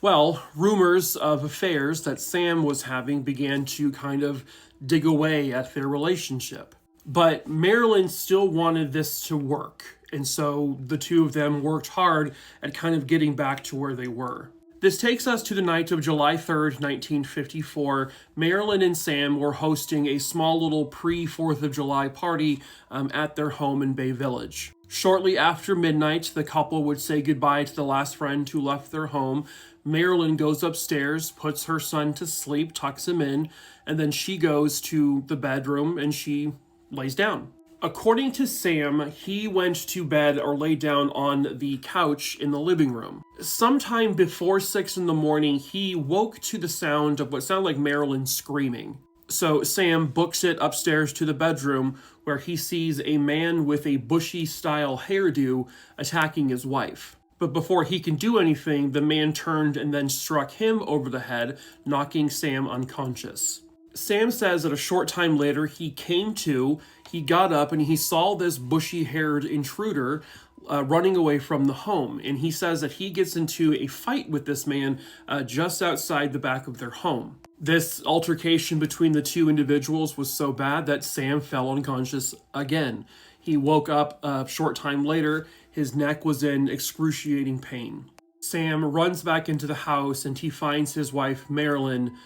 Well, rumors of affairs that Sam was having began to kind of dig away at their relationship. But Marilyn still wanted this to work, and so the two of them worked hard at kind of getting back to where they were. This takes us to the night of July 3rd, 1954. Marilyn and Sam were hosting a small little pre-4th of July party at their home in Bay Village. Shortly after midnight, the couple would say goodbye to the last friend who left their home. Marilyn goes upstairs, puts her son to sleep, tucks him in, and then she goes to the bedroom and she lays down. According to Sam, he went to bed or lay down on the couch in the living room. Sometime before 6 in the morning, he woke to the sound of what sounded like Marilyn screaming. So Sam books it upstairs to the bedroom, where he sees a man with a bushy-style hairdo attacking his wife. But before he can do anything, the man turned and then struck him over the head, knocking Sam unconscious. Sam says that a short time later, he came to, he got up, and he saw this bushy-haired intruder running away from the home. And he says that he gets into a fight with this man just outside the back of their home. This altercation between the two individuals was so bad that Sam fell unconscious again. He woke up a short time later. His neck was in excruciating pain. Sam runs back into the house, and he finds his wife, Marilyn,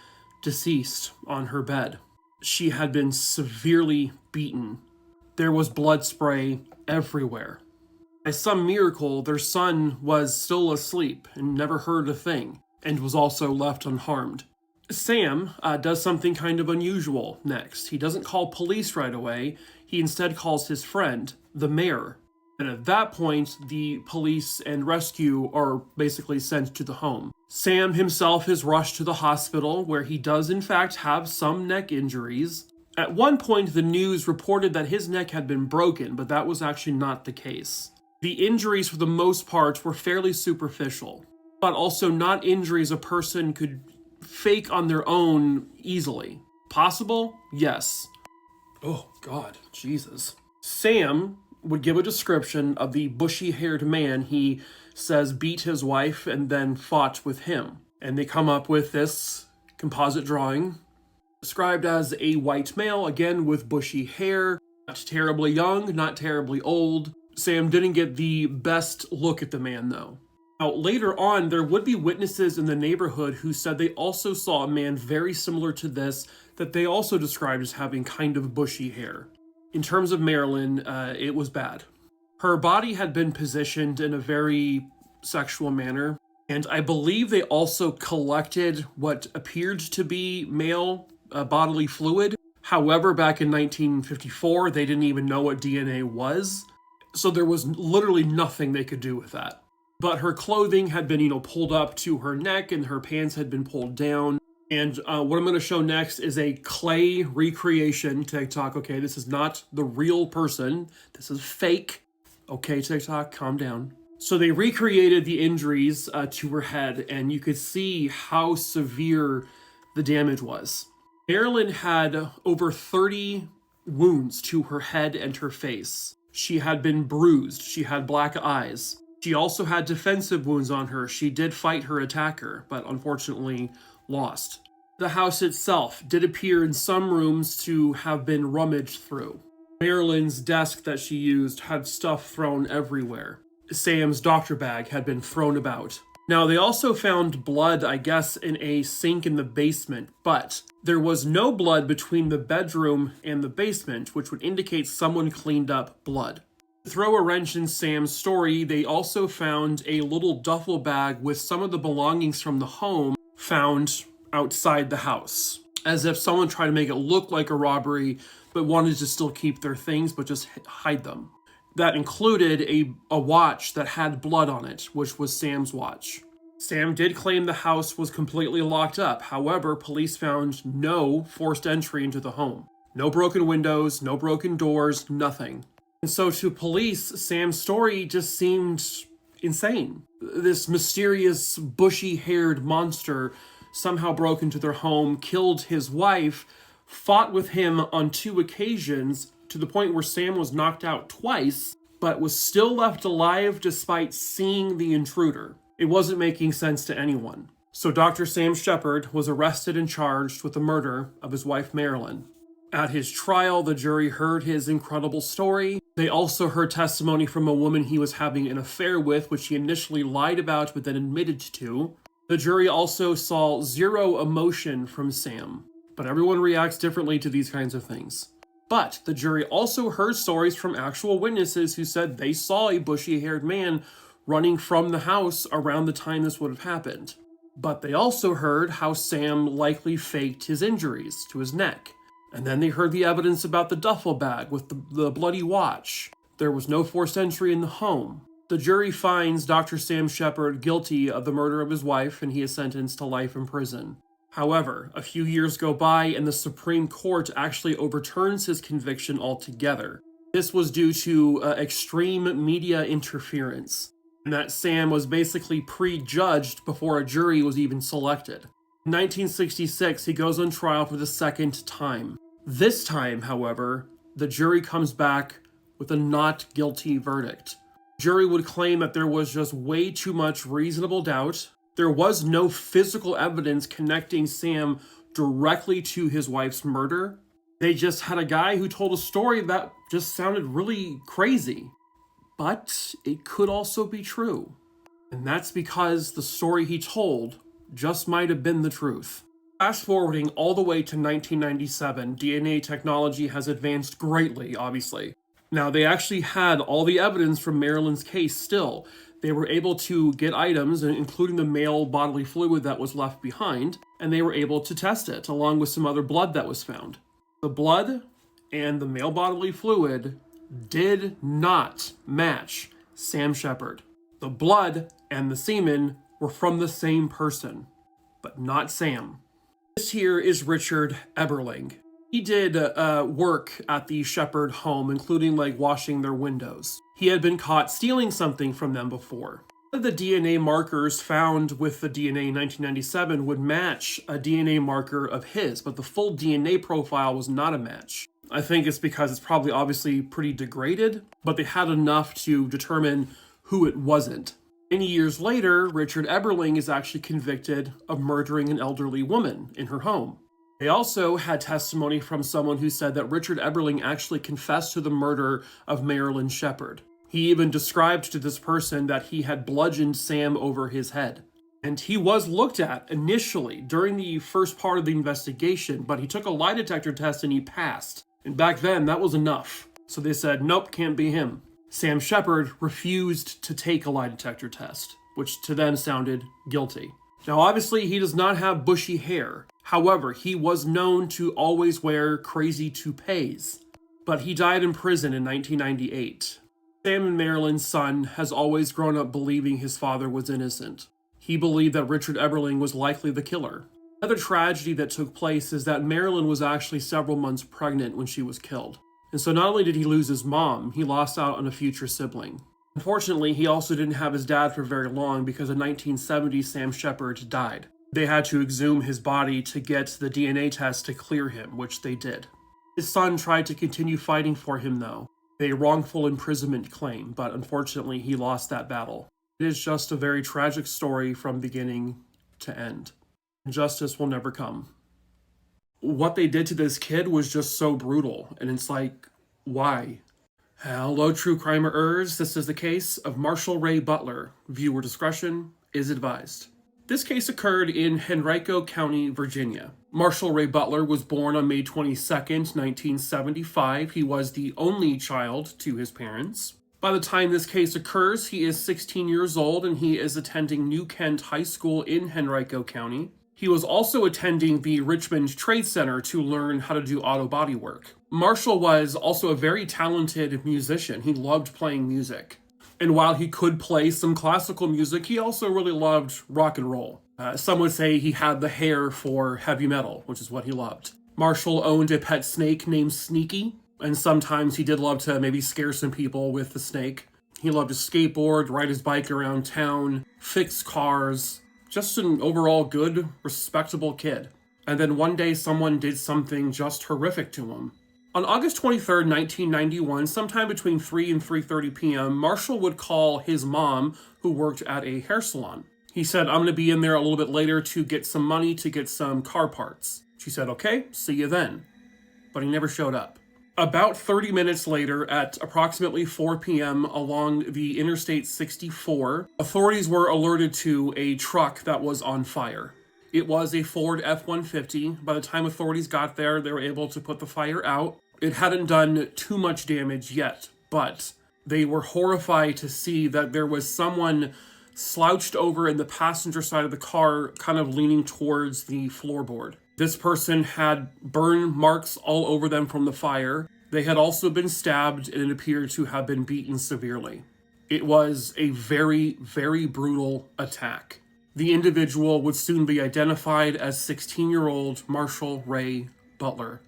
deceased on her bed. She had been severely beaten. There was blood spray everywhere. By some miracle, their son was still asleep and never heard a thing, and was also left unharmed. Sam does something kind of unusual next. He doesn't call police right away. He instead calls his friend, the mayor. And at that point, the police and rescue are basically sent to the home. Sam himself is rushed to the hospital, where he does in fact have some neck injuries. At one point, the news reported that his neck had been broken, but that was actually not the case. The injuries, for the most part, were fairly superficial, but also not injuries a person could fake on their own easily. Possible? Yes. Oh, God. Jesus. Sam would give a description of the bushy-haired man he says beat his wife and then fought with him. And they come up with this composite drawing, described as a white male, again with bushy hair, not terribly young, not terribly old. Sam didn't get the best look at the man, though. Now, later on, there would be witnesses in the neighborhood who said they also saw a man very similar to this that they also described as having kind of bushy hair. In terms of Marilyn, it was bad. Her body had been positioned in a very sexual manner, and I believe they also collected what appeared to be male bodily fluid. However, back in 1954, they didn't even know what DNA was, so there was literally nothing they could do with that. But her clothing had been, pulled up to her neck, and her pants had been pulled down. And what I'm going to show next is a clay recreation. TikTok, okay, this is not the real person. This is fake. Okay, TikTok, calm down. So they recreated the injuries to her head, and you could see how severe the damage was. Marilyn had over 30 wounds to her head and her face. She had been bruised. She had black eyes. She also had defensive wounds on her. She did fight her attacker, but unfortunately lost. The house itself did appear in some rooms to have been rummaged through. Marilyn's desk that she used had stuff thrown everywhere. Sam's doctor bag had been thrown about. Now, they also found blood, I guess, in a sink in the basement, but there was no blood between the bedroom and the basement, which would indicate someone cleaned up blood. To throw a wrench in Sam's story, they also found a little duffel bag with some of the belongings from the home found outside the house, as if someone tried to make it look like a robbery, but wanted to still keep their things, but just hide them. That included a watch that had blood on it, which was Sam's watch. Sam did claim the house was completely locked up. However, police found no forced entry into the home. No broken windows, no broken doors, nothing. And so to police, Sam's story just seemed insane. This mysterious, bushy-haired monster somehow broke into their home, killed his wife, fought with him on 2 occasions, to the point where Sam was knocked out twice, but was still left alive despite seeing the intruder. It wasn't making sense to anyone. So Dr. Sam Shepard was arrested and charged with the murder of his wife Marilyn. At his trial, the jury heard his incredible story. They also heard testimony from a woman he was having an affair with, which he initially lied about but then admitted to. The jury also saw zero emotion from Sam, but everyone reacts differently to these kinds of things. But the jury also heard stories from actual witnesses who said they saw a bushy-haired man running from the house around the time this would have happened. But they also heard how Sam likely faked his injuries to his neck. And then they heard the evidence about the duffel bag with the bloody watch. There was no forced entry in the home. The jury finds Dr. Sam Shepard guilty of the murder of his wife, and he is sentenced to life in prison. However, a few years go by and the Supreme Court actually overturns his conviction altogether. This was due to extreme media interference, and that Sam was basically prejudged before a jury was even selected. In 1966, he goes on trial for the second time. This time, however, the jury comes back with a not guilty verdict. The jury would claim that there was just way too much reasonable doubt. There was no physical evidence connecting Sam directly to his wife's murder. They just had a guy who told a story that just sounded really crazy. But it could also be true. And that's because the story he told just might have been the truth. Fast forwarding all the way to 1997, DNA technology has advanced greatly, obviously. Now, they actually had all the evidence from Marilyn's case still. They were able to get items, including the male bodily fluid that was left behind, and they were able to test it, along with some other blood that was found. The blood and the male bodily fluid did not match Sam Sheppard. The blood and the semen were from the same person, but not Sam. This here is Richard Eberling. He did work at the Sheppard home, including like washing their windows. He had been caught stealing something from them before. The DNA markers found with the DNA in 1997 would match a DNA marker of his, but the full DNA profile was not a match. I think it's because it's probably obviously pretty degraded, but they had enough to determine who it wasn't. Many years later, Richard Eberling is actually convicted of murdering an elderly woman in her home. They also had testimony from someone who said that Richard Eberling actually confessed to the murder of Marilyn Sheppard. He even described to this person that he had bludgeoned Sam over his head. And he was looked at initially during the first part of the investigation, but he took a lie detector test and he passed. And back then, that was enough. So they said, nope, can't be him. Sam Sheppard refused to take a lie detector test, which to them sounded guilty. Now, obviously, he does not have bushy hair. However, he was known to always wear crazy toupees. But he died in prison in 1998. Sam and Marilyn's son has always grown up believing his father was innocent. He believed that Richard Eberling was likely the killer. Another tragedy that took place is that Marilyn was actually several months pregnant when she was killed. And so not only did he lose his mom, he lost out on a future sibling. Unfortunately, he also didn't have his dad for very long because in 1970, Sam Sheppard died. They had to exhume his body to get the DNA test to clear him, which they did. His son tried to continue fighting for him, though. A wrongful imprisonment claim, but unfortunately he lost that battle. It is just a very tragic story from beginning to end. Justice will never come. What they did to this kid was just so brutal, and it's like, why? Hello, true crimerers. This is the case of Marshall Ray Butler. Viewer discretion is advised. This case occurred in Henrico County, Virginia. Marshall Ray Butler was born on May 22nd, 1975. He was the only child to his parents. By the time this case occurs, he is 16 years old and he is attending New Kent High School in Henrico County. He was also attending the Richmond Trade Center to learn how to do auto body work. Marshall was also a very talented musician. He loved playing music. And while he could play some classical music, he also really loved rock and roll. Some would say he had the hair for heavy metal, which is what he loved. Marshall owned a pet snake named Sneaky, and sometimes he did love to maybe scare some people with the snake. He loved to skateboard, ride his bike around town, fix cars. Just an overall good, respectable kid. And then one day someone did something just horrific to him. On August 23rd, 1991, sometime between 3 and 3:30 p.m., Marshall would call his mom, who worked at a hair salon. He said, I'm going to be in there a little bit later to get some money to get some car parts. She said, okay, see you then. But he never showed up. About 30 minutes later, at approximately 4 p.m. along the Interstate 64, authorities were alerted to a truck that was on fire. It was a Ford F-150. By the time authorities got there, they were able to put the fire out. It hadn't done too much damage yet, but they were horrified to see that there was someone slouched over in the passenger side of the car, kind of leaning towards the floorboard. This person had burn marks all over them from the fire. They had also been stabbed, and it appeared to have been beaten severely. It was a very, very brutal attack. The individual would soon be identified as 16-year-old Marshall Ray Butler.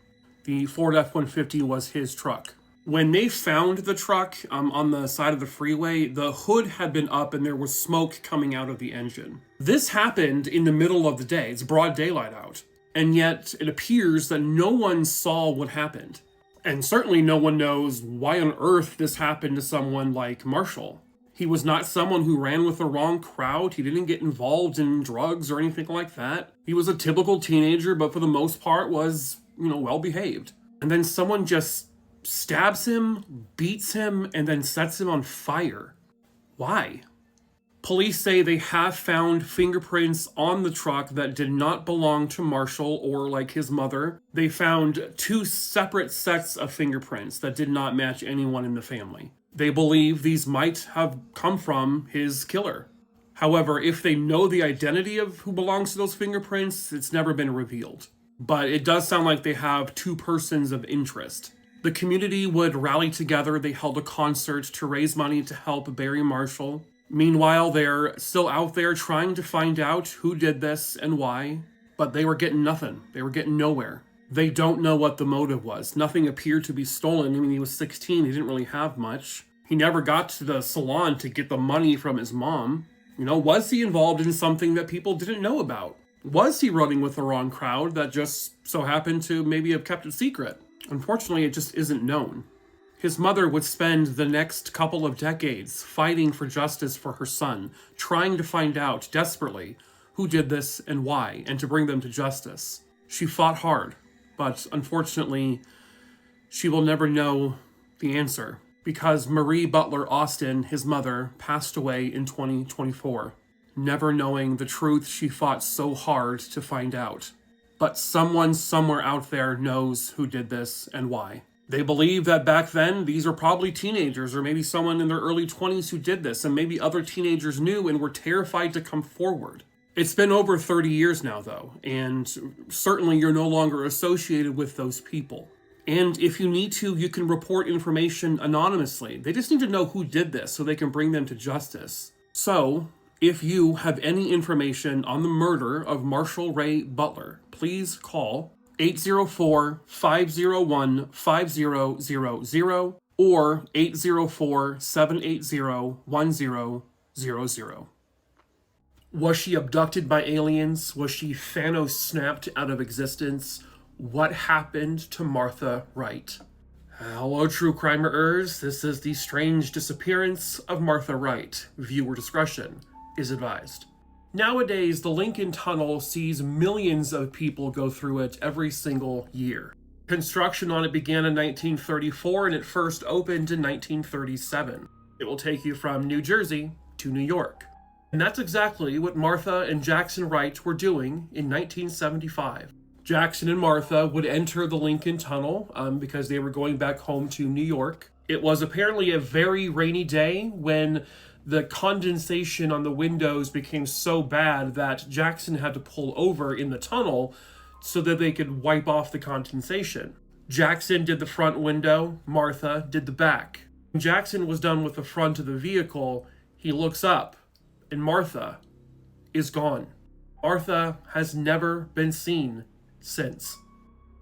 The Ford F-150 was his truck. When they found the truck on the side of the freeway, the hood had been up and there was smoke coming out of the engine. This happened in the middle of the day. It's broad daylight out. And yet it appears that no one saw what happened. And certainly no one knows why on earth this happened to someone like Marshall. He was not someone who ran with the wrong crowd. He didn't get involved in drugs or anything like that. He was a typical teenager, but for the most part was, well behaved. And then someone just stabs him, beats him, and then sets him on fire. Why? Police say they have found fingerprints on the truck that did not belong to Marshall or like his mother. They found 2 separate sets of fingerprints that did not match anyone in the family. They believe these might have come from his killer. However, if they know the identity of who belongs to those fingerprints, it's never been revealed. But it does sound like they have two persons of interest. The community would rally together. They held a concert to raise money to help bury Marshall. Meanwhile, they're still out there trying to find out who did this and why. But they were getting nothing. They were getting nowhere. They don't know what the motive was. Nothing appeared to be stolen. I mean, he was 16. He didn't really have much. He never got to the salon to get the money from his mom. You know, was he involved in something that people didn't know about? Was he running with the wrong crowd that just so happened to maybe have kept it secret? Unfortunately, it just isn't known. His mother would spend the next couple of decades fighting for justice for her son, trying to find out desperately who did this and why, and to bring them to justice. She fought hard, but unfortunately, she will never know the answer, because Marie Butler Austin, his mother, passed away in 2024, never knowing the truth she fought so hard to find out. But someone somewhere out there knows who did this and why. They believe that back then, these were probably teenagers or maybe someone in their early 20s who did this, and maybe other teenagers knew and were terrified to come forward. It's been over 30 years now, though, and certainly you're no longer associated with those people. And if you need to, you can report information anonymously. They just need to know who did this so they can bring them to justice. So, if you have any information on the murder of Marshall Ray Butler, please call 804-501-5000 or 804-780-1000. Was she abducted by aliens? Was she Thanos snapped out of existence? What happened to Martha Wright? Hello, true crimerers. This is the strange disappearance of Martha Wright. Viewer discretion is advised. Nowadays, the Lincoln Tunnel sees millions of people go through it every single year. Construction on it began in 1934 and it first opened in 1937. It will take you from New Jersey to New York. And that's exactly what Martha and Jackson Wright were doing in 1975. Jackson and Martha would enter the Lincoln Tunnel because they were going back home to New York. It was apparently a very rainy day when the condensation on the windows became so bad that Jackson had to pull over in the tunnel so that they could wipe off the condensation. Jackson did the front window, Martha did the back. When Jackson was done with the front of the vehicle, he looks up, and Martha is gone. Martha has never been seen since.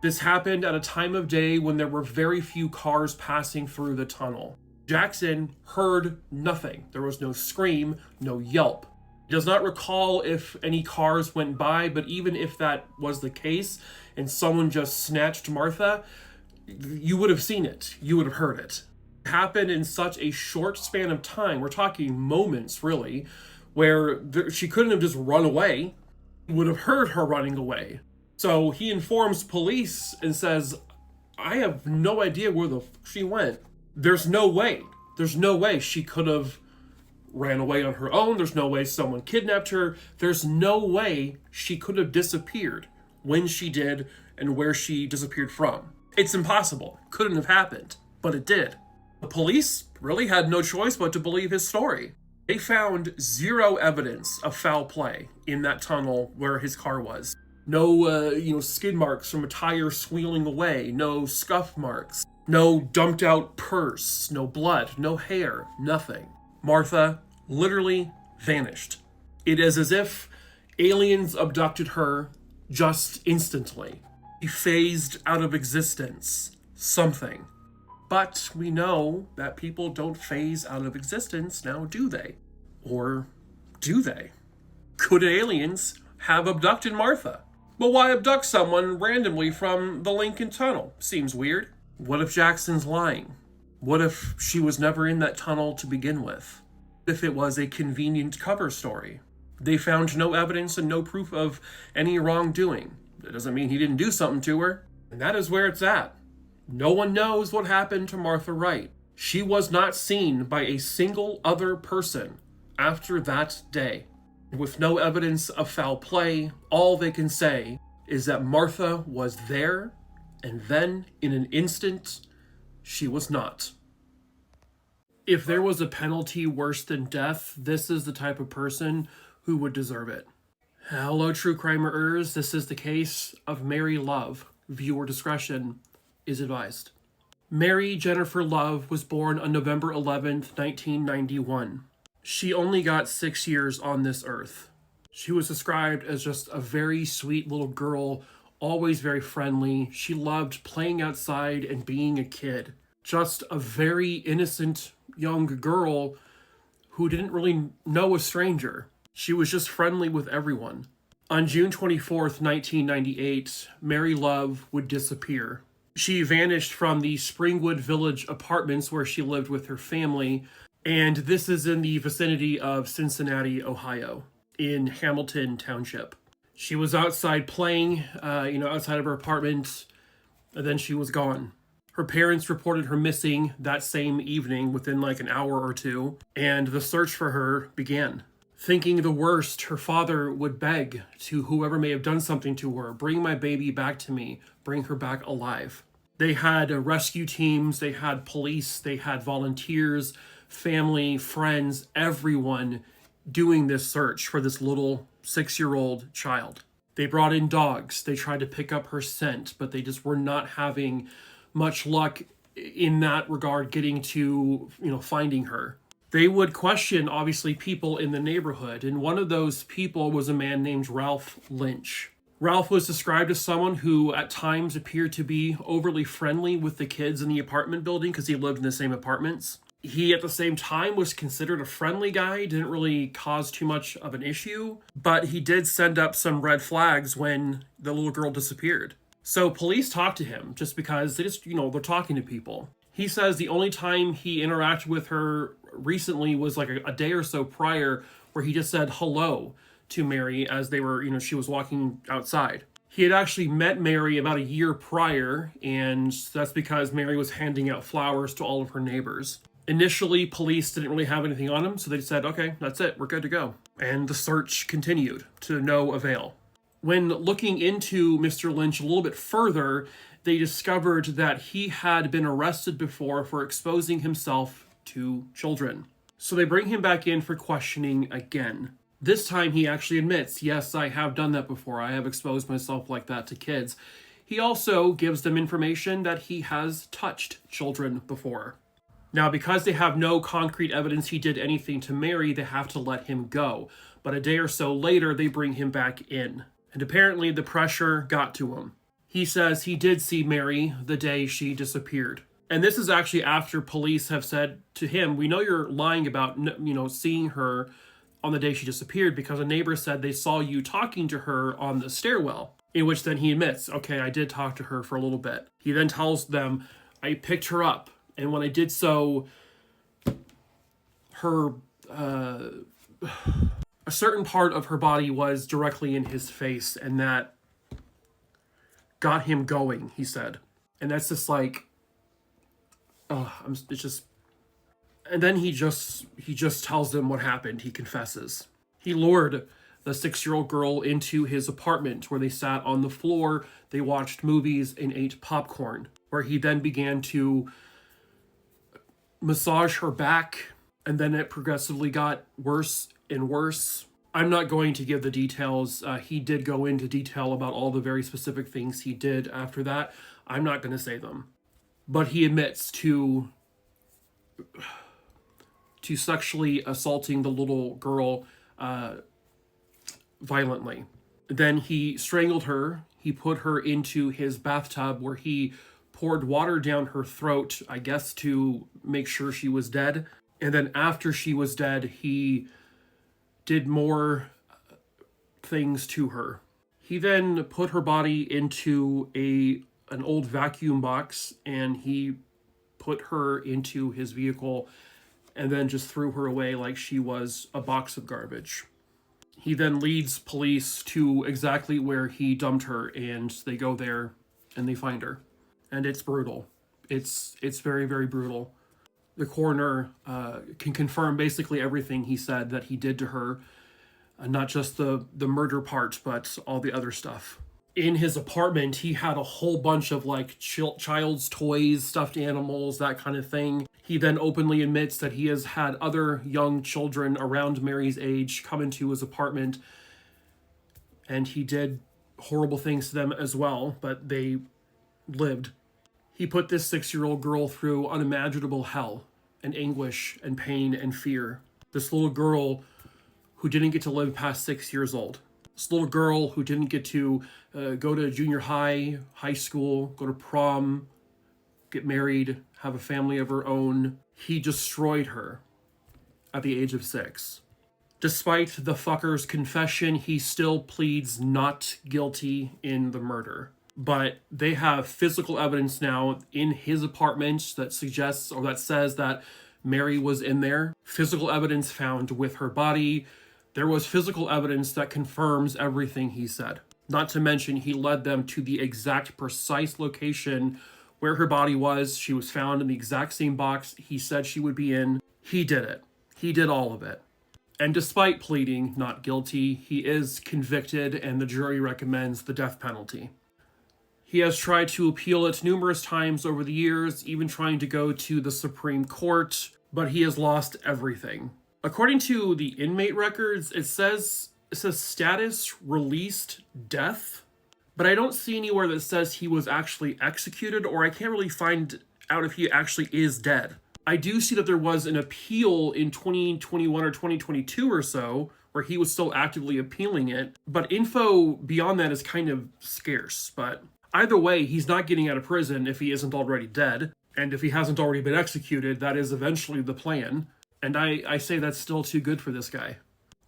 This happened at a time of day when there were very few cars passing through the tunnel. Jackson heard nothing. There was no scream, no yelp. He does not recall if any cars went by, but even if that was the case and someone just snatched Martha, you would have seen it. You would have heard it. It happened in such a short span of time. We're talking moments, really, where she couldn't have just run away. He would have heard her running away. So he informs police and says, I have no idea where she went. There's no way she could have ran away on her own. There's no way someone kidnapped her. There's no way she could have disappeared when she did and where she disappeared from. It's impossible. Couldn't have happened, but it did. The police really had no choice but to believe his story. They found zero evidence of foul play in that tunnel where his car was. No, skid marks from a tire squealing away. No scuff marks. No dumped out purse, no blood, no hair, nothing. Martha literally vanished. It is as if aliens abducted her just instantly. She phased out of existence. Something. But we know that people don't phase out of existence now, do they? Or do they? Could aliens have abducted Martha? But why abduct someone randomly from the Lincoln Tunnel? Seems weird. What if Jackson's lying? What if she was never in that tunnel to begin with? If it was a convenient cover story? They found no evidence and no proof of any wrongdoing. That doesn't mean he didn't do something to her. And that is where it's at. No one knows what happened to Martha Wright. She was not seen by a single other person after that day. With no evidence of foul play, all they can say is that Martha was there, and then, in an instant, she was not. If there was a penalty worse than death, this is the type of person who would deserve it. Hello, true crimeers. This is the case of Mary Love. Viewer discretion is advised. Mary Jennifer Love was born on November 11th, 1991. She only got 6 years on this earth. She was described as just a very sweet little girl, always very friendly. She loved playing outside and being a kid. Just a very innocent young girl who didn't really know a stranger. She was just friendly with everyone. On June 24th, 1998, Mary Love would disappear. She vanished from the Springwood Village apartments where she lived with her family, and this is in the vicinity of Cincinnati, Ohio, in Hamilton Township. She was outside playing, outside of her apartment, and then she was gone. Her parents reported her missing that same evening within like an hour or two, and the search for her began. Thinking the worst, her father would beg to whoever may have done something to her, bring my baby back to me, bring her back alive. They had rescue teams, they had police, they had volunteers, family, friends, everyone doing this search for this little 6-year-old child. They brought in dogs, they tried to pick up her scent, but they just were not having much luck in that regard getting to, finding her. They would question, obviously, people in the neighborhood, and one of those people was a man named Ralph Lynch. Ralph was described as someone who at times appeared to be overly friendly with the kids in the apartment building because he lived in the same apartments. He, at the same time, was considered a friendly guy, didn't really cause too much of an issue, but he did send up some red flags when the little girl disappeared. So police talked to him just because they're talking to people. He says the only time he interacted with her recently was like a day or so prior, where he just said hello to Mary as they were, she was walking outside. He had actually met Mary about a year prior, and that's because Mary was handing out flowers to all of her neighbors. Initially, police didn't really have anything on him, so they said, okay, that's it, we're good to go. And the search continued to no avail. When looking into Mr. Lynch a little bit further, they discovered that he had been arrested before for exposing himself to children. So they bring him back in for questioning again. This time he actually admits, yes, I have done that before. I have exposed myself like that to kids. He also gives them information that he has touched children before. Now, because they have no concrete evidence he did anything to Mary, they have to let him go. But a day or so later, they bring him back in. And apparently the pressure got to him. He says he did see Mary the day she disappeared. And this is actually after police have said to him, we know you're lying about, seeing her on the day she disappeared because a neighbor said they saw you talking to her on the stairwell. In which then he admits, okay, I did talk to her for a little bit. He then tells them, I picked her up. And when I did so, her, a certain part of her body was directly in his face, and that got him going, he said. And that's just like, it's just, and then he just tells them what happened. He confesses. He lured the 6-year-old girl into his apartment where they sat on the floor, they watched movies and ate popcorn, where he then began to massage her back, and then it progressively got worse and worse. I'm not going to give the details. He did go into detail about all the very specific things he did after that. I'm not going to say them. But he admits to sexually assaulting the little girl violently. Then he strangled her. He put her into his bathtub where he poured water down her throat, I guess to make sure she was dead. And then after she was dead, he did more things to her. He then put her body into an old vacuum box, and he put her into his vehicle and then just threw her away like she was a box of garbage. He then leads police to exactly where he dumped her, and they go there and they find her. And it's brutal. It's very, very brutal. The coroner can confirm basically everything he said that he did to her. Not just the murder part, but all the other stuff. In his apartment, he had a whole bunch of like child's toys, stuffed animals, that kind of thing. He then openly admits that he has had other young children around Mary's age come into his apartment, and he did horrible things to them as well, but they lived. He put this 6-year-old girl through unimaginable hell and anguish and pain and fear. This little girl who didn't get to live past 6 years old. This little girl who didn't get to go to junior high, high school, go to prom, get married, have a family of her own. He destroyed her at the age of 6. Despite the fucker's confession, he still pleads not guilty in the murder. But they have physical evidence now in his apartment that suggests or that says that Mary was in there. Physical evidence found with her body. There was physical evidence that confirms everything he said. Not to mention, he led them to the exact precise location where her body was. She was found in the exact same box he said she would be in. He did it. He did all of it. And despite pleading not guilty, he is convicted and the jury recommends the death penalty. He has tried to appeal it numerous times over the years, even trying to go to the Supreme Court, but he has lost everything. According to the inmate records, it says status released death, but I don't see anywhere that says he was actually executed, or I can't really find out if he actually is dead. I do see that there was an appeal in 2021 or 2022 or so, where he was still actively appealing it, but info beyond that is kind of scarce. But either way, he's not getting out of prison if he isn't already dead, and if he hasn't already been executed, that is eventually the plan. And I say that's still too good for this guy.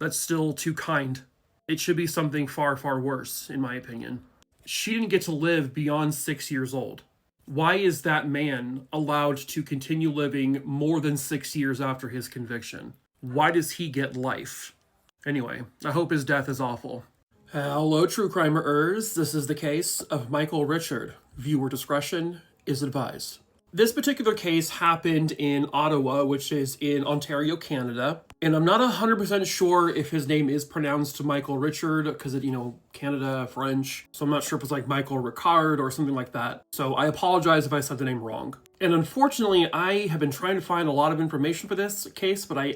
That's still too kind. It should be something far, far worse, in my opinion. She didn't get to live beyond 6 years old. Why is that man allowed to continue living more than 6 years after his conviction? Why does he get life? Anyway, I hope his death is awful. Hello, true crimerers. This is the case of Michael Richard. Viewer discretion is advised. This particular case happened in Ottawa, which is in Ontario, Canada. And I'm not 100% sure if his name is pronounced Michael Richard, because Canada, French. So I'm not sure if it's like Michael Ricard or something like that. So I apologize if I said the name wrong. And unfortunately, I have been trying to find a lot of information for this case, but I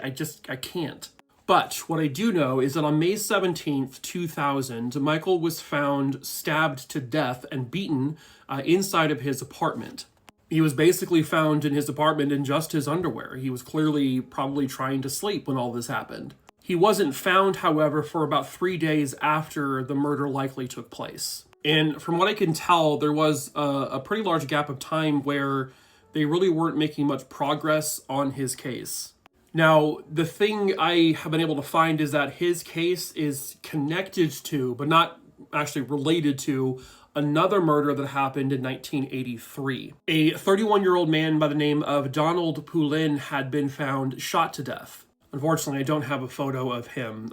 can't. But what I do know is that on May 17th, 2000, Michael was found stabbed to death and beaten inside of his apartment. He was basically found in his apartment in just his underwear. He was clearly probably trying to sleep when all this happened. He wasn't found, however, for about 3 days after the murder likely took place. And from what I can tell, there was a pretty large gap of time where they really weren't making much progress on his case. Now, the thing I have been able to find is that his case is connected to, but not actually related to, another murder that happened in 1983. A 31-year-old man by the name of Donald Puglisi had been found shot to death. Unfortunately, I don't have a photo of him.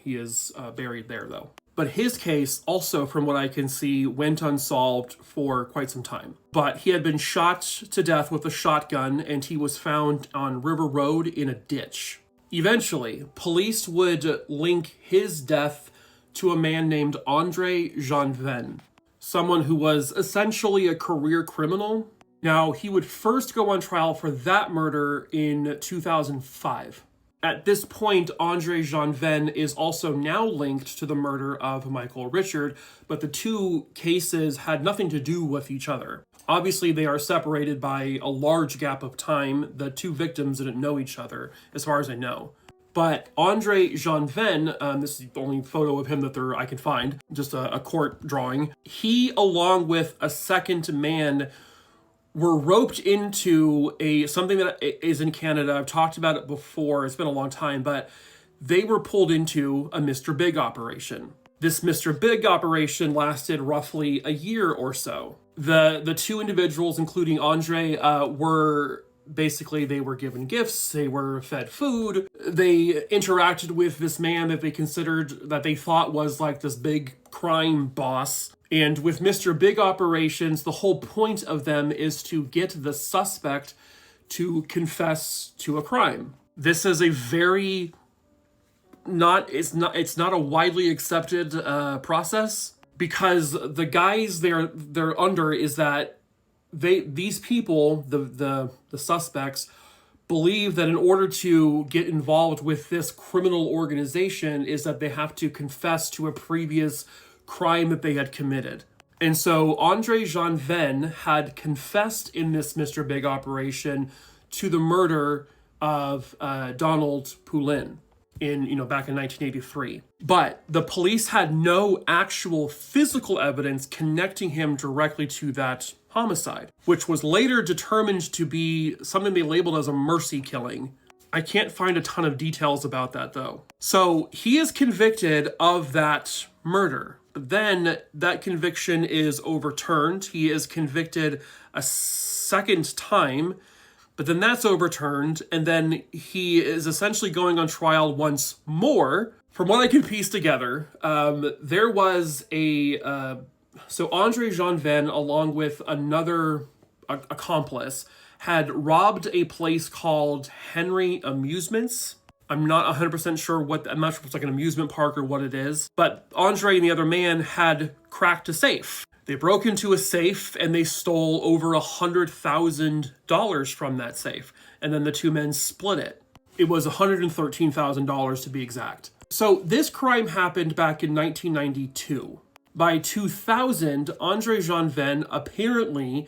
He is buried there, though. But his case, also from what I can see, went unsolved for quite some time. But he had been shot to death with a shotgun, and he was found on River Road in a ditch. Eventually, police would link his death to a man named Andre Janvier, someone who was essentially a career criminal. Now, he would first go on trial for that murder in 2005. At this point, Andre Janvier is also now linked to the murder of Michael Richard, but the two cases had nothing to do with each other. Obviously, they are separated by a large gap of time. The two victims didn't know each other, as far as I know. But Andre Janvier, this is the only photo of him that I can find, just a court drawing. He, along with a second man, were roped into something that is in Canada. I've talked about it before. It's been a long time, but they were pulled into a Mr. Big operation. This Mr. Big operation lasted roughly a year or so. The two individuals, including Andre, they were given gifts, they were fed food, they interacted with this man that they thought was like this big crime boss. And with Mr. Big operations, the whole point of them is to get the suspect to confess to a crime. This is a very it's not a widely accepted process, because the guys they're under is that these people, the suspects, believe that in order to get involved with this criminal organization is that they have to confess to a previous crime that they had committed. And so Andre Jean Venn had confessed in this Mr. Big operation to the murder of Donald Puglisi back in 1983. But the police had no actual physical evidence connecting him directly to that homicide, which was later determined to be something they labeled as a mercy killing. I can't find a ton of details about that though. So he is convicted of that murder. Then that conviction is overturned. He is convicted a second time, but then that's overturned, and then he is essentially going on trial once more. From what I can piece together, there was so Andre Jean Venn, along with another accomplice, had robbed a place called Henry Amusements. I'm not 100% sure I'm not sure if it's like an amusement park or what it is, but Andre and the other man had cracked a safe. They broke into a safe and they stole over $100,000 from that safe. And then the two men split it. It was $113,000 to be exact. So this crime happened back in 1992. By 2000, Andre Jean Venn apparently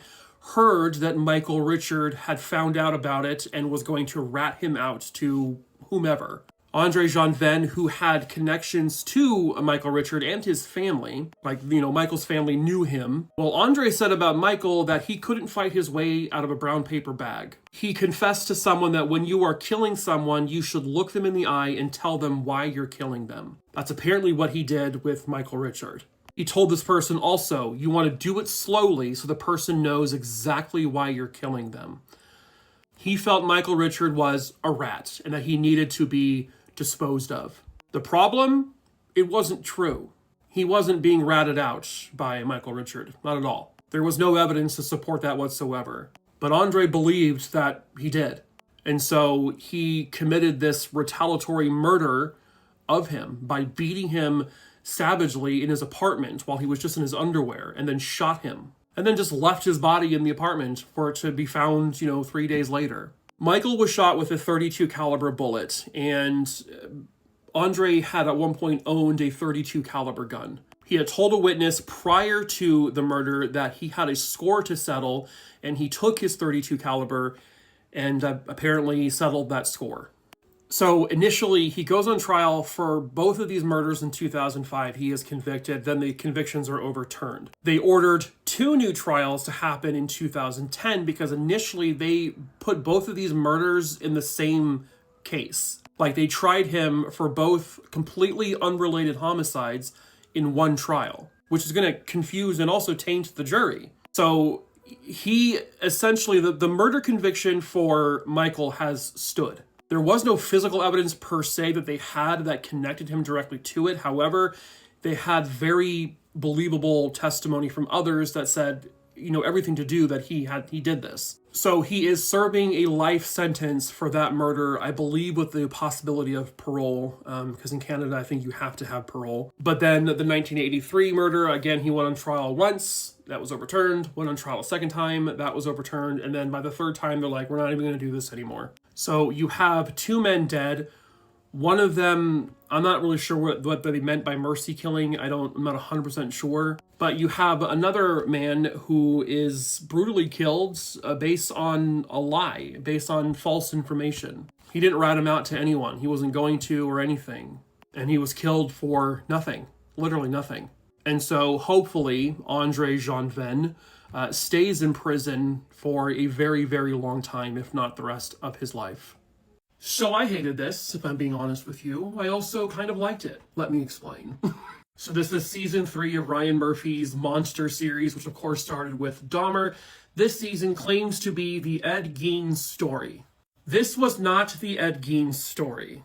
heard that Michael Richard had found out about it and was going to rat him out to whomever. Andre Jean Venn, who had connections to Michael Richard and his family, Michael's family knew him. Well, Andre said about Michael that he couldn't fight his way out of a brown paper bag. He confessed to someone that when you are killing someone, you should look them in the eye and tell them why you're killing them. That's apparently what he did with Michael Richard. He told this person also, you want to do it slowly so the person knows exactly why you're killing them. He felt Michael Richard was a rat and that he needed to be disposed of. The problem? It wasn't true. He wasn't being ratted out by Michael Richard. Not at all. There was no evidence to support that whatsoever. But Andre believed that he did. And so he committed this retaliatory murder of him by beating him savagely in his apartment while he was just in his underwear, and then shot him. And then just left his body in the apartment for it to be found, 3 days later. Michael was shot with a .32 caliber bullet, and Andre had at one point owned a .32 caliber gun. He had told a witness prior to the murder that he had a score to settle, and he took his .32 caliber and apparently settled that score. So initially, he goes on trial for both of these murders in 2005. He is convicted, then the convictions are overturned. They ordered 2 new trials to happen in 2010 because initially they put both of these murders in the same case. Like, they tried him for both completely unrelated homicides in one trial, which is going to confuse and also taint the jury. So he essentially, the murder conviction for Michael has stood. There was no physical evidence per se that they had that connected him directly to it. However, they had very believable testimony from others that said, everything to do that he did this. So he is serving a life sentence for that murder, I believe with the possibility of parole, because in Canada, I think you have to have parole. But then the 1983 murder, again, he went on trial once, that was overturned, went on trial a second time, that was overturned, and then by the third time, they're like, we're not even going to do this anymore. So you have 2 men dead. One of them, I'm not really sure what they meant by mercy killing. I'm not 100% sure. But you have another man who is brutally killed based on a lie, based on false information. He didn't rat him out to anyone. He wasn't going to or anything. And he was killed for nothing, literally nothing. And so hopefully Andre Jean Venn stays in prison for a very, very long time, if not the rest of his life. So I hated this, if I'm being honest with you. I also kind of liked it. Let me explain. So this is season 3 of Ryan Murphy's Monster series, which of course started with Dahmer. This season claims to be the Ed Gein story. This was not the Ed Gein story.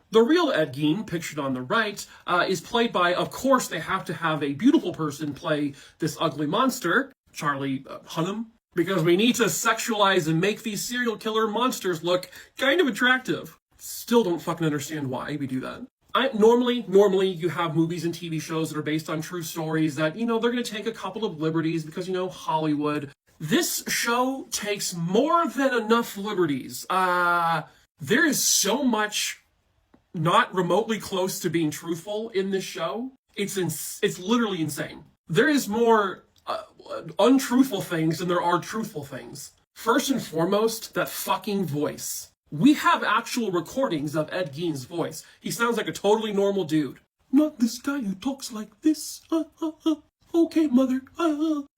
The real Ed Gein, pictured on the right, is played by, of course they have to have a beautiful person play this ugly monster, Charlie Hunnam, because we need to sexualize and make these serial killer monsters look kind of attractive. Still don't fucking understand why we do that. Normally you have movies and TV shows that are based on true stories that, they're going to take a couple of liberties because, Hollywood. This show takes more than enough liberties. There is so much not remotely close to being truthful in this show. It's literally insane. There is more untruthful things than there are truthful things. First and foremost, that fucking voice. We have actual recordings of Ed Gein's voice. He sounds like a totally normal dude. Not this guy who talks like this. Okay, mother.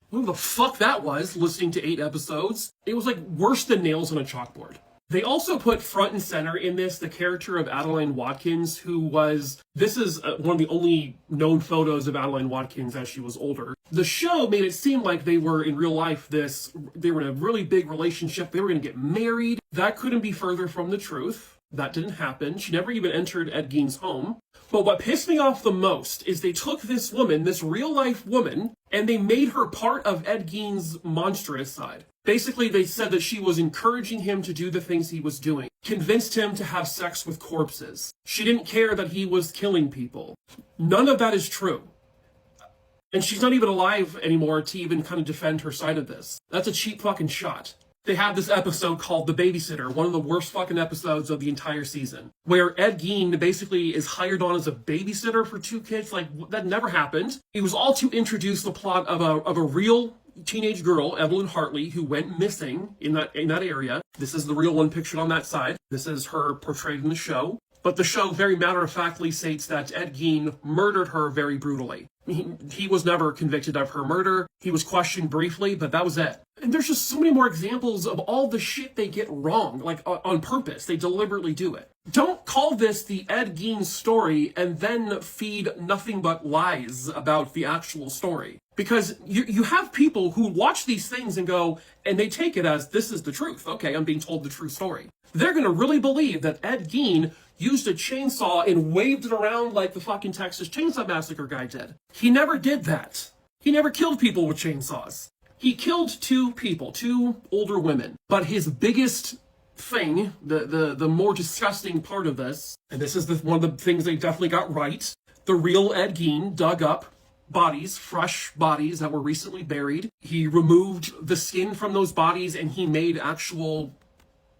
What the fuck that was, listening to 8 episodes. It was like worse than nails on a chalkboard. They also put front and center in this the character of Adeline Watkins, who was... This is one of the only known photos of Adeline Watkins as she was older. The show made it seem like they were, in real life, they were in a really big relationship. They were going to get married. That couldn't be further from the truth. That didn't happen. She never even entered Ed Gein's home. But what pissed me off the most is they took this woman, this real-life woman, and they made her part of Ed Gein's monstrous side. Basically, they said that she was encouraging him to do the things he was doing, convinced him to have sex with corpses. She didn't care that he was killing people. None of that is true. And she's not even alive anymore to even kind of defend her side of this. That's a cheap fucking shot. They had this episode called The Babysitter, one of the worst fucking episodes of the entire season, where Ed Gein basically is hired on as a babysitter for 2 kids. Like, that never happened. It was all to introduce the plot of a real teenage girl, Evelyn Hartley, who went missing in that area. This is the real one pictured on that side. This is her portrayed in the show. But the show very matter-of-factly states that Ed Gein murdered her very brutally. He was never convicted of her murder. He was questioned briefly, but that was it. And there's just so many more examples of all the shit they get wrong, like on purpose. They deliberately do it. Don't call this the Ed Gein story and then feed nothing but lies about the actual story. Because you have people who watch these things and go, and they take it as, this is the truth. Okay, I'm being told the true story. They're going to really believe that Ed Gein used a chainsaw and waved it around like the fucking Texas Chainsaw Massacre guy did. He never did that. He never killed people with chainsaws. He killed 2 people, 2 older women. But his biggest thing, the more disgusting part of this, and this is one of the things they definitely got right, the real Ed Gein dug up bodies, fresh bodies that were recently buried. He removed the skin from those bodies and he made actual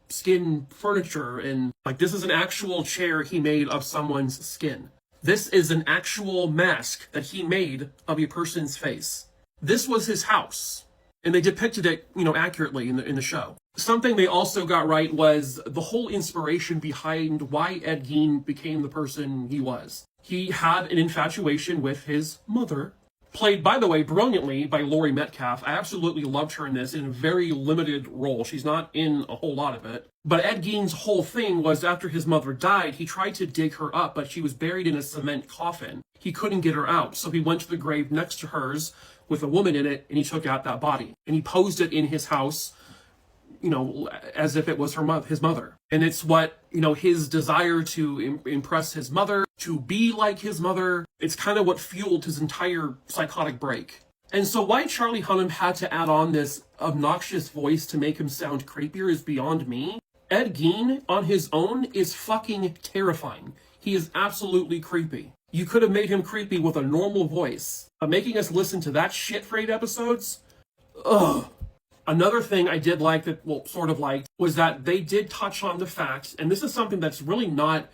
skin furniture, and like this is an actual chair he made of someone's skin. This is an actual mask that he made of a person's face. This was his house, and they depicted it, accurately in the show. Something they also got right was the whole inspiration behind why Ed Gein became the person he was. He had an infatuation with his mother, played, by the way, brilliantly by Laurie Metcalf. I absolutely loved her in this in a very limited role. She's not in a whole lot of it. But Ed Gein's whole thing was after his mother died, he tried to dig her up, but she was buried in a cement coffin. He couldn't get her out, so he went to the grave next to hers with a woman in it, and he took out that body. And he posed it in his house, as if it was his mother. And it's what, his desire to impress his mother, to be like his mother, it's kind of what fueled his entire psychotic break. And so why Charlie Hunnam had to add on this obnoxious voice to make him sound creepier is beyond me. Ed Gein, on his own, is fucking terrifying. He is absolutely creepy. You could have made him creepy with a normal voice. But making us listen to that shit for 8 episodes? Ugh. Another thing I did like was that they did touch on the fact, and this is something that's really not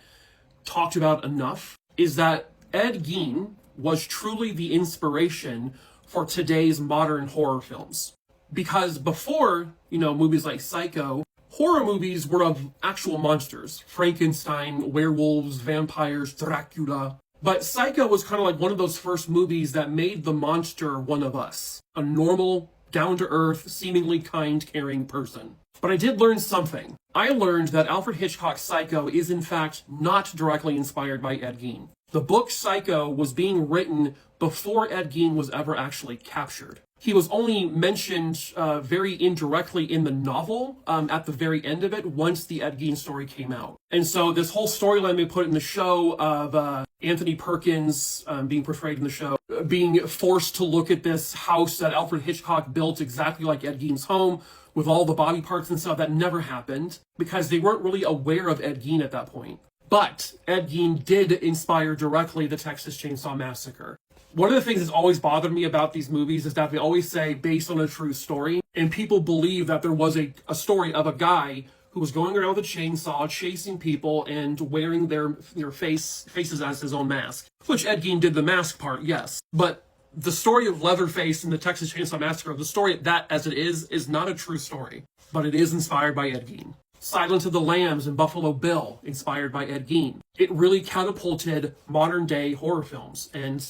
talked about enough, is that Ed Gein was truly the inspiration for today's modern horror films. Because before, movies like Psycho, horror movies were of actual monsters. Frankenstein, werewolves, vampires, Dracula. But Psycho was kind of like one of those first movies that made the monster one of us. A normal, down-to-earth, seemingly kind, caring person. But I did learn something. I learned that Alfred Hitchcock's Psycho is in fact not directly inspired by Ed Gein. The book Psycho was being written before Ed Gein was ever actually captured. He was only mentioned very indirectly in the novel at the very end of it once the Ed Gein story came out. And so this whole storyline they put in the show of Anthony Perkins being portrayed in the show, being forced to look at this house that Alfred Hitchcock built exactly like Ed Gein's home with all the body parts and stuff, that never happened because they weren't really aware of Ed Gein at that point. But Ed Gein did inspire directly the Texas Chainsaw Massacre. One of the things that's always bothered me about these movies is that they always say based on a true story, and people believe that there was a story of a guy who was going around with a chainsaw, chasing people, and wearing their faces as his own mask. Which Ed Gein did the mask part, yes. But the story of Leatherface and the Texas Chainsaw Massacre, the story that as it is not a true story. But it is inspired by Ed Gein. Silence of the Lambs and Buffalo Bill, inspired by Ed Gein. It really catapulted modern day horror films, and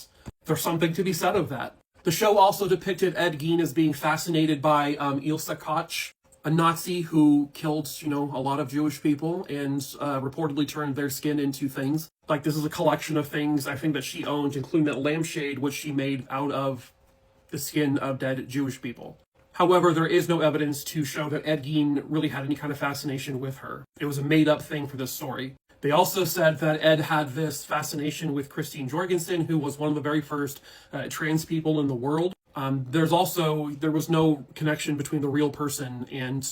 there's something to be said of that. The show also depicted Ed Gein as being fascinated by Ilse Koch, a Nazi who killed, a lot of Jewish people and reportedly turned their skin into things. Like, this is a collection of things I think that she owned, including that lampshade, which she made out of the skin of dead Jewish people. However, there is no evidence to show that Ed Gein really had any kind of fascination with her. It was a made-up thing for this story. They also said that Ed had this fascination with Christine Jorgensen, who was one of the very first trans people in the world. There was no connection between the real person and,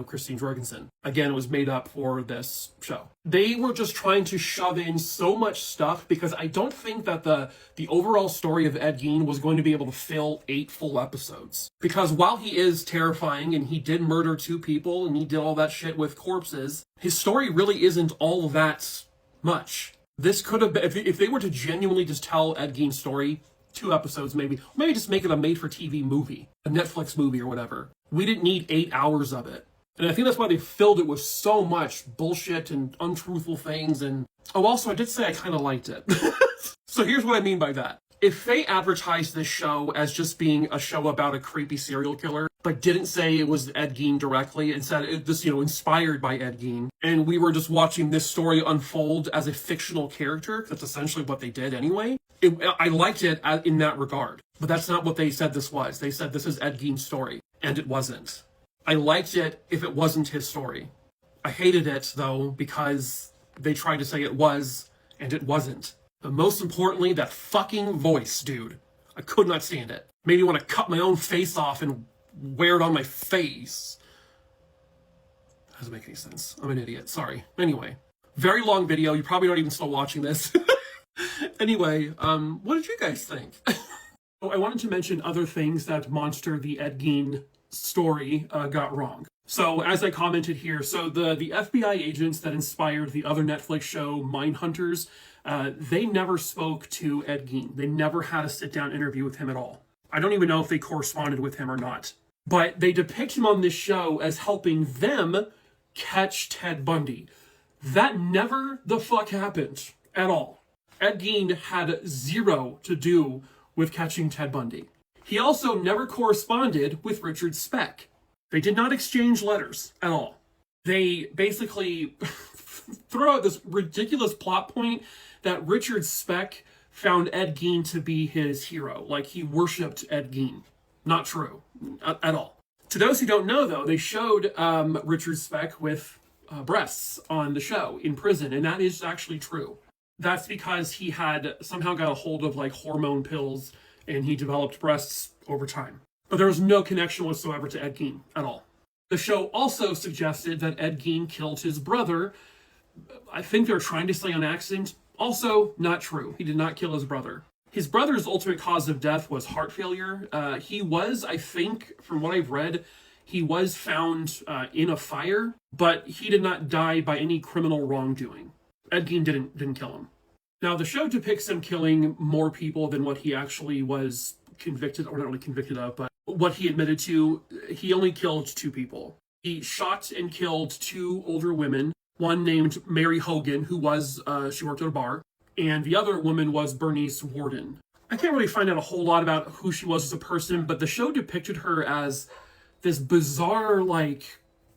Christine Jorgensen. Again, it was made up for this show. They were just trying to shove in so much stuff because I don't think that the overall story of Ed Gein was going to be able to fill 8 full episodes. Because while he is terrifying and he did murder 2 people and he did all that shit with corpses, his story really isn't all that much. This could have been, if they were to genuinely just tell Ed Gein's story, 2 episodes maybe just make it a made-for-TV movie, a Netflix movie or whatever. We didn't need 8 hours of it. And I think that's why they filled it with so much bullshit and untruthful things. And also I did say I kind of liked it. So here's what I mean by that. If they advertised this show as just being a show about a creepy serial killer, but didn't say it was Ed Gein directly and said this, inspired by Ed Gein, and we were just watching this story unfold as a fictional character, that's essentially what they did anyway, I liked it in that regard. But that's not what they said this was. They said this is Ed Gein's story, and it wasn't. I liked it if it wasn't his story. I hated it, though, because they tried to say it was, and it wasn't. But most importantly, that fucking voice, dude. I could not stand it. Made me want to cut my own face off and wear it on my face. That doesn't make any sense. I'm an idiot. Sorry. Anyway, very long video. You probably aren't even still watching this. Anyway, what did you guys think? I wanted to mention other things that Monster, the Ed Gein story, got wrong. So, as I commented here, the FBI agents that inspired the other Netflix show, Mindhunters, they never spoke to Ed Gein. They never had a sit-down interview with him at all. I don't even know if they corresponded with him or not. But they depict him on this show as helping them catch Ted Bundy. That never the fuck happened at all. Ed Gein had zero to do with catching Ted Bundy. He also never corresponded with Richard Speck. They did not exchange letters at all. They basically throw out this ridiculous plot point that Richard Speck found Ed Gein to be his hero. Like, he worshipped Ed Gein. Not true. At all. To those who don't know, though, they showed Richard Speck with breasts on the show in prison, and that is actually true. That's because he had somehow got a hold of, hormone pills, and he developed breasts over time. But there was no connection whatsoever to Ed Gein at all. The show also suggested that Ed Gein killed his brother. I think they're trying to say on accident. Also, not true. He did not kill his brother. His brother's ultimate cause of death was heart failure. He was, I think, from what I've read, he was found in a fire, but he did not die by any criminal wrongdoing. Ed Gein didn't kill him. Now, the show depicts him killing more people than what he actually was convicted, or not really convicted of, but what he admitted to. He only killed 2 people. He shot and killed 2 older women, one named Mary Hogan, who was, she worked at a bar, and the other woman was Bernice Warden. I can't really find out a whole lot about who she was as a person, but the show depicted her as this bizarre,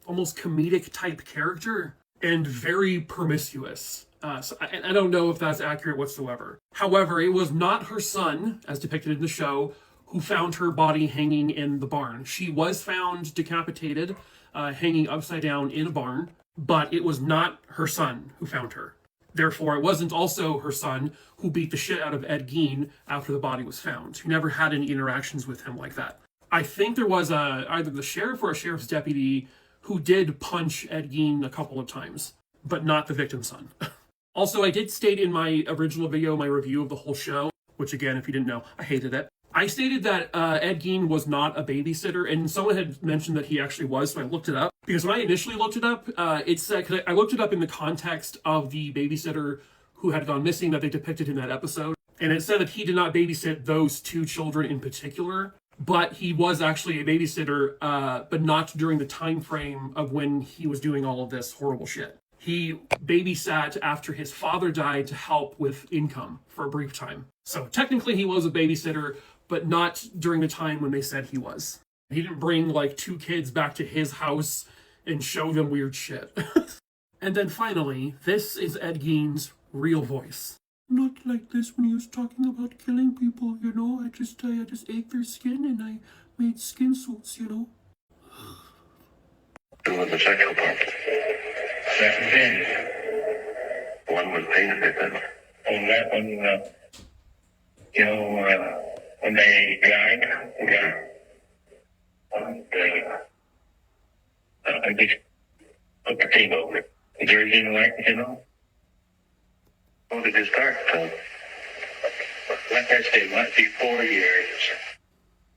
almost comedic type character, and very promiscuous. So I don't know if that's accurate whatsoever. However, it was not her son, as depicted in the show, who found her body hanging in the barn. She was found decapitated, hanging upside down in a barn, but it was not her son who found her. Therefore, it wasn't also her son who beat the shit out of Ed Gein after the body was found. He never had any interactions with him like that. I think there was either the sheriff or a sheriff's deputy who did punch Ed Gein a couple of times, but not the victim's son. Also, I did state in my original video, my review of the whole show, which again, if you didn't know, I hated it. I stated that Ed Gein was not a babysitter, and someone had mentioned that he actually was, so I looked it up. Because when I initially looked it up, it said, cause I looked it up in the context of the babysitter who had gone missing that they depicted in that episode. And it said that he did not babysit those two children in particular, but he was actually a babysitter, but not during the time frame of when he was doing all of this horrible shit. He babysat after his father died to help with income for a brief time. So technically he was a babysitter, but not during the time when they said he was. He didn't bring like two kids back to his house and show them weird shit. And then finally, this is Ed Gein's real voice. Not like this when he was talking about killing people, you know. I just ate their skin and I made skin suits, you know. Two was the sexual part. Second thing. One was painted victim. And that one, when they died, I just put the tape over it. The jury didn't like it, you know. How did this start? Like I said, might be 4 years.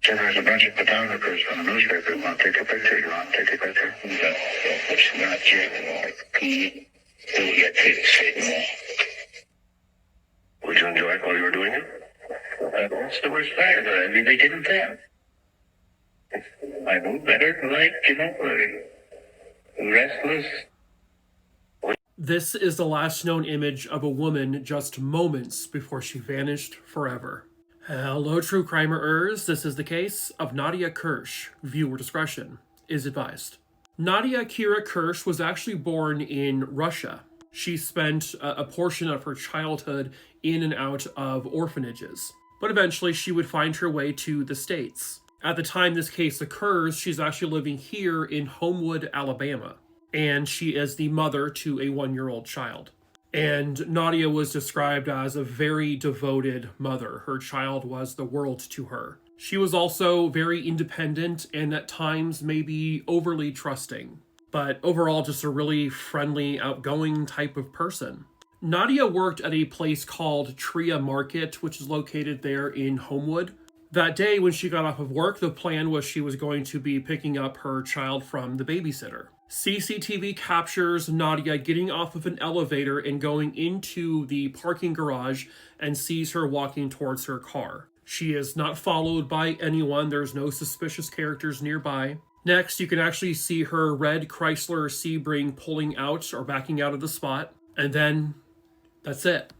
So there's a bunch of photographers from the newspaper who want to take a picture. You want to take a picture? It's not here anymore. Still get fixed. Would you enjoy it while you were doing it? That's the worst part of it. I mean, they didn't tell. I know better, restless. This is the last known image of a woman just moments before she vanished forever. Hello, true crimerers. This is the case of Nadia Kirsch. Viewer discretion is advised. Nadia Kira Kirsch was actually born in Russia. She spent a portion of her childhood in and out of orphanages, but eventually she would find her way to the States. At the time this case occurs, she's actually living here in Homewood, Alabama, and she is the mother to a 1-year-old child. And Nadia was described as a very devoted mother. Her child was the world to her. She was also very independent and at times maybe overly trusting, but overall just a really friendly, outgoing type of person. Nadia worked at a place called Tria Market, which is located there in Homewood. That day when she got off of work, the plan was she was going to be picking up her child from the babysitter. CCTV captures Nadia getting off of an elevator and going into the parking garage and sees her walking towards her car. She is not followed by anyone. There's no suspicious characters nearby. Next, you can actually see her red Chrysler Sebring pulling out or backing out of the spot. And then that's it.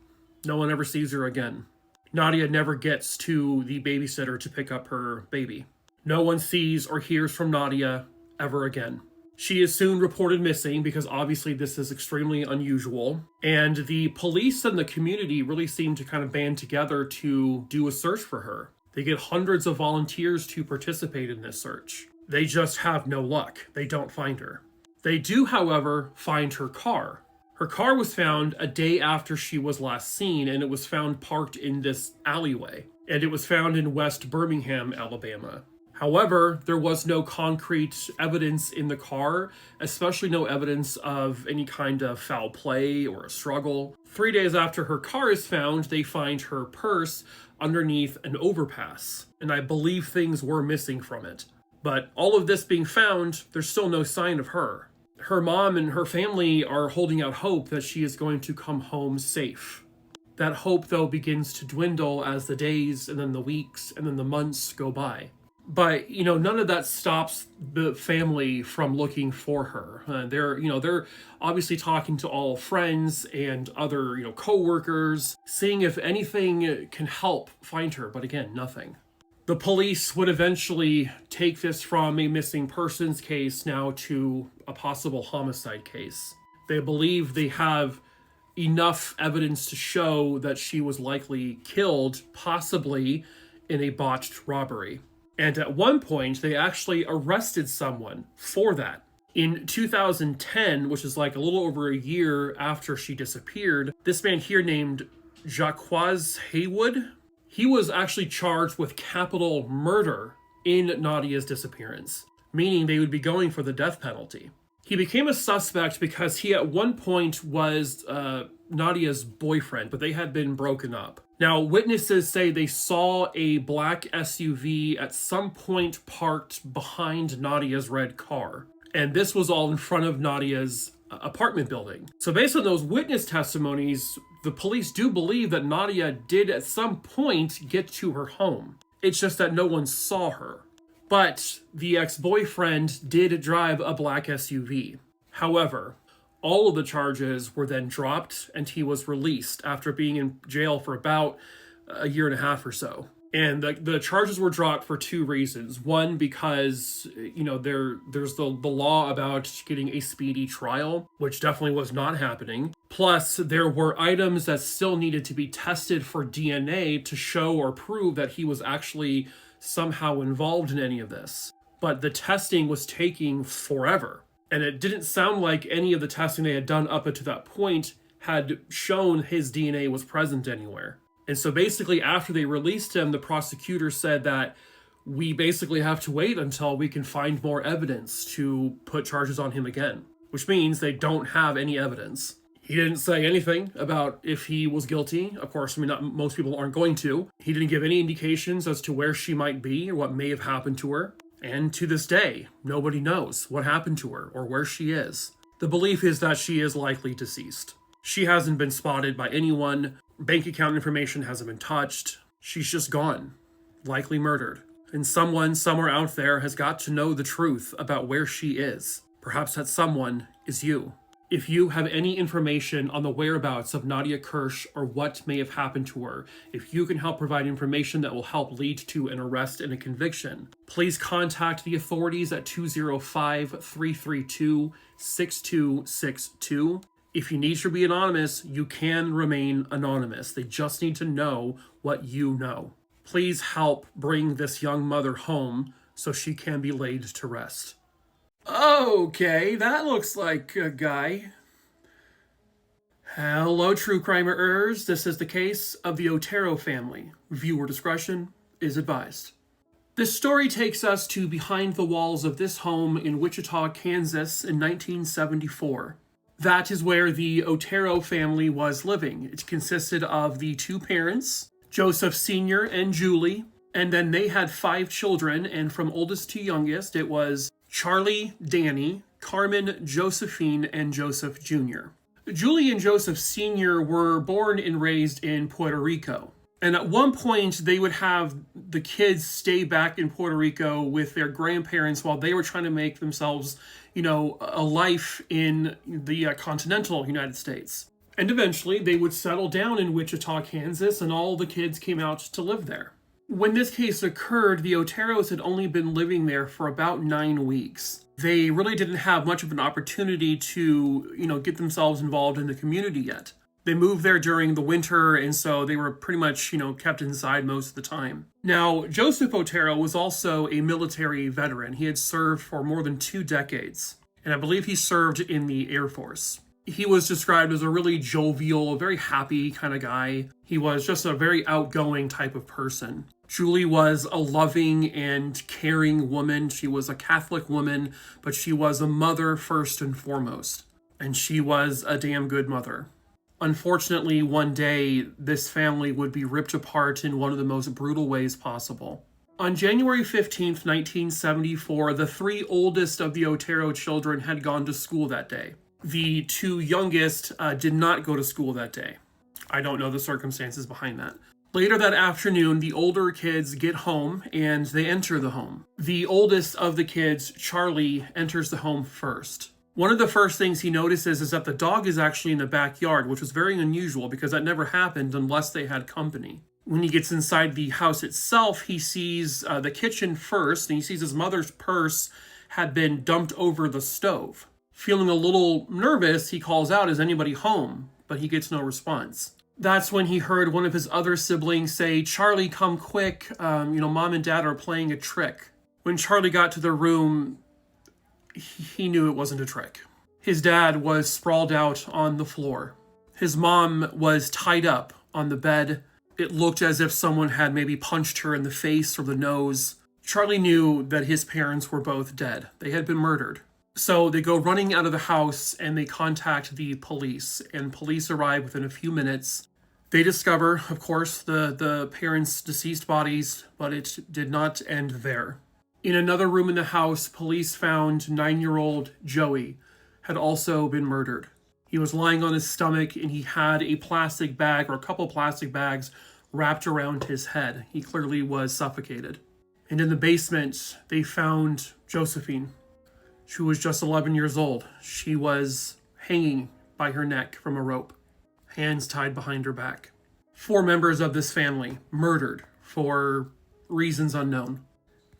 No one ever sees her again. Nadia never gets to the babysitter to pick up her baby. No one sees or hears from Nadia ever again. She is soon reported missing because obviously this is extremely unusual. And the police and the community really seem to kind of band together to do a search for her. They get hundreds of volunteers to participate in this search. They just have no luck. They don't find her. They do, however, find her car. Her car was found a day after she was last seen, and it was found parked in this alleyway. And it was found in West Birmingham, Alabama. However, there was no concrete evidence in the car, especially no evidence of any kind of foul play or a struggle. 3 days after her car is found, they find her purse underneath an overpass, and I believe things were missing from it. But all of this being found, there's still no sign of her. Her mom and her family are holding out hope that she is going to come home safe. That hope, though, begins to dwindle as the days and then the weeks and then the months go by. But, none of that stops the family from looking for her. They're obviously talking to all friends and other, co-workers, seeing if anything can help find her. But again, nothing. The police would eventually take this from a missing persons case now to a possible homicide case. They believe they have enough evidence to show that she was likely killed, possibly in a botched robbery. And at one point, they actually arrested someone for that. In 2010, which is like a little over a year after she disappeared, this man here named Jacques Haywood, he was actually charged with capital murder in Nadia's disappearance, meaning they would be going for the death penalty. He became a suspect because he at one point was Nadia's boyfriend, but they had been broken up. Now, witnesses say they saw a black SUV at some point parked behind Nadia's red car. And this was all in front of Nadia's apartment building. So based on those witness testimonies, the police do believe that Nadia did at some point get to her home. It's just that no one saw her. But the ex-boyfriend did drive a black SUV. However, all of the charges were then dropped and he was released after being in jail for about a year and a half or so. And the charges were dropped for two reasons. One, because, there's the law about getting a speedy trial, which definitely was not happening. Plus, there were items that still needed to be tested for DNA to show or prove that he was actually somehow involved in any of this. But the testing was taking forever. And it didn't sound like any of the testing they had done up to that point had shown his DNA was present anywhere. And so basically after they released him, the prosecutor said that we basically have to wait until we can find more evidence to put charges on him again, which means they don't have any evidence. He didn't say anything about if he was guilty. Of course, most people aren't going to. He didn't give any indications as to where she might be or what may have happened to her. And to this day, nobody knows what happened to her or where she is. The belief is that she is likely deceased. She hasn't been spotted by anyone. Bank account information hasn't been touched. She's just gone, likely murdered. And someone somewhere out there has got to know the truth about where she is. Perhaps that someone is you. If you have any information on the whereabouts of Nadia Kirsch or what may have happened to her, if you can help provide information that will help lead to an arrest and a conviction, please contact the authorities at 205-332-6262. If you need to be anonymous, you can remain anonymous. They just need to know what you know. Please help bring this young mother home so she can be laid to rest. Okay, that looks like a guy. Hello, true crimerers. This is the case of the Otero family. Viewer discretion is advised. This story takes us to behind the walls of this home in Wichita, Kansas in 1974. That is where the Otero family was living. It consisted of the two parents, Joseph Sr. and Julie, and then they had 5 children, and from oldest to youngest, it was Charlie, Danny, Carmen, Josephine, and Joseph Jr. Julie and Joseph Sr. were born and raised in Puerto Rico. And at one point, they would have the kids stay back in Puerto Rico with their grandparents while they were trying to make themselves, a life in the continental United States. And eventually, they would settle down in Wichita, Kansas, and all the kids came out to live there. When this case occurred, the Oteros had only been living there for about 9 weeks. They really didn't have much of an opportunity to, get themselves involved in the community yet. They moved there during the winter, and so they were pretty much, kept inside most of the time. Now, Joseph Otero was also a military veteran. He had served for more than 2 decades, and I believe he served in the Air Force. He was described as a really jovial, very happy kind of guy. He was just a very outgoing type of person. Julie was a loving and caring woman. She was a Catholic woman, but she was a mother first and foremost. And she was a damn good mother. Unfortunately, one day, this family would be ripped apart in one of the most brutal ways possible. On January 15th, 1974, the 3 oldest of the Otero children had gone to school that day. The 2 youngest did not go to school that day. I don't know the circumstances behind that. Later that afternoon, the older kids get home and they enter the home. The oldest of the kids, Charlie, enters the home first. One of the first things he notices is that the dog is actually in the backyard, which was very unusual because that never happened unless they had company. When he gets inside the house itself, he sees the kitchen first, and he sees his mother's purse had been dumped over the stove. Feeling a little nervous, he calls out, "Is anybody home?" But he gets no response. That's when he heard one of his other siblings say, "Charlie, come quick. Mom and Dad are playing a trick." When Charlie got to the room, he knew it wasn't a trick. His dad was sprawled out on the floor. His mom was tied up on the bed. It looked as if someone had maybe punched her in the face or the nose. Charlie knew that his parents were both dead. They had been murdered. So they go running out of the house and they contact the police, and police arrive within a few minutes. They discover, of course, the parents' deceased bodies, but it did not end there. In another room in the house, police found 9-year-old Joey had also been murdered. He was lying on his stomach and he had a plastic bag or a couple plastic bags wrapped around his head. He clearly was suffocated. And in the basement, they found Josephine. She was just 11 years old. She was hanging by her neck from a rope, hands tied behind her back. 4 members of this family murdered for reasons unknown.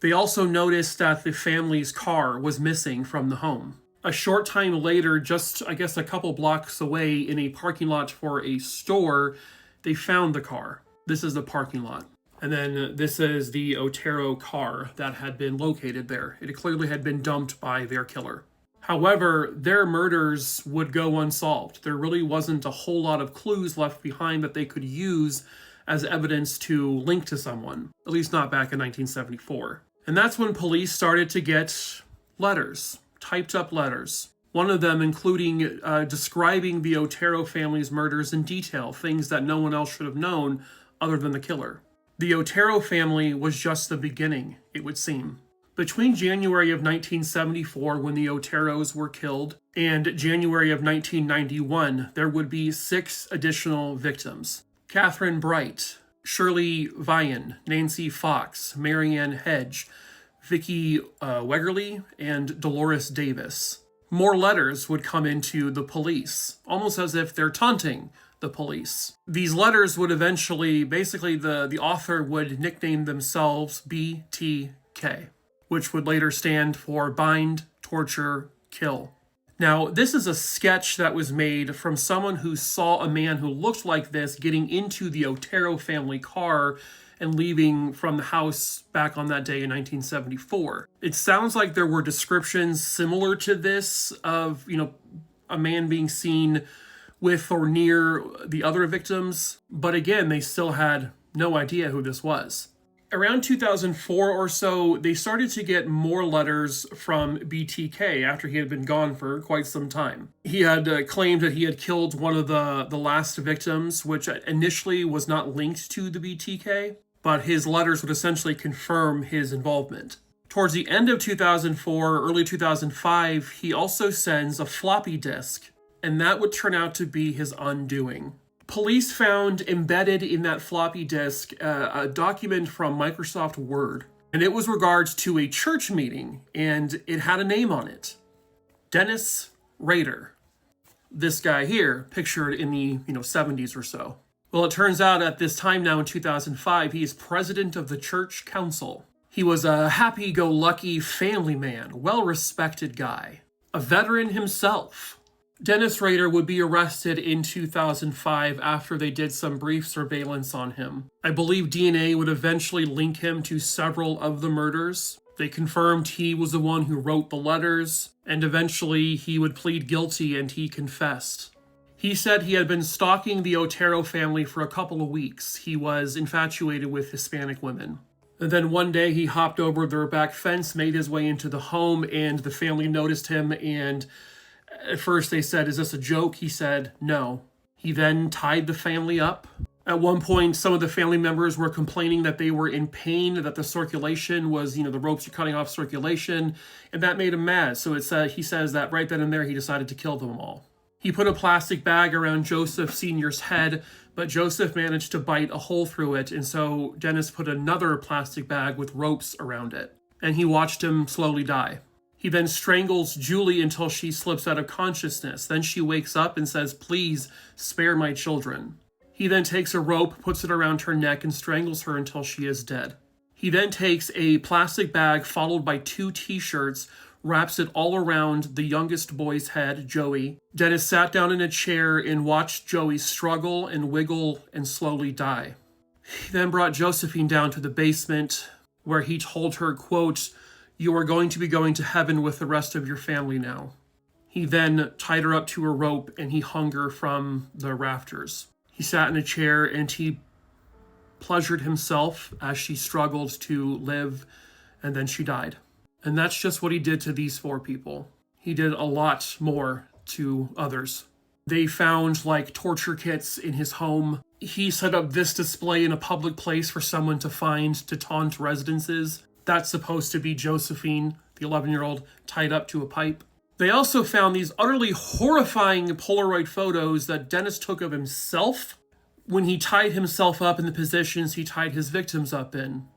They also noticed that the family's car was missing from the home. A short time later, just I guess a couple blocks away in a parking lot for a store, they found the car. This is the parking lot. And then this is the Otero car that had been located there. It clearly had been dumped by their killer. However, their murders would go unsolved. There really wasn't a whole lot of clues left behind that they could use as evidence to link to someone, at least not back in 1974. And that's when police started to get letters, typed up letters. One of them including describing the Otero family's murders in detail, things that no one else should have known other than the killer. The Otero family was just the beginning, it would seem. Between January of 1974, when the Oteros were killed, and January of 1991, there would be 6 additional victims. Catherine Bright, Shirley Vian, Nancy Fox, Marianne Hedge, Vicky Wegerly, and Dolores Davis. More letters would come into the police, almost as if they're taunting the police. These letters would eventually, basically the author would nickname themselves BTK, which would later stand for Bind, Torture, Kill. Now, this is a sketch that was made from someone who saw a man who looked like this getting into the Otero family car and leaving from the house back on that day in 1974. It sounds like there were descriptions similar to this of, a man being seen with or near the other victims, but again, they still had no idea who this was. Around 2004 or so, they started to get more letters from BTK after he had been gone for quite some time. He had claimed that he had killed one of the last victims, which initially was not linked to the BTK, but his letters would essentially confirm his involvement. Towards the end of 2004, early 2005, he also sends a floppy disk, and that would turn out to be his undoing. Police found embedded in that floppy disk a document from Microsoft Word, and it was regards to a church meeting, and it had a name on it. Dennis Rader. This guy here, pictured in the 70s or so. Well, it turns out at this time now in 2005, he is president of the church council. He was a happy-go-lucky family man, well-respected guy, a veteran himself. Dennis Rader would be arrested in 2005 after they did some brief surveillance on him. I believe DNA would eventually link him to several of the murders. They confirmed he was the one who wrote the letters, and eventually he would plead guilty and he confessed. He said he had been stalking the Otero family for a couple of weeks. He was infatuated with Hispanic women. And then one day he hopped over their back fence, made his way into the home, and the family noticed him, and at first they said, "Is this a joke?" He said, "No." He then tied the family up. At one point, some of the family members were complaining that they were in pain, that the circulation was, the ropes are cutting off circulation, and that made him mad. So he says that right then and there he decided to kill them all. He put a plastic bag around Joseph Sr.'s head, but Joseph managed to bite a hole through it, and so Dennis put another plastic bag with ropes around it, and he watched him slowly die. He then strangles Julie until she slips out of consciousness. Then she wakes up and says, "Please spare my children." He then takes a rope, puts it around her neck, and strangles her until she is dead. He then takes a plastic bag followed by 2 t-shirts, wraps it all around the youngest boy's head, Joey. Dennis sat down in a chair and watched Joey struggle and wiggle and slowly die. He then brought Josephine down to the basement, where he told her, quote, "You are going to be going to heaven with the rest of your family now." He then tied her up to a rope and he hung her from the rafters. He sat in a chair and he pleasured himself as she struggled to live, and then she died. And that's just what he did to these 4 people. He did a lot more to others. They found like torture kits in his home. He set up this display in a public place for someone to find to taunt residences. That's supposed to be Josephine, the 11-year-old, tied up to a pipe. They also found these utterly horrifying Polaroid photos that Dennis took of himself when he tied himself up in the positions he tied his victims up in.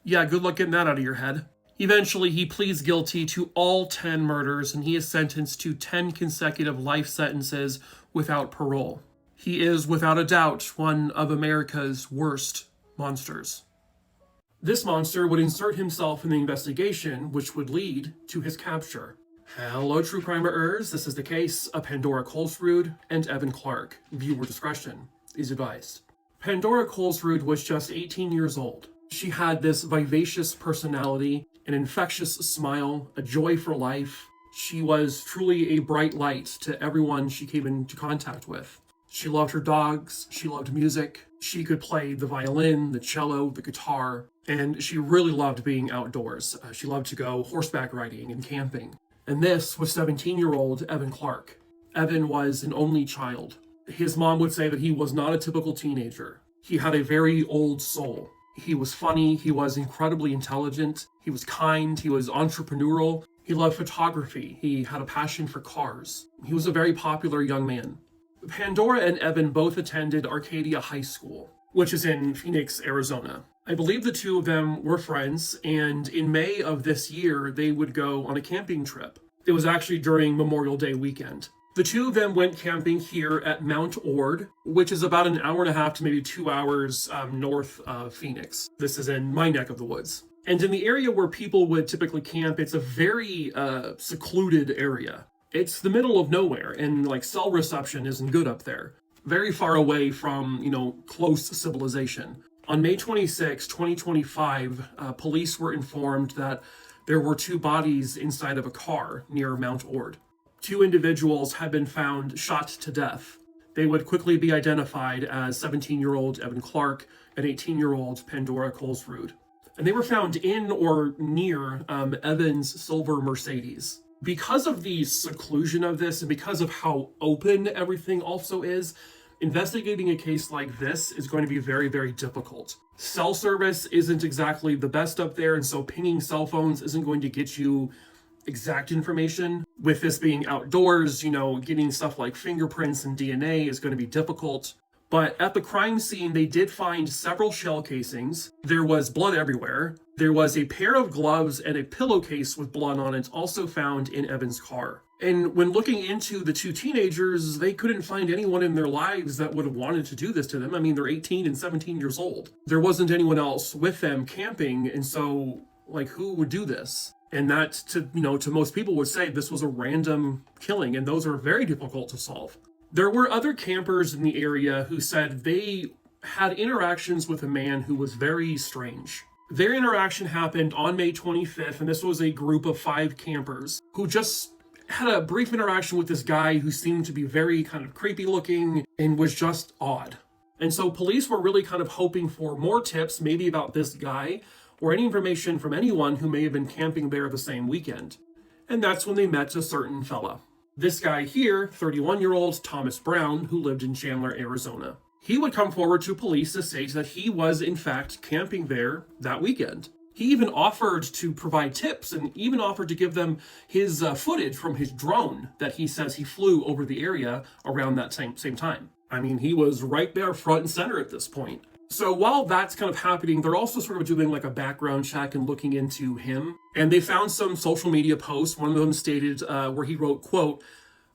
Yeah, good luck getting that out of your head. Eventually, he pleads guilty to all 10 murders, and he is sentenced to 10 consecutive life sentences without parole. He is, without a doubt, one of America's worst monsters. This monster would insert himself in the investigation, which would lead to his capture. Hello, true crimerers. This is the case of Pandora Colesrud and Evan Clark. Viewer discretion is advised. Pandora Colesrud was just 18 years old. She had this vivacious personality, an infectious smile, a joy for life. She was truly a bright light to everyone she came into contact with. She loved her dogs, she loved music, she could play the violin, the cello, the guitar, and she really loved being outdoors. She loved to go horseback riding and camping. And this was 17-year-old Evan Clark. Evan was an only child. His mom would say that he was not a typical teenager. He had a very old soul. He was funny, he was incredibly intelligent, he was kind, he was entrepreneurial, he loved photography, he had a passion for cars. He was a very popular young man. Pandora and Evan both attended Arcadia High School, which is in Phoenix, Arizona. I believe the two of them were friends, and in May of this year, they would go on a camping trip. It was actually during Memorial Day weekend. The two of them went camping here at Mount Ord, which is about an hour and a half to maybe 2 hours north of Phoenix. This is in my neck of the woods. And in the area where people would typically camp, it's a very secluded area. It's the middle of nowhere, and like cell reception isn't good up there. Very far away from, close civilization. On May 26, 2025, police were informed that there were 2 bodies inside of a car near Mount Ord. 2 individuals had been found shot to death. They would quickly be identified as 17-year-old Evan Clark and 18-year-old Pandora Colesrud. And they were found in or near Evan's silver Mercedes. Because of the seclusion of this and because of how open everything also is, investigating a case like this is going to be very, very difficult. Cell service isn't exactly the best up there, and so pinging cell phones isn't going to get you exact information. With this being outdoors, getting stuff like fingerprints and DNA is going to be difficult. But at the crime scene, they did find several shell casings. There was blood everywhere. There was a pair of gloves and a pillowcase with blood on it also found in Evan's car. And when looking into the 2 teenagers, they couldn't find anyone in their lives that would have wanted to do this to them. I mean, they're 18 and 17 years old. There wasn't anyone else with them camping, and so, who would do this? And that, to most people would say this was a random killing, and those are very difficult to solve. There were other campers in the area who said they had interactions with a man who was very strange. Their interaction happened on May 25th, and this was a group of 5 campers who just had a brief interaction with this guy who seemed to be very kind of creepy looking and was just odd. And so police were really kind of hoping for more tips, maybe about this guy, or any information from anyone who may have been camping there the same weekend. And that's when they met a certain fella. This guy here, 31-year-old Thomas Brown, who lived in Chandler, Arizona. He would come forward to police to state that he was, in fact, camping there that weekend. He even offered to provide tips and even offered to give them his footage from his drone that he says he flew over the area around that same time. I mean, he was right there front and center at this point. So while that's kind of happening, they're also sort of doing like a background check and looking into him. And they found some social media posts. One of them stated where he wrote, quote,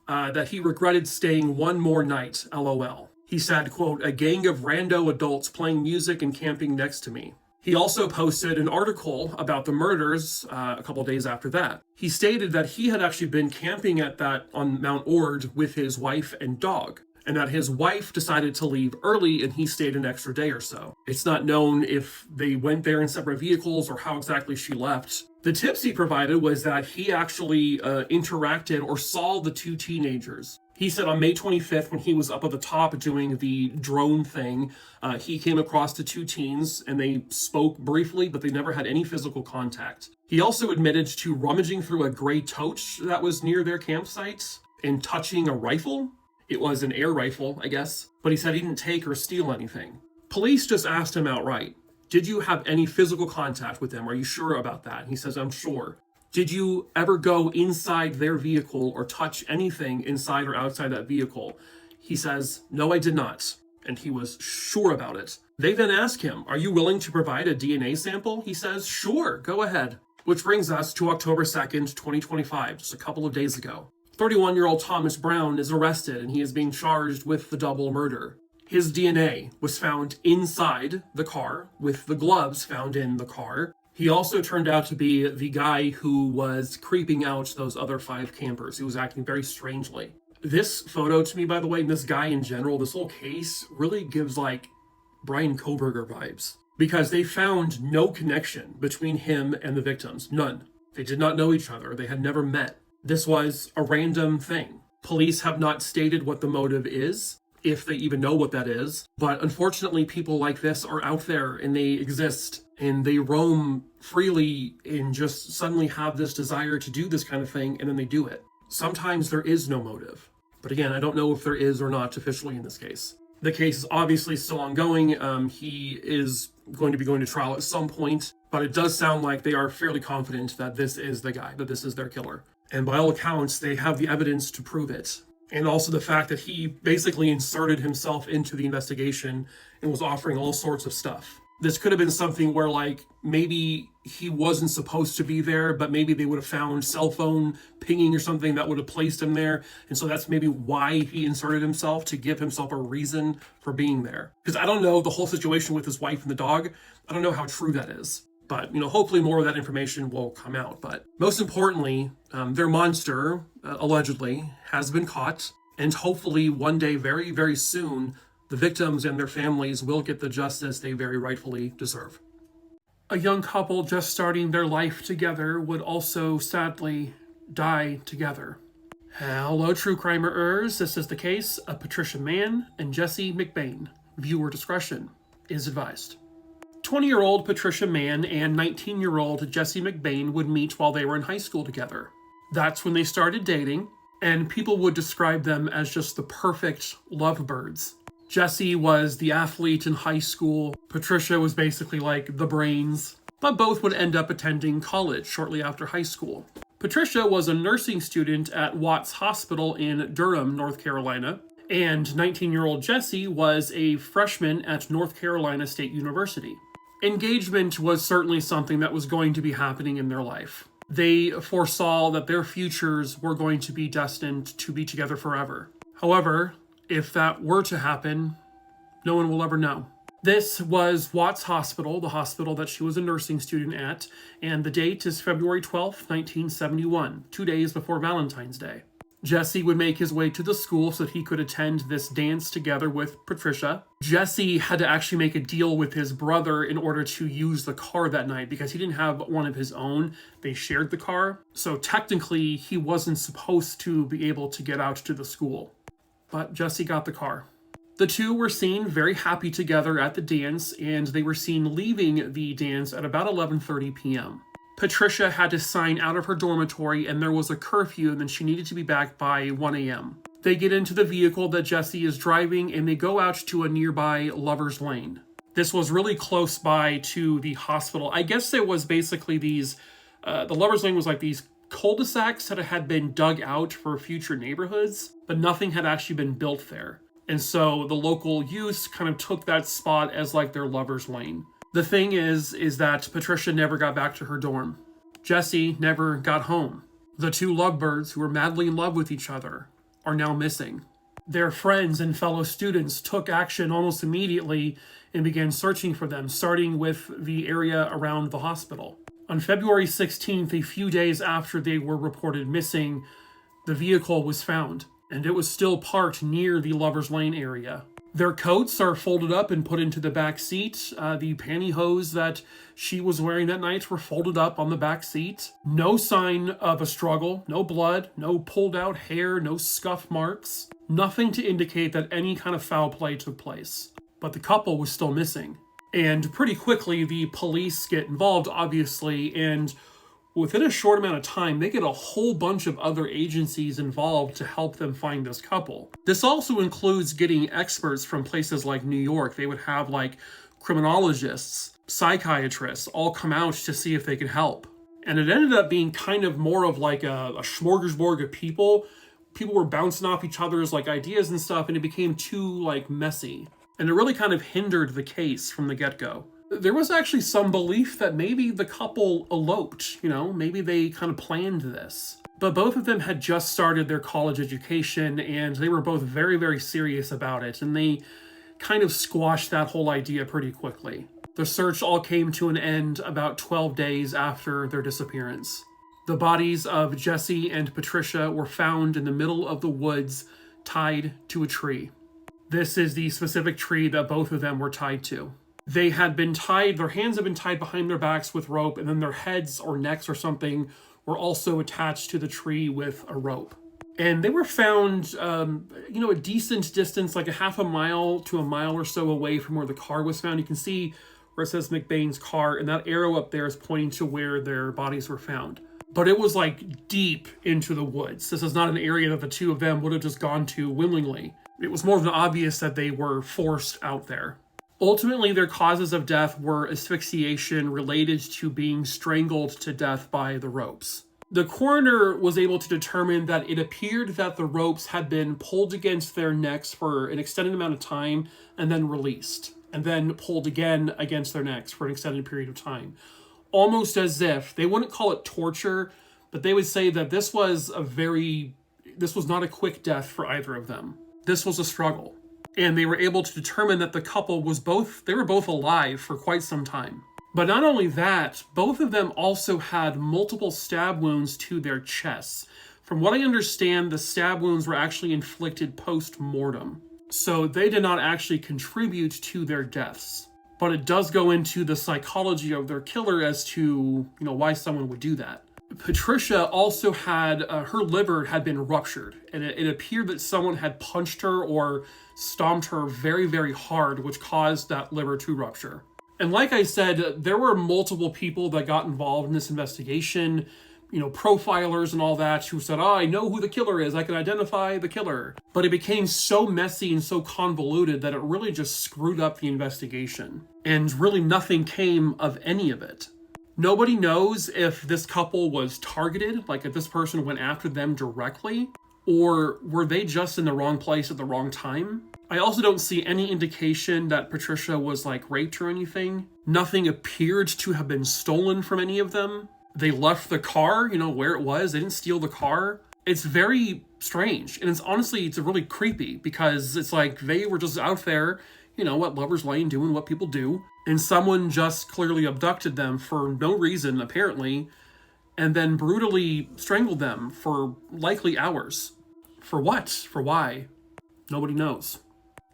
that he regretted staying one more night, LOL. He said, quote, a gang of rando adults playing music and camping next to me. He also posted an article about the murders a couple days after that. He stated that he had actually been camping on Mount Ord with his wife and dog, and that his wife decided to leave early and he stayed an extra day or so. It's not known if they went there in separate vehicles or how exactly she left. The tips he provided was that he actually interacted or saw the 2 teenagers He said on May 25th, when he was up at the top doing the drone thing, he came across the two teens and they spoke briefly, but they never had any physical contact. He also admitted to rummaging through a gray tote that was near their campsite and touching a rifle. It was an air rifle, I guess, but he said he didn't take or steal anything. Police just asked him outright, did you have any physical contact with them? Are you sure about that? And he says, I'm sure. Did you ever go inside their vehicle or touch anything inside or outside that vehicle? He says, no, I did not. And he was sure about it. They then ask him, are you willing to provide a DNA sample? He says, sure, go ahead. Which brings us to October 2nd, 2025, just a couple of days ago. 31-year-old Thomas Brown is arrested and he is being charged with the double murder. His DNA was found inside the car, with the gloves found in the car. He also turned out to be the guy who was creeping out those other 5 campers, who was acting very strangely. This photo to me, by the way, and this guy in general, this whole case really gives like Brian Koberger vibes. Because they found no connection between him and the victims. None. They did not know each other. They had never met. This was a random thing. Police have not stated what the motive is, if they even know what that is. But unfortunately, people like this are out there and they exist and they roam freely and just suddenly have this desire to do this kind of thing and then they do it. Sometimes there is no motive. But again, I don't know if there is or not officially in this case. The case is obviously still ongoing. He is going to be going to trial at some point, but it does sound like they are fairly confident that this is the guy, that this is their killer. And by all accounts, they have the evidence to prove it. And also the fact that he basically inserted himself into the investigation and was offering all sorts of stuff. This could have been something where, like, maybe he wasn't supposed to be there, but maybe they would have found cell phone pinging or something that would have placed him there. And so that's maybe why he inserted himself, to give himself a reason for being there. Because I don't know the whole situation with his wife and the dog. I don't know how true that is. But, hopefully more of that information will come out. But most importantly, their monster, allegedly, has been caught. And hopefully one day, very, very soon, the victims and their families will get the justice they very rightfully deserve. A young couple just starting their life together would also sadly die together. Hello, true crimerers. This is the case of Patricia Mann and Jesse McBain. Viewer discretion is advised. 20-year-old Patricia Mann and 19-year-old Jesse McBain would meet while they were in high school together. That's when they started dating, and people would describe them as just the perfect lovebirds. Jesse was the athlete in high school. Patricia was basically like the brains. But both would end up attending college shortly after high school. Patricia was a nursing student at Watts Hospital in Durham, North Carolina. And 19-year-old Jesse was a freshman at North Carolina State University. Engagement was certainly something that was going to be happening in their life. They foresaw that their futures were going to be destined to be together forever. However, if that were to happen, no one will ever know. This was Watts Hospital, the hospital that she was a nursing student at, and the date is February 12th, 1971, 2 days before Valentine's Day. Jesse would make his way to the school so that he could attend this dance together with Patricia. Jesse had to actually make a deal with his brother in order to use the car that night because he didn't have one of his own. They shared the car. So technically, he wasn't supposed to be able to get out to the school. But Jesse got the car. The two were seen very happy together at the dance, and they were seen leaving the dance at about 11:30 p.m. Patricia had to sign out of her dormitory, and there was a curfew, and then she needed to be back by 1 a.m. They get into the vehicle that Jesse is driving, and they go out to a nearby lover's lane. This was really close by to the hospital. I guess there was basically these, the lover's lane was like these cul-de-sacs that had been dug out for future neighborhoods, but nothing had actually been built there. And so the local youth kind of took that spot as like their lover's lane. The thing is that Patricia never got back to her dorm. Jesse never got home. The two lovebirds who were madly in love with each other are now missing. Their friends and fellow students took action almost immediately and began searching for them, starting with the area around the hospital. On February 16th, a few days after they were reported missing, the vehicle was found, and it was still parked near the Lover's Lane area. Their coats are folded up and put into the back seat. The pantyhose that she was wearing that night were folded up on the back seat. No sign of a struggle, no blood, no pulled out hair, no scuff marks. Nothing to indicate that any kind of foul play took place. But the couple was still missing. And pretty quickly, the police get involved, obviously, and within a short amount of time, they get a whole bunch of other agencies involved to help them find this couple. This also includes getting experts from places like New York. They would have like criminologists, psychiatrists all come out to see if they could help. And it ended up being kind of more of like a smorgasbord of people. People were bouncing off each other's like ideas and stuff, and it became too like messy. And it really kind of hindered the case from the get-go. There was actually some belief that maybe the couple eloped, maybe they kind of planned this. But both of them had just started their college education, and they were both very, very serious about it, and they kind of squashed that whole idea pretty quickly. The search all came to an end about 12 days after their disappearance. The bodies of Jesse and Patricia were found in the middle of the woods, tied to a tree. This is the specific tree that both of them were tied to. They had been tied, their hands had been tied behind their backs with rope, and then their heads or necks or something were also attached to the tree with a rope. And they were found, a decent distance, like a half a mile to a mile or so away from where the car was found. You can see where it says McBain's car, and that arrow up there is pointing to where their bodies were found. But it was like deep into the woods. This is not an area that the two of them would have just gone to willingly. It was more than obvious that they were forced out there. Ultimately, their causes of death were asphyxiation related to being strangled to death by the ropes. The coroner was able to determine that it appeared that the ropes had been pulled against their necks for an extended amount of time and then released, and then pulled again against their necks for an extended period of time. Almost as if, they wouldn't call it torture, but they would say that this was not a quick death for either of them. This was a struggle. And they were able to determine that the couple they were both alive for quite some time. But not only that, both of them also had multiple stab wounds to their chests. From what I understand, the stab wounds were actually inflicted post-mortem. So they did not actually contribute to their deaths. But it does go into the psychology of their killer as to, why someone would do that. Patricia also had, her liver had been ruptured, and it appeared that someone had punched her or stomped her very, very hard, which caused that liver to rupture. And like I said, there were multiple people that got involved in this investigation, profilers and all that, who said, I know who the killer is, I can identify the killer. But it became so messy and so convoluted that it really just screwed up the investigation. And really nothing came of any of it. Nobody knows if this couple was targeted, like if this person went after them directly, or were they just in the wrong place at the wrong time? I also don't see any indication that Patricia was raped or anything. Nothing appeared to have been stolen from any of them. They left the car, where it was. They didn't steal the car. It's very strange. And it's really creepy because it's like they were just out there, what lovers lane doing what people do. And someone just clearly abducted them for no reason, apparently, and then brutally strangled them for likely hours. For what? For why? Nobody knows.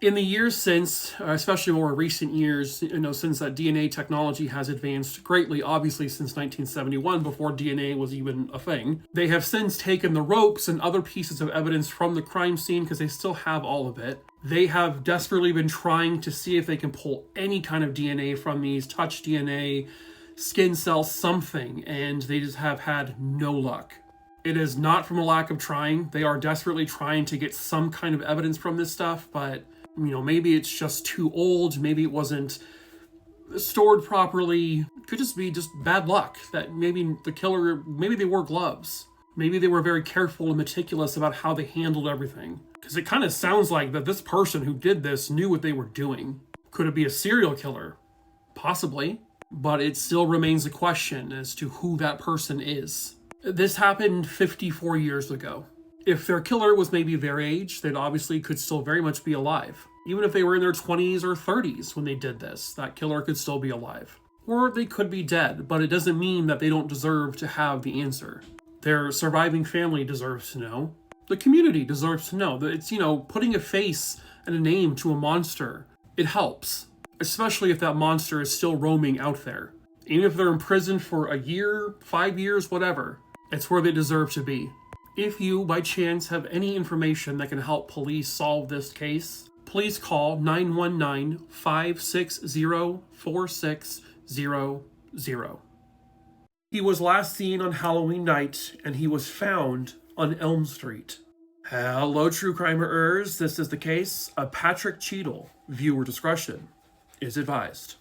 In the years since, especially more recent years, since that DNA technology has advanced greatly, obviously since 1971, before DNA was even a thing, they have since taken the ropes and other pieces of evidence from the crime scene, because they still have all of it. They have desperately been trying to see if they can pull any kind of DNA from these, touch DNA, skin cells, something, and they just have had no luck. It is not from a lack of trying. They are desperately trying to get some kind of evidence from this stuff, but maybe it's just too old, maybe it wasn't stored properly. Could just be bad luck that maybe the killer, maybe they wore gloves. Maybe they were very careful and meticulous about how they handled everything. Because it kind of sounds like that this person who did this knew what they were doing. Could it be a serial killer? Possibly. But it still remains a question as to who that person is. This happened 54 years ago. If their killer was maybe their age, they obviously could still very much be alive. Even if they were in their 20s or 30s when they did this, that killer could still be alive. Or they could be dead, but it doesn't mean that they don't deserve to have the answer. Their surviving family deserves to know. The community deserves to know. It's, putting a face and a name to a monster, it helps. Especially if that monster is still roaming out there. Even if they're imprisoned for a year, 5 years, whatever, it's where they deserve to be. If you, by chance, have any information that can help police solve this case, please call 919-560-4600. He was last seen on Halloween night, and he was found on Elm Street. Hello, true crimerers. This is the case of Patrick Cheadle. Viewer discretion is advised.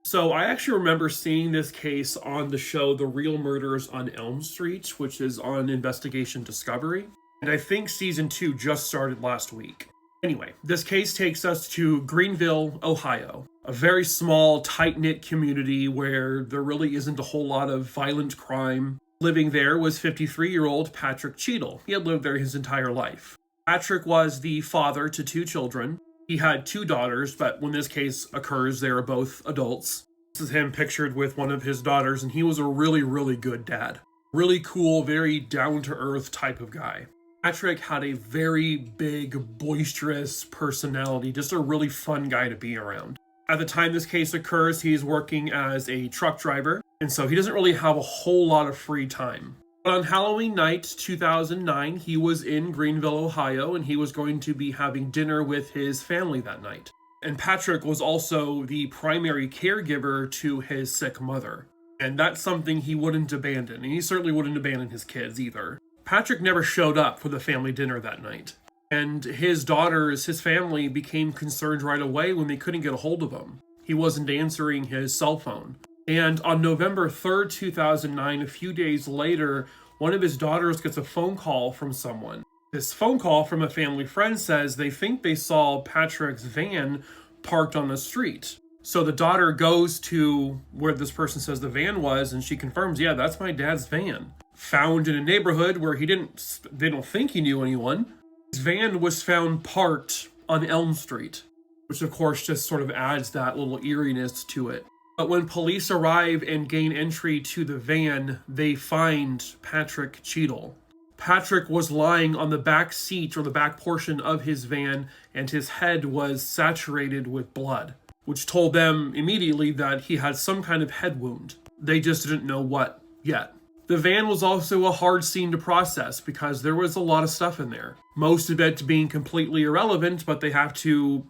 So I actually remember seeing this case on the show The Real Murders on Elm Street, which is on Investigation Discovery. And I think season 2 just started last week. Anyway, this case takes us to Greenville, Ohio. A very small, tight-knit community where there really isn't a whole lot of violent crime. Living there was 53-year-old Patrick Cheadle. He had lived there his entire life. Patrick was the father to 2 children. He had 2 daughters, but when this case occurs, they are both adults. This is him pictured with one of his daughters, and he was a really, really good dad. Really cool, very down-to-earth type of guy. Patrick had a very big, boisterous personality, just a really fun guy to be around. At the time this case occurs, he's working as a truck driver, and so he doesn't really have a whole lot of free time. But on Halloween night, 2009, he was in Greenville, Ohio, and he was going to be having dinner with his family that night. And Patrick was also the primary caregiver to his sick mother. And that's something he wouldn't abandon, and he certainly wouldn't abandon his kids either. Patrick never showed up for the family dinner that night. And his daughters, his family, became concerned right away when they couldn't get a hold of him. He wasn't answering his cell phone. And on November 3rd, 2009, a few days later, one of his daughters gets a phone call from someone. This phone call from a family friend says they think they saw Patrick's van parked on the street. So the daughter goes to where this person says the van was, and she confirms, yeah, that's my dad's van. Found in a neighborhood where they don't think he knew anyone. His van was found parked on Elm Street, which of course just sort of adds that little eeriness to it. But when police arrive and gain entry to the van, they find Patrick Cheadle. Patrick was lying on the back seat or the back portion of his van, and his head was saturated with blood, which told them immediately that he had some kind of head wound. They just didn't know what yet. The van was also a hard scene to process because there was a lot of stuff in there. Most of it being completely irrelevant, but they have to,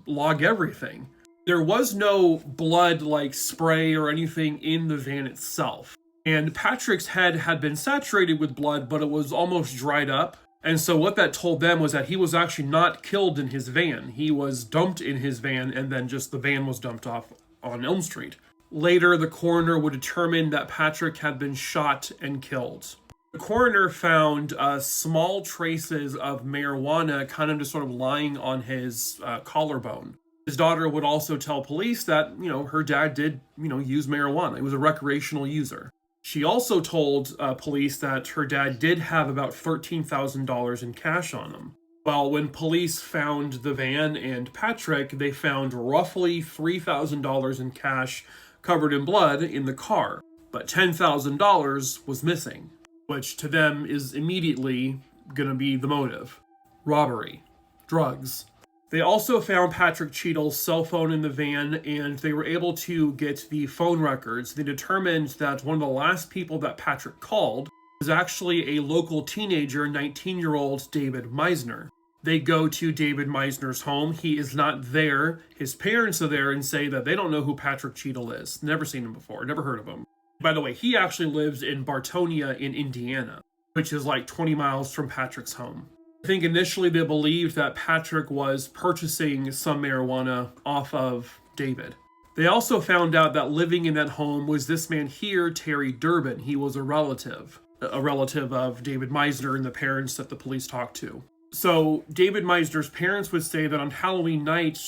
log everything. There was no blood like spray or anything in the van itself. And Patrick's head had been saturated with blood, but it was almost dried up. And so what that told them was that he was actually not killed in his van. He was dumped in his van, and then just the van was dumped off on Elm Street. Later, the coroner would determine that Patrick had been shot and killed. The coroner found small traces of marijuana kind of just sort of lying on his collarbone. His daughter would also tell police that, her dad did, use marijuana. He was a recreational user. She also told police that her dad did have about $13,000 in cash on him. Well, when police found the van and Patrick, they found roughly $3,000 in cash covered in blood in the car. But $10,000 was missing, which to them is immediately going to be the motive. Robbery. Drugs. They also found Patrick Cheadle's cell phone in the van, and they were able to get the phone records. They determined that one of the last people that Patrick called was actually a local teenager, 19-year-old David Meisner. They go to David Meisner's home. He is not there. His parents are there and say that they don't know who Patrick Cheadle is. Never seen him before. Never heard of him. By the way, he actually lives in Bartonia in Indiana, which is like 20 miles from Patrick's home. I think initially they believed that Patrick was purchasing some marijuana off of David. They also found out that living in that home was this man here, Terry Durbin. He was a relative of David Meisner and the parents that the police talked to. So David Meisner's parents would say that on Halloween night,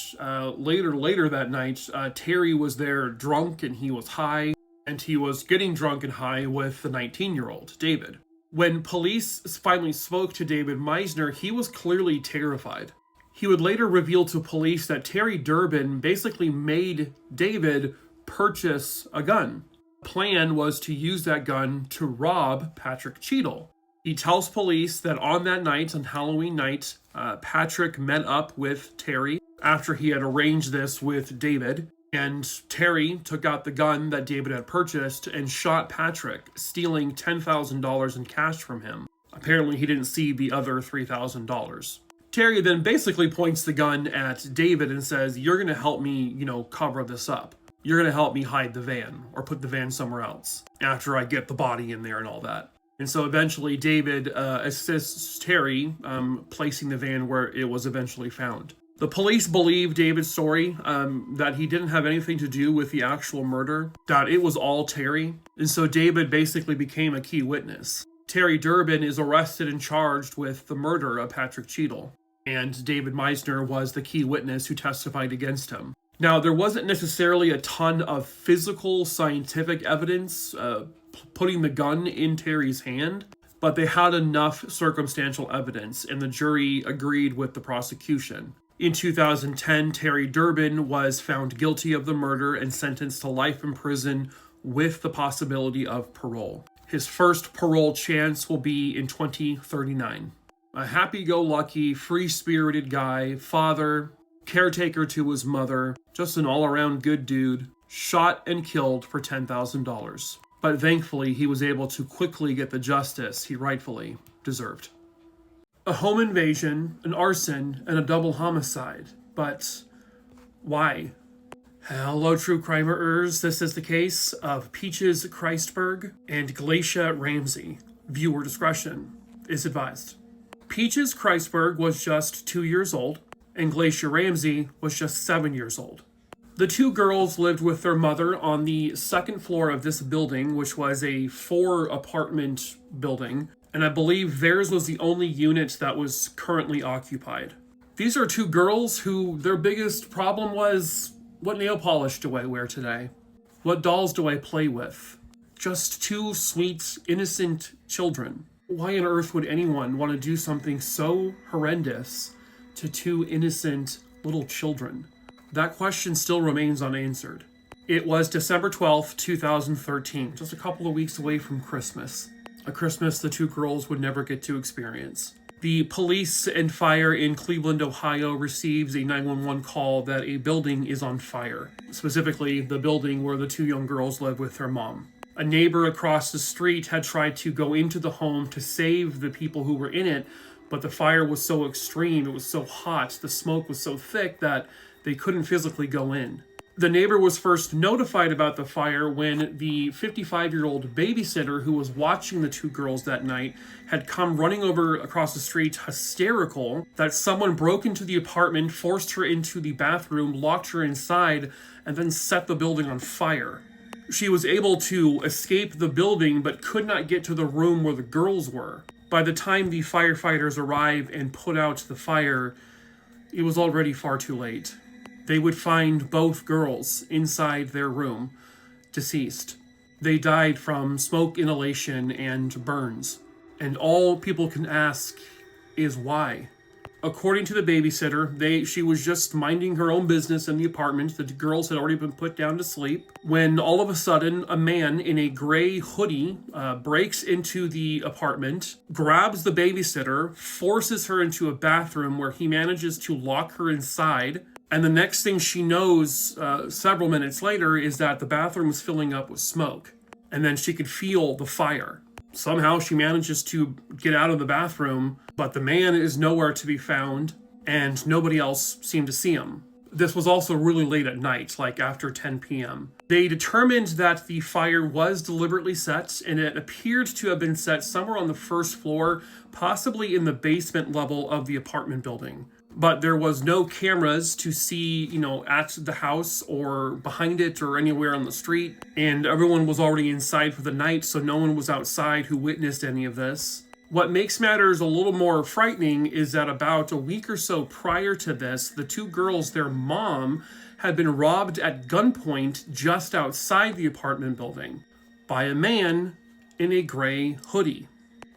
later that night, Terry was there drunk and he was high, and he was getting drunk and high with the 19-year-old, David. When police finally spoke to David Meisner, he was clearly terrified. He would later reveal to police that Terry Durbin basically made David purchase a gun. The plan was to use that gun to rob Patrick Cheadle. He tells police that on that night, on Halloween night, Patrick met up with Terry after he had arranged this with David. And Terry took out the gun that David had purchased and shot Patrick, stealing $10,000 in cash from him. Apparently, he didn't see the other $3,000. Terry then basically points the gun at David and says, "You're going to help me, cover this up. You're going to help me hide the van or put the van somewhere else after I get the body in there and all that." And so eventually David assists Terry placing the van where it was eventually found. The police believe David's story, that he didn't have anything to do with the actual murder, that it was all Terry. And so David basically became a key witness. Terry Durbin is arrested and charged with the murder of Patrick Cheadle. And David Meisner was the key witness who testified against him. Now, there wasn't necessarily a ton of physical scientific evidence putting the gun in Terry's hand, but they had enough circumstantial evidence, and the jury agreed with the prosecution. In 2010, Terry Durbin was found guilty of the murder and sentenced to life in prison with the possibility of parole. His first parole chance will be in 2039. A happy-go-lucky, free-spirited guy, father, caretaker to his mother, just an all-around good dude, shot and killed for $10,000. But thankfully, he was able to quickly get the justice he rightfully deserved. A home invasion, an arson, and a double homicide. But why? Hello, true crimerers. This is the case of Peaches Christberg and Glacia Ramsey. Viewer discretion is advised. Peaches Christberg was just 2 years old, and Glacia Ramsey was just 7 years old. The two girls lived with their mother on the second floor of this building, which was a 4-apartment building, and I believe theirs was the only unit that was currently occupied. These are two girls who their biggest problem was, what nail polish do I wear today? What dolls do I play with? Just two sweet, innocent children. Why on earth would anyone want to do something so horrendous to two innocent little children? That question still remains unanswered. It was December 12th, 2013, just a couple of weeks away from Christmas. A Christmas the two girls would never get to experience. The police and fire in Cleveland, Ohio receives a 911 call that a building is on fire. Specifically, the building where the two young girls live with their mom. A neighbor across the street had tried to go into the home to save the people who were in it, but the fire was so extreme, it was so hot, the smoke was so thick that they couldn't physically go in. The neighbor was first notified about the fire when the 55-year-old babysitter who was watching the two girls that night had come running over across the street hysterical that someone broke into the apartment, forced her into the bathroom, locked her inside, and then set the building on fire. She was able to escape the building but could not get to the room where the girls were. By the time the firefighters arrived and put out the fire, it was already far too late. They would find both girls inside their room, deceased. They died from smoke inhalation and burns. And all people can ask is why. According to the babysitter, she was just minding her own business in the apartment. The girls had already been put down to sleep when all of a sudden a man in a gray hoodie breaks into the apartment, grabs the babysitter, forces her into a bathroom where he manages to lock her inside. And the next thing she knows, several minutes later, is that the bathroom is filling up with smoke. And then she could feel the fire. Somehow she manages to get out of the bathroom, but the man is nowhere to be found, and nobody else seemed to see him. This was also really late at night, like after 10 p.m. They determined that the fire was deliberately set, and it appeared to have been set somewhere on the first floor, possibly in the basement level of the apartment building. But there was no cameras to see, at the house or behind it or anywhere on the street. And everyone was already inside for the night, so no one was outside who witnessed any of this. What makes matters a little more frightening is that about a week or so prior to this, the two girls, their mom, had been robbed at gunpoint just outside the apartment building by a man in a gray hoodie.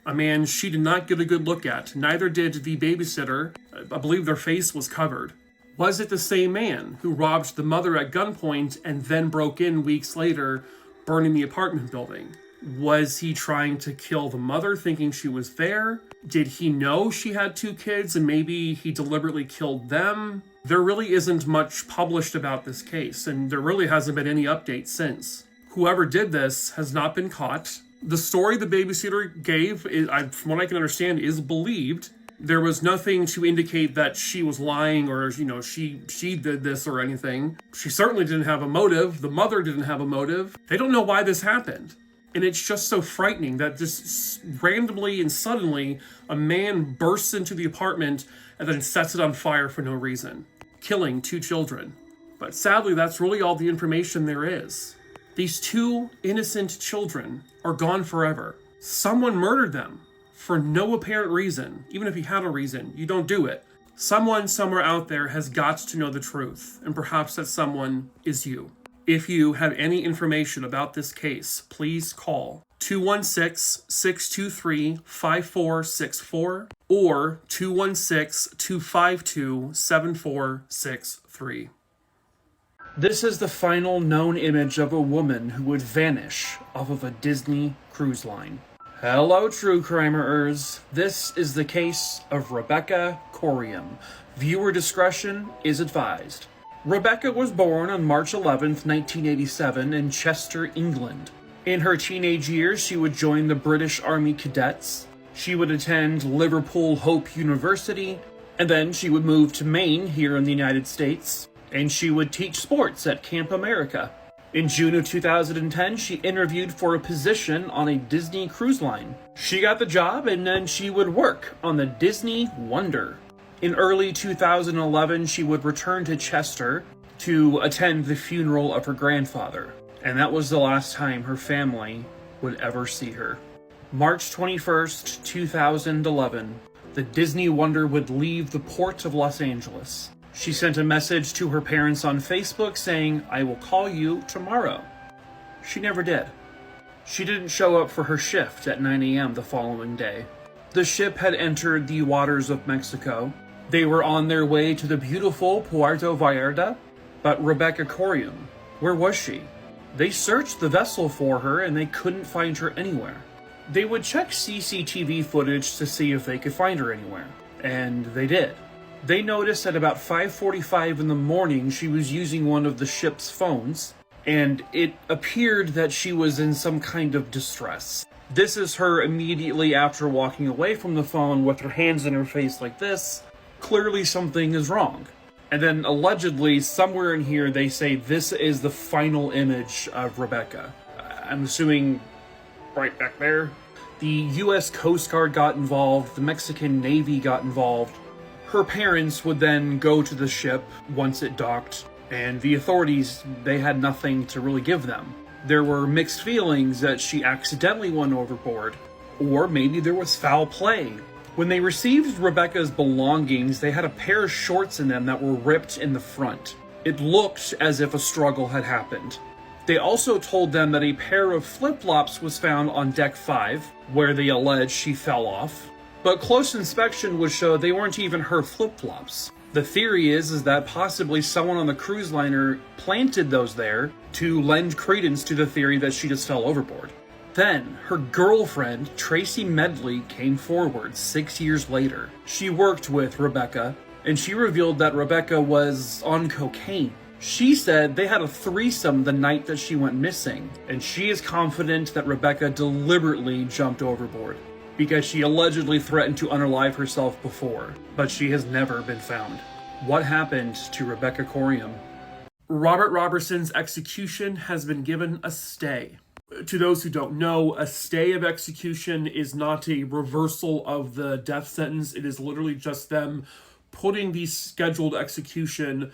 A man she did not get a good look at. Neither did the babysitter. I believe their face was covered. Was it the same man who robbed the mother at gunpoint and then broke in weeks later, burning the apartment building? Was he trying to kill the mother, thinking she was there? Did he know she had 2 kids and maybe he deliberately killed them? There really isn't much published about this case, and there really hasn't been any updates since. Whoever did this has not been caught. The story the babysitter gave, from what I can understand, is believed. There was nothing to indicate that she was lying or, she did this or anything. She certainly didn't have a motive. The mother didn't have a motive. They don't know why this happened. And it's just so frightening that just randomly and suddenly a man bursts into the apartment and then sets it on fire for no reason, killing 2 children. But sadly, that's really all the information there is. These 2 innocent children are gone forever. Someone murdered them for no apparent reason. Even if he had a reason, you don't do it. Someone somewhere out there has got to know the truth, and perhaps that someone is you. If you have any information about this case, please call 216-623-5464 or 216-252-7463. This is the final known image of a woman who would vanish off of a Disney cruise line. Hello, true crimerers. This is the case of Rebecca Corium. Viewer discretion is advised. Rebecca was born on March 11th, 1987 in Chester, England. In her teenage years, she would join the British Army Cadets. She would attend Liverpool Hope University, and then she would move to Maine here in the United States, and she would teach sports at Camp America. In June of 2010, she interviewed for a position on a Disney cruise line. She got the job, and then she would work on the Disney Wonder. In early 2011, she would return to Chester to attend the funeral of her grandfather, and that was the last time her family would ever see her. March 21st, 2011, the Disney Wonder would leave the port of Los Angeles. She sent a message to her parents on Facebook saying, "I will call you tomorrow." She never did. She didn't show up for her shift at 9 a.m. the following day. The ship had entered the waters of Mexico. They were on their way to the beautiful Puerto Vallarta, but Rebecca Corium, where was she? They searched the vessel for her and they couldn't find her anywhere. They would check CCTV footage to see if they could find her anywhere, and they did. They noticed at about 5:45 in the morning she was using one of the ship's phones, and it appeared that she was in some kind of distress. This is her immediately after walking away from the phone with her hands in her face like this. Clearly something is wrong. And then allegedly, somewhere in here, they say this is the final image of Rebecca. I'm assuming right back there. The U.S. Coast Guard got involved. The Mexican Navy got involved. Her parents would then go to the ship once it docked, and the authorities, they had nothing to really give them. There were mixed feelings that she accidentally went overboard, or maybe there was foul play. When they received Rebecca's belongings, they had a pair of shorts in them that were ripped in the front. It looked as if a struggle had happened. They also told them that a pair of flip-flops was found on deck 5, where they allege she fell off. But close inspection would show they weren't even her flip-flops. The theory is that possibly someone on the cruise liner planted those there to lend credence to the theory that she just fell overboard. Then, her girlfriend, Tracy Medley, came forward 6 years later. She worked with Rebecca, and she revealed that Rebecca was on cocaine. She said they had a threesome the night that she went missing, and she is confident that Rebecca deliberately jumped overboard, because she allegedly threatened to unalive herself before, but she has never been found. What happened to Rebecca Corium? Robert Robertson's execution has been given a stay. To those who don't know, a stay of execution is not a reversal of the death sentence. It is literally just them putting the scheduled execution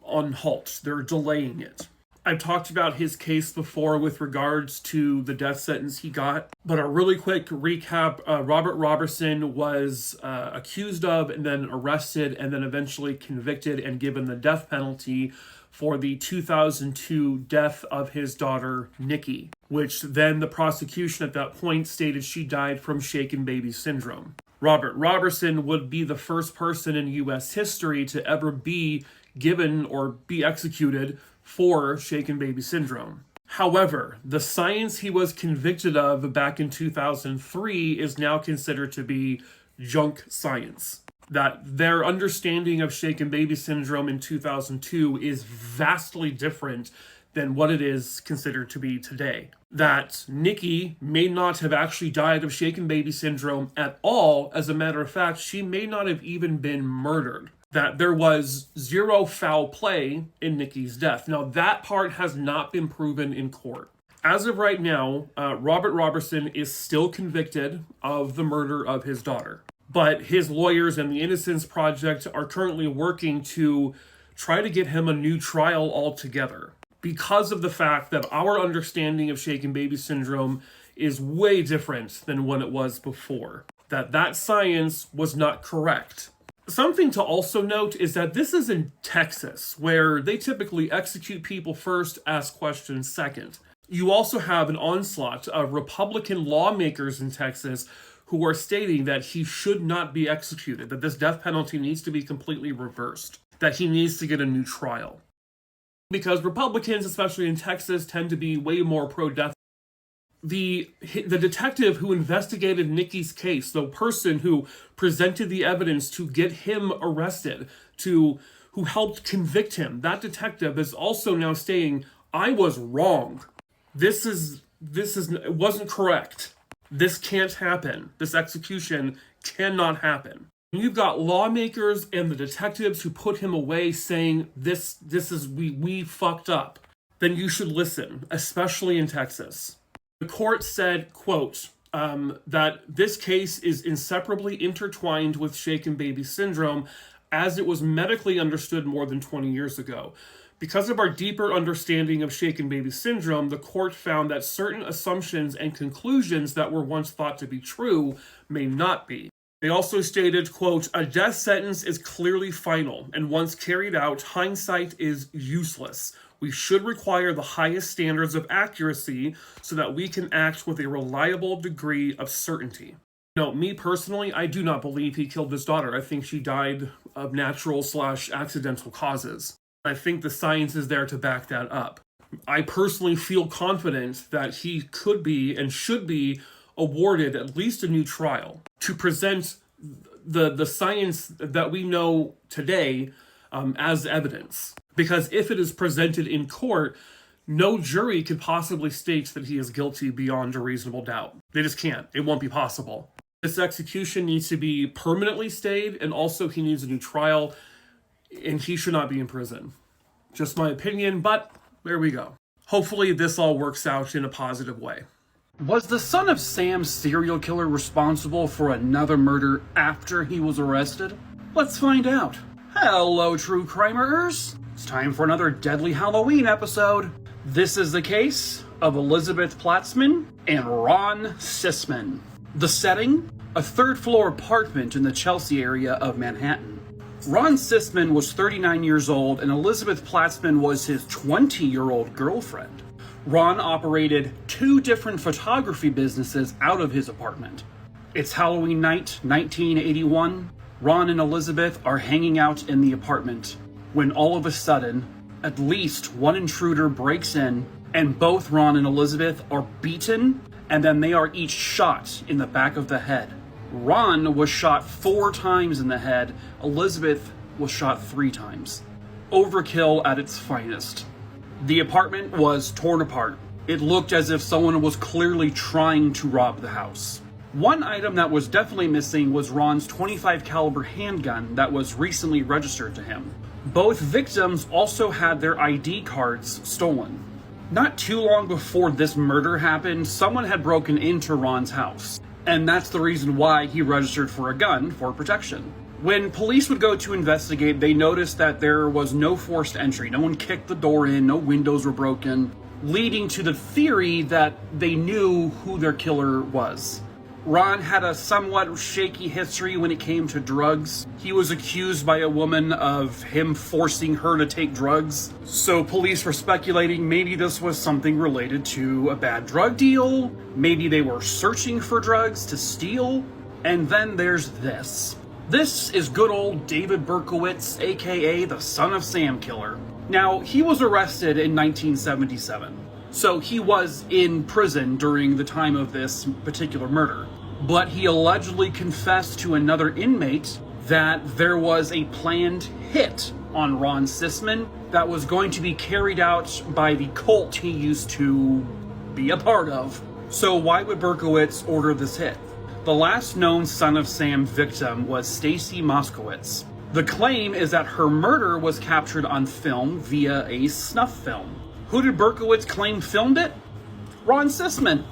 on halt. They're delaying it. I've talked about his case before with regards to the death sentence he got, but a really quick recap, Robert Robertson was accused of and then arrested and then eventually convicted and given the death penalty for the 2002 death of his daughter, Nikki, which then the prosecution at that point stated she died from shaken baby syndrome. Robert Robertson would be the first person in U.S. history to ever be given or be executed for shaken baby syndrome. However, the science he was convicted of back in 2003 is now considered to be junk science. That their understanding of shaken baby syndrome in 2002 is vastly different than what it is considered to be today. That Nikki may not have actually died of shaken baby syndrome at all. As a matter of fact, she may not have even been murdered. That there was zero foul play in Nikki's death. Now, that part has not been proven in court. As of right now, Robert Robertson is still convicted of the murder of his daughter. But his lawyers and the Innocence Project are currently working to try to get him a new trial altogether, because of the fact that our understanding of shaken baby syndrome is way different than what it was before. That science was not correct. Something to also note is that this is in Texas, where they typically execute people first, ask questions second. You also have an onslaught of Republican lawmakers in Texas who are stating that he should not be executed, that this death penalty needs to be completely reversed, that he needs to get a new trial. Because Republicans, especially in Texas, tend to be way more pro-death. The detective who investigated Nikki's case, the person who presented the evidence to get him arrested, who helped convict him, that detective is also now saying, I was wrong. It wasn't correct. This can't happen. This execution cannot happen. You've got lawmakers and the detectives who put him away saying we fucked up. Then you should listen, especially in Texas. The court said, quote, that this case is inseparably intertwined with shaken baby syndrome as it was medically understood more than 20 years ago. Because of our deeper understanding of shaken baby syndrome, the court found that certain assumptions and conclusions that were once thought to be true may not be. They also stated, quote, a death sentence is clearly final, and once carried out, hindsight is useless. We should require the highest standards of accuracy so that we can act with a reliable degree of certainty. No, me personally, I do not believe he killed his daughter. I think she died of natural/accidental causes. I think the science is there to back that up. I personally feel confident that he could be and should be awarded at least a new trial to present the science that we know today as evidence. Because if it is presented in court, no jury could possibly state that he is guilty beyond a reasonable doubt. They just can't. It won't be possible. This execution needs to be permanently stayed, and also he needs a new trial, and he should not be in prison. Just my opinion, but there we go. Hopefully this all works out in a positive way. Was the son of Sam's serial killer responsible for another murder after he was arrested? Let's find out. Hello, true crimerers. It's time for another Deadly Halloween episode. This is the case of Elizabeth Platzman and Ron Sisman. The setting? A third-floor apartment in the Chelsea area of Manhattan. Ron Sisman was 39 years old and Elizabeth Platzman was his 20-year-old girlfriend. Ron operated 2 different photography businesses out of his apartment. It's Halloween night, 1981. Ron and Elizabeth are hanging out in the apartment when all of a sudden, at least one intruder breaks in and both Ron and Elizabeth are beaten and then they are each shot in the back of the head. Ron was shot 4 times in the head. Elizabeth was shot 3 times. Overkill at its finest. The apartment was torn apart. It looked as if someone was clearly trying to rob the house. One item that was definitely missing was Ron's .25 caliber handgun that was recently registered to him. Both victims also had their ID cards stolen. Not too long before this murder happened, someone had broken into Ron's house. And that's the reason why he registered for a gun for protection. When police would go to investigate, they noticed that there was no forced entry. No one kicked the door in, no windows were broken, leading to the theory that they knew who their killer was. Ron had a somewhat shaky history when it came to drugs. He was accused by a woman of him forcing her to take drugs. So police were speculating maybe this was something related to a bad drug deal. Maybe they were searching for drugs to steal. And then there's this. This is good old David Berkowitz, aka the Son of Sam killer. Now, he was arrested in 1977. So he was in prison during the time of this particular murder. But he allegedly confessed to another inmate that there was a planned hit on Ron Sisman that was going to be carried out by the cult he used to be a part of. So why would Berkowitz order this hit? The last known Son of Sam victim was Stacy Moskowitz. The claim is that her murder was captured on film via a snuff film. Who did Berkowitz claim filmed it? Ron Sisman.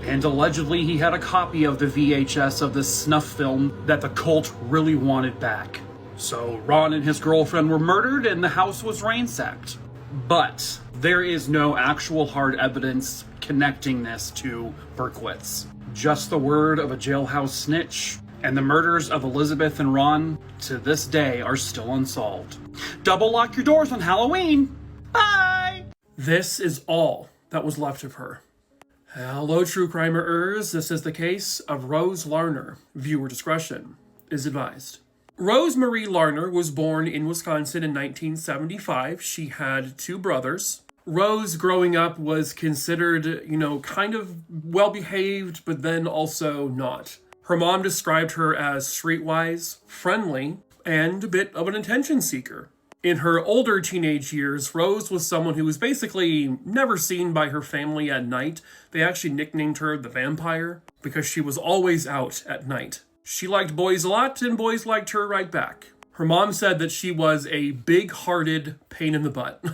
And allegedly he had a copy of the VHS of this snuff film that the cult really wanted back. So Ron and his girlfriend were murdered and the house was ransacked. But there is no actual hard evidence connecting this to Berkowitz. Just the word of a jailhouse snitch, and the murders of Elizabeth and Ron to this day are still unsolved. Double lock your doors on Halloween. Bye! This is all that was left of her. Hello, true crimerers. This is the case of Rose Larner. Viewer discretion is advised. Rose Marie Larner was born in Wisconsin in 1975. She had 2 brothers. Rose, growing up, was considered, kind of well-behaved, but then also not. Her mom described her as streetwise, friendly, and a bit of an attention seeker. In her older teenage years, Rose was someone who was basically never seen by her family at night. They actually nicknamed her the vampire because she was always out at night. She liked boys a lot, and boys liked her right back. Her mom said that she was a big-hearted pain in the butt.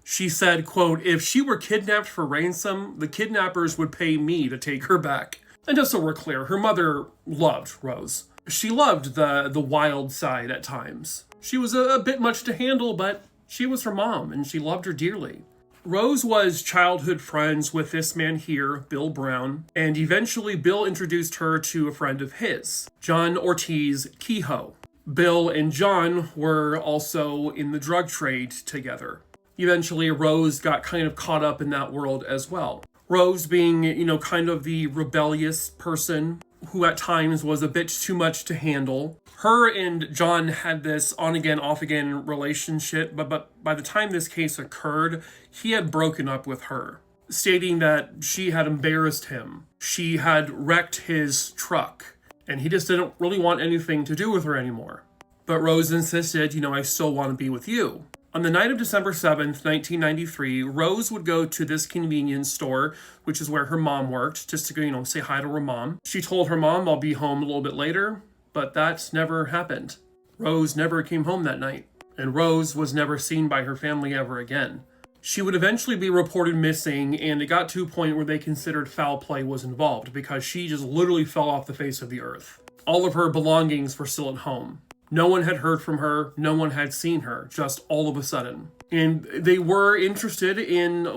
She said, quote, "If she were kidnapped for ransom, the kidnappers would pay me to take her back." And just so we're clear, her mother loved Rose. She loved the wild side at times. She was a bit much to handle, but she was her mom, and she loved her dearly. Rose was childhood friends with this man here, Bill Brown, and eventually Bill introduced her to a friend of his, John Ortiz Kehoe. Bill and John were also in the drug trade together. Eventually, Rose got kind of caught up in that world as well. Rose being, kind of the rebellious person who at times was a bit too much to handle. Her and John had this on-again, off-again relationship, but by the time this case occurred, he had broken up with her, stating that she had embarrassed him. She had wrecked his truck, and he just didn't really want anything to do with her anymore. But Rose insisted, I still want to be with you. On the night of December 7th, 1993, Rose would go to this convenience store, which is where her mom worked, just to, say hi to her mom. She told her mom, "I'll be home a little bit later," but that never happened. Rose never came home that night, and Rose was never seen by her family ever again. She would eventually be reported missing, and it got to a point where they considered foul play was involved, because she just literally fell off the face of the earth. All of her belongings were still at home. No one had heard from her, no one had seen her, just all of a sudden. And they were interested in,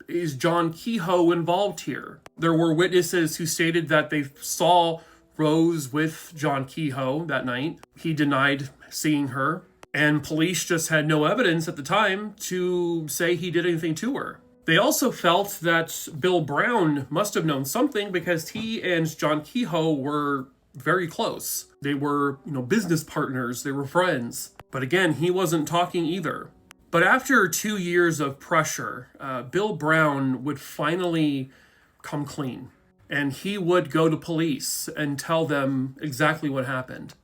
is John Kehoe involved here? There were witnesses who stated that they saw Rose with John Kehoe that night. He denied seeing her, and police just had no evidence at the time to say he did anything to her. They also felt that Bill Brown must have known something because he and John Kehoe were very close. They were, business partners, they were friends. But again, he wasn't talking either. But after 2 years of pressure, Bill Brown would finally come clean. And he would go to police and tell them exactly what happened.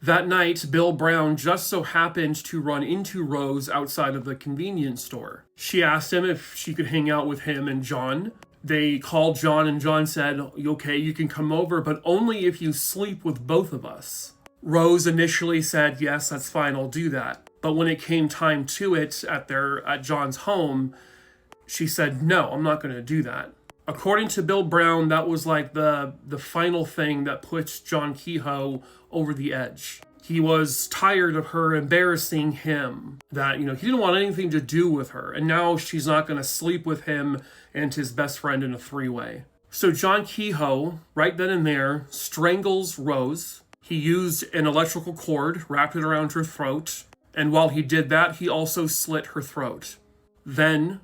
That night, Bill Brown just so happened to run into Rose outside of the convenience store. She asked him if she could hang out with him and John. They called John, and John said, "Okay, you can come over, but only if you sleep with both of us." Rose initially said, "Yes, that's fine, I'll do that." But when it came time to it at John's home, she said, "No, I'm not going to do that." According to Bill Brown, that was like the final thing that puts John Kehoe over the edge. He was tired of her embarrassing him, that, he didn't want anything to do with her. And now she's not going to sleep with him and his best friend in a 3-way. So John Kehoe, right then and there, strangles Rose. He used an electrical cord, wrapped it around her throat. And while he did that, he also slit her throat. Then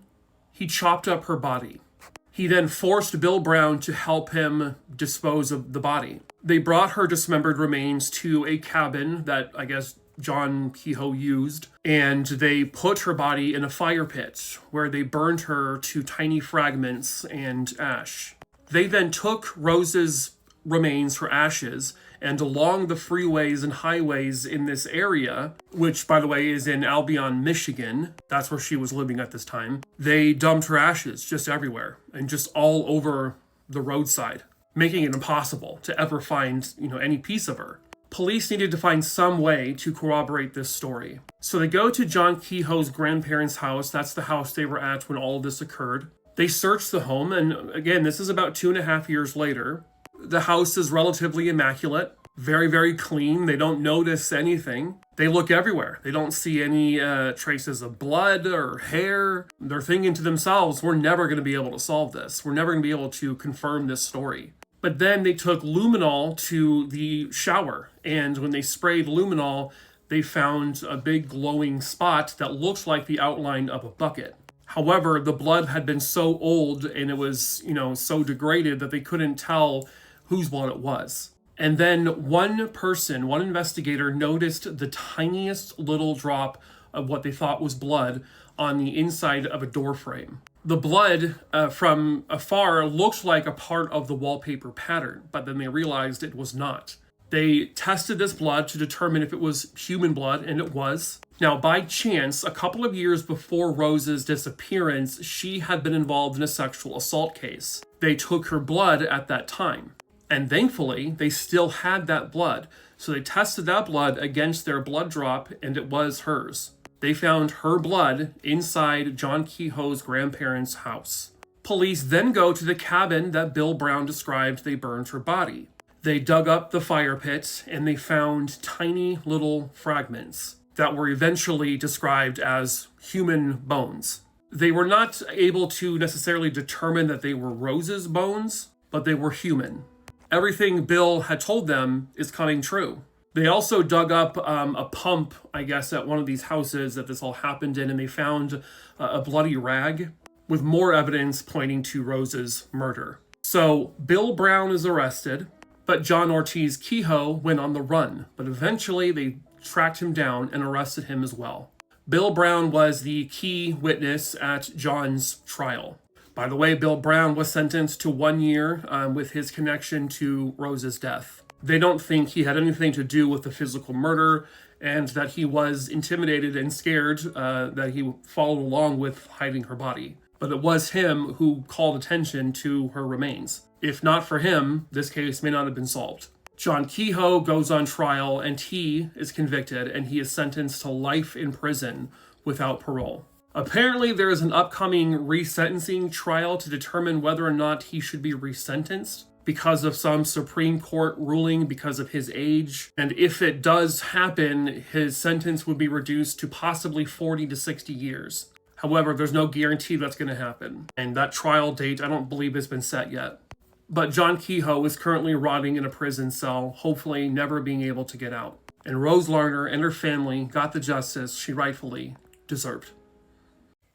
he chopped up her body. He then forced Bill Brown to help him dispose of the body. They brought her dismembered remains to a cabin that, I guess, John Kehoe used, and they put her body in a fire pit where they burned her to tiny fragments and ash. They then took Rose's remains, her ashes, and along the freeways and highways in this area, which, by the way, is in Albion, Michigan, that's where she was living at this time, they dumped her ashes just everywhere and just all over the roadside, making it impossible to ever find, any piece of her. Police needed to find some way to corroborate this story. So they go to John Kehoe's grandparents' house. That's the house they were at when all of this occurred. They search the home, and again, this is about 2.5 years later. The house is relatively immaculate, very, very clean. They don't notice anything. They look everywhere. They don't see any traces of blood or hair. They're thinking to themselves, we're never going to be able to solve this. We're never going to be able to confirm this story. But then they took luminol to the shower, and when they sprayed luminol, they found a big glowing spot that looked like the outline of a bucket. However, the blood had been so old and it was, so degraded that they couldn't tell whose blood it was. And then one investigator noticed the tiniest little drop of what they thought was blood on the inside of a door frame. The blood from afar looked like a part of the wallpaper pattern, but then they realized it was not. They tested this blood to determine if it was human blood, and it was. Now, by chance, a couple of years before Rose's disappearance, she had been involved in a sexual assault case. They took her blood at that time. And thankfully, they still had that blood. So they tested that blood against their blood drop, and it was hers. They found her blood inside John Kehoe's grandparents' house. Police then go to the cabin that Bill Brown described they burned her body. They dug up the fire pit, and they found tiny little fragments that were eventually described as human bones. They were not able to necessarily determine that they were Rose's bones, but they were human. Everything Bill had told them is coming true. They also dug up a pump, I guess, at one of these houses that this all happened in, and they found a bloody rag with more evidence pointing to Rose's murder. So Bill Brown is arrested, but John Ortiz Kehoe went on the run. But eventually they tracked him down and arrested him as well. Bill Brown was the key witness at John's trial. By the way, Bill Brown was sentenced to 1 year with his connection to Rose's death. They don't think he had anything to do with the physical murder, and that he was intimidated and scared that he followed along with hiding her body. But it was him who called attention to her remains. If not for him, this case may not have been solved. John Kehoe goes on trial, and he is convicted, and he is sentenced to life in prison without parole. Apparently, there is an upcoming resentencing trial to determine whether or not he should be resentenced because of some Supreme Court ruling because of his age. And if it does happen, his sentence would be reduced to possibly 40 to 60 years. However, there's no guarantee that's going to happen. And that trial date, I don't believe has been set yet. But John Kehoe is currently rotting in a prison cell, hopefully never being able to get out. And Rose Larner and her family got the justice she rightfully deserved.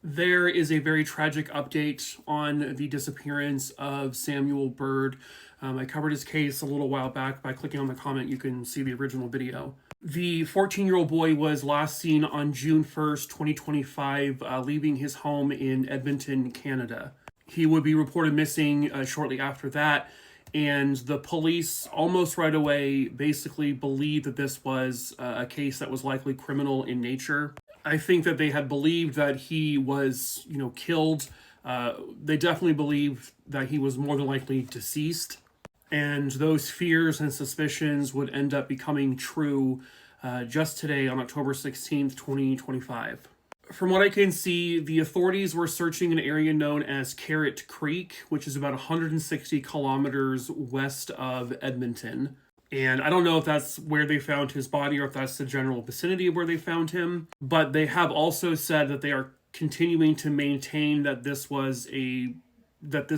There is a very tragic update on the disappearance of Samuel Byrd. I covered his case a little while back. By clicking on the comment, you can see the original video. The 14-year-old boy was last seen on June 1st, 2025, leaving his home in Edmonton, Canada. He would be reported missing shortly after that, and the police almost right away basically believed that this was a case that was likely criminal in nature. I think that they had believed that he was, killed. They definitely believed that he was more than likely deceased. And those fears and suspicions would end up becoming true just today on October 16th, 2025. From what I can see, the authorities were searching an area known as Carrot Creek, which is about 160 kilometers west of Edmonton. And I don't know if that's where they found his body or if that's the general vicinity of where they found him. But they have also said that they are continuing to maintain that this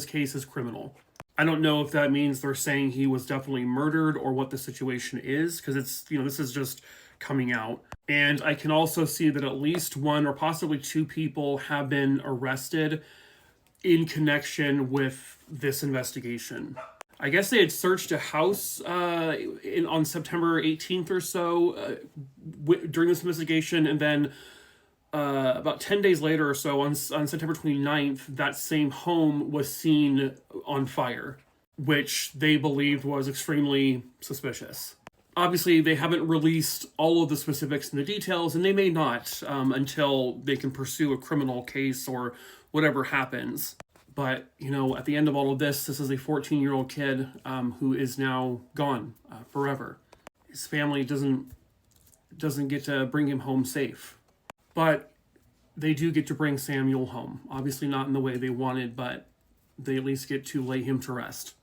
case is criminal. I don't know if that means they're saying he was definitely murdered or what the situation is, because it's, this is just coming out. And I can also see that at least one or possibly two people have been arrested in connection with this investigation. I guess they had searched a house on September 18th or so during this investigation, and then about 10 days later or so, on September 29th, that same home was seen on fire, which they believed was extremely suspicious. Obviously, they haven't released all of the specifics and the details, and they may not until they can pursue a criminal case or whatever happens. But, at the end of all of this is a 14-year-old kid who is now gone forever. His family doesn't get to bring him home safe. But they do get to bring Samuel home. Obviously not in the way they wanted, but they at least get to lay him to rest.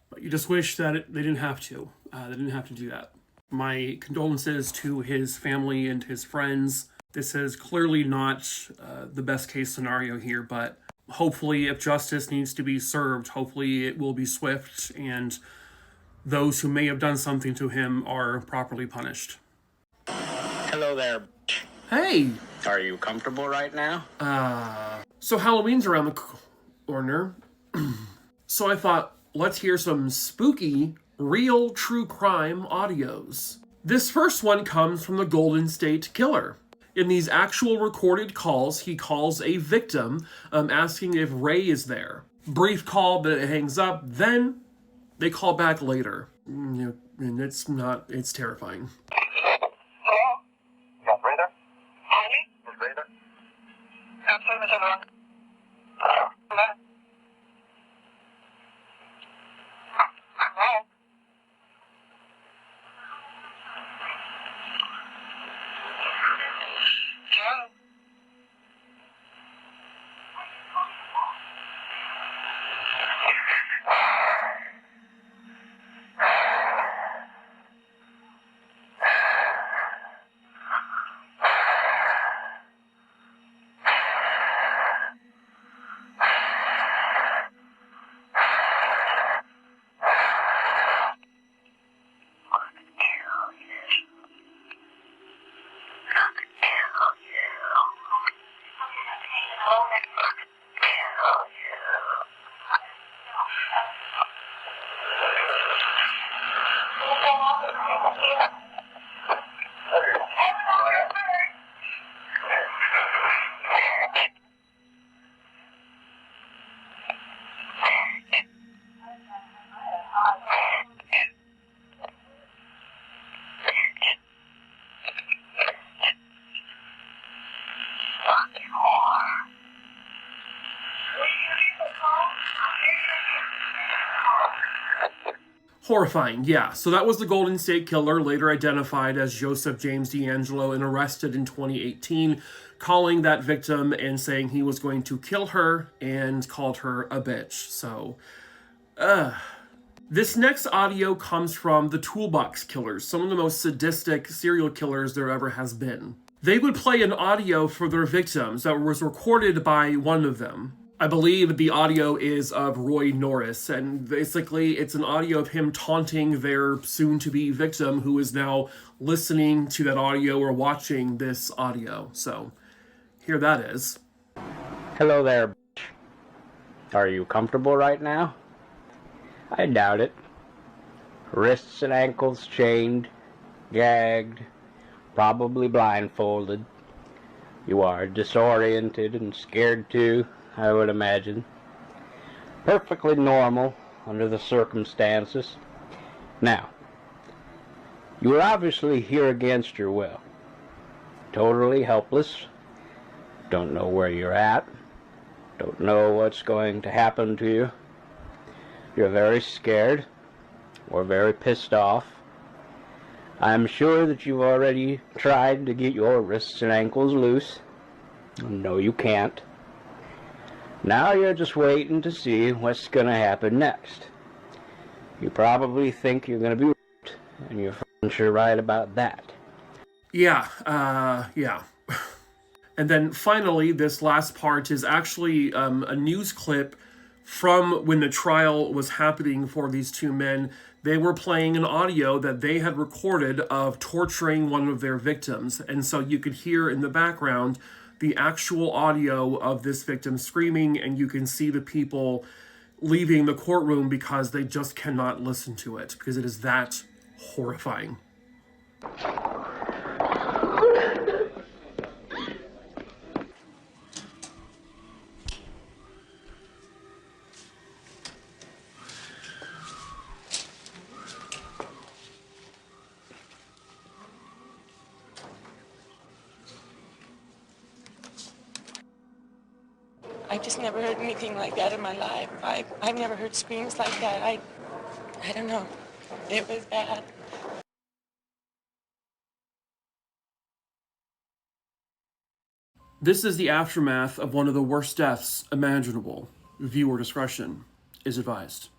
But you just wish that they didn't have to. They didn't have to do that. My condolences to his family and his friends. This is clearly not the best case scenario here, but hopefully if justice needs to be served, hopefully it will be swift and those who may have done something to him are properly punished. Hello there. Hey! Are you comfortable right now? So Halloween's around the corner. So I thought, let's hear some spooky, real true crime audios. This first one comes from the Golden State Killer. In these actual recorded calls, he calls a victim, asking if Ray is there. Brief call, but it hangs up. Then they call back later. And it's terrifying. Hello? Yes, Ray there? Is Ray there? Absolutely, Mr. Dillon. Hello? Hello? Hello? Horrifying, yeah. So that was the Golden State Killer, later identified as Joseph James D'Angelo and arrested in 2018, calling that victim and saying he was going to kill her and called her a bitch. So, This next audio comes from the Toolbox Killers, some of the most sadistic serial killers there ever has been. They would play an audio for their victims that was recorded by one of them. I believe the audio is of Roy Norris, and basically it's an audio of him taunting their soon-to-be victim who is now listening to that audio or watching this audio. So, here that is. Hello there, bitch. Are you comfortable right now? I doubt it. Wrists and ankles chained, gagged, probably blindfolded. You are disoriented and scared too, I would imagine. Perfectly normal under the circumstances. Now, you are obviously here against your will. Totally helpless. Don't know where you're at. Don't know what's going to happen to you. You're very scared or very pissed off. I'm sure that you've already tried to get your wrists and ankles loose. No, you can't. Now you're just waiting to see what's going to happen next. You probably think you're going to be raped, and you're f***ing sure right about that. Yeah. And then finally, this last part is actually a news clip from when the trial was happening for these two men. They were playing an audio that they had recorded of torturing one of their victims. And so you could hear in the background the actual audio of this victim screaming, and you can see the people leaving the courtroom because they just cannot listen to it, because it is that horrifying. I just never heard anything like that in my life. I've never heard screams like that. I don't know. It was bad. This is the aftermath of one of the worst deaths imaginable. Viewer discretion is advised.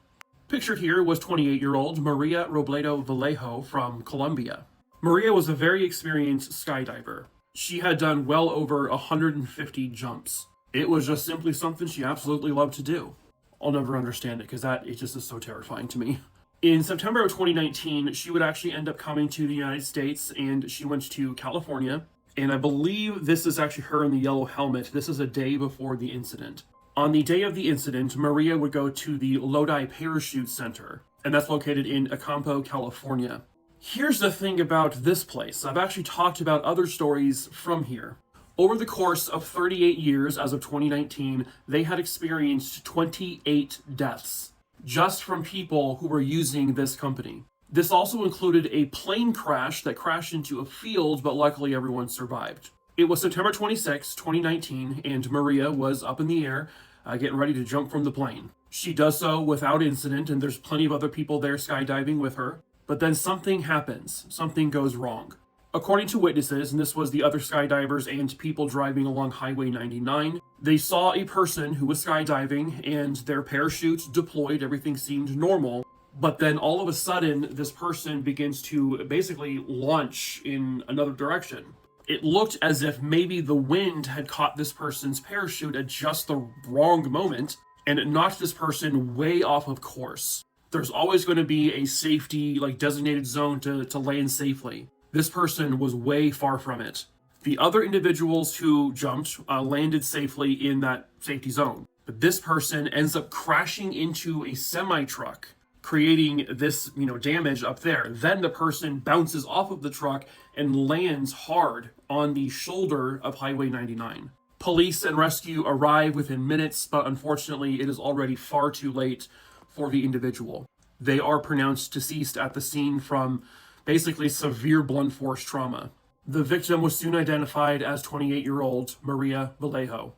Pictured here was 28-year-old Maria Robledo Vallejo from Colombia. Maria was a very experienced skydiver. She had done well over 150 jumps. It was just simply something she absolutely loved to do. I'll never understand it because it just is so terrifying to me. In September of 2019, she would actually end up coming to the United States, and she went to California. And I believe this is actually her in the yellow helmet. This is a day before the incident. On the day of the incident, Maria would go to the Lodi Parachute Center, and that's located in Acampo, California. Here's the thing about this place. I've actually talked about other stories from here. Over the course of 38 years, as of 2019, they had experienced 28 deaths, just from people who were using this company. This also included a plane crash that crashed into a field, but luckily everyone survived. It was September 26, 2019, and Maria was up in the air, getting ready to jump from the plane. She does so without incident, and there's plenty of other people there skydiving with her. But then something happens. Something goes wrong. According to witnesses, and this was the other skydivers and people driving along Highway 99, they saw a person who was skydiving and their parachute deployed, everything seemed normal, but then all of a sudden this person begins to basically launch in another direction. It looked as if maybe the wind had caught this person's parachute at just the wrong moment, and it knocked this person way off of course. There's always going to be a safety, designated zone to land safely. This person was way far from it. The other individuals who jumped landed safely in that safety zone. But this person ends up crashing into a semi-truck, creating this, damage up there. Then the person bounces off of the truck and lands hard on the shoulder of Highway 99. Police and rescue arrive within minutes, but unfortunately it is already far too late for the individual. They are pronounced deceased at the scene from basically severe blunt force trauma. The victim was soon identified as 28-year-old Maria Vallejo.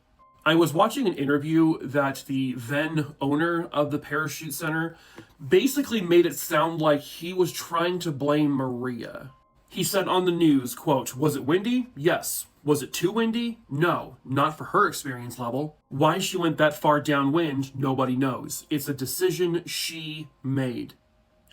I was watching an interview that the then owner of the parachute center basically made it sound like he was trying to blame Maria. He said on the news, quote, "Was it windy? Yes. Was it too windy? No, not for her experience level. Why she went that far downwind, nobody knows. It's a decision she made."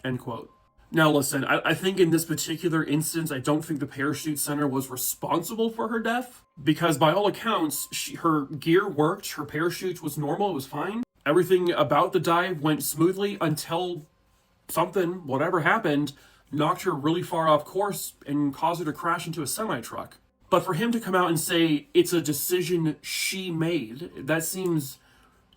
End quote. Now listen, I think in this particular instance, I don't think the parachute center was responsible for her death, because by all accounts, her gear worked, her parachute was normal, it was fine. Everything about the dive went smoothly until something, whatever happened, knocked her really far off course and caused her to crash into a semi-truck. But for him to come out and say it's a decision she made, that seems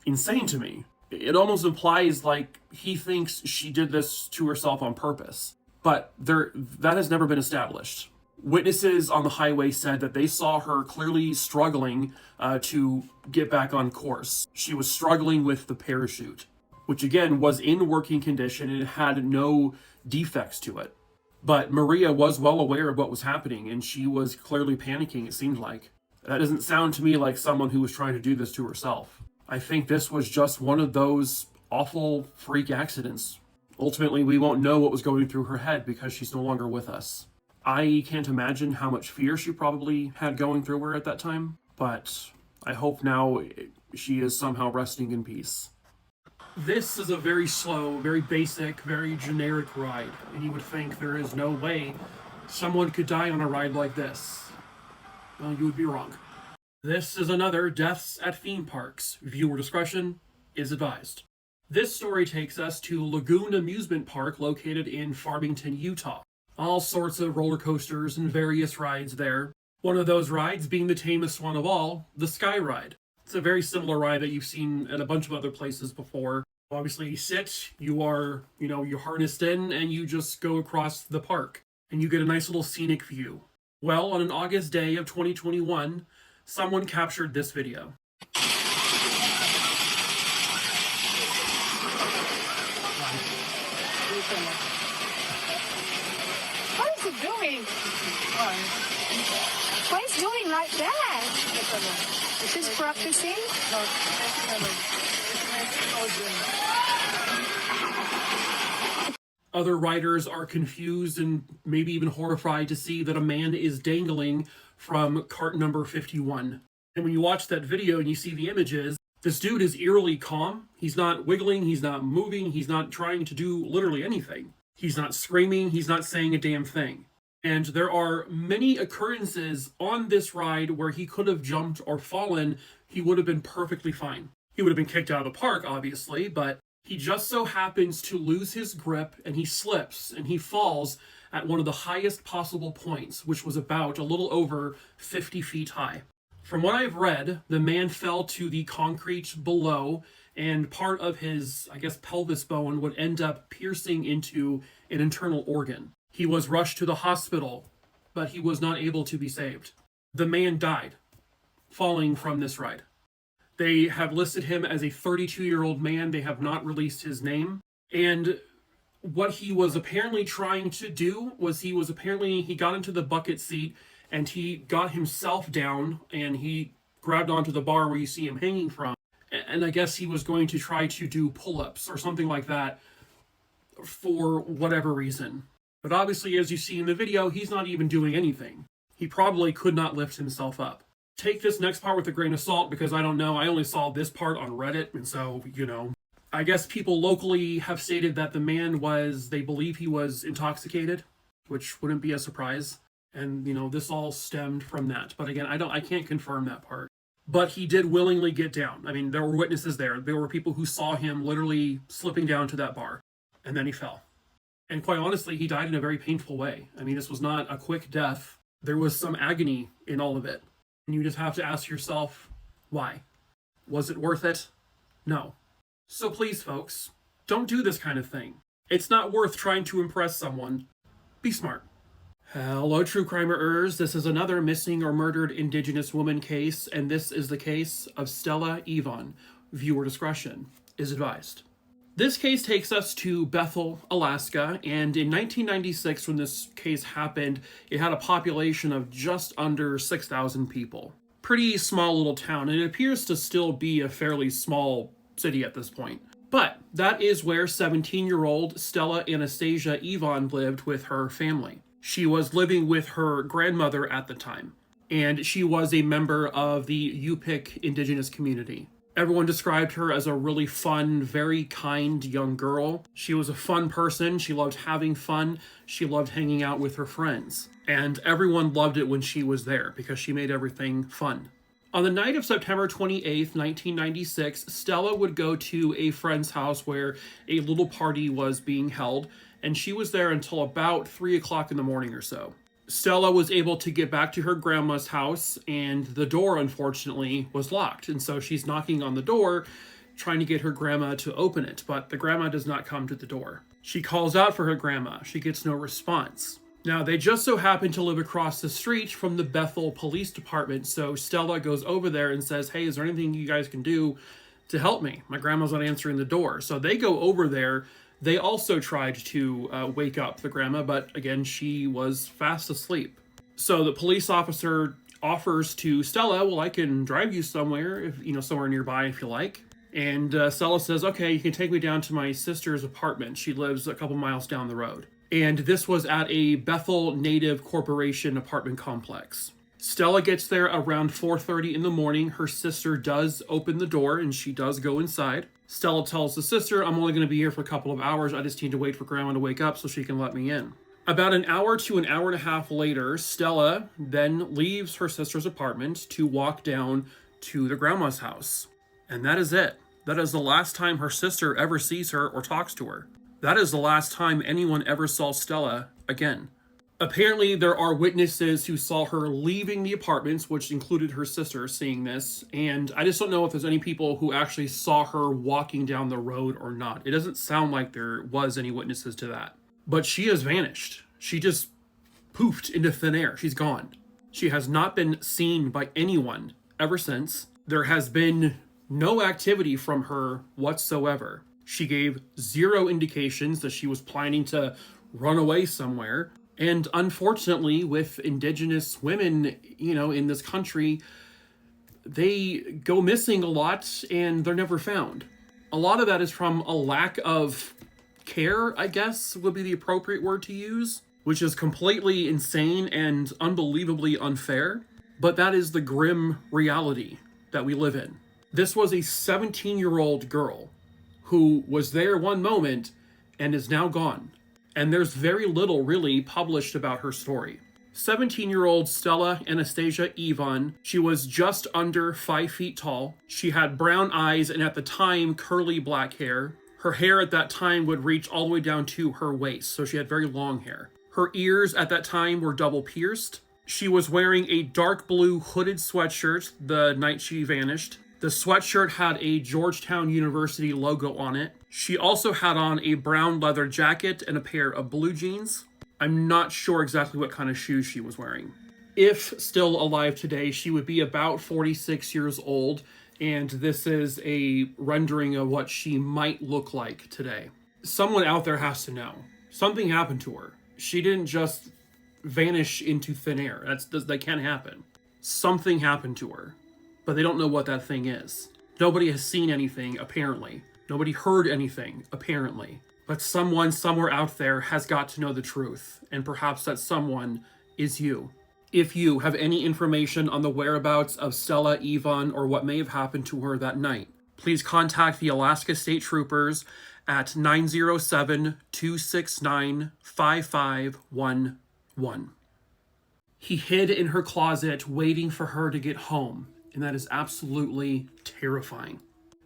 insane to me. It almost implies like he thinks she did this to herself on purpose. But that has never been established. Witnesses on the highway said that they saw her clearly struggling to get back on course. She was struggling with the parachute, which again was in working condition and it had no defects to it. But Maria was well aware of what was happening and she was clearly panicking, it seemed like. That doesn't sound to me like someone who was trying to do this to herself. I think this was just one of those awful freak accidents. Ultimately, we won't know what was going through her head because she's no longer with us. I can't imagine how much fear she probably had going through her at that time, but I hope now she is somehow resting in peace. This is a very slow, very basic, very generic ride, and you would think there is no way someone could die on a ride like this. Well, you would be wrong. This is another Deaths at Theme Parks. Viewer discretion is advised. This story takes us to Lagoon Amusement Park located in Farmington, Utah. All sorts of roller coasters and various rides there. One of those rides being the tamest one of all, the Sky Ride. It's a very similar ride that you've seen at a bunch of other places before. Obviously, you sit, you are, you're harnessed in, and you just go across the park, and you get a nice little scenic view. Well, on an August day of 2021, someone captured this video. What is he doing? What is he doing like that? She's practicing? Other writers are confused and maybe even horrified to see that a man is dangling from cart number 51. And when you watch that video and you see the images, this dude is eerily calm. He's not wiggling, he's not moving, he's not trying to do literally anything. He's not screaming, he's not saying a damn thing. And there are many occurrences on this ride where he could have jumped or fallen. He would have been perfectly fine. He would have been kicked out of the park, obviously, but he just so happens to lose his grip and he slips and he falls at one of the highest possible points, which was about a little over 50 feet high. From what I've read, the man fell to the concrete below and part of his, pelvis bone would end up piercing into an internal organ. He was rushed to the hospital, but he was not able to be saved. The man died falling from this ride. They have listed him as a 32-year-old man. They have not released his name. And what he was apparently trying to do was he got into the bucket seat and he got himself down and he grabbed onto the bar where you see him hanging from. And I guess he was going to try to do pull-ups or something like that for whatever reason. But obviously, as you see in the video, he's not even doing anything. He probably could not lift himself up. Take this next part with a grain of salt because I don't know. I only saw this part on Reddit, and so, I guess people locally have stated that the man they believe he was intoxicated, which wouldn't be a surprise. And, this all stemmed from that. But again, I can't confirm that part. But he did willingly get down. I mean, there were witnesses there. There were people who saw him literally slipping down to that bar. And then he fell. And quite honestly, he died in a very painful way. I mean, this was not a quick death. There was some agony in all of it. And you just have to ask yourself, why? Was it worth it? No. So please, folks, don't do this kind of thing. It's not worth trying to impress someone. Be smart. Hello, true crimerers. This is another missing or murdered Indigenous woman case, and this is the case of Stella Yvonne. Viewer discretion is advised. This case takes us to Bethel, Alaska, and in 1996, when this case happened, it had a population of just under 6,000 people. Pretty small little town, and it appears to still be a fairly small city at this point. But that is where 17-year-old Stella Anastasia Yvonne lived with her family. She was living with her grandmother at the time, and she was a member of the Yupik indigenous community. Everyone described her as a really fun, very kind young girl. She was a fun person. She loved having fun. She loved hanging out with her friends. And everyone loved it when she was there because she made everything fun. On the night of September 28th, 1996, Stella would go to a friend's house where a little party was being held, and she was there until about 3 o'clock in the morning or so. Stella was able to get back to her grandma's house, and the door, unfortunately, was locked. And so she's knocking on the door, trying to get her grandma to open it, but the grandma does not come to the door. She calls out for her grandma. She gets no response. Now, they just so happen to live across the street from the Bethel Police Department, so Stella goes over there and says, "Hey, is there anything you guys can do to help me? My grandma's not answering the door." So they go over there. They also tried to wake up the grandma, but again, she was fast asleep. So the police officer offers to Stella, "Well, I can drive you somewhere, somewhere nearby if you like." And Stella says, "Okay, you can take me down to my sister's apartment. She lives a couple miles down the road." And this was at a Bethel Native Corporation apartment complex. Stella gets there around 4:30 in the morning. Her sister does open the door and she does go inside. Stella tells the sister, "I'm only going to be here for a couple of hours. I just need to wait for Grandma to wake up so she can let me in." About an hour to an hour and a half later, Stella then leaves her sister's apartment to walk down to the grandma's house. And that is it. That is the last time her sister ever sees her or talks to her. That is the last time anyone ever saw Stella again. Apparently, there are witnesses who saw her leaving the apartments, which included her sister seeing this, and I just don't know if there's any people who actually saw her walking down the road or not. It doesn't sound like there was any witnesses to that. But she has vanished. She just poofed into thin air. She's gone. She has not been seen by anyone ever since. There has been no activity from her whatsoever. She gave zero indications that she was planning to run away somewhere. And unfortunately, with Indigenous women, in this country, they go missing a lot and they're never found. A lot of that is from a lack of care, I guess, would be the appropriate word to use, which is completely insane and unbelievably unfair. But that is the grim reality that we live in. This was a 17-year-old girl who was there one moment and is now gone. And there's very little really published about her story. 17-year-old Stella Anastasia Ivan, she was just under 5 feet tall. She had brown eyes and at the time curly black hair. Her hair at that time would reach all the way down to her waist, so she had very long hair. Her ears at that time were double pierced. She was wearing a dark blue hooded sweatshirt the night she vanished. The sweatshirt had a Georgetown University logo on it. She also had on a brown leather jacket and a pair of blue jeans. I'm not sure exactly what kind of shoes she was wearing. If still alive today, she would be about 46 years old, and this is a rendering of what she might look like today. Someone out there has to know. Something happened to her. She didn't just vanish into thin air. That can't happen. Something happened to her, but they don't know what that thing is. Nobody has seen anything, apparently. Nobody heard anything, apparently. But someone somewhere out there has got to know the truth, and perhaps that someone is you. If you have any information on the whereabouts of Stella Ivan or what may have happened to her that night, please contact the Alaska State Troopers at 907-269-5511. He hid in her closet waiting for her to get home, and that is absolutely terrifying.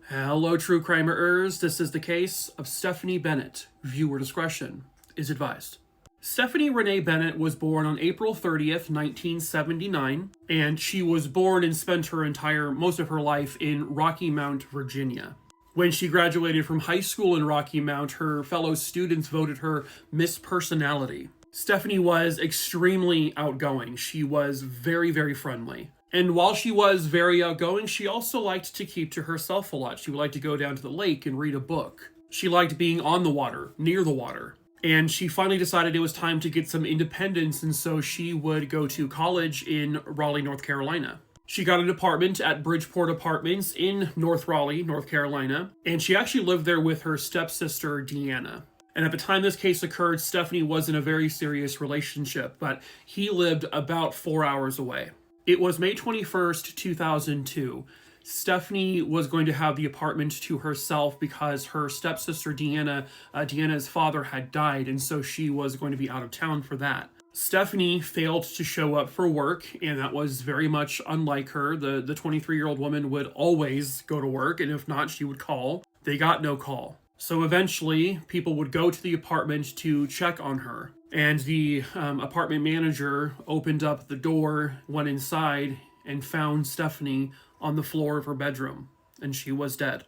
Hello, true crimerers. This is the case of Stephanie Bennett. Viewer discretion is advised. Stephanie Renee Bennett was born on April 30th, 1979, and she was born and spent most of her life in Rocky Mount, Virginia. When she graduated from high school in Rocky Mount, her fellow students voted her Miss Personality. Stephanie was extremely outgoing. She was very, very friendly. And while she was very outgoing, she also liked to keep to herself a lot. She would like to go down to the lake and read a book. She liked being on the water, near the water. And she finally decided it was time to get some independence, and so she would go to college in Raleigh, North Carolina. She got an apartment at Bridgeport Apartments in North Raleigh, North Carolina, and she actually lived there with her stepsister, Deanna. And at the time this case occurred, Stephanie was in a very serious relationship, but he lived about 4 hours away. It was May 21st, 2002. Stephanie was going to have the apartment to herself because her stepsister Deanna's father had died, and so she was going to be out of town for that. Stephanie failed to show up for work, and that was very much unlike her. The 23-year-old woman would always go to work, and if not, she would call. They got no call. So eventually, people would go to the apartment to check on her. And the apartment manager opened up the door, went inside, and found Stephanie on the floor of her bedroom, and she was dead.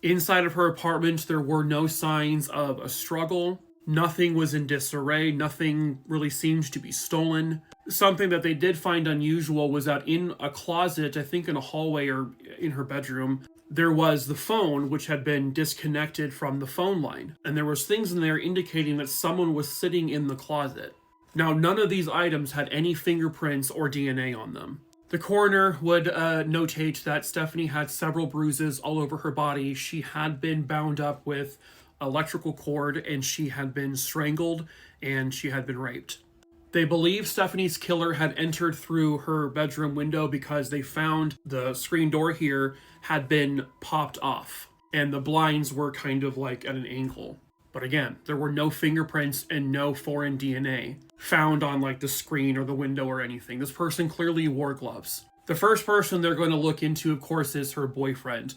Inside of her apartment, there were no signs of a struggle. Nothing was in disarray. Nothing really seemed to be stolen. Something that they did find unusual was that in a closet, I think in a hallway or in her bedroom, there was the phone, which had been disconnected from the phone line. And there was things in there indicating that someone was sitting in the closet. Now, none of these items had any fingerprints or DNA on them. The coroner would notate that Stephanie had several bruises all over her body. She had been bound up with electrical cord, and she had been strangled, and she had been raped. They believe Stephanie's killer had entered through her bedroom window because they found the screen door here had been popped off, and the blinds were kind of like at an angle. But again, there were no fingerprints and no foreign DNA found on like the screen or the window or anything. This person clearly wore gloves. The first person they're going to look into, of course, is her boyfriend.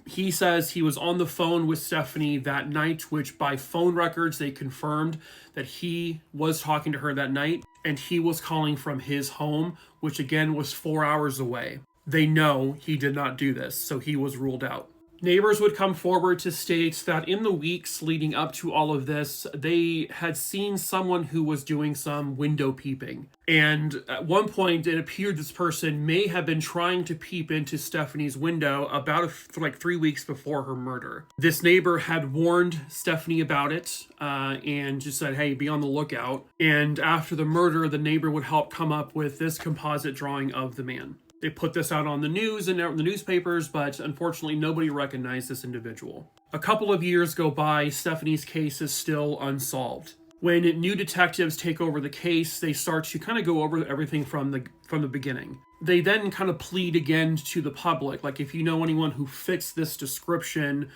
He says he was on the phone with Stephanie that night, which by phone records they confirmed that he was talking to her that night, and he was calling from his home, which again was 4 hours away. They know he did not do this, so he was ruled out. Neighbors would come forward to state that in the weeks leading up to all of this, they had seen someone who was doing some window peeping. And at one point, it appeared this person may have been trying to peep into Stephanie's window about 3 weeks before her murder. This neighbor had warned Stephanie about it and just said, hey, be on the lookout. And after the murder, the neighbor would help come up with this composite drawing of the man. They put this out on the news and out in the newspapers, but unfortunately nobody recognized this individual. A couple of years go by, Stephanie's case is still unsolved. When new detectives take over the case, they start to kind of go over everything from the beginning. They then kind of plead again to the public, like, if you know anyone who fits this description,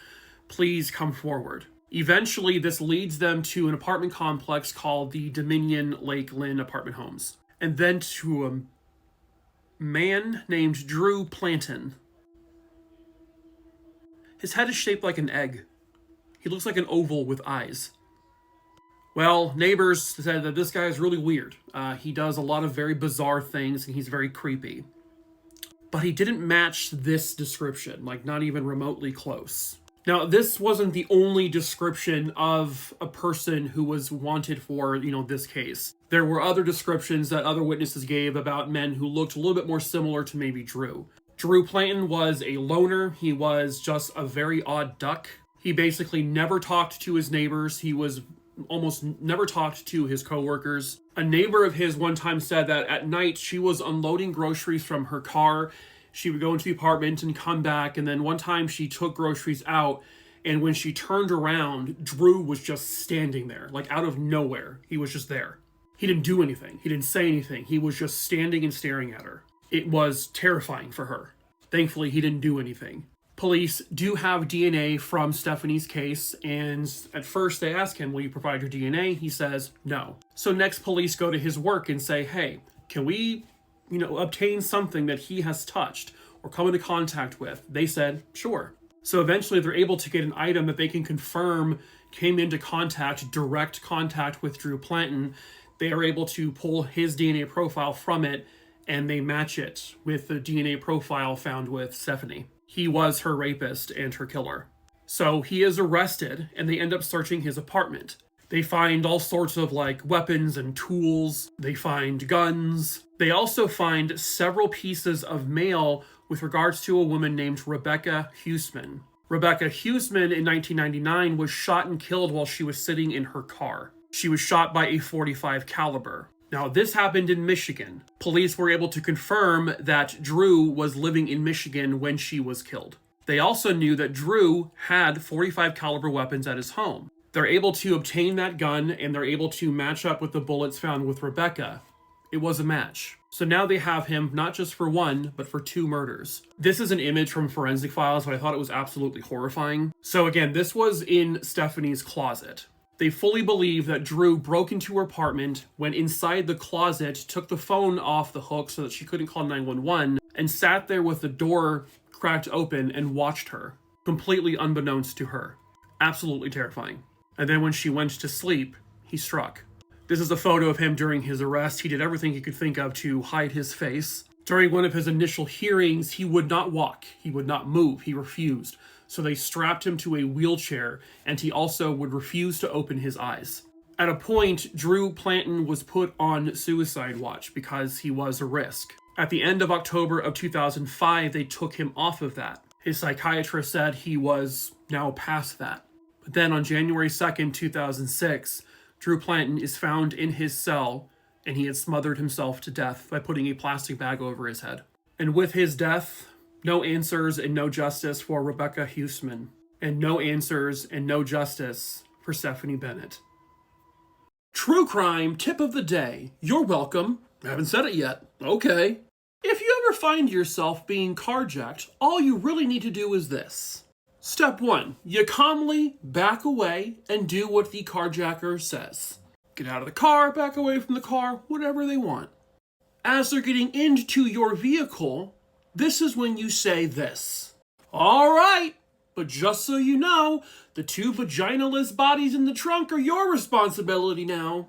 please come forward. Eventually, this leads them to an apartment complex called the Dominion Lake Lynn Apartment Homes, and then to a man named Drew Planten. His head is shaped like an egg. He looks like an oval with eyes. Well, neighbors said that this guy is really weird. He does a lot of very bizarre things, and he's very creepy. But he didn't match this description, like not even remotely close. Now, this wasn't the only description of a person who was wanted for, this case. There were other descriptions that other witnesses gave about men who looked a little bit more similar to maybe Drew. Drew Planten was a loner. He was just a very odd duck. He basically never talked to his neighbors. He was almost never talked to his coworkers. A neighbor of his one time said that at night she was unloading groceries from her car. She would go into the apartment and come back, and then one time she took groceries out, and when she turned around, Drew was just standing there, like out of nowhere. He was just there. He didn't do anything. He didn't say anything. He was just standing and staring at her. It was terrifying for her. Thankfully, he didn't do anything. Police do have DNA from Stephanie's case, and at first they ask him, will you provide your DNA? He says no. So next police go to his work and say, hey, can we obtain something that he has touched or come into contact with? They said, sure. So eventually they're able to get an item that they can confirm came into direct contact with Drew Planten. They are able to pull his DNA profile from it, and they match it with the DNA profile found with Stephanie. He was her rapist and her killer. So he is arrested, and they end up searching his apartment. They find all sorts of weapons and tools. They find guns. They also find several pieces of mail with regards to a woman named Rebecca Huseman. Rebecca Huseman in 1999 was shot and killed while she was sitting in her car. She was shot by a .45 caliber. Now, this happened in Michigan. Police were able to confirm that Drew was living in Michigan when she was killed. They also knew that Drew had .45 caliber weapons at his home. They're able to obtain that gun, and they're able to match up with the bullets found with Rebecca. It was a match. So now they have him not just for one, but for 2 murders. This is an image from Forensic Files, but I thought it was absolutely horrifying. So again, this was in Stephanie's closet. They fully believe that Drew broke into her apartment, went inside the closet, took the phone off the hook so that she couldn't call 911, and sat there with the door cracked open and watched her, completely unbeknownst to her. Absolutely terrifying. And then when she went to sleep, he struck. This is a photo of him during his arrest. He did everything he could think of to hide his face. During one of his initial hearings, he would not walk. He would not move. He refused. So they strapped him to a wheelchair, and he also would refuse to open his eyes. At a point, Drew Planten was put on suicide watch because he was a risk. At the end of October of 2005, they took him off of that. His psychiatrist said he was now past that. But then on January 2nd, 2006, Drew Planten is found in his cell, and he had smothered himself to death by putting a plastic bag over his head. And with his death, no answers and no justice for Rebecca Huseman, and no answers and no justice for Stephanie Bennett. True crime tip of the day. You're welcome. I haven't said it yet. Okay. If you ever find yourself being carjacked, all you really need to do is this. Step 1. You calmly back away and do what the carjacker says. Get out of the car, back away from the car, whatever they want. As they're getting into your vehicle, this is when you say this. All right, But just so you know, the 2 vaginaless bodies in the trunk are your responsibility now.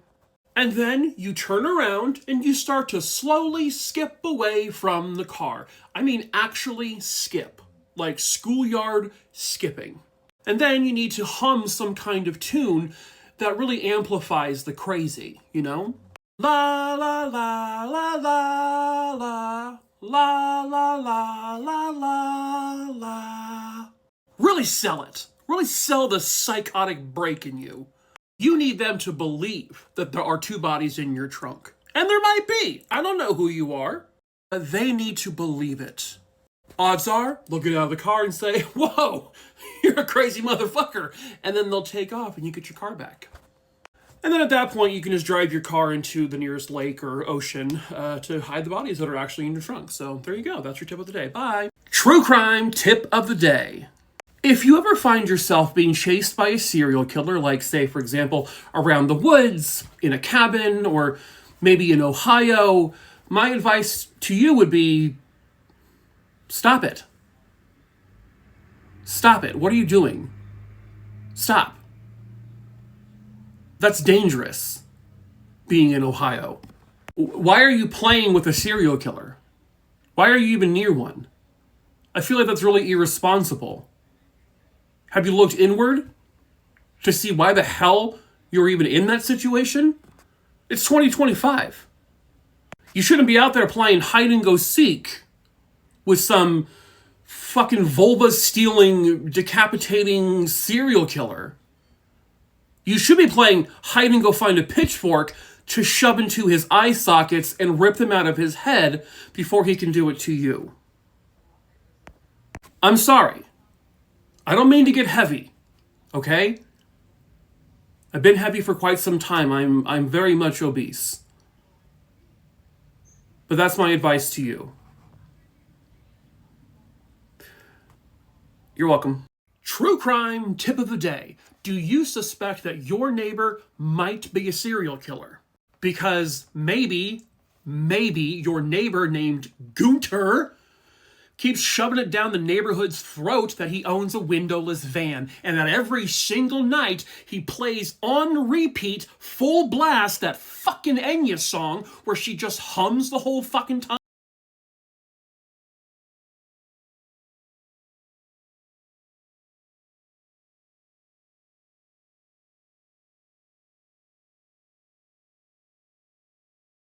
And then you turn around and you start to slowly skip away from the car. I mean, actually skip. Like schoolyard skipping. And then you need to hum some kind of tune that really amplifies the crazy, you know? La la la la la la la la la la la la. Really sell it. Really sell the psychotic break in you. You need them to believe that there are 2 bodies in your trunk. And there might be. I don't know who you are. But they need to believe it. Odds are, they'll get out of the car and say, whoa, you're a crazy motherfucker. And then they'll take off and you get your car back. And then at that point, you can just drive your car into the nearest lake or ocean to hide the bodies that are actually in your trunk. So there you go. That's your tip of the day. Bye. True crime tip of the day. If you ever find yourself being chased by a serial killer, like, say, for example, around the woods, in a cabin, or maybe in Ohio, my advice to you would be, stop it. Stop it. What are you doing? Stop. That's dangerous, being in Ohio. Why are you playing with a serial killer? Why are you even near one? I feel like that's really irresponsible. Have you looked inward to see why the hell you're even in that situation? It's 2025. You shouldn't be out there playing hide and go seek with some fucking vulva-stealing, decapitating serial killer. You should be playing hide and go find a pitchfork to shove into his eye sockets and rip them out of his head before he can do it to you. I'm sorry. I don't mean to get heavy, okay? I've been heavy for quite some time. I'm very much obese. But that's my advice to you. You're welcome. True crime tip of the day. Do you suspect that your neighbor might be a serial killer? Because maybe your neighbor named Gunter keeps shoving it down the neighborhood's throat that he owns a windowless van, and that every single night he plays on repeat, full blast, that fucking Enya song where she just hums the whole fucking time.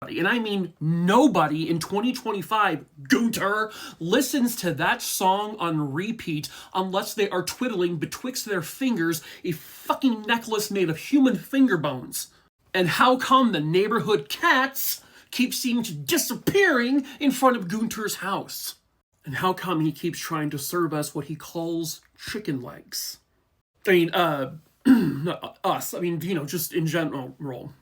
And I mean nobody in 2025, Gunter, listens to that song on repeat unless they are twiddling betwixt their fingers a fucking necklace made of human finger bones. And how come the neighborhood cats keep seeming to disappearing in front of Gunter's house? And how come he keeps trying to serve us what he calls chicken legs? I mean, not us. I mean, you know, just in general.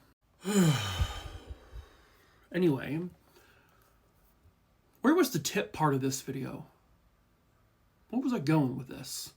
Anyway, where was the tip part of this video? Where was I going with this?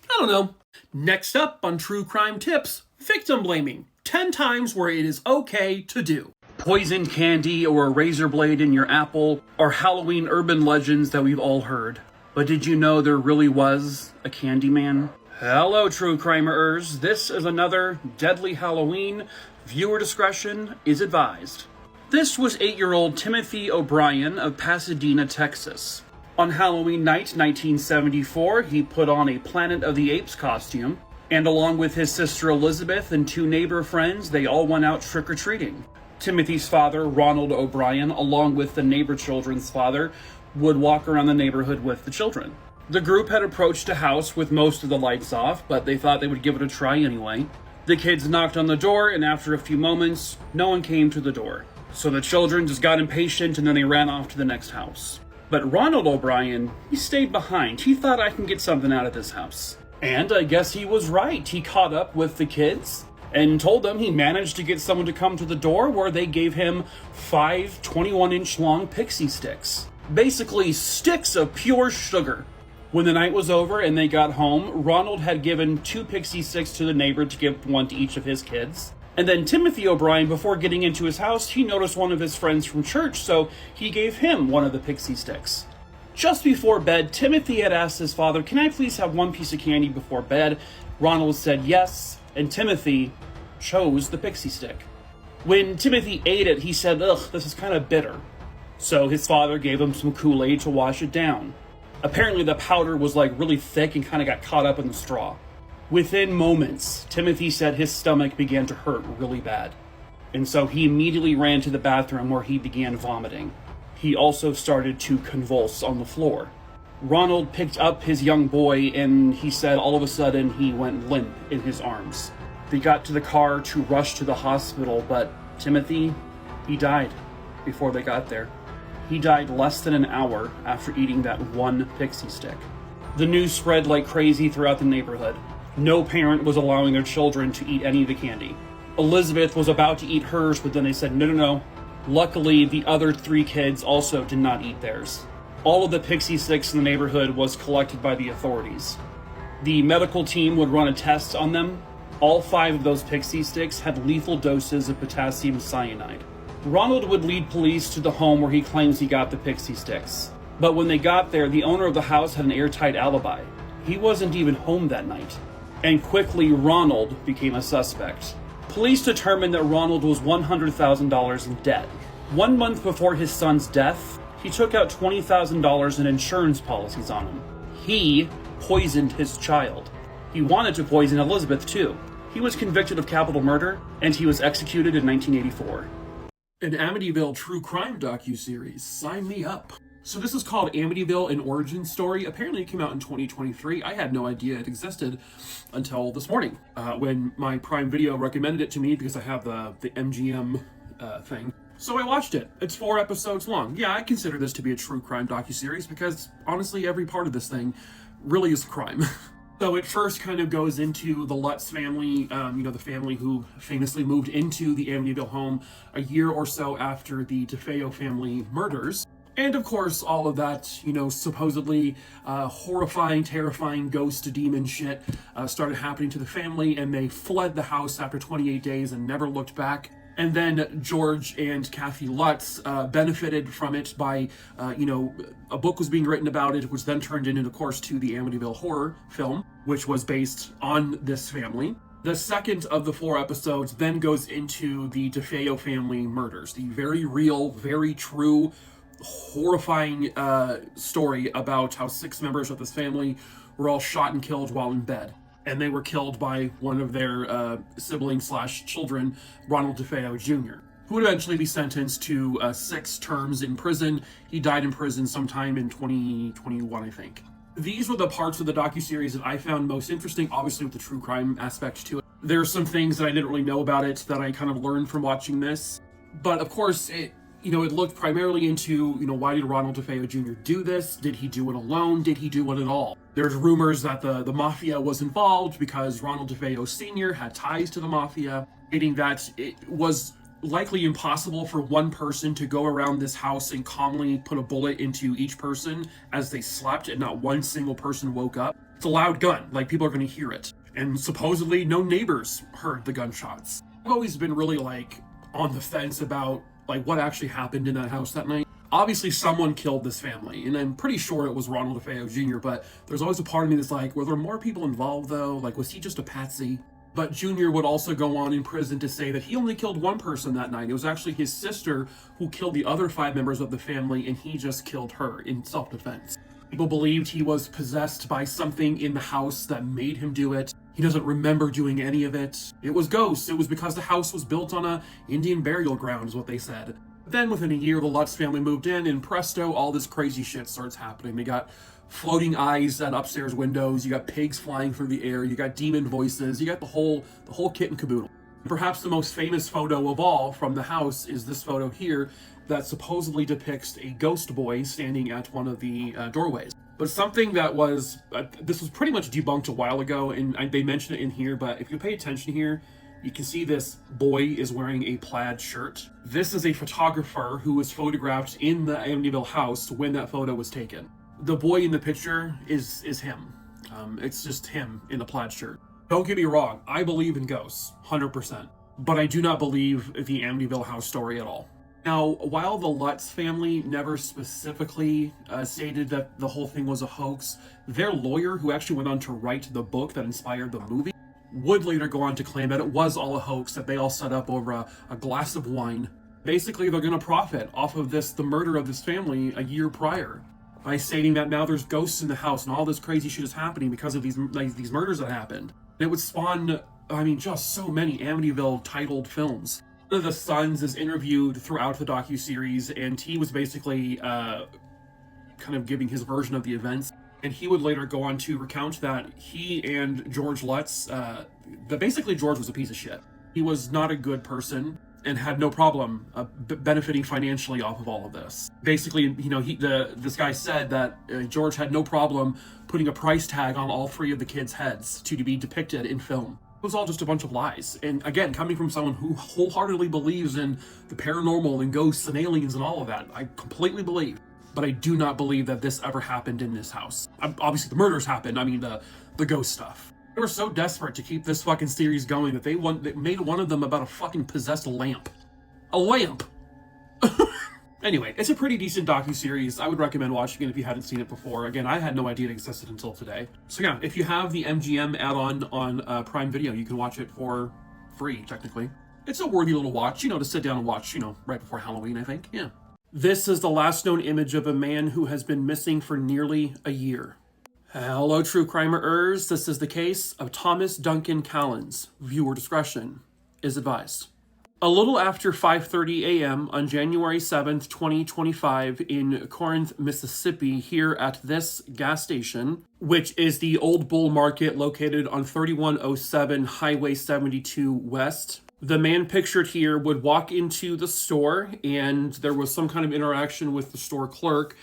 I don't know. Next up on True Crime Tips, victim blaming. 10 times where it is okay to do. Poison candy or a razor blade in your apple are Halloween urban legends that we've all heard. But did you know there really was a Candyman? Hello, True Crimerers. This is another Deadly Halloween. Viewer discretion is advised. This was 8-year-old Timothy O'Brien of Pasadena, Texas. On Halloween night 1974, he put on a Planet of the Apes costume, and along with his sister Elizabeth and 2 neighbor friends, they all went out trick-or-treating. Timothy's father, Ronald O'Brien, along with the neighbor children's father, would walk around the neighborhood with the children. The group had approached a house with most of the lights off, but they thought they would give it a try anyway. The kids knocked on the door, and after a few moments, no one came to the door. So the children just got impatient, and then they ran off to the next house. But Ronald O'Brien, he stayed behind. He thought, I can get something out of this house. And I guess he was right. He caught up with the kids and told them he managed to get someone to come to the door, where they gave him 5 21-inch long pixie sticks. Basically, sticks of pure sugar. When the night was over and they got home, Ronald had given 2 pixie sticks to the neighbor to give one to each of his kids. And then Timothy O'Brien, before getting into his house, he noticed one of his friends from church, so he gave him one of the pixie sticks. Just before bed, Timothy had asked his father, "Can I please have one piece of candy before bed?" Ronald said yes, and Timothy chose the pixie stick. When Timothy ate it, he said, "Ugh, this is kind of bitter." So his father gave him some Kool-Aid to wash it down. Apparently the powder was like really thick and kind of got caught up in the straw. Within moments, Timothy said his stomach began to hurt really bad. And so he immediately ran to the bathroom where he began vomiting. He also started to convulse on the floor. Ronald picked up his young boy and he said all of a sudden he went limp in his arms. They got to the car to rush to the hospital, but Timothy, he died before they got there. He died less than an hour after eating that one pixie stick. The news spread like crazy throughout the neighborhood. No parent was allowing their children to eat any of the candy. Elizabeth was about to eat hers, but then they said, no. Luckily, the other 3 kids also did not eat theirs. All of the pixie sticks in the neighborhood was collected by the authorities. The medical team would run a test on them. All 5 of those pixie sticks had lethal doses of potassium cyanide. Ronald would lead police to the home where he claims he got the pixie sticks. But when they got there, the owner of the house had an airtight alibi. He wasn't even home that night. And quickly, Ronald became a suspect. Police determined that Ronald was $100,000 in debt. 1 month before his son's death, he took out $20,000 in insurance policies on him. He poisoned his child. He wanted to poison Elizabeth too. He was convicted of capital murder, and he was executed in 1984. An Amityville true crime docuseries. Sign me up. So this is called Amityville: An Origin Story. Apparently it came out in 2023. I had no idea it existed until this morning when my Prime Video recommended it to me because I have the MGM thing. So I watched it. It's 4 episodes long. Yeah, I consider this to be a true crime docuseries because honestly every part of this thing really is a crime. So it first kind of goes into the Lutz family, the family who famously moved into the Amityville home a year or so after the DeFeo family murders. And of course, all of that, supposedly horrifying, terrifying ghost demon shit started happening to the family, and they fled the house after 28 days and never looked back. And then George and Cathy Lutz benefited from it by, a book was being written about it, which then turned into, of course, to the Amityville horror film, which was based on this family. The second of the 4 episodes then goes into the DeFeo family murders, the very real, very true, horrifying story about how 6 members of this family were all shot and killed while in bed. And they were killed by one of their siblings/children, Ronald DeFeo Jr., who would eventually be sentenced to 6 terms in prison. He died in prison sometime in 2021, I think. These were the parts of the docuseries that I found most interesting, obviously with the true crime aspect to it. There are some things that I didn't really know about it that I kind of learned from watching this. But of course, it looked primarily into, why did Ronald DeFeo Jr. do this? Did he do it alone? Did he do it at all? There's rumors that the mafia was involved because Ronald DeFeo Sr. had ties to the mafia, stating that it was likely impossible for one person to go around this house and calmly put a bullet into each person as they slept and not one single person woke up. It's a loud gun, like people are going to hear it. And supposedly no neighbors heard the gunshots. I've always been really on the fence about what actually happened in that house that night. Obviously someone killed this family, and I'm pretty sure it was Ronald DeFeo Jr., but there's always a part of me that's were there more people involved though? Was he just a patsy? But Jr. would also go on in prison to say that he only killed one person that night. It was actually his sister who killed the other 5 members of the family, and he just killed her in self-defense. People believed he was possessed by something in the house that made him do it. He doesn't remember doing any of it. It was ghosts. It was because the house was built on a Indian burial ground, is what they said. Then within a year, the Lutz family moved in, and presto, all this crazy shit starts happening. They got floating eyes at upstairs windows. You got pigs flying through the air. You got demon voices. You got the whole kit and caboodle. Perhaps the most famous photo of all from the house is this photo here that supposedly depicts a ghost boy standing at one of the doorways. But something that was, this was pretty much debunked a while ago, and they mention it in here, but if you pay attention here, you can see this boy is wearing a plaid shirt. This is a photographer who was photographed in the Amityville house when that photo was taken. The boy in the picture is him. It's just him in a plaid shirt. Don't get me wrong, I believe in ghosts, 100%. But I do not believe the Amityville house story at all. Now, while the Lutz family never specifically stated that the whole thing was a hoax, their lawyer, who actually went on to write the book that inspired the movie, would later go on to claim that it was all a hoax, that they all set up over a glass of wine. Basically, they're going to profit off of the murder of this family a year prior, by stating that now there's ghosts in the house and all this crazy shit is happening because of these murders that happened. And it would spawn, just so many Amityville-titled films. One of the sons is interviewed throughout the docuseries, and he was basically kind of giving his version of the events. And he would later go on to recount that he and George Lutz, that basically George was a piece of shit. He was not a good person and had no problem benefiting financially off of all of this. Basically, this guy said that George had no problem putting a price tag on all three of the kids' heads to be depicted in film. It was all just a bunch of lies. And again, coming from someone who wholeheartedly believes in the paranormal and ghosts and aliens and all of that, I completely believe. But I do not believe that this ever happened in this house. Obviously, the murders happened. The ghost stuff. They were so desperate to keep this fucking series going that they made one of them about a fucking possessed lamp. A lamp! Anyway, it's a pretty decent docuseries. I would recommend watching it if you hadn't seen it before. Again, I had no idea it existed until today. So yeah, if you have the MGM add-on on Prime Video, you can watch it for free, technically. It's a worthy little watch, to sit down and watch, right before Halloween, I think. Yeah. This is the last known image of a man who has been missing for nearly a year. Hello, true crimerers. This is the case of Thomas Duncan Cullins. Viewer discretion is advised. A little after 5:30 a.m. on January 7th, 2025, in Corinth, Mississippi, here at this gas station, which is the Old Bull Market located on 3107 Highway 72 West, the man pictured here would walk into the store, and there was some kind of interaction with the store clerk.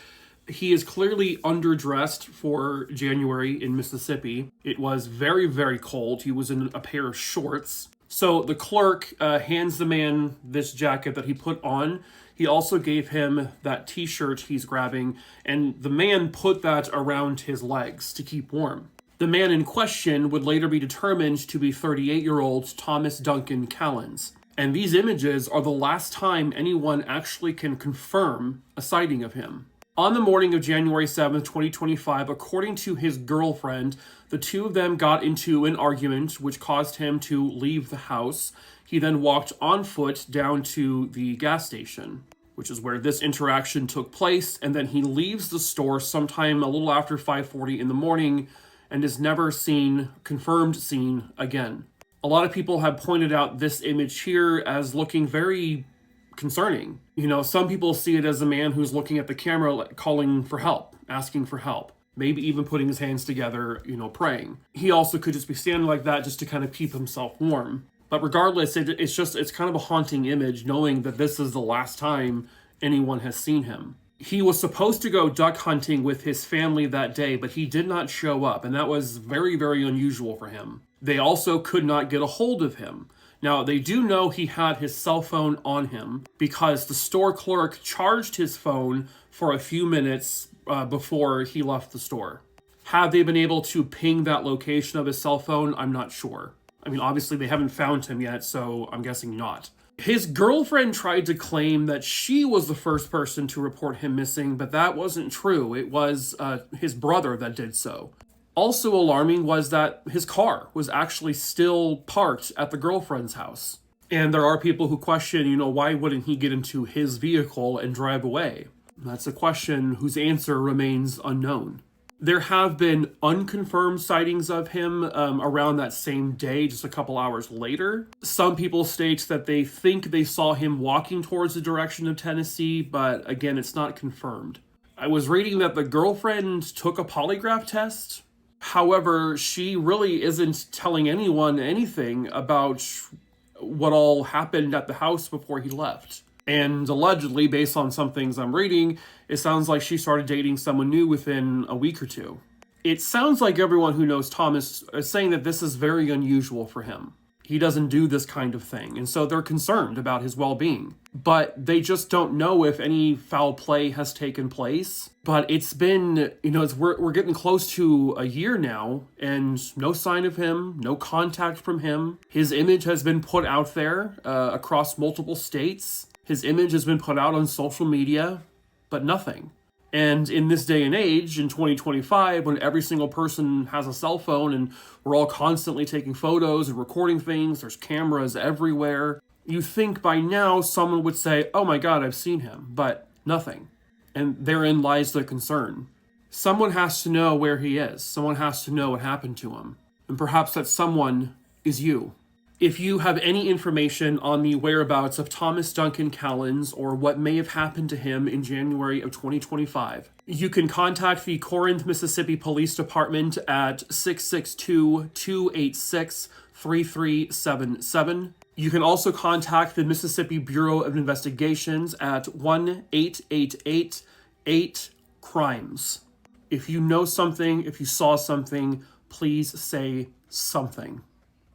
He is clearly underdressed for January in Mississippi. It was very, very cold. He was in a pair of shorts. So the clerk hands the man this jacket that he put on. He also gave him that t-shirt he's grabbing, and the man put that around his legs to keep warm. The man in question would later be determined to be 38-year-old Thomas Duncan Cullins. And these images are the last time anyone actually can confirm a sighting of him. On the morning of January 7th, 2025, according to his girlfriend, the two of them got into an argument which caused him to leave the house. He then walked on foot down to the gas station, which is where this interaction took place, and then he leaves the store sometime a little after 5:40 in the morning and is never confirmed seen again. A lot of people have pointed out this image here as looking very concerning. Some people see it as a man who's looking at the camera, calling for help, asking for help, maybe even putting his hands together, praying. He also could just be standing like that just to kind of keep himself warm. But regardless, it's kind of a haunting image knowing that this is the last time anyone has seen him. He was supposed to go duck hunting with his family that day, but he did not show up, and that was very, very unusual for him. They also could not get a hold of him. Now, they do know he had his cell phone on him because the store clerk charged his phone for a few minutes before he left the store. Had they been able to ping that location of his cell phone? I'm not sure. Obviously they haven't found him yet, so I'm guessing not. His girlfriend tried to claim that she was the first person to report him missing, but that wasn't true. It was his brother that did so. Also alarming was that his car was actually still parked at the girlfriend's house. And there are people who question, why wouldn't he get into his vehicle and drive away? That's a question whose answer remains unknown. There have been unconfirmed sightings of him around that same day, just a couple hours later. Some people state that they think they saw him walking towards the direction of Tennessee, but again, it's not confirmed. I was reading that the girlfriend took a polygraph test. However, she really isn't telling anyone anything about what all happened at the house before he left. And allegedly, based on some things I'm reading, it sounds like she started dating someone new within a week or two. It sounds like everyone who knows Thomas is saying that this is very unusual for him. He doesn't do this kind of thing, and so they're concerned about his well-being. But they just don't know if any foul play has taken place. But it's been, we're getting close to a year now, and no sign of him, no contact from him. His image has been put out there across multiple states. His image has been put out on social media, but nothing. And in this day and age, in 2025, when every single person has a cell phone and we're all constantly taking photos and recording things, there's cameras everywhere, you think by now someone would say, oh my God, I've seen him, but nothing. And therein lies the concern. Someone has to know where he is. Someone has to know what happened to him. And perhaps that someone is you. If you have any information on the whereabouts of Thomas Duncan Cullins or what may have happened to him in January of 2025, you can contact the Corinth, Mississippi Police Department at 662-286-3377. You can also contact the Mississippi Bureau of Investigations at 1-888-8-CRIMES. If you know something, if you saw something, please say something.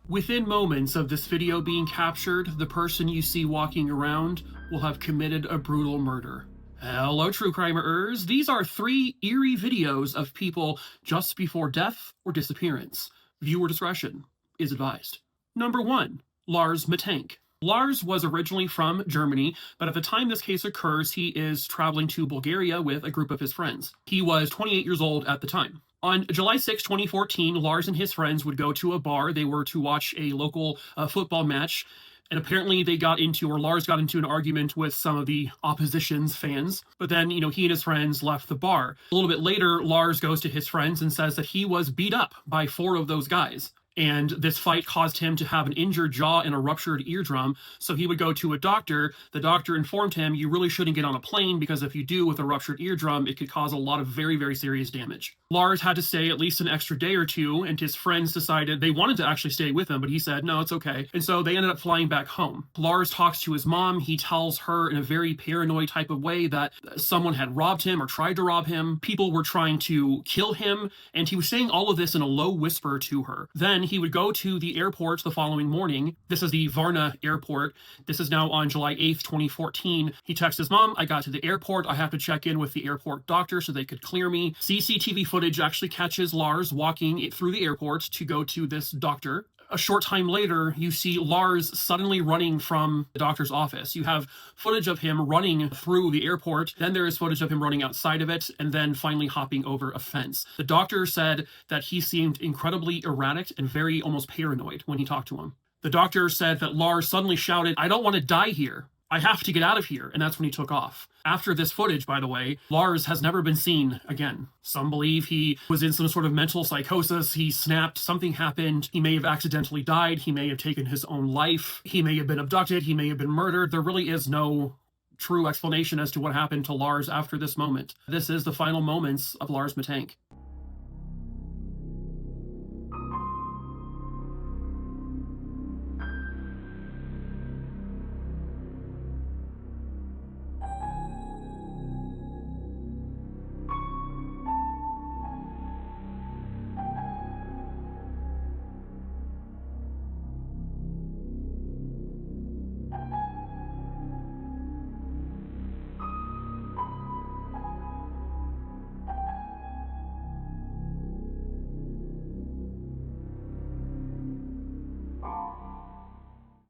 Within moments of this video being captured, the person you see walking around will have committed a brutal murder. Hello, true crimerers. These are 3 eerie videos of people just before death or disappearance. Viewer discretion is advised. Number 1, Lars Matank. Lars was originally from Germany, but at the time this case occurs, he is traveling to Bulgaria with a group of his friends. He was 28 years old at the time. On July 6, 2014, Lars and his friends would go to a bar. They were to watch a local football match, and apparently Lars got into an argument with some of the opposition's fans. But then, he and his friends left the bar. A little bit later, Lars goes to his friends and says that he was beat up by 4 of those guys. And this fight caused him to have an injured jaw and a ruptured eardrum, so he would go to a doctor. The doctor informed him, you really shouldn't get on a plane because if you do with a ruptured eardrum, it could cause a lot of very, very serious damage. Lars had to stay at least an extra day or 2, and his friends decided they wanted to actually stay with him, but he said, no, it's okay. And so they ended up flying back home. Lars talks to his mom. He tells her in a very paranoid type of way that someone had robbed him or tried to rob him. People were trying to kill him, and he was saying all of this in a low whisper to her. Then he would go to the airport the following morning. This is the Varna airport. This is now on July 8th, 2014. He texts his mom, I got to the airport. I have to check in with the airport doctor so they could clear me. CCTV footage actually catches Lars walking through the airport to go to this doctor. A short time later, you see Lars suddenly running from the doctor's office. You have footage of him running through the airport, then there is footage of him running outside of it, and then finally hopping over a fence. The doctor said that he seemed incredibly erratic and very almost paranoid when he talked to him. The doctor said that Lars suddenly shouted, I don't want to die here. I have to get out of here, and that's when he took off. After this footage, by the way, Lars has never been seen again. Some believe he was in some sort of mental psychosis, he snapped, something happened, he may have accidentally died, he may have taken his own life, he may have been abducted, he may have been murdered. There really is no true explanation as to what happened to Lars after this moment. This is the final moments of Lars Matank.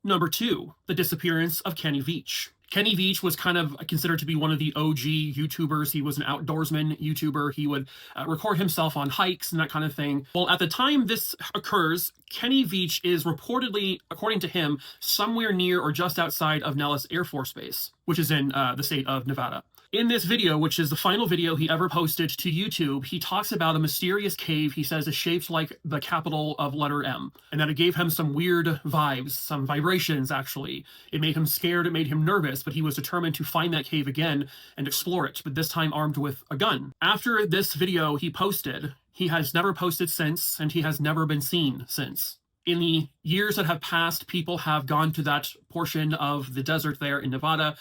Number 2, the disappearance of Kenny Veach. Kenny Veach was kind of considered to be one of the OG YouTubers. He was an outdoorsman YouTuber. He would record himself on hikes and that kind of thing. Well, at the time this occurs, Kenny Veach is reportedly, according to him, somewhere near or just outside of Nellis Air Force Base, which is in the state of Nevada. In this video, which is the final video he ever posted to YouTube, he talks about a mysterious cave he says is shaped like the capital of letter M, and that it gave him some weird vibes, some vibrations actually. It made him scared, it made him nervous, but he was determined to find that cave again and explore it, but this time armed with a gun. After this video he posted, he has never posted since, and he has never been seen since. In the years that have passed, people have gone to that portion of the desert there in Nevada,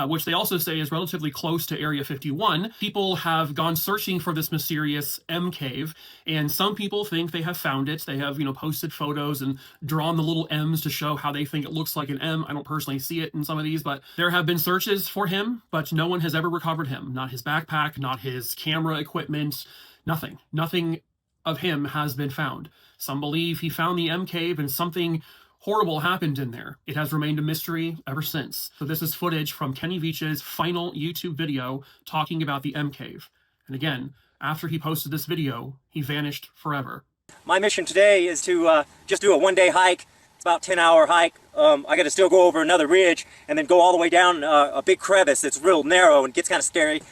which they also say is relatively close to Area 51. People have gone searching for this mysterious M cave, and some people think they have found it. They have, posted photos and drawn the little M's to show how they think it looks like an M. I don't personally see it in some of these, but there have been searches for him, but no one has ever recovered him. Not his backpack, not his camera equipment, nothing. Nothing of him has been found. Some believe he found the M cave and something horrible happened in there. It has remained a mystery ever since. So this is footage from Kenny Veach's final YouTube video talking about the M Cave. And again, after he posted this video, he vanished forever. My mission today is to just do a one-day hike. It's about a 10-hour hike. I got to still go over another ridge and then go all the way down a big crevice that's real narrow and gets kind of scary.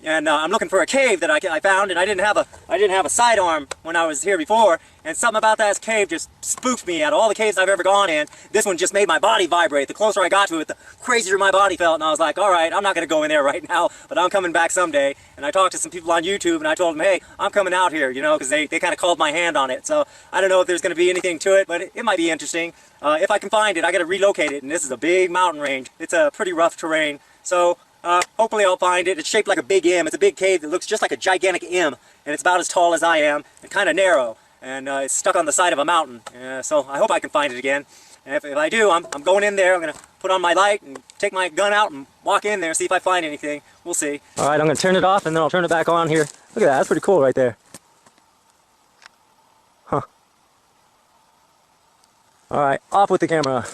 I'm looking for a cave that I found, and I didn't have a sidearm when I was here before, and something about that cave just spooked me. Out of all the caves I've ever gone in, this one just made my body vibrate. The closer I got to it, the crazier my body felt, and I was like, all right, I'm not going to go in there right now, but I'm coming back someday. And I talked to some people on YouTube, and I told them, hey, I'm coming out here, you know, because they kind of called my hand on it. So I don't know if there's going to be anything to it, but it might be interesting. If I can find it, I got to relocate it, and this is a big mountain range. It's a pretty rough terrain, so hopefully I'll find it. It's shaped like a big M. It's a big cave that looks just like a gigantic M, and it's about as tall as I am and kind of narrow, and it's stuck on the side of a mountain. So I hope I can find it again. And if I do, I'm going in there. I'm going to put on my light and take my gun out and walk in there and see if I find anything. We'll see. All right, I'm going to turn it off, and then I'll turn it back on here. Look at that. That's pretty cool right there. Huh. All right, off with the camera.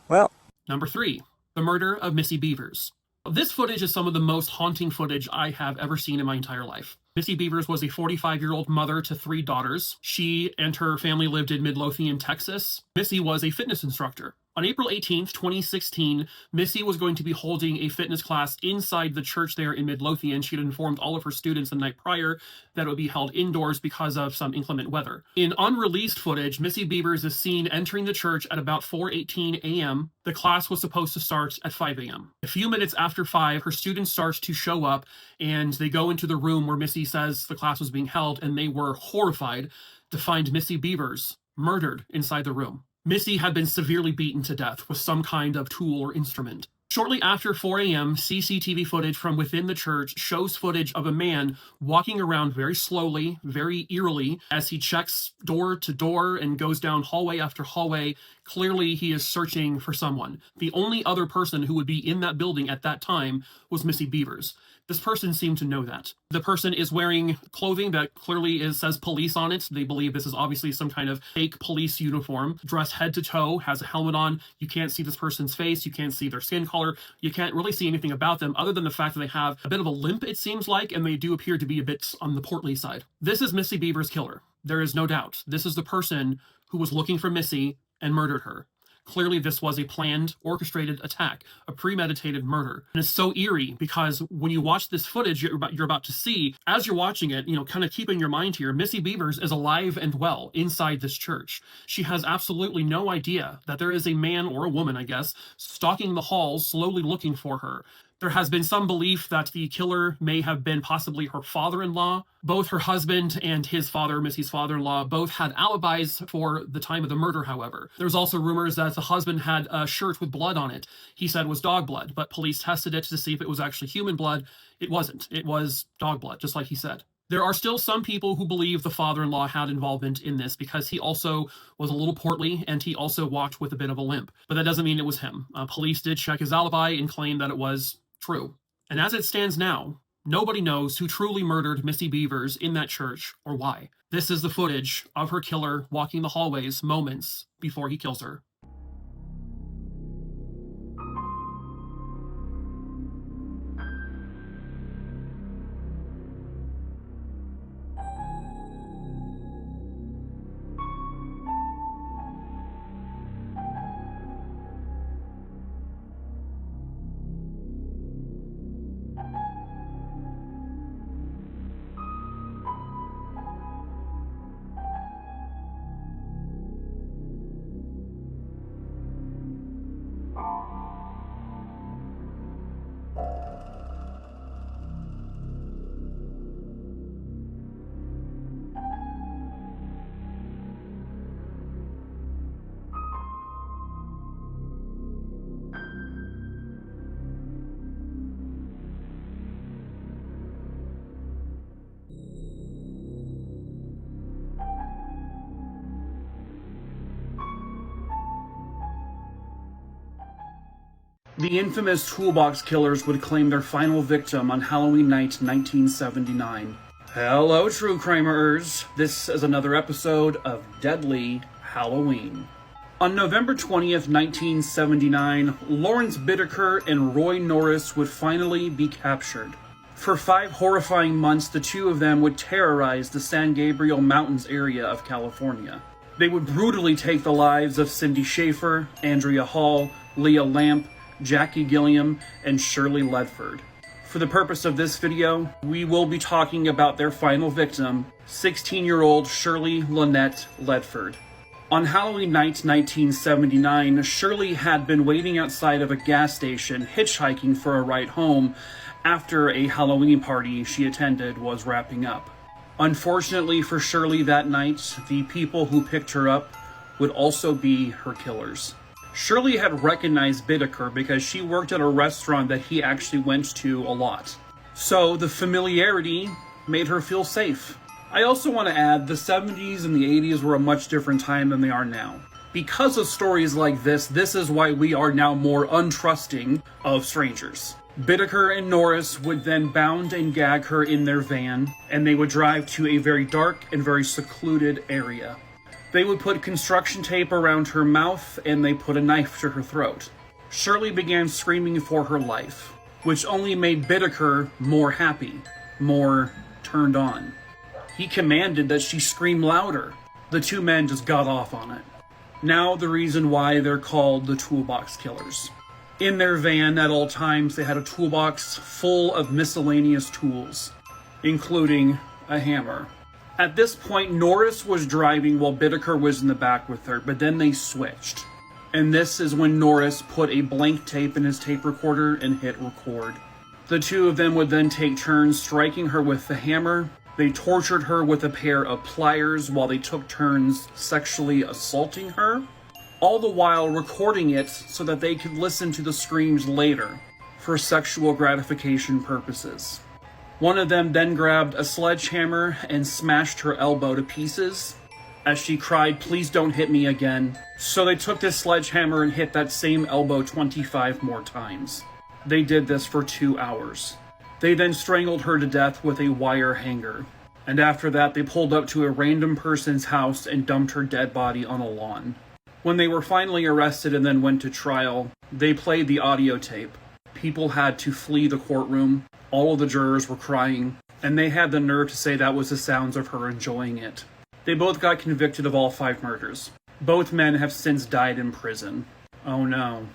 Well. Number 3. The murder of Missy Bevers. This footage is some of the most haunting footage I have ever seen in my entire life. Missy Bevers was a 45-year-old mother to 3 daughters. She and her family lived in Midlothian, Texas. Missy was a fitness instructor. On April 18th, 2016, Missy was going to be holding a fitness class inside the church there in Midlothian. She had informed all of her students the night prior that it would be held indoors because of some inclement weather. In unreleased footage, Missy Bevers is seen entering the church at about 4:18 a.m. The class was supposed to start at 5 a.m. A few minutes after 5, her students start to show up, and they go into the room where Missy says the class was being held, and they were horrified to find Missy Bevers murdered inside the room. Missy had been severely beaten to death with some kind of tool or instrument. Shortly after 4 a.m., CCTV footage from within the church shows footage of a man walking around very slowly, very eerily, as he checks door to door and goes down hallway after hallway. Clearly, he is searching for someone. The only other person who would be in that building at that time was Missy Bevers. This person seemed to know that. The person is wearing clothing that clearly says police on it. They believe this is obviously some kind of fake police uniform. Dressed head to toe, has a helmet on. You can't see this person's face. You can't see their skin color. You can't really see anything about them other than the fact that they have a bit of a limp, it seems like, and they do appear to be a bit on the portly side. This is Missy Bevers' killer. There is no doubt. This is the person who was looking for Missy and murdered her. Clearly, this was a planned, orchestrated attack, a premeditated murder. And it's so eerie because when you watch this footage you're about to see, as you're watching it, kind of keep in your mind here, Missy Bevers is alive and well inside this church. She has absolutely no idea that there is a man or a woman, I guess, stalking the halls, slowly looking for her. There has been some belief that the killer may have been possibly her father-in-law. Both her husband and his father, Missy's father-in-law, both had alibis for the time of the murder, however. There's also rumors that the husband had a shirt with blood on it. He said it was dog blood, but police tested it to see if it was actually human blood. It wasn't. It was dog blood, just like he said. There are still some people who believe the father-in-law had involvement in this because he also was a little portly and he also walked with a bit of a limp. But that doesn't mean it was him. Police did check his alibi and claim that it was true. And as it stands now, nobody knows who truly murdered Missy Bevers in that church or why. This is the footage of her killer walking the hallways moments before he kills her. The infamous toolbox killers would claim their final victim on Halloween night 1979. Hello, true crimerers. This is another episode of Deadly Halloween. On November 20th, 1979, Lawrence Bittaker and Roy Norris would finally be captured. For 5 horrifying months, the two of them would terrorize the San Gabriel Mountains area of California. They would brutally take the lives of Cindy Schaefer, Andrea Hall, Leah Lamp, Jackie Gilliam, and Shirley Ledford. For the purpose of this video, we will be talking about their final victim, 16-year-old Shirley Lynette Ledford. On Halloween night 1979, Shirley had been waiting outside of a gas station hitchhiking for a ride home after a Halloween party she attended was wrapping up. Unfortunately for Shirley that night, the people who picked her up would also be her killers. Shirley had recognized Bittaker because she worked at a restaurant that he actually went to a lot. So the familiarity made her feel safe. I also want to add, the 70s and the 80s were a much different time than they are now. Because of stories like this is why we are now more untrusting of strangers. Bittaker and Norris would then bound and gag her in their van, and they would drive to a very dark and very secluded area. They would put construction tape around her mouth, and they put a knife to her throat. Shirley began screaming for her life, which only made Bittaker more happy, more turned on. He commanded that she scream louder. The two men just got off on it. Now the reason why they're called the Toolbox Killers. In their van at all times, they had a toolbox full of miscellaneous tools, including a hammer. At this point, Norris was driving while Bittaker was in the back with her, but then they switched. And this is when Norris put a blank tape in his tape recorder and hit record. The two of them would then take turns striking her with the hammer. They tortured her with a pair of pliers while they took turns sexually assaulting her, all the while recording it so that they could listen to the screams later for sexual gratification purposes. One of them then grabbed a sledgehammer and smashed her elbow to pieces as she cried, "Please don't hit me again." So they took this sledgehammer and hit that same elbow 25 more times. They did this for 2 hours. They then strangled her to death with a wire hanger. And after that, they pulled up to a random person's house and dumped her dead body on a lawn. When they were finally arrested and then went to trial, they played the audio tape. People had to flee the courtroom. All of the jurors were crying, and they had the nerve to say that was the sounds of her enjoying it. They both got convicted of all 5 murders. Both men have since died in prison. Oh no.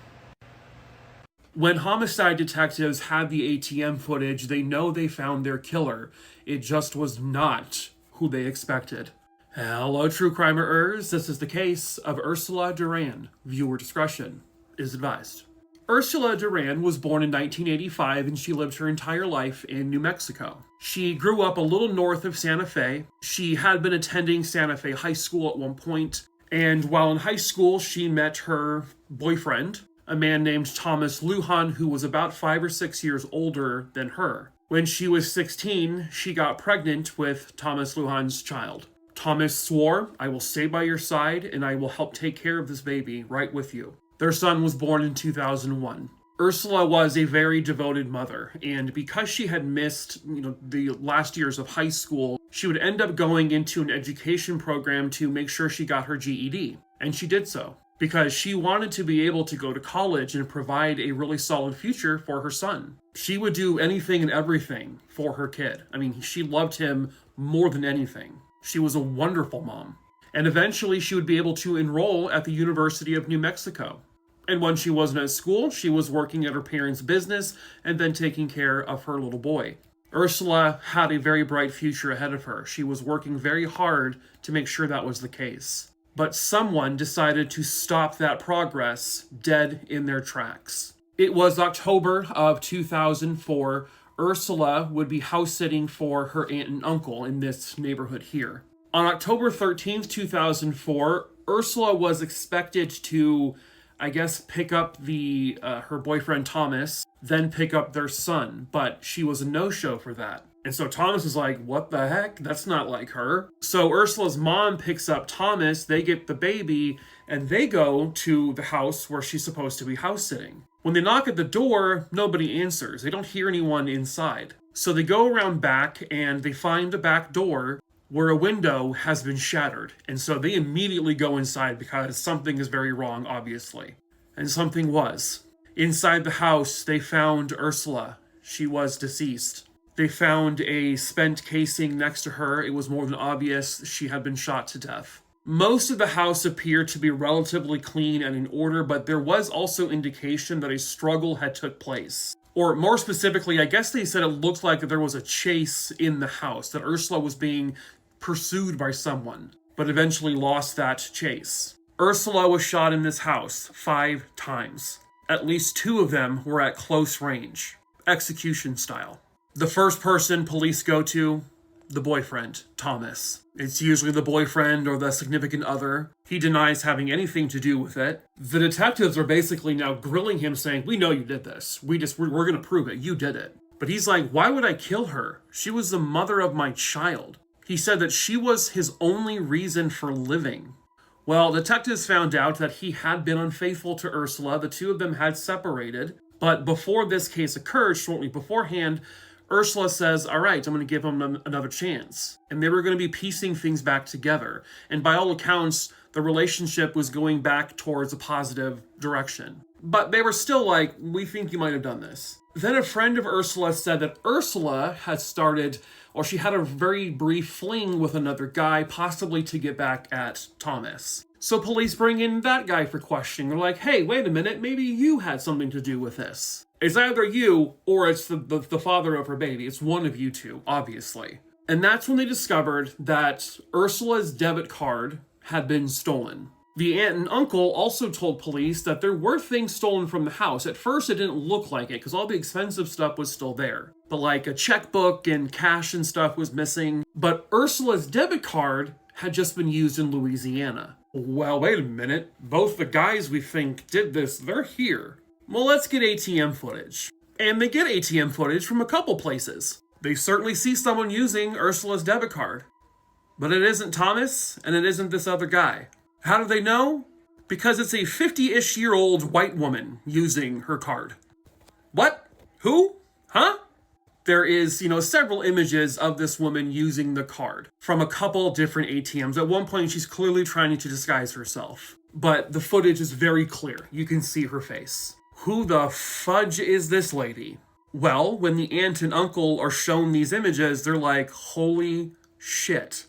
When homicide detectives had the ATM footage, they know they found their killer. It just was not who they expected. Hello, true crimerers. This is the case of Ursula Duran. Viewer discretion is advised. Ursula Duran was born in 1985, and she lived her entire life in New Mexico. She grew up a little north of Santa Fe. She had been attending Santa Fe High School at one point, and while in high school, she met her boyfriend, a man named Thomas Lujan, who was about 5 or 6 years older than her. When she was 16, she got pregnant with Thomas Lujan's child. Thomas swore, "I will stay by your side, and I will help take care of this baby right with you." Their son was born in 2001. Ursula was a very devoted mother, and because she had missed, the last years of high school, she would end up going into an education program to make sure she got her GED. And she did so, because she wanted to be able to go to college and provide a really solid future for her son. She would do anything and everything for her kid. I mean, she loved him more than anything. She was a wonderful mom. And eventually she would be able to enroll at the University of New Mexico. And when she wasn't at school, she was working at her parents' business and then taking care of her little boy. Ursula had a very bright future ahead of her. She was working very hard to make sure that was the case. But someone decided to stop that progress dead in their tracks. It was October of 2004. Ursula would be house sitting for her aunt and uncle in this neighborhood here. On October 13th, 2004, Ursula was expected to, pick up her boyfriend Thomas, then pick up their son, but she was a no-show for that. And so Thomas is like, what the heck? That's not like her. So Ursula's mom picks up Thomas, they get the baby, and they go to the house where she's supposed to be house sitting. When they knock at the door, nobody answers. They don't hear anyone inside. So they go around back and they find a back door where a window has been shattered. And so they immediately go inside because something is very wrong, obviously. And something was. Inside the house, they found Ursula. She was deceased. They found a spent casing next to her. It was more than obvious she had been shot to death. Most of the house appeared to be relatively clean and in order, but there was also indication that a struggle had took place. Or more specifically, I guess they said it looked like there was a chase in the house, that Ursula was being pursued by someone, but eventually lost that chase. Ursula was shot in this house 5 times. At least 2 of them were at close range, execution style. The first person police go to, the boyfriend, Thomas. It's usually the boyfriend or the significant other. He denies having anything to do with it. The detectives are basically now grilling him saying, we know you did this. We're going to prove it. You did it. But he's like, why would I kill her? She was the mother of my child. He said that she was his only reason for living. Well, detectives found out that he had been unfaithful to Ursula. The 2 of them had separated. But before this case occurred, shortly beforehand, Ursula says, all right, I'm going to give him another chance. And they were going to be piecing things back together. And by all accounts, the relationship was going back towards a positive direction. But they were still like, we think you might have done this. Then a friend of Ursula said that Ursula had started, or she had a very brief fling with another guy, possibly to get back at Thomas. So police bring in that guy for questioning. They're like, hey, wait a minute, maybe you had something to do with this. It's either you or it's the father of her baby. It's one of you 2, obviously. And that's when they discovered that Ursula's debit card had been stolen. The aunt and uncle also told police that there were things stolen from the house. At first, it didn't look like it because all the expensive stuff was still there. But like a checkbook and cash and stuff was missing. But Ursula's debit card had just been used in Louisiana. Well, wait a minute. Both the guys we think did this, they're here. Well, let's get ATM footage. And they get ATM footage from a couple places. They certainly see someone using Ursula's debit card. But it isn't Thomas, and it isn't this other guy. How do they know? Because it's a 50-ish-year-old white woman using her card. What? Who? Huh? There is, several images of this woman using the card from a couple different ATMs. At one point, she's clearly trying to disguise herself. But the footage is very clear. You can see her face. Who the fudge is this lady? Well, when the aunt and uncle are shown these images, they're like, holy shit.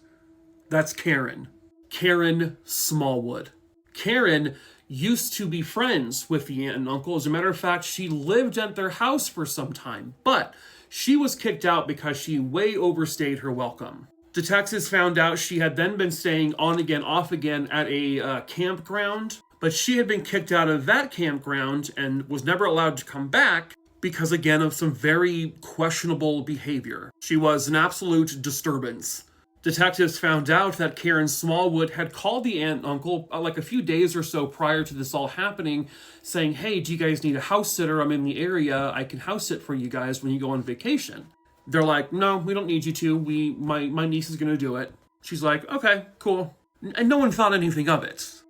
That's Karen. Karen Smallwood. Karen used to be friends with the aunt and uncle. As a matter of fact, she lived at their house for some time, but she was kicked out because she way overstayed her welcome. Detectives found out she had then been staying on again, off again at a campground, but she had been kicked out of that campground and was never allowed to come back because, again, of some very questionable behavior. She was an absolute disturbance. Detectives found out that Karen Smallwood had called the aunt and uncle like a few days or so prior to this all happening, saying, hey, do you guys need a house sitter? I'm in the area. I can house sit for you guys when you go on vacation. They're like, no, we don't need you to. My niece is going to do it. She's like, okay, cool. And no one thought anything of it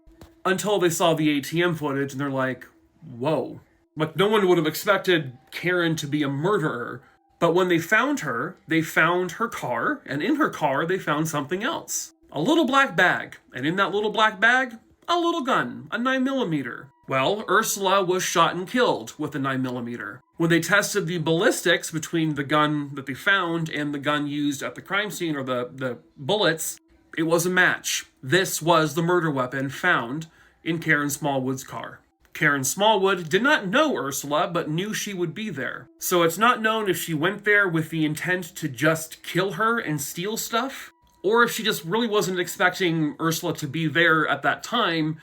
until they saw the ATM footage and they're like, whoa. Like, no one would have expected Karen to be a murderer. But when they found her car, and in her car, they found something else. A little black bag. And in that little black bag, a little gun, a 9mm. Well, Ursula was shot and killed with a 9mm. When they tested the ballistics between the gun that they found and the gun used at the crime scene, or the bullets, it was a match. This was the murder weapon found in Karen Smallwood's car. Karen Smallwood did not know Ursula, but knew she would be there. So it's not known if she went there with the intent to just kill her and steal stuff, or if she just really wasn't expecting Ursula to be there at that time,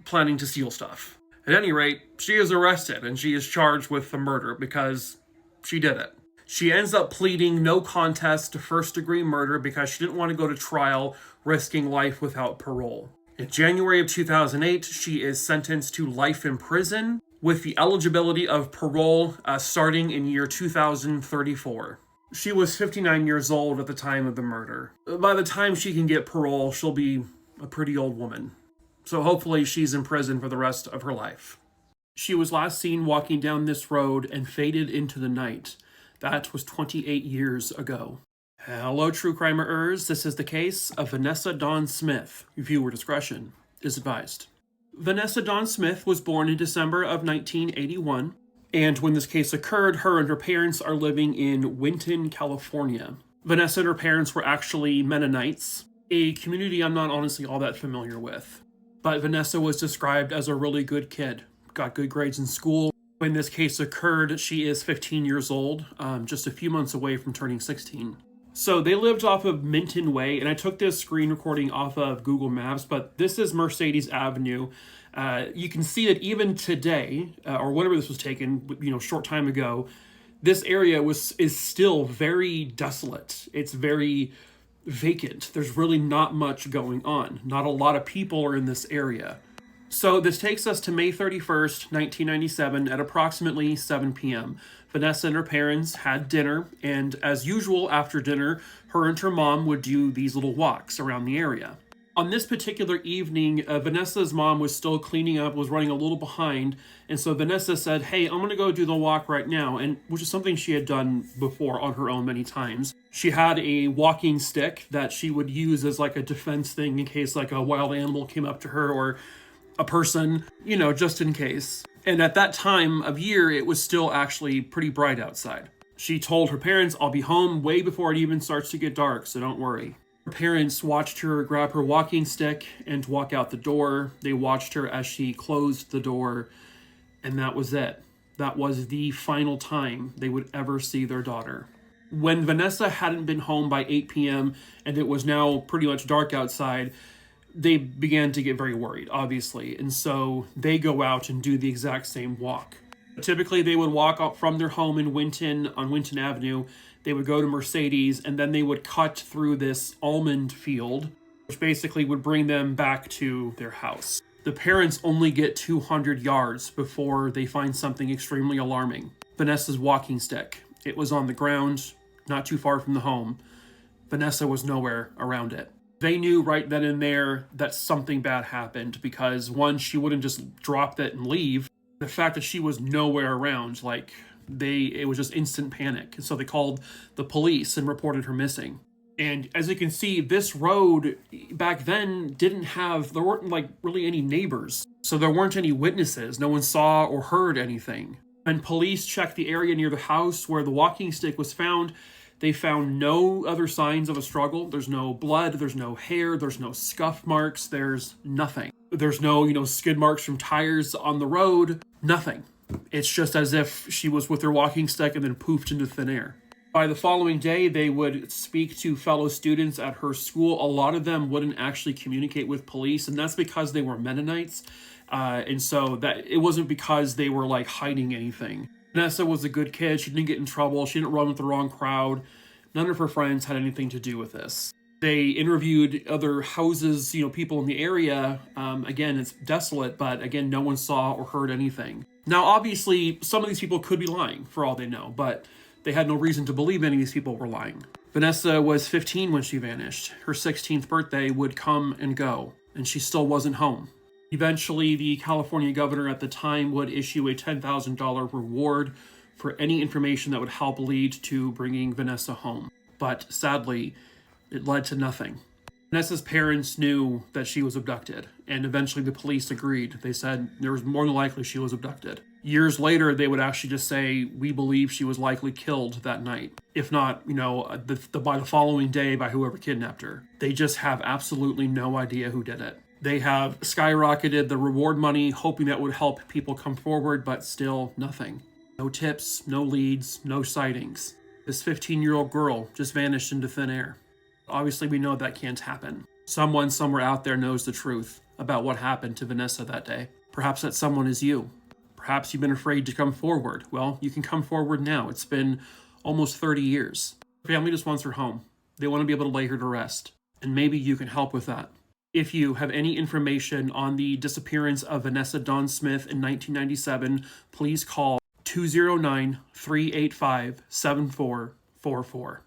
planning to steal stuff. At any rate, she is arrested and she is charged with the murder because she did it. She ends up pleading no contest to first-degree murder because she didn't want to go to trial, risking life without parole. In January of 2008, she is sentenced to life in prison with the eligibility of parole starting in year 2034. She was 59 years old at the time of the murder. By the time she can get parole, she'll be a pretty old woman. So hopefully she's in prison for the rest of her life. She was last seen walking down this road and faded into the night. That was 28 years ago. Hello, true crimerers. This is the case of Vanessa Dawn Smith. Viewer discretion is advised. Vanessa Dawn Smith was born in December of 1981, and when this case occurred, her and her parents are living in Winton, California. Vanessa and her parents were actually Mennonites, a community I'm not honestly all that familiar with. But Vanessa was described as a really good kid, got good grades in school. When this case occurred, she is 15 years old, just a few months away from turning 16. So they lived off of Minton Way, and I took this screen recording off of Google Maps, but this is Mercedes Avenue. You can see that even today, or whenever this was taken, short time ago, this area is still very desolate. It's very vacant. There's really not much going on. Not a lot of people are in this area. So this takes us to May 31st, 1997 at approximately 7 p.m. Vanessa and her parents had dinner, and as usual after dinner, her and her mom would do these little walks around the area. On this particular evening, Vanessa's mom was still cleaning up, was running a little behind, and so Vanessa said, hey, I'm going to go do the walk right now, and which is something she had done before on her own many times. She had a walking stick that she would use as like a defense thing in case like a wild animal came up to her or a person, just in case. And at that time of year, it was still actually pretty bright outside. She told her parents, I'll be home way before it even starts to get dark, so don't worry. Her parents watched her grab her walking stick and walk out the door. They watched her as she closed the door, and that was it. That was the final time they would ever see their daughter. When Vanessa hadn't been home by 8 p.m. and it was now pretty much dark outside, they began to get very worried, obviously, and so they go out and do the exact same walk. Typically, they would walk up from their home in Winton, on Winton Avenue. They would go to Mercedes, and then they would cut through this almond field, which basically would bring them back to their house. The parents only get 200 yards before they find something extremely alarming. Vanessa's walking stick. It was on the ground, not too far from the home. Vanessa was nowhere around it. They knew right then and there that something bad happened because, one, she wouldn't just drop it and leave. The fact that she was nowhere around, it was just instant panic. So they called the police and reported her missing. And as you can see, this road back then there weren't really any neighbors. So there weren't any witnesses. No one saw or heard anything. When police checked the area near the house where the walking stick was found, they found no other signs of a struggle. There's no blood, there's no hair, there's no scuff marks, there's nothing. There's no, skid marks from tires on the road, nothing. It's just as if she was with her walking stick and then poofed into thin air. By the following day, they would speak to fellow students at her school. A lot of them wouldn't actually communicate with police, and that's because they were Mennonites. And so that it wasn't because they were hiding anything. Vanessa was a good kid. She didn't get in trouble. She didn't run with the wrong crowd. None of her friends had anything to do with this. They interviewed other houses, people in the area. Again, it's desolate, but again, no one saw or heard anything. Now, obviously, some of these people could be lying for all they know, but they had no reason to believe any of these people were lying. Vanessa was 15 when she vanished. Her 16th birthday would come and go, and she still wasn't home. Eventually, the California governor at the time would issue a $10,000 reward for any information that would help lead to bringing Vanessa home. But sadly, it led to nothing. Vanessa's parents knew that she was abducted, and eventually the police agreed. They said there was more than likely she was abducted. Years later, they would actually just say, we believe she was likely killed that night. If not, by the following day by whoever kidnapped her. They just have absolutely no idea who did it. They have skyrocketed the reward money, hoping that would help people come forward, but still nothing. No tips, no leads, no sightings. This 15-year-old girl just vanished into thin air. Obviously, we know that can't happen. Someone somewhere out there knows the truth about what happened to Vanessa that day. Perhaps that someone is you. Perhaps you've been afraid to come forward. Well, you can come forward now. It's been almost 30 years. Her family just wants her home. They want to be able to lay her to rest. And maybe you can help with that. If you have any information on the disappearance of Vanessa Dawn Smith in 1997, please call 209-385-7444.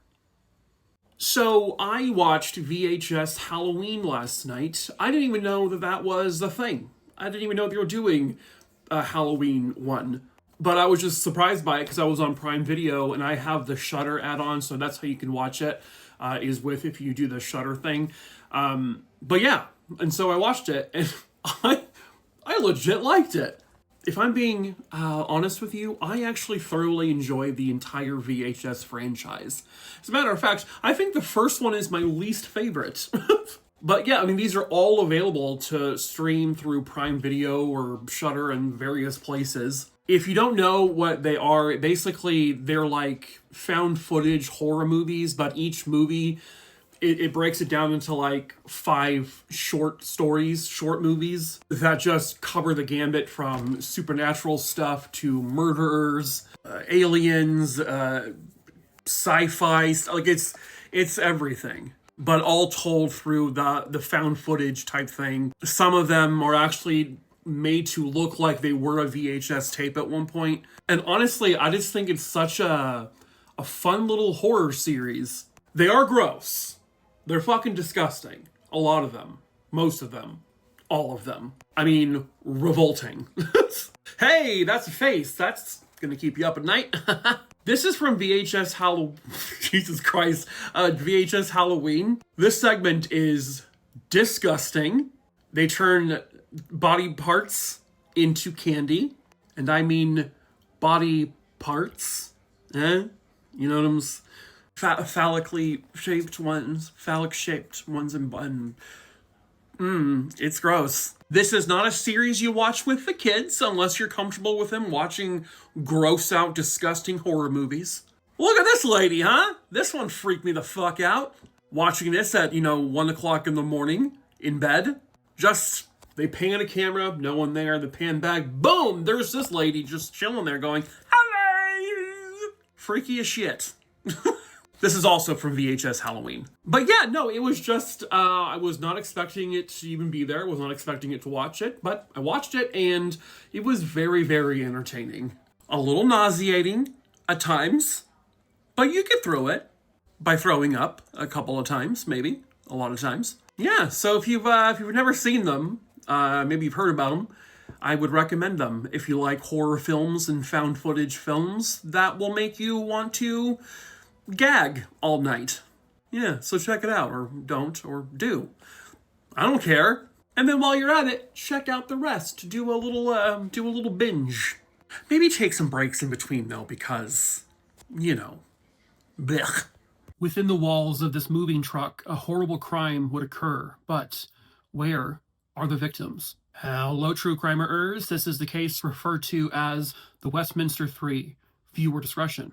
So I watched VHS Halloween last night. I didn't even know that was a thing. I didn't even know they were doing a Halloween one. But I was just surprised by it because I was on Prime Video and I have the Shudder add-on, so that's how you can watch it, is with if you do the Shudder thing. But yeah, and so I watched it and I legit liked it. If I'm being honest with you, I actually thoroughly enjoy the entire VHS franchise. As a matter of fact, I think the first one is my least favorite. But yeah, I mean, these are all available to stream through Prime Video or Shudder and various places. If you don't know what they are, basically they're like found footage horror movies, but each movie, it breaks it down into like 5 short stories, short movies that just cover the gambit from supernatural stuff to murderers, aliens, sci-fi, like it's everything. But all told through the found footage type thing. Some of them are actually made to look like they were a VHS tape at one point. And honestly, I just think it's such a fun little horror series. They are gross. They're fucking disgusting. A lot of them. Most of them. All of them. I mean, revolting. Hey, that's a face. That's gonna keep you up at night. This is from VHS Jesus Christ. VHS Halloween. This segment is disgusting. They turn body parts into candy. And I mean body parts. You know them phallically shaped ones. Phallic shaped ones and it's gross. This is not a series you watch with the kids unless you're comfortable with them watching gross out, disgusting horror movies. Look at this lady, huh? This one freaked me the fuck out. Watching this at, 1 o'clock in the morning in bed. Just, they pan a camera, no one there, they pan back, boom, there's this lady just chilling there going, hello! Freaky as shit. This is also from VHS Halloween. But yeah, no, it was just, I was not expecting it to even be there. I was not expecting it to watch it, but I watched it and it was very, very entertaining. A little nauseating at times, but you get through it by throwing up a couple of times, maybe, a lot of times. Yeah, so if you've never seen them, maybe you've heard about them, I would recommend them. If you like horror films and found footage films, that will make you want to gag all night. Yeah, so check it out, or don't, or do. I don't care. And then while you're at it, check out the rest. Do a little binge. Maybe take some breaks in between though, because, blech. Within the walls of this moving truck, a horrible crime would occur, but where are the victims? Hello, true crimerers. This is the case referred to as the Westminster 3. Viewer discretion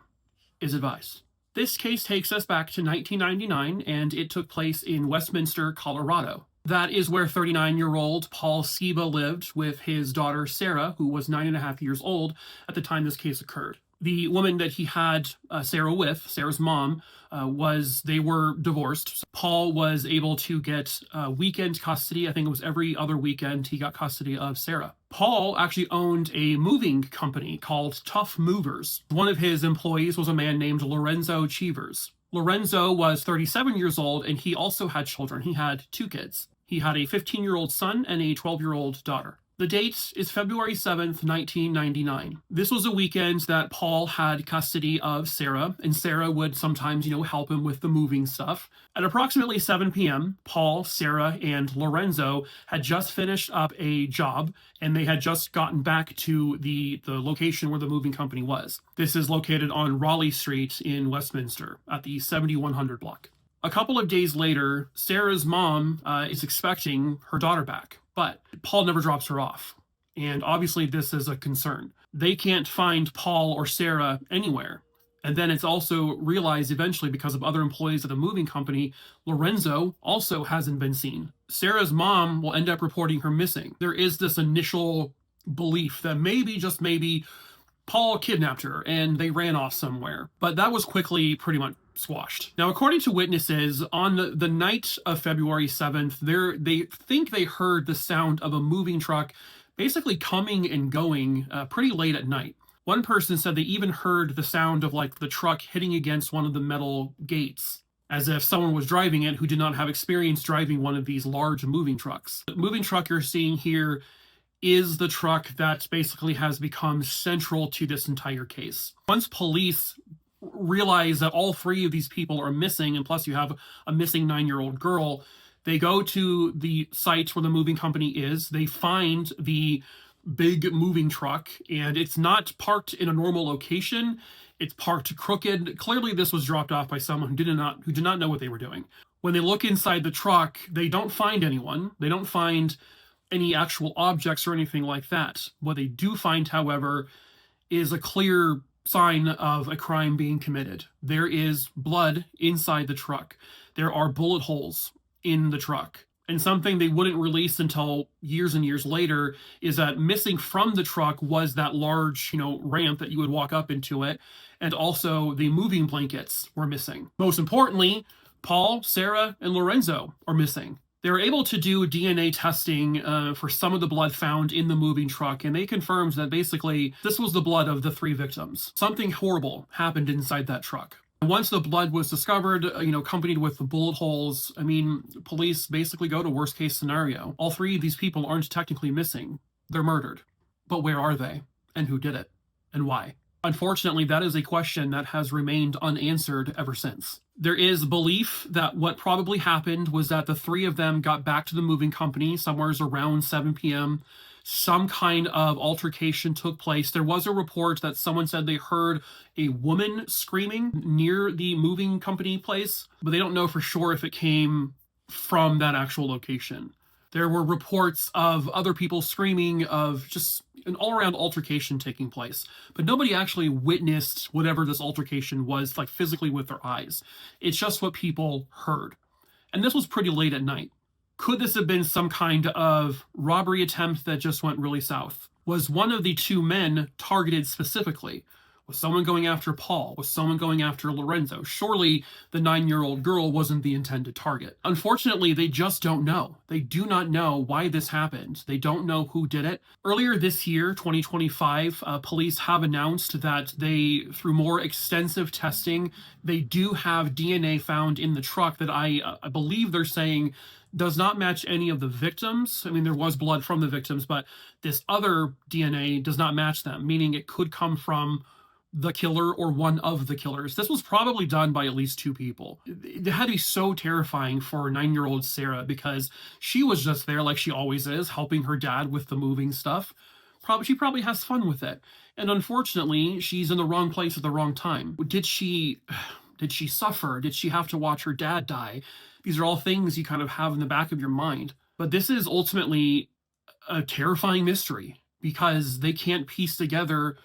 is advised. This case takes us back to 1999, and it took place in Westminster, Colorado. That is where 39-year-old Paul Skiba lived with his daughter, Sarah, who was 9.5 years old at the time this case occurred. The woman that he had Sarah with, Sarah's mom, they were divorced. Paul was able to get weekend custody. I think it was every other weekend he got custody of Sarah. Paul actually owned a moving company called Tough Movers. One of his employees was a man named Lorenzo Cheevers. Lorenzo was 37 years old, and he also had children. He had 2 kids. He had a 15-year-old son and a 12-year-old daughter. The date is February 7th, 1999. This was a weekend that Paul had custody of Sarah, and Sarah would sometimes, help him with the moving stuff. At approximately 7 p.m., Paul, Sarah, and Lorenzo had just finished up a job, and they had just gotten back to the location where the moving company was. This is located on Raleigh Street in Westminster at the 7100 block. A couple of days later, Sarah's mom is expecting her daughter back. But Paul never drops her off. And obviously this is a concern. They can't find Paul or Sarah anywhere. And then it's also realized eventually because of other employees of the moving company, Lorenzo also hasn't been seen. Sarah's mom will end up reporting her missing. There is this initial belief that maybe, just maybe, Paul kidnapped her and they ran off somewhere. But that was quickly pretty much squashed. Now, according to witnesses, on the night of February 7th, they think they heard the sound of a moving truck basically coming and going pretty late at night. One person said they even heard the sound of the truck hitting against one of the metal gates, as if someone was driving it who did not have experience driving one of these large moving trucks. The moving truck you're seeing here is the truck that basically has become central to this entire case. Once police realize that all three of these people are missing, and plus you have a missing 9-year-old girl, they go to the site where the moving company is. They find the big moving truck, and it's not parked in a normal location. It's parked crooked. Clearly this was dropped off by someone who did not know what they were doing. When they look inside the truck, they don't find anyone. They don't find any actual objects or anything like that. What they do find, however, is a clear sign of a crime being committed. There is blood inside the truck. There are bullet holes in the truck. And something they wouldn't release until years and years later is that missing from the truck was that large, ramp that you would walk up into it. And also the moving blankets were missing. Most importantly, Paul, Sarah, and Lorenzo are missing. They were able to do DNA testing for some of the blood found in the moving truck, and they confirmed that basically this was the blood of the 3 victims. Something horrible happened inside that truck. Once the blood was discovered, accompanied with the bullet holes, police basically go to worst case scenario. All 3 of these people aren't technically missing. They're murdered. But where are they? And who did it? And why? Unfortunately, that is a question that has remained unanswered ever since. There is belief that what probably happened was that the 3 of them got back to the moving company somewhere around 7 p.m. Some kind of altercation took place. There was a report that someone said they heard a woman screaming near the moving company place, but they don't know for sure if it came from that actual location. There were reports of other people screaming, of just an all-around altercation taking place. But nobody actually witnessed whatever this altercation was, like physically with their eyes. It's just what people heard. And this was pretty late at night. Could this have been some kind of robbery attempt that just went really south? Was one of the 2 men targeted specifically? Was someone going after Paul? Was someone going after Lorenzo? Surely the 9-year-old girl wasn't the intended target. Unfortunately, they just don't know. They do not know why this happened. They don't know who did it. Earlier this year, 2025, police have announced that they, through more extensive testing, they do have DNA found in the truck that I believe they're saying does not match any of the victims. There was blood from the victims, but this other DNA does not match them, meaning it could come from the killer or one of the killers. This was probably done by at least 2 people. It had to be so terrifying for 9-year-old Sarah, because she was just there like she always is, helping her dad with the moving stuff. She probably has fun with it. And unfortunately, she's in the wrong place at the wrong time. Did she suffer? Did she have to watch her dad die? These are all things you kind of have in the back of your mind. But this is ultimately a terrifying mystery, because they can't piece together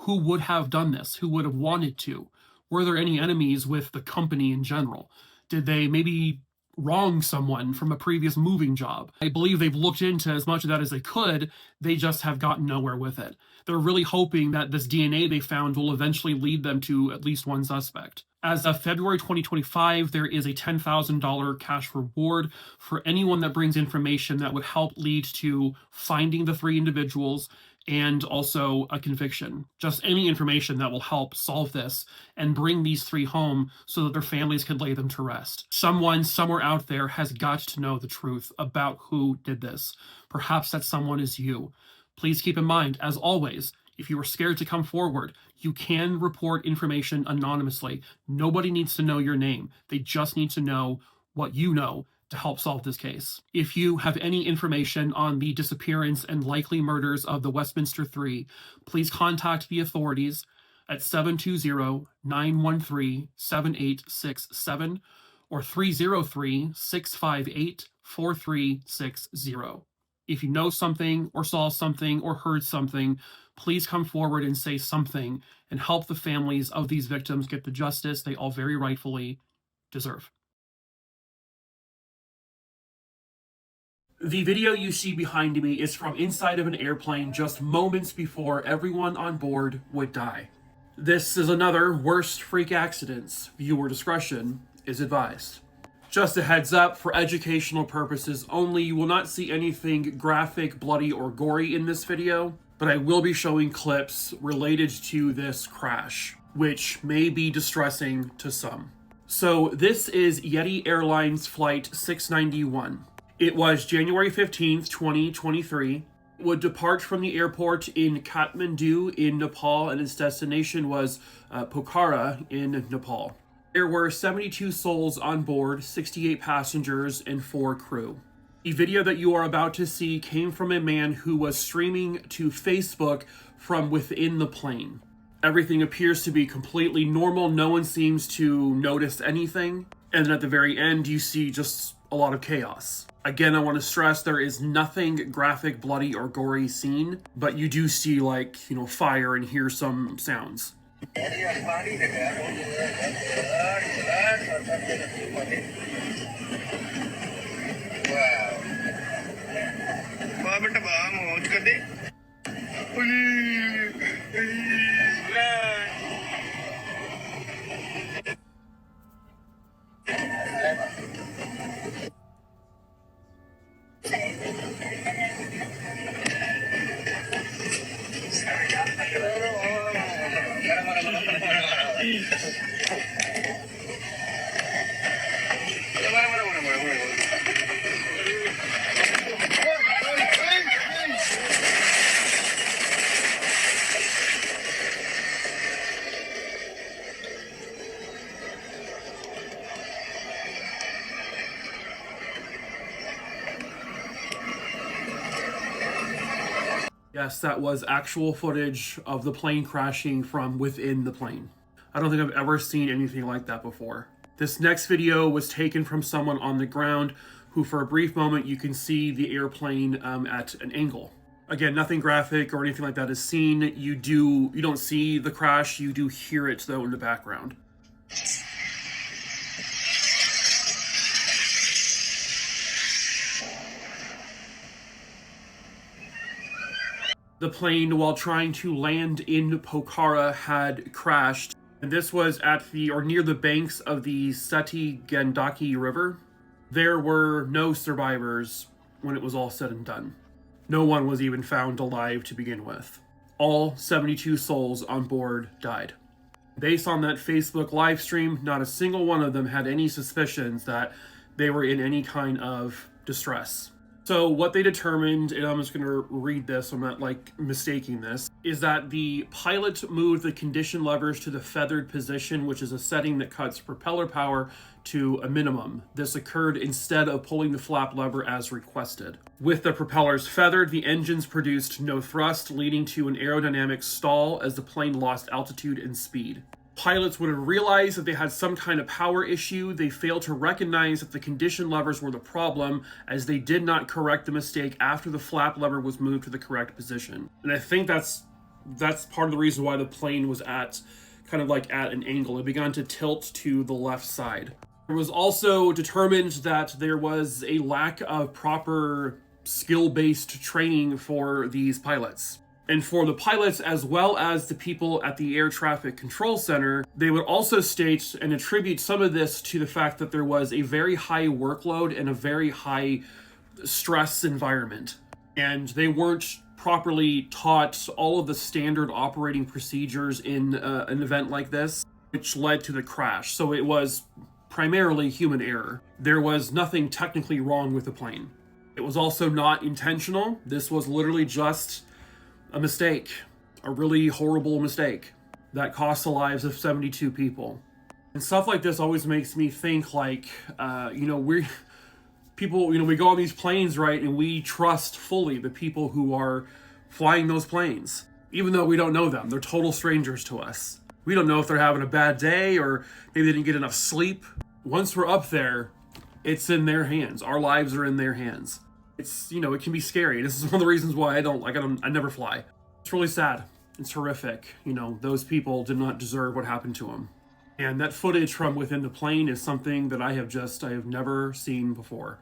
who would have done this, who would have wanted to. Were there any enemies with the company in general? Did they maybe wrong someone from a previous moving job? I believe they've looked into as much of that as they could. They just have gotten nowhere with it. They're really hoping that this DNA they found will eventually lead them to at least one suspect. As of February 2025, there is a $10,000 cash reward for anyone that brings information that would help lead to finding the 3 individuals and also a conviction. Just any information that will help solve this and bring these 3 home so that their families can lay them to rest. Someone somewhere out there has got to know the truth about who did this. Perhaps that someone is you. Please keep in mind, as always, if you are scared to come forward, you can report information anonymously. Nobody needs to know your name. They just need to know what you know to help solve this case. If you have any information on the disappearance and likely murders of the Westminster 3, please contact the authorities at 720-913-7867 or 303-658-4360. If you know something or saw something or heard something, please come forward and say something and help the families of these victims get the justice they all very rightfully deserve. The video you see behind me is from inside of an airplane just moments before everyone on board would die. This is another worst freak accidents. Viewer discretion is advised. Just a heads up, for educational purposes only, you will not see anything graphic, bloody, or gory in this video, but I will be showing clips related to this crash, which may be distressing to some. So this is Yeti Airlines Flight 691. It was January 15th, 2023. would depart from the airport in Kathmandu in Nepal, and its destination was Pokhara in Nepal. There were 72 souls on board, 68 passengers, and 4 crew. The video that you are about to see came from a man who was streaming to Facebook from within the plane. Everything appears to be completely normal. No one seems to notice anything. And then at the very end, you see just a lot of chaos. Again, I want to stress there is nothing graphic, bloody, or gory seen, but you do see, like, fire and hear some sounds. Yes, that was actual footage of the plane crashing from within the plane. I don't think I've ever seen anything like that before. This next video was taken from someone on the ground who, for a brief moment, you can see the airplane at an angle. Again, nothing graphic or anything like that is seen. You don't see the crash, you do hear it though in the background. The plane, while trying to land in Pokhara, had crashed. And this was at near the banks of the Seti Gandaki River. There were no survivors when it was all said and done. No one was even found alive to begin with. All 72 souls on board died. Based on that Facebook live stream, not a single one of them had any suspicions that they were in any kind of distress. So what they determined, and I'm just going to read this, I'm not mistaking this, is that the pilot moved the condition levers to the feathered position, which is a setting that cuts propeller power to a minimum. This occurred instead of pulling the flap lever as requested. With the propellers feathered, the engines produced no thrust, leading to an aerodynamic stall as the plane lost altitude and speed. Pilots would have realized that they had some kind of power issue. They failed to recognize that the condition levers were the problem, as they did not correct the mistake after the flap lever was moved to the correct position. And I think that's part of the reason why the plane was at an angle. It began to tilt to the left side. It was also determined that there was a lack of proper skill-based training for these pilots. And for the pilots, as well as the people at the Air Traffic Control Center, they would also state and attribute some of this to the fact that there was a very high workload and a very high stress environment. And they weren't properly taught all of the standard operating procedures in an event like this, which led to the crash. So it was primarily human error. There was nothing technically wrong with the plane. It was also not intentional. This was literally just a mistake, a really horrible mistake that cost the lives of 72 people. And stuff like this always makes me think we go on these planes, right, and we trust fully the people who are flying those planes, even though we don't know them. They're total strangers to us. We don't know if they're having a bad day or maybe they didn't get enough sleep. Once we're up there, it's in their hands. Our lives are in their hands. It's, it can be scary. This is one of the reasons why I never fly. It's really sad. It's horrific. Those people did not deserve what happened to them. And that footage from within the plane is something that I have never seen before.